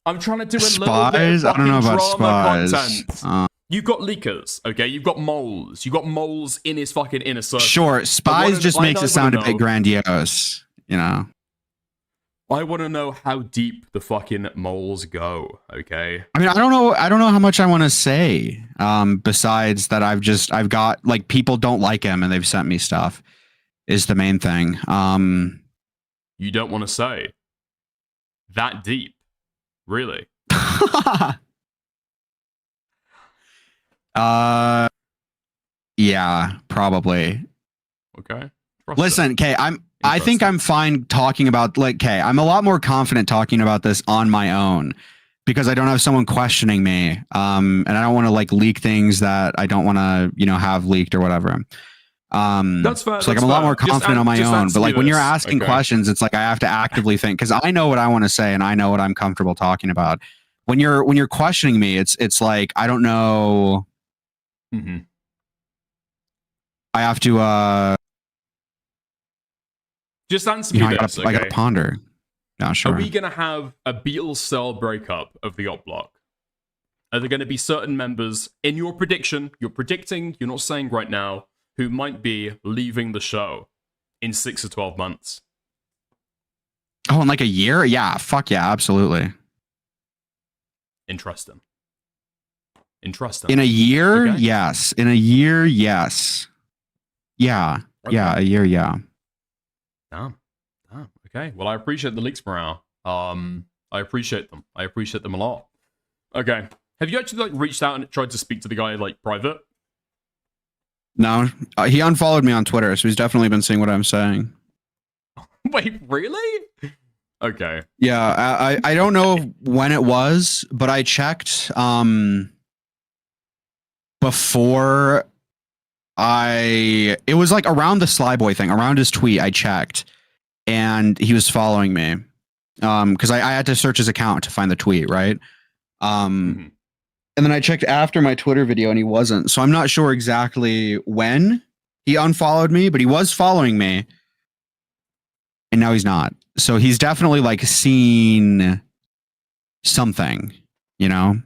I'm trying to do a little bit of spies. I don't know about drama spies. content. You've got leakers, okay? You've got moles. You've got moles in his fucking inner circle. Sure, spies just makes it sound a bit grandiose, you know? I want to know how deep the fucking moles go, okay? I mean, I don't know how much I want to say. Besides that, I've got like people don't like him and they've sent me stuff. Is the main thing. You don't want to say that deep, really? Yeah, probably. Okay. Listen, okay, I think I'm fine talking about I'm a lot more confident talking about this on my own because I don't have someone questioning me. And I don't want to like leak things that I don't want to, have leaked or whatever. That's fair. So like I'm a lot more confident on my own, but like when you're asking questions, it's like I have to actively think because I know what I want to say and I know what I'm comfortable talking about. When you're questioning me, it's like I don't know. Mm-hmm. I have to just answer me this. I gotta ponder. Yeah, sure. Are we gonna have a Beatles style breakup of the op block? Are there gonna be certain members in your prediction? You're predicting. You're not saying right now who might be leaving the show in 6 to 12 months. Oh, in like a year? Yeah, fuck yeah, absolutely. Interesting. In a year? Okay. Yes. In a year, yes. Yeah. Okay. Yeah, a year, yeah. Damn. Okay. Well, I appreciate the leaks, Morale. I appreciate them. I appreciate them a lot. Okay. Have you actually like reached out and tried to speak to the guy like private? No, he unfollowed me on Twitter, so he's definitely been seeing what I'm saying. Wait, really? Okay. Yeah, I don't know when it was, but I checked before it was like around the Slyboy thing, around his tweet, I checked, and he was following me. Because I had to search his account to find the tweet, right? And then I checked after my Twitter video and he wasn't. So I'm not sure exactly when he unfollowed me, but he was following me. And now he's not. So he's definitely like seen something, What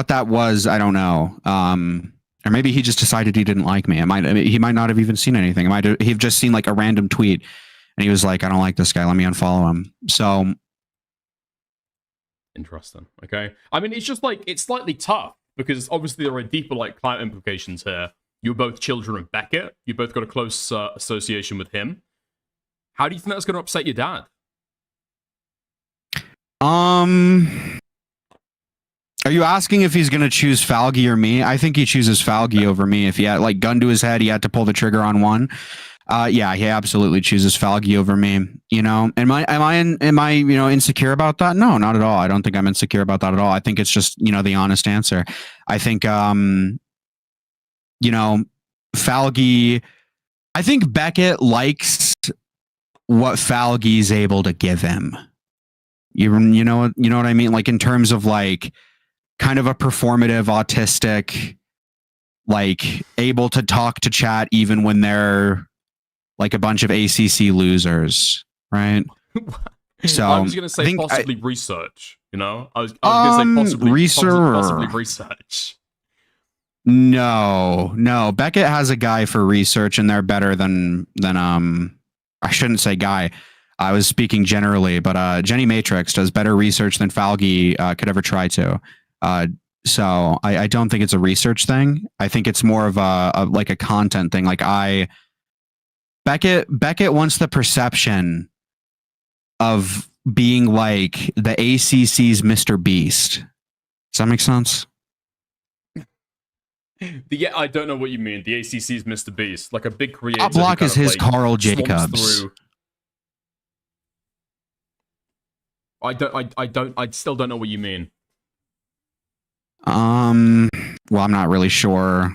that was, I don't know. Or maybe he just decided he didn't like me. He might not have even seen anything. He've just seen like a random tweet and he was like, I don't like this guy. Let me unfollow him. So interesting. Okay. I mean, it's just like, it's slightly tough because obviously there are deeper like clout implications here. You're both children of Beckett. You both got a close association with him. How do you think that's going to upset your dad? Are you asking if he's going to choose Falgi or me? I think he chooses Falgi over me. If he had like gun to his head, he had to pull the trigger on one. Yeah, he absolutely chooses Falgi over me. Am I insecure about that? No, not at all. I don't think I'm insecure about that at all. I think it's just, the honest answer. I think, Falgi, I think Beckett likes what Falgi's able to give him. You know what I mean? Like in terms of like kind of a performative autistic, like able to talk to chat even when they're like a bunch of ACC losers, right? So I was going to say possibly research. You know, I was going to say possibly research. No. Beckett has a guy for research, and they're better than I shouldn't say guy. I was speaking generally, but Jenny Matrix does better research than Falgi could ever try to. So I don't think it's a research thing. I think it's more of a content thing. Like Beckett wants the perception of being like the ACC's Mr. Beast. Does that make sense? Yeah, I don't know what you mean. The ACC's Mr. Beast, like a big creator. Top block is his Carl Jacobs. I still don't know what you mean. Well, I'm not really sure.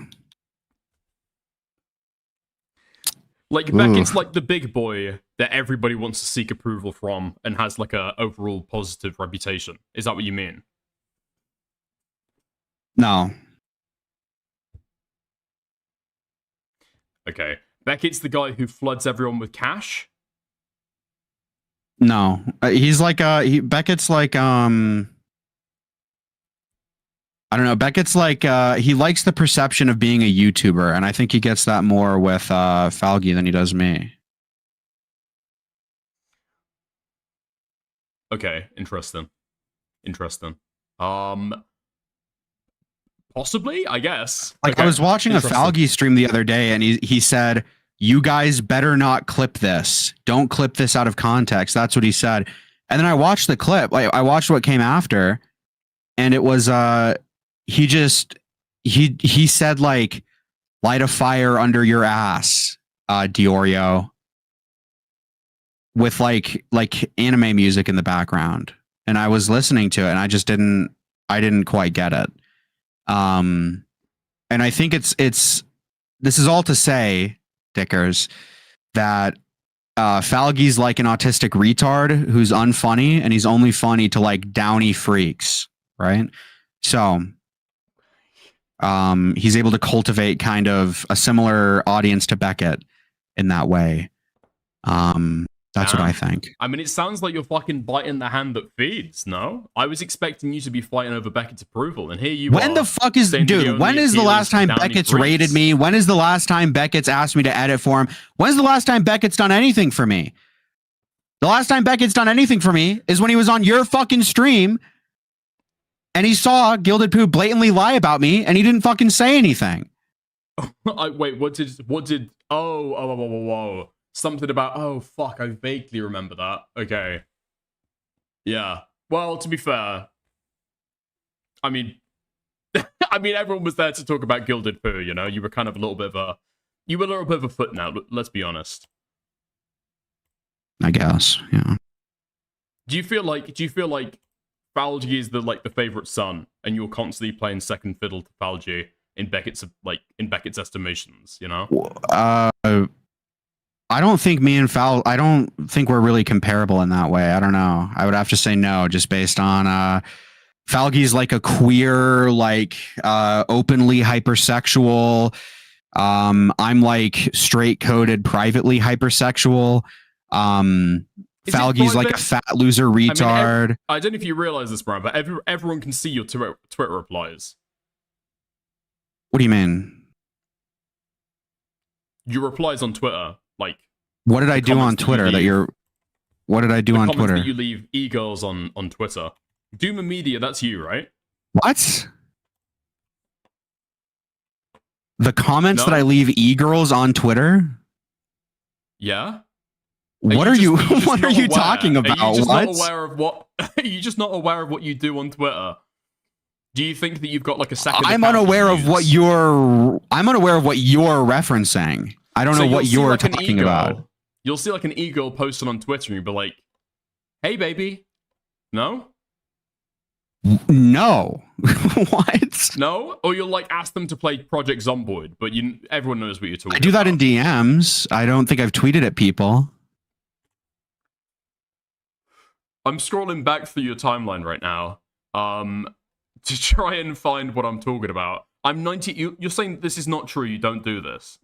Like Beckett's like the big boy that everybody wants to seek approval from and has like a overall positive reputation. Is that what you mean? No. Okay. Beckett's the guy who floods everyone with cash? No. He's like Beckett's like I don't know. Beckett's like he likes the perception of being a YouTuber, and I think he gets that more with Falgi than he does me. Okay, interesting. Possibly, I guess. Like okay. I was watching a Falgi stream the other day, and he said, "You guys better not clip this. Don't clip this out of context." That's what he said. And then I watched the clip. Like I watched what came after, and it was he said like, "Light a fire under your ass, Deorio," with like anime music in the background. And I was listening to it, and I didn't quite get it. And I think this is all to say, Dickers, that Falgi's like an autistic retard who's unfunny, and he's only funny to like downy freaks, right? So he's able to cultivate kind of a similar audience to Beckett in that way. That's what I think. I mean, it sounds like you're fucking biting the hand that feeds, no? I was expecting you to be fighting over Beckett's approval, and here you are. When the fuck is... Dude, when is the last time Beckett's rated me? When is the last time Beckett's asked me to edit for him? When's the last time Beckett's done anything for me? The last time Beckett's done anything for me is when he was on your fucking stream, and he saw Gilded Poo blatantly lie about me, and he didn't fucking say anything. Wait, what did... Oh. Something about, oh, fuck, I vaguely remember that. Okay. Yeah. Well, to be fair, I mean, everyone was there to talk about Gilded Poo, you know? You were kind of a little bit of a footnote, let's be honest. I guess, yeah. Do you feel like Falgi is the favorite son, and you're constantly playing second fiddle to Falgi in Beckett's estimations, you know? I don't think me and I don't think we're really comparable in that way. I don't know. I would have to say no, just based on Falgi's like a queer, like openly hypersexual. I'm like straight coded, privately hypersexual. Falgi's like a fat loser retard. I don't know if you realize this, Brian, but everyone can see your Twitter replies. What do you mean? Your replies on Twitter. Like, what did I do on Twitter what did I do on Twitter? That you leave e-girls on Twitter. Doom Media, that's you, right? What? The comments that I leave e-girls on Twitter? Yeah. What are you talking about? Are you just not aware of what you do on Twitter? Do you think that you've got like a second? I'm unaware of what you're referencing. I don't know what you're talking about. You'll see like an e-girl posted on Twitter and you'll be like, "Hey, baby." No? No. What? No? Or you'll like ask them to play Project Zomboid, but everyone knows what you're talking about. I do that in DMs. I don't think I've tweeted at people. I'm scrolling back through your timeline right now to try and find what I'm talking about. I'm 90... You're saying this is not true, you don't do this.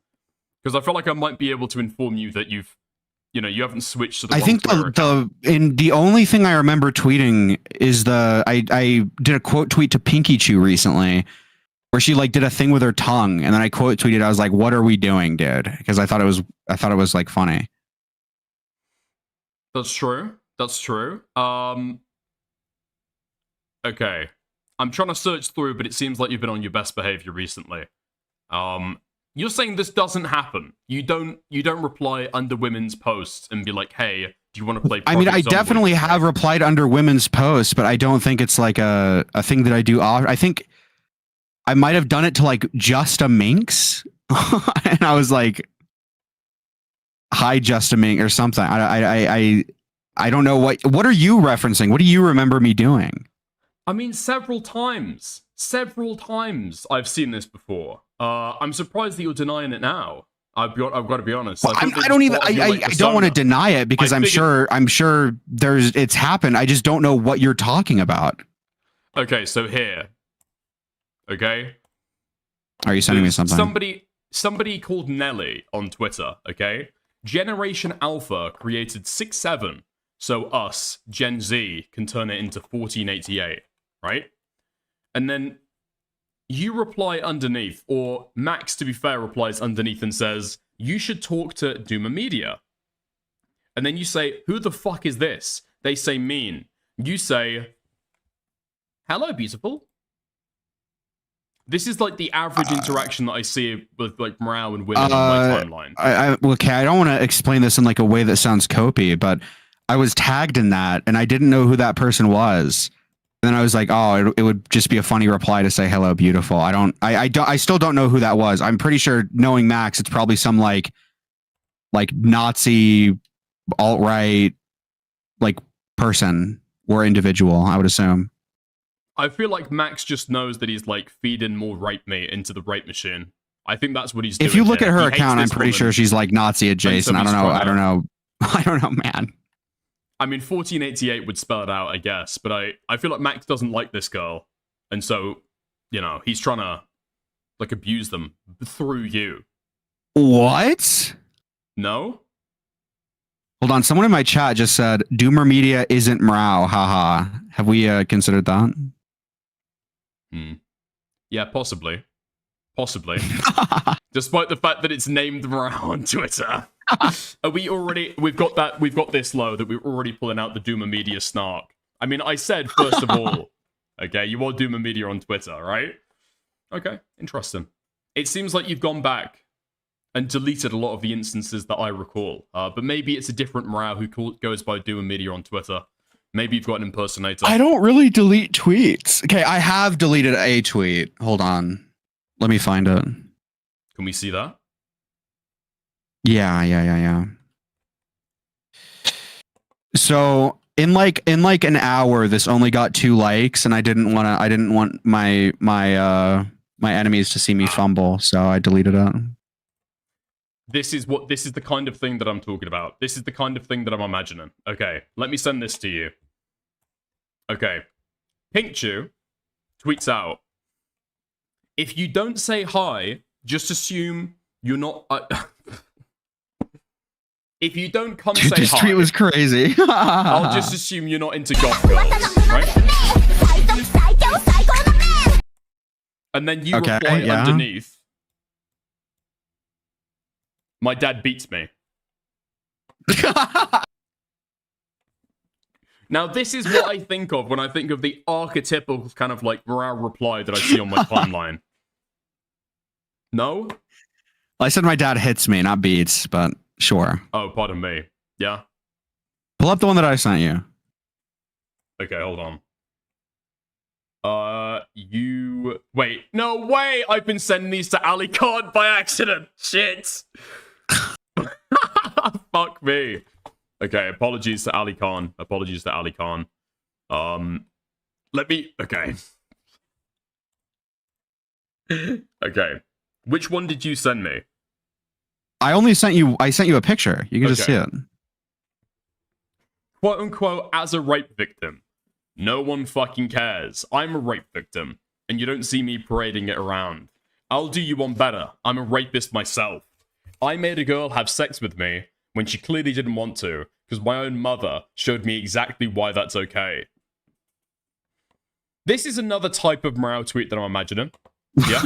Because I feel like I might be able to inform you that you've you know, you haven't switched to the I wrong think Twitter the only thing I remember tweeting is I did a quote tweet to Pinky Chew recently where she like did a thing with her tongue, and then I quote tweeted, I was like, "What are we doing, dude?" Because I thought it was like funny. That's true. That's true. Okay. I'm trying to search through, but it seems like you've been on your best behavior recently. You're saying this doesn't happen. You don't reply under women's posts and be like, "Hey, do you want to play?" I mean, I definitely have replied under women's posts, but I don't think it's like a thing that I do often. I think I might have done it to like Just a Minx, and I was like, "Hi, Just a Minx" or something. I don't know what are you referencing? What do you remember me doing? I mean, several times I've seen this before. I'm surprised that you're denying it now. I've got to be honest. Well, I don't want to deny it because I'm sure it's happened. I just don't know what you're talking about. Okay, so here. Okay. Are you sending me something? Somebody called Nelly on Twitter, okay? Generation Alpha created 6-7, so us, Gen Z, can turn it into 1488, right? And then you reply underneath, or Max, to be fair, replies underneath and says, "You should talk to Duma Media." And then you say, "Who the fuck is this?" They say mean. You say, "Hello, beautiful." This is like the average interaction that I see with like morale and women on my timeline. Okay, I don't want to explain this in like a way that sounds copy, but I was tagged in that and I didn't know who that person was. And then I was like, oh, it would just be a funny reply to say hello, beautiful. I still don't know who that was. I'm pretty sure, knowing Max, it's probably some like Nazi alt-right like person or individual, I would assume. I feel like Max just knows that he's like feeding more rape meat into the rape machine. I think that's what he's doing. If you look at her account, I'm pretty sure she's like Nazi adjacent. I don't know, man. I mean, 1488 would spell it out, I guess, but I feel like Max doesn't like this girl, and so, you know, he's trying to like abuse them through you. What? No? Hold on, someone in my chat just said Doomer Media isn't Mrao, haha. Have we considered that? Yeah, possibly. Despite the fact that it's named Mrao on Twitter. We've got this low that we're already pulling out the Doomer Media snark. I mean, I said, first of all, okay, you are Doomer Media on Twitter, right? Okay, interesting. It seems like you've gone back and deleted a lot of the instances that I recall. But maybe it's a different Mrao who goes by Doomer Media on Twitter. Maybe you've got an impersonator. I don't really delete tweets. Okay, I have deleted a tweet. Hold on. Let me find it. Can we see that? Yeah. So in like an hour, this only got 2 likes, and I didn't want my enemies to see me fumble, so I deleted it. This is the kind of thing that I'm talking about. This is the kind of thing that I'm imagining. Okay, let me send this to you. Okay. Pinkchu tweets out, "If you don't say hi, just assume you're not..." If you don't come say this hi... This tweet was crazy. I'll just assume you're not into goth girls, right? And then you reply underneath, "My dad beats me." Now, this is what I think of when I think of the archetypal kind of like morale reply that I see on my timeline. No? I said my dad hits me, not beats, but sure. Oh, pardon me. Yeah? Pull up the one that I sent you. Okay, hold on. Wait. No way! I've been sending these to Ali Khan by accident! Shit! Fuck me. Okay, apologies to Ali Khan. Let me... Okay. Okay. Which one did you send me? I sent you a picture. You can just see it. Quote unquote, as a rape victim. No one fucking cares. I'm a rape victim, and you don't see me parading it around. I'll do you one better. I'm a rapist myself. I made a girl have sex with me when she clearly didn't want to, because my own mother showed me exactly why that's okay. This is another type of morale tweet that I'm imagining. Yeah.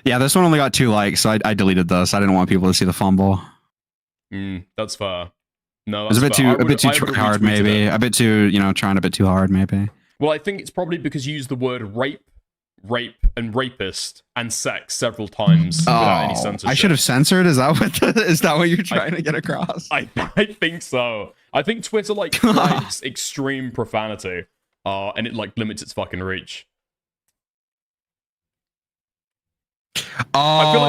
Yeah, this one only got 2 likes, so I deleted this. I didn't want people to see the fumble. That's fair. No, It was that's a bit too try hard, maybe. A bit too, trying a bit too hard, maybe. Well, I think it's probably because you used the word rape, and rapist, and sex several times without any censorship. I should have censored. Is that what you're trying to get across? I think so. I think Twitter like flags extreme profanity, and it like limits its fucking reach. I feel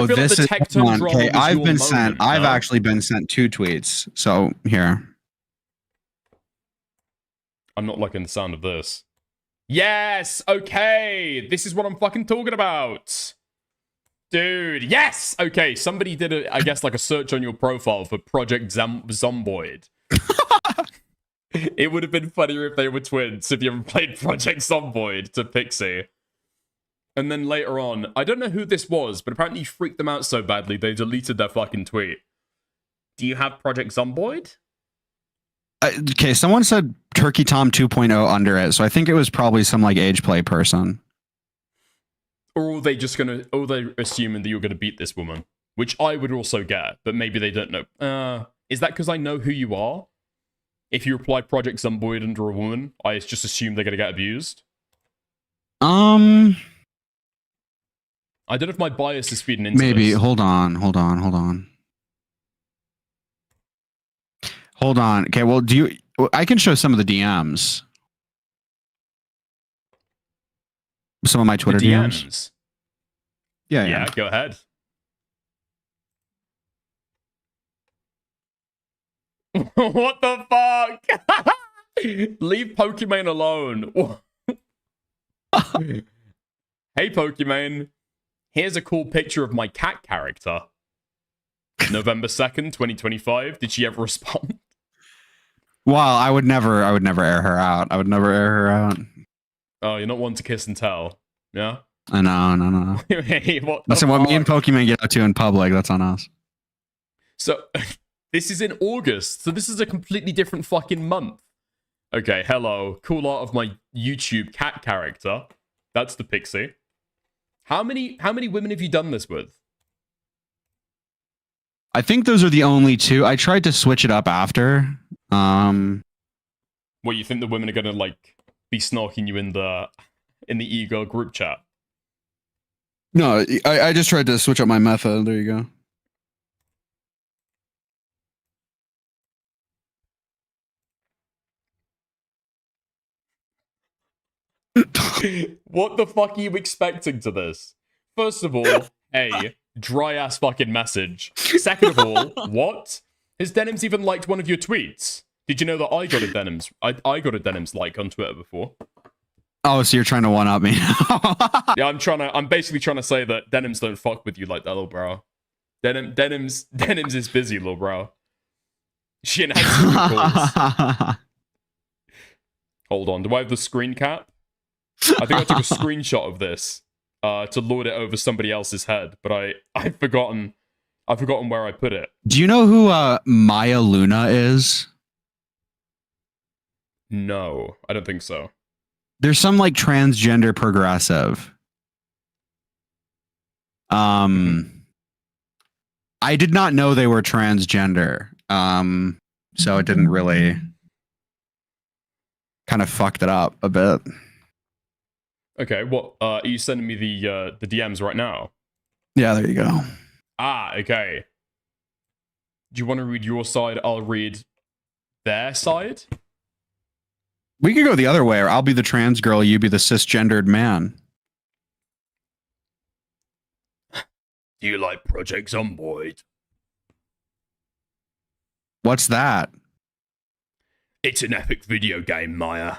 like the tech tone drama was I've your been moment, sent. I've actually been sent 2 tweets. So here. I'm not liking the sound of this. Yes! Okay! This is what I'm fucking talking about! Dude, yes! Okay, somebody did, I guess, like a search on your profile for Project Zomboid. It would have been funnier if they were twins, if you ever played Project Zomboid to Pixie. And then later on, I don't know who this was, but apparently you freaked them out so badly, they deleted their fucking tweet. Do you have Project Zomboid? Okay, someone said Turkey Tom 2.0 under it, so I think it was probably some like age play person. Or are they just gonna, or they're assuming that you're gonna beat this woman? Which I would also get, but maybe they don't know. Is that because I know who you are? If you reply Project Zomboid under a woman, I just assume they're gonna get abused? I don't know if my bias is feeding into Maybe. this. Hold on. Okay, well, I can show some of the DMs. Some of my Twitter DMs. Yeah, go ahead. What the fuck? Leave Pokimane alone. Hey, Pokimane. Here's a cool picture of my cat character. November 2nd, 2025. Did she ever respond? Well, I would never air her out. Oh, you're not one to kiss and tell. Yeah? No. Hey, what Listen, what me and Pokimane get up to in public, that's on us. So, this is in August, so this is a completely different fucking month. Okay, hello. Cool art of my YouTube cat character. That's the Pixie. How many women have you done this with? I think those are the only 2. I tried to switch it up after. What, you think the women are gonna like be stalking you in the ego group chat? No, I just tried to switch up my method. There you go. What the fuck are you expecting to this? First of all, A, dry ass fucking message. Second of all, what? Has Denims even liked one of your tweets? Did you know that I got a Denims? I got a Denims like on Twitter before. Oh, so you're trying to one up me? Yeah, I'm basically trying to say that Denims don't fuck with you like that, little bro. Denims is busy, little bro. She enhances calls. Hold on, do I have the screen cap? I think I took a screenshot of this to lord it over somebody else's head, but I've forgotten where I put it. Do you know who Maya Luna is? No, I don't think so. There's some like transgender progressive. I did not know they were transgender. So it didn't really kind of fucked it up a bit. Okay, what are you sending me the DMs right now? Yeah, there you go. Ah, okay. Do you want to read your side? I'll read their side. We could go the other way, or I'll be the trans girl, you be the cisgendered man. Do you like Project Zomboid? What's that? It's an epic video game, Maya.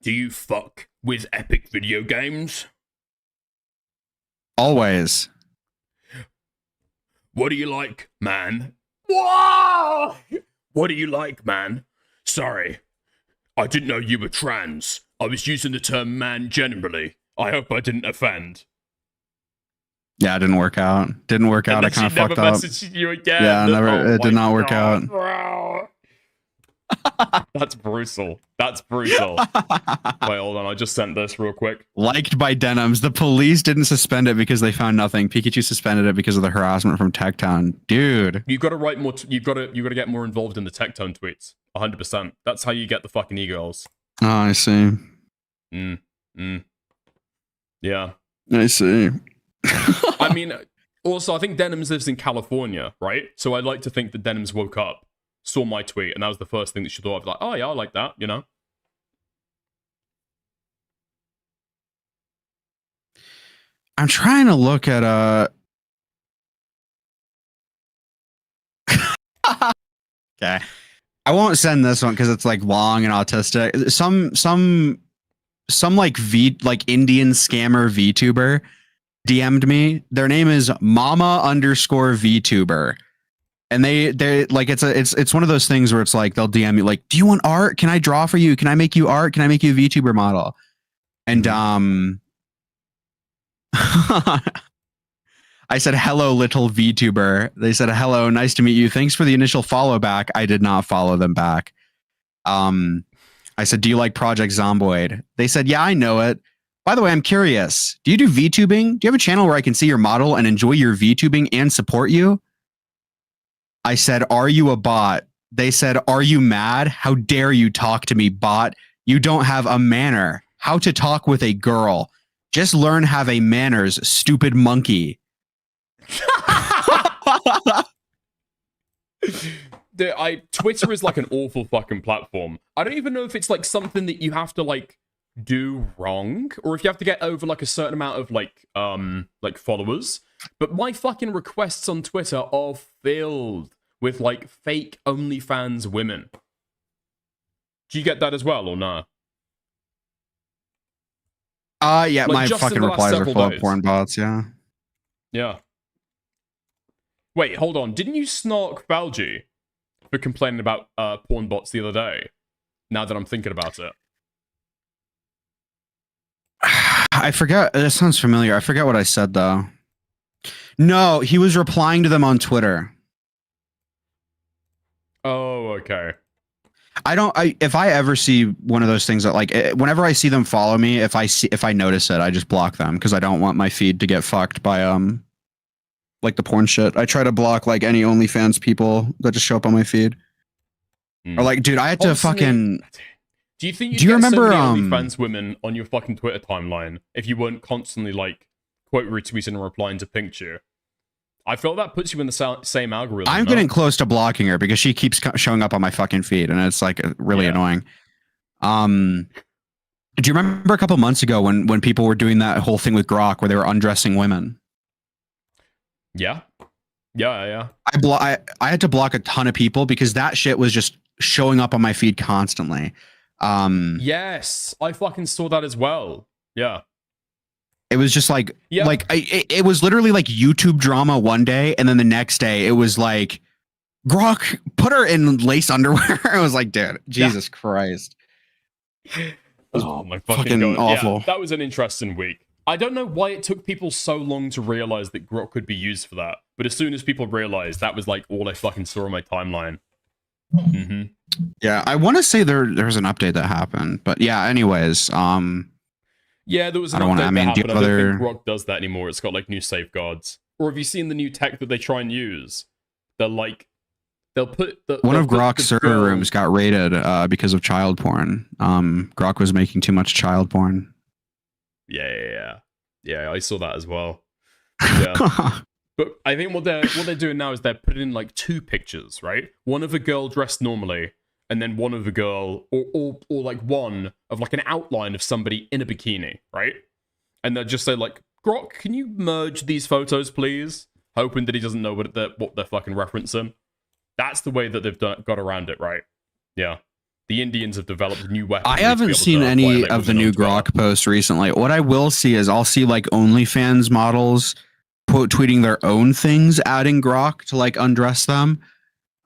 Do you fuck with epic video games? Always. What do you like, man? Whoa! What do you like, man? Sorry. I didn't know you were trans. I was using the term man generally. I hope I didn't offend. Yeah, it didn't work out. Didn't work out. I kind of fucked up. You again. Yeah, never. Oh It did my not work God, out. bro. That's brutal. That's brutal. Wait, hold on. I just sent this real quick. Liked by Denims. The police didn't suspend it because they found nothing. Pikachu suspended it because of the harassment from Techtown. Dude. You've got to write more. You've got to get more involved in the Tectone tweets. 100%. That's how you get the fucking e-girls. Oh, I see. Yeah. I see. I mean, also, I think Denims lives in California, right? So I'd like to think that Denims woke up, saw my tweet, and that was the first thing that she thought of. Like, oh yeah, I like that, you know? I'm trying to look at okay. I won't send this one because it's like long and autistic. Some like Indian scammer VTuber DM'd me. Their name is Mama_VTuber. And they're like it's one of those things where it's like they'll DM you like, do you want art? Can I draw for you? Can I make you art? Can I make you a VTuber model? And I said, hello, little VTuber. They said, hello, nice to meet you. Thanks for the initial follow back. I did not follow them back. I said, do you like Project Zomboid? They said, yeah, I know it. By the way, I'm curious. Do you do VTubing? Do you have a channel where I can see your model and enjoy your VTubing and support you? I said, are you a bot? They said, are you mad? How dare you talk to me, bot? You don't have a manner. How to talk with a girl. Just learn have a manners, stupid monkey. Twitter is like an awful fucking platform. I don't even know if it's like something that you have to like do wrong, or if you have to get over like a certain amount of like followers. But my fucking requests on Twitter are filled with like fake OnlyFans women. Do you get that as well or no? Yeah, Like, my just fucking in the last replies are several full of days. porn bots, yeah. Yeah. Wait, hold on. Didn't you snark Valji for complaining about porn bots the other day? Now that I'm thinking about it. I forgot. That sounds familiar. I forgot what I said, though. No, he was replying to them on Twitter. Oh, okay. If I ever see one of those things that like, whenever I see them follow me, if I notice it, I just block them because I don't want my feed to get fucked by, like the porn shit. I try to block like any OnlyFans people that just show up on my feed. Or like, dude, I had to fucking. Do you think Do you remember so many OnlyFans women on your fucking Twitter timeline if you weren't constantly like quote retweeting and replying to Pinkchu? I feel that puts you in the same algorithm. I'm getting close to blocking her because she keeps showing up on my fucking feed, and it's like really annoying. Do you remember a couple months ago when people were doing that whole thing with Grok where they were undressing women? Yeah. I had to block a ton of people because that shit was just showing up on my feed constantly. Yes, I fucking saw that as well. Yeah. It was just like, it was literally like YouTube drama one day, and then the next day it was like, Grok, put her in lace underwear. I was like, dude, Jesus Christ. Oh my fucking God. awful. Yeah, that was an interesting week. I don't know why it took people so long to realize that Grok could be used for that, but as soon as people realized, that was like all I fucking saw on my timeline. Yeah, I want to say there's an update that happened, but yeah. Anyways, yeah, there was an update that happened. I don't think Grok does that anymore. It's got like new safeguards. Or have you seen the new tech that they try and use? They'll put one of Grok's server rooms got raided because of child porn. Grok was making too much child porn. Yeah, I saw that as well. Yeah. But I think what they're doing now is they're putting in like two pictures, right? One of a girl dressed normally, and then one of a girl, or like one of like an outline of somebody in a bikini, right? And they'll just say like, Grok, can you merge these photos, please? Hoping that he doesn't know what they're fucking referencing. That's the way that they've got around it, right? Yeah. The Indians have developed new weapons. I haven't seen any of the new Grok posts recently. What I will see is I'll see like OnlyFans models tweeting their own things, adding Grok to like undress them.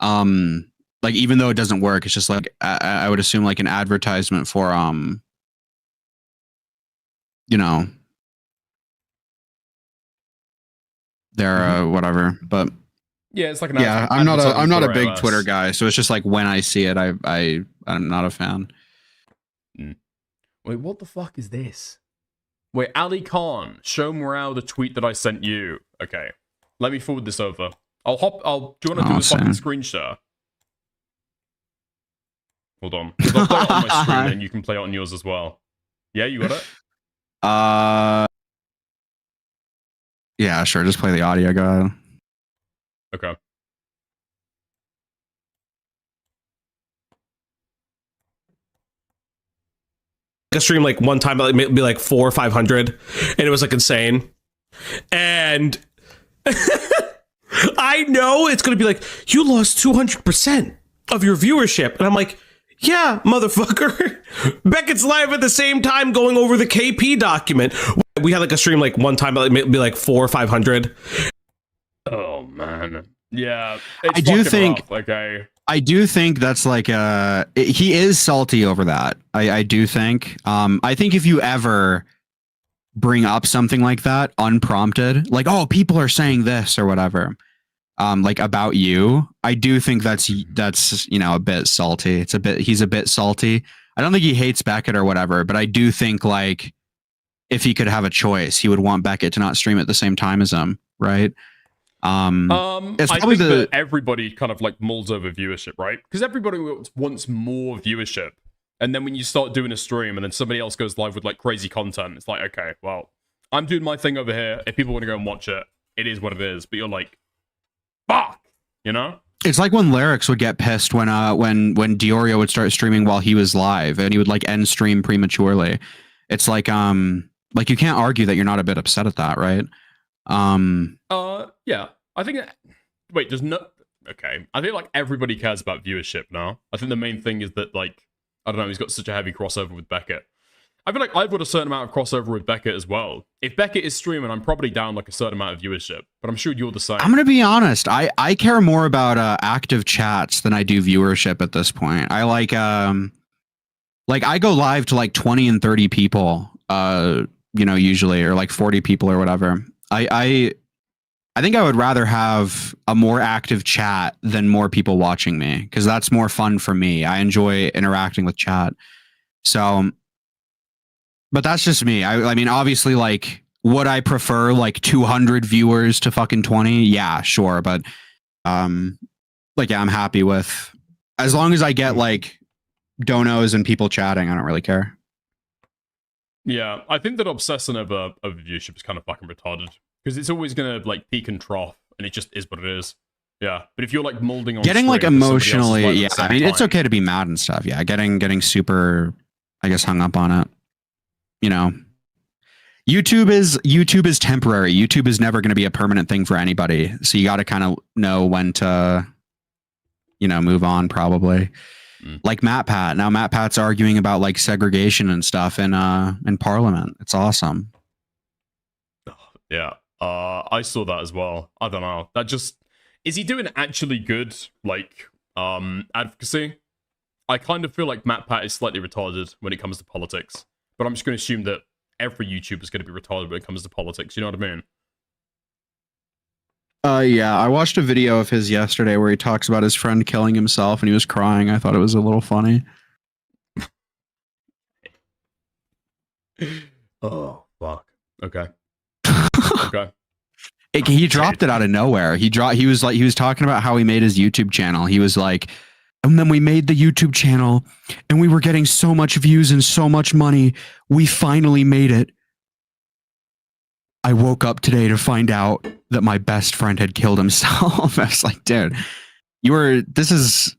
Like even though it doesn't work, it's just like I would assume like an advertisement for you know, their whatever. But yeah, it's like an yeah, I'm not a big iOS. Twitter guy, so it's just like when I see it, I'm not a fan. Wait, what the fuck is this? Wait, Ali Khan, show Morale the tweet that I sent you. Okay, let me forward this over. Do you want to do this fucking screen share? Hold on. 'Cause I'll play it on my screen and you can play it on yours as well. Yeah, you got it? Yeah, sure. Just play the audio, go ahead. Okay. A stream like one time, like maybe like 400 or 500, and it was like insane. And I know it's gonna be like, you lost 200% of your viewership, and I'm like, yeah, motherfucker. Beckett's live at the same time going over the KP document. We had like a stream like one time, like maybe like 400 or 500. Oh man, yeah. I do think. Rough. Okay. I do think that's like he is salty over that. I do think. I think if you ever bring up something like that unprompted, like, oh, people are saying this or whatever, like about you, I do think that's a bit salty. He's a bit salty. I don't think he hates Beckett or whatever, but I do think like if he could have a choice, he would want Beckett to not stream at the same time as him, right? It's I probably think that everybody kind of like mulls over viewership, right? Because everybody wants more viewership, and then when you start doing a stream and then somebody else goes live with like crazy content, it's like, okay, well, I'm doing my thing over here. If people want to go and watch it, it is what it is. But you're like, fuck, you know? It's like when Lyrics would get pissed when Deorio would start streaming while he was live, and he would like end stream prematurely. It's like you can't argue that you're not a bit upset at that, right? Yeah. I think that, wait, there's no, okay. I think like everybody cares about viewership now. I think the main thing is that like, I don't know, he's got such a heavy crossover with Beckett. I feel like I've got a certain amount of crossover with Beckett as well. If Beckett is streaming, I'm probably down like a certain amount of viewership, but I'm sure you're the same. I'm going to be honest. I care more about active chats than I do viewership at this point. I like I go live to like 20 and 30 people, usually, or like 40 people or whatever. I think I would rather have a more active chat than more people watching me, because that's more fun for me. I enjoy interacting with chat. So, but that's just me. I mean, obviously, like, would I prefer like 200 viewers to fucking 20? Yeah, sure. But, yeah, I'm happy with, as long as I get like donos and people chatting, I don't really care. Yeah, I think that obsessing over viewership is kind of fucking retarded. Because it's always going to, like, peak and trough, and it just is what it is. Yeah, but if you're, like, molding on getting, like, emotionally, yeah, I mean, it's okay to be mad and stuff, yeah. Getting super, I guess, hung up on it. You know, YouTube is temporary. YouTube is never going to be a permanent thing for anybody. So you got to kind of know when to, move on, probably. Like Matt Pat. Now Matt Pat's arguing about, like, segregation and stuff in Parliament. It's awesome. Yeah. I saw that as well. I don't know. That just, is he doing actually good, like, advocacy? I kind of feel like Matt Pat is slightly retarded when it comes to politics, but I'm just going to assume that every YouTuber is going to be retarded when it comes to politics. You know what I mean? Yeah, I watched a video of his yesterday where he talks about his friend killing himself and he was crying. I thought it was a little funny. Oh, fuck. Okay. Okay. He dropped it out of nowhere. He was talking about how he made his YouTube channel. He was like, and then we made the YouTube channel and we were getting so much views and so much money. We finally made it. I woke up today to find out that my best friend had killed himself. I was like, dude, this is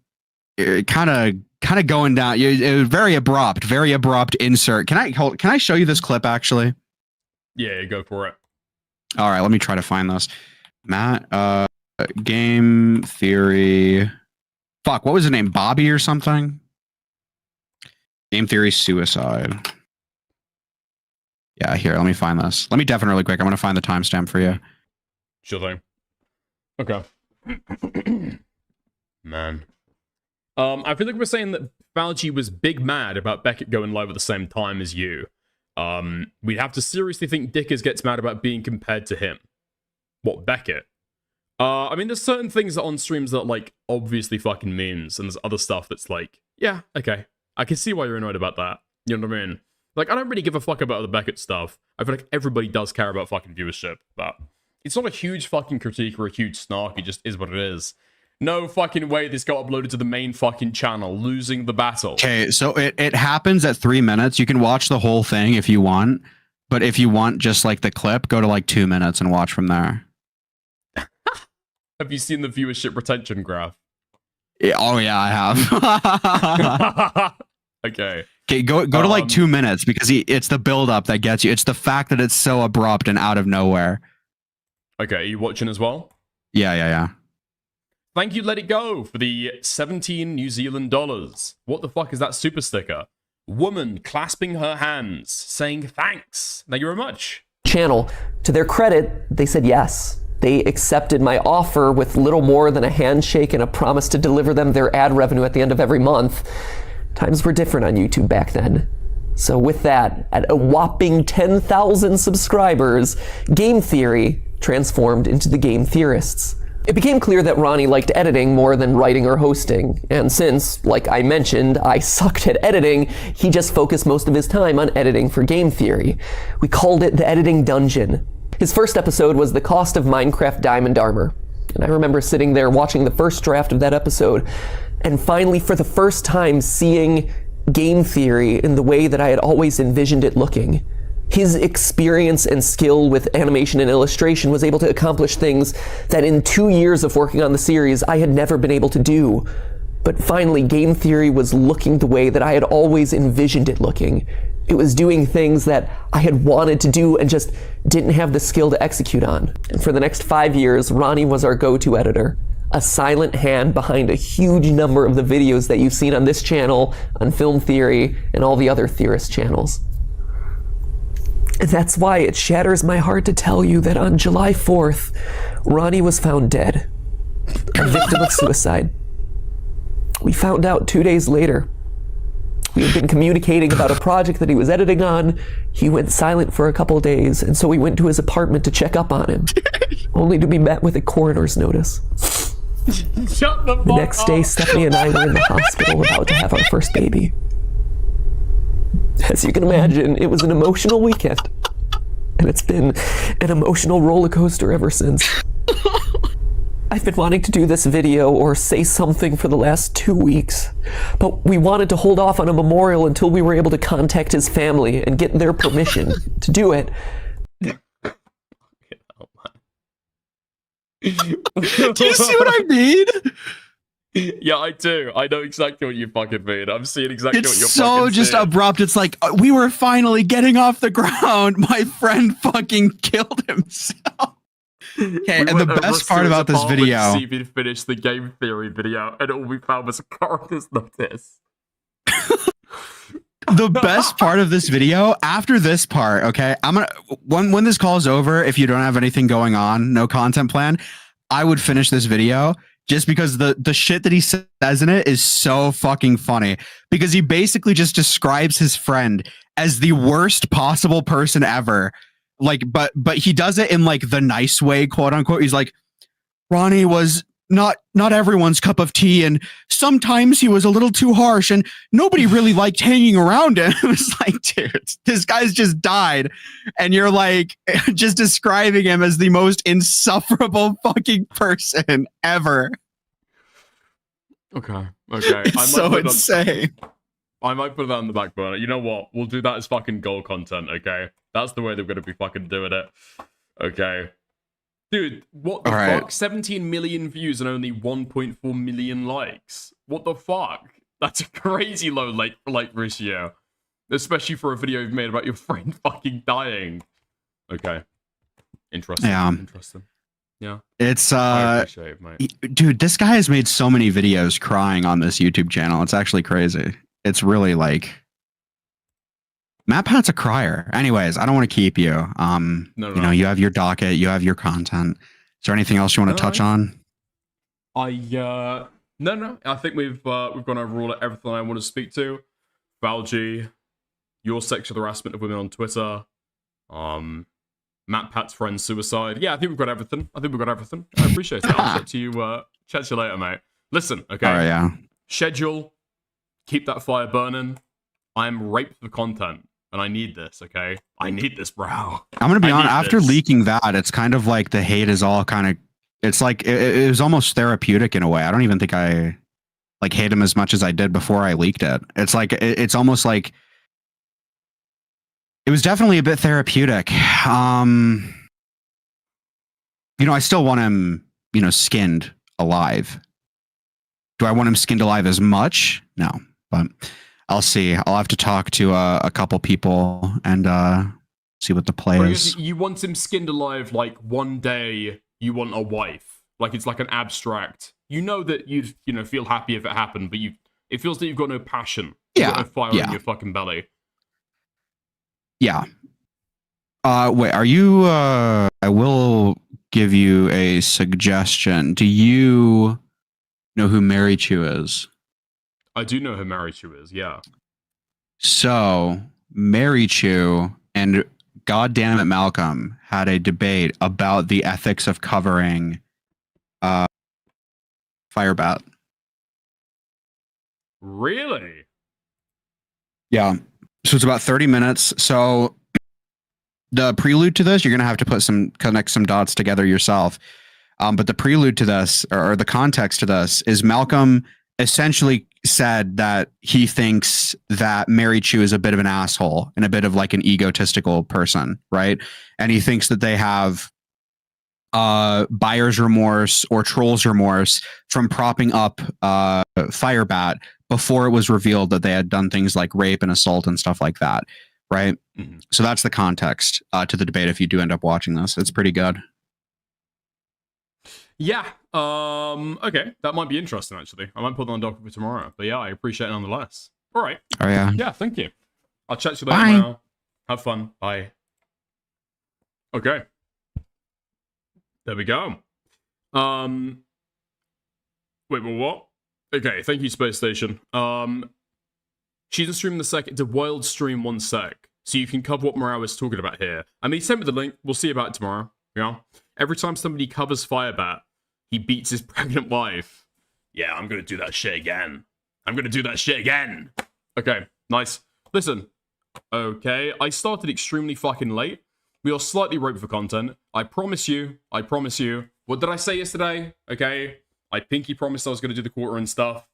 kind of going down. It was very abrupt insert. Can I show you this clip actually? Yeah, go for it. All right, let me try to find this. Matt, game theory. Fuck, what was his name? Bobby or something? Game theory suicide. Yeah, here, let me find this. Let me deafen really quick. I'm going to find the timestamp for you. Sure thing. Okay. Man. I feel like we're saying that Fauci was big mad about Beckett going live at the same time as you. We'd have to seriously think Dickers gets mad about being compared to him. What, Beckett? I mean, there's certain things that on streams that, like, obviously fucking memes, and there's other stuff that's like, yeah, okay. I can see why you're annoyed about that. You know what I mean? Like, I don't really give a fuck about the Beckett stuff. I feel like everybody does care about fucking viewership, but it's not a huge fucking critique or a huge snark, it just is what it is. No fucking way this got uploaded to the main fucking channel, losing the battle. Okay, so it happens at 3 minutes. You can watch the whole thing if you want, but if you want just like the clip, go to like 2 minutes and watch from there. Have you seen the viewership retention graph? Yeah, oh yeah, I have. Okay. Okay, go to like 2 minutes because it's the build up that gets you. It's the fact that it's so abrupt and out of nowhere. Okay, are you watching as well? Yeah. Thank you, Let It Go, for the 17 New Zealand dollars. What the fuck is that super sticker? Woman clasping her hands, saying thanks. Thank you very much. Channel. To their credit, they said yes. They accepted my offer with little more than a handshake and a promise to deliver them their ad revenue at the end of every month. Times were different on YouTube back then. So with that, at a whopping 10,000 subscribers, Game Theory transformed into the Game Theorists. It became clear that Ronnie liked editing more than writing or hosting, and since, like I mentioned, I sucked at editing, he just focused most of his time on editing for Game Theory. We called it the Editing Dungeon. His first episode was The Cost of Minecraft Diamond Armor, and I remember sitting there watching the first draft of that episode, and finally for the first time seeing Game Theory in the way that I had always envisioned it looking. His experience and skill with animation and illustration was able to accomplish things that in 2 years of working on the series I had never been able to do. But finally, Game Theory was looking the way that I had always envisioned it looking. It was doing things that I had wanted to do and just didn't have the skill to execute on. And for the next 5 years, Ronnie was our go-to editor, a silent hand behind a huge number of the videos that you've seen on this channel, on Film Theory, and all the other Theorist channels. And that's why it shatters my heart to tell you that on July 4th, Ronnie was found dead, a victim of suicide. We found out 2 days later. We had been communicating about a project that he was editing on. He went silent for a couple days, and so we went to his apartment to check up on him, only to be met with a coroner's notice. Shut the fuck The next day, up. Stephanie and I were in the hospital about to have our first baby. As you can imagine, it was an emotional weekend, and it's been an emotional roller coaster ever since. I've been wanting to do this video or say something for the last 2 weeks, but we wanted to hold off on a memorial until we were able to contact his family and get their permission to do it. Do you see what I mean? Yeah, I do. I know exactly what you fucking mean. I'm seeing exactly what you're It's so fucking just seeing. abrupt. It's like, we were finally getting off the ground. My friend fucking killed himself. Okay, and the best part about this video, see if he'd finished the Game Theory video, and all we found was a coroner's notice. the best part of this video, after this part, okay, I'm gonna when this call is over, if you don't have anything going on, no content plan, I would finish this video just because the shit that he says in it is so fucking funny, because he basically just describes his friend as the worst possible person ever. Like, but he does it in like the nice way, quote unquote. He's like, Ronnie was not everyone's cup of tea, and sometimes he was a little too harsh, and nobody really liked hanging around him. It was like, dude, this guy's just died, and you're like just describing him as the most insufferable fucking person ever. Okay. It's so insane. I might put that on the back burner. You know what? We'll do that as fucking goal content, okay? That's the way they're going to be fucking doing it. Okay. Dude, what the fuck? 17 million views and only 1.4 million likes. What the fuck? That's a crazy low like ratio. Especially for a video you've made about your friend fucking dying. Okay. Interesting. Yeah. Interesting. Yeah. It's I appreciate it, mate. dude, this guy has made so many videos crying on this YouTube channel. It's actually crazy. It's really like Matt Pat's a crier. Anyways, I don't want to keep you. You know, you have your docket, you have your content. Is there anything else you want to touch on? No. I think we've gone over all everything I want to speak to. Valgy, your sexual harassment of women on Twitter. Matt Pat's friend's suicide. Yeah, I think we've got everything. I appreciate it. I'll chat to you later, mate. Listen, okay? All right, yeah. Schedule. Keep that fire burning. I'm raped for content, and I need this, okay? I need this, bro. I'm going to be honest, after leaking that, it's kind of like the hate is all kind of, it's like, it was almost therapeutic in a way. I don't even think I like hate him as much as I did before I leaked it. It's like, it's almost like, it was definitely a bit therapeutic. I still want him, skinned alive. Do I want him skinned alive as much? No, but I'll see. I'll have to talk to a couple people and see what the play is. You want him skinned alive, like one day you want a wife. Like it's like an abstract. You know that you'd feel happy if it happened, but it feels that you've got no passion. You've got no fire in your fucking belly. Yeah. Wait, are you I will give you a suggestion. Do you know who Mary Chu is? I do know who Mary Chu is, yeah. So, Mary Chu and Goddammit Malcolm had a debate about the ethics of covering Firebat. Really? Yeah. So it's about 30 minutes. So the prelude to this, you're going to have to connect some dots together yourself. But the prelude to this, or the context to this, is Malcolm essentially said that he thinks that Mary Chu is a bit of an asshole and a bit of like an egotistical person, right? And he thinks that they have buyer's remorse or troll's remorse from propping up Firebat before it was revealed that they had done things like rape and assault and stuff like that, right? Mm-hmm. So that's the context to the debate if you do end up watching this. It's pretty good. Yeah. Okay. That might be interesting, actually. I might put that on docket for tomorrow. But yeah, I appreciate it nonetheless. All right. Oh, yeah. Yeah, thank you. I'll chat to you later. Bye. Now. Have fun. Bye. Okay. There we go. Wait, what? Okay, thank you, Space Station. She's in stream the sec. It's a wild stream 1 sec. So you can cover what Morale is talking about here. I mean, he sent me the link. We'll see about it tomorrow. Yeah. Every time somebody covers Firebat, he beats his pregnant wife. Yeah, I'm gonna do that shit again. Okay, nice. Listen. Okay, I started extremely fucking late. We are slightly raped for content. I promise you. What did I say yesterday? Okay, I pinky promised I was gonna do the quarter and stuff.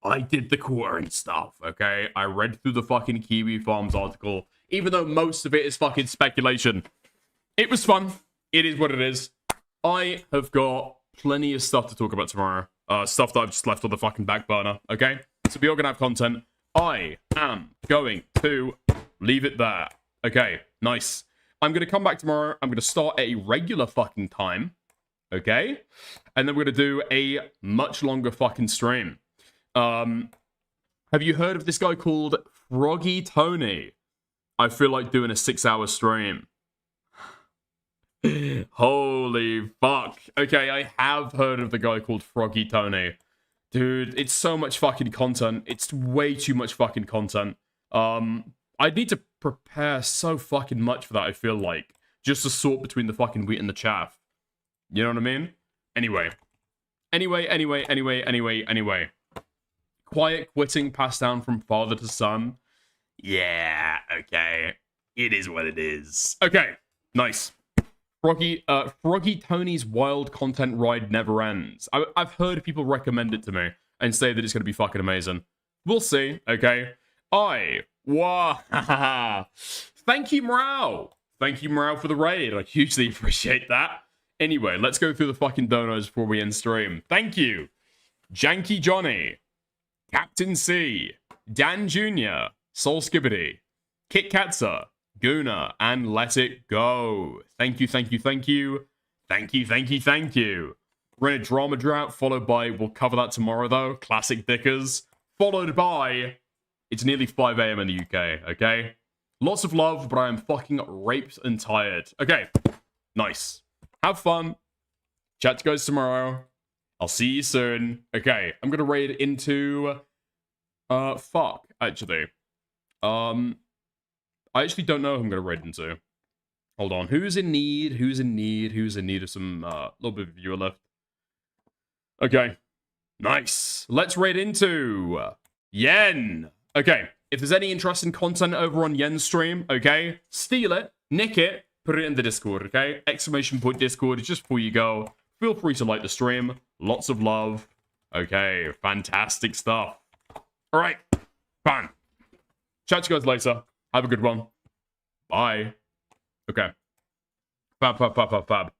I did the quarter and stuff, okay? I read through the fucking Kiwi Farms article, even though most of it is fucking speculation. It was fun. It is what it is. I have got plenty of stuff to talk about tomorrow. Stuff that I've just left on the fucking back burner, okay? So we are gonna have content. I am going to leave it there. Okay, nice. I'm gonna come back tomorrow. I'm gonna start at a regular fucking time, okay? And then we're gonna do a much longer fucking stream. Have you heard of this guy called Froggy Tony? I feel like doing a 6-hour stream. Holy fuck. Okay, I have heard of the guy called Froggy Tony. Dude, it's so much fucking content. It's way too much fucking content. I need to prepare so fucking much for that, I feel like. Just to sort between the fucking wheat and the chaff. You know what I mean? Anyway. Quiet quitting passed down from father to son. Yeah, okay. It is what it is. Okay, nice. Froggy Tony's wild content ride never ends. I've heard people recommend it to me and say that it's going to be fucking amazing. We'll see, okay? Thank you, Morale. Thank you, Morale, for the raid. I hugely appreciate that. Anyway, let's go through the fucking donos before we end stream. Thank you. Janky Johnny. Captain C. Dan Jr. Soul Skibbity. Kit Katza. Guna, and Let It Go. Thank you. We're in a drama drought, followed by, we'll cover that tomorrow though, Classic Dickers, followed by, it's nearly 5 a.m. in the UK, okay? Lots of love, but I am fucking raped and tired. Okay, nice. Have fun. Chat to you guys tomorrow. I'll see you soon. Okay, I'm gonna raid into, fuck, actually. I actually don't know who I'm going to raid into. Hold on. Who's in need? Who's in need? Who's in need of some little bit of viewer left? Okay. Nice. Let's raid into Yen. Okay. If there's any interesting content over on Yen's stream, okay, steal it, nick it, put it in the Discord, okay? Exclamation point Discord just before you go. Feel free to like the stream. Lots of love. Okay. Fantastic stuff. All right. Fine. Chat to you guys later. Have a good one. Bye. Okay. Fab.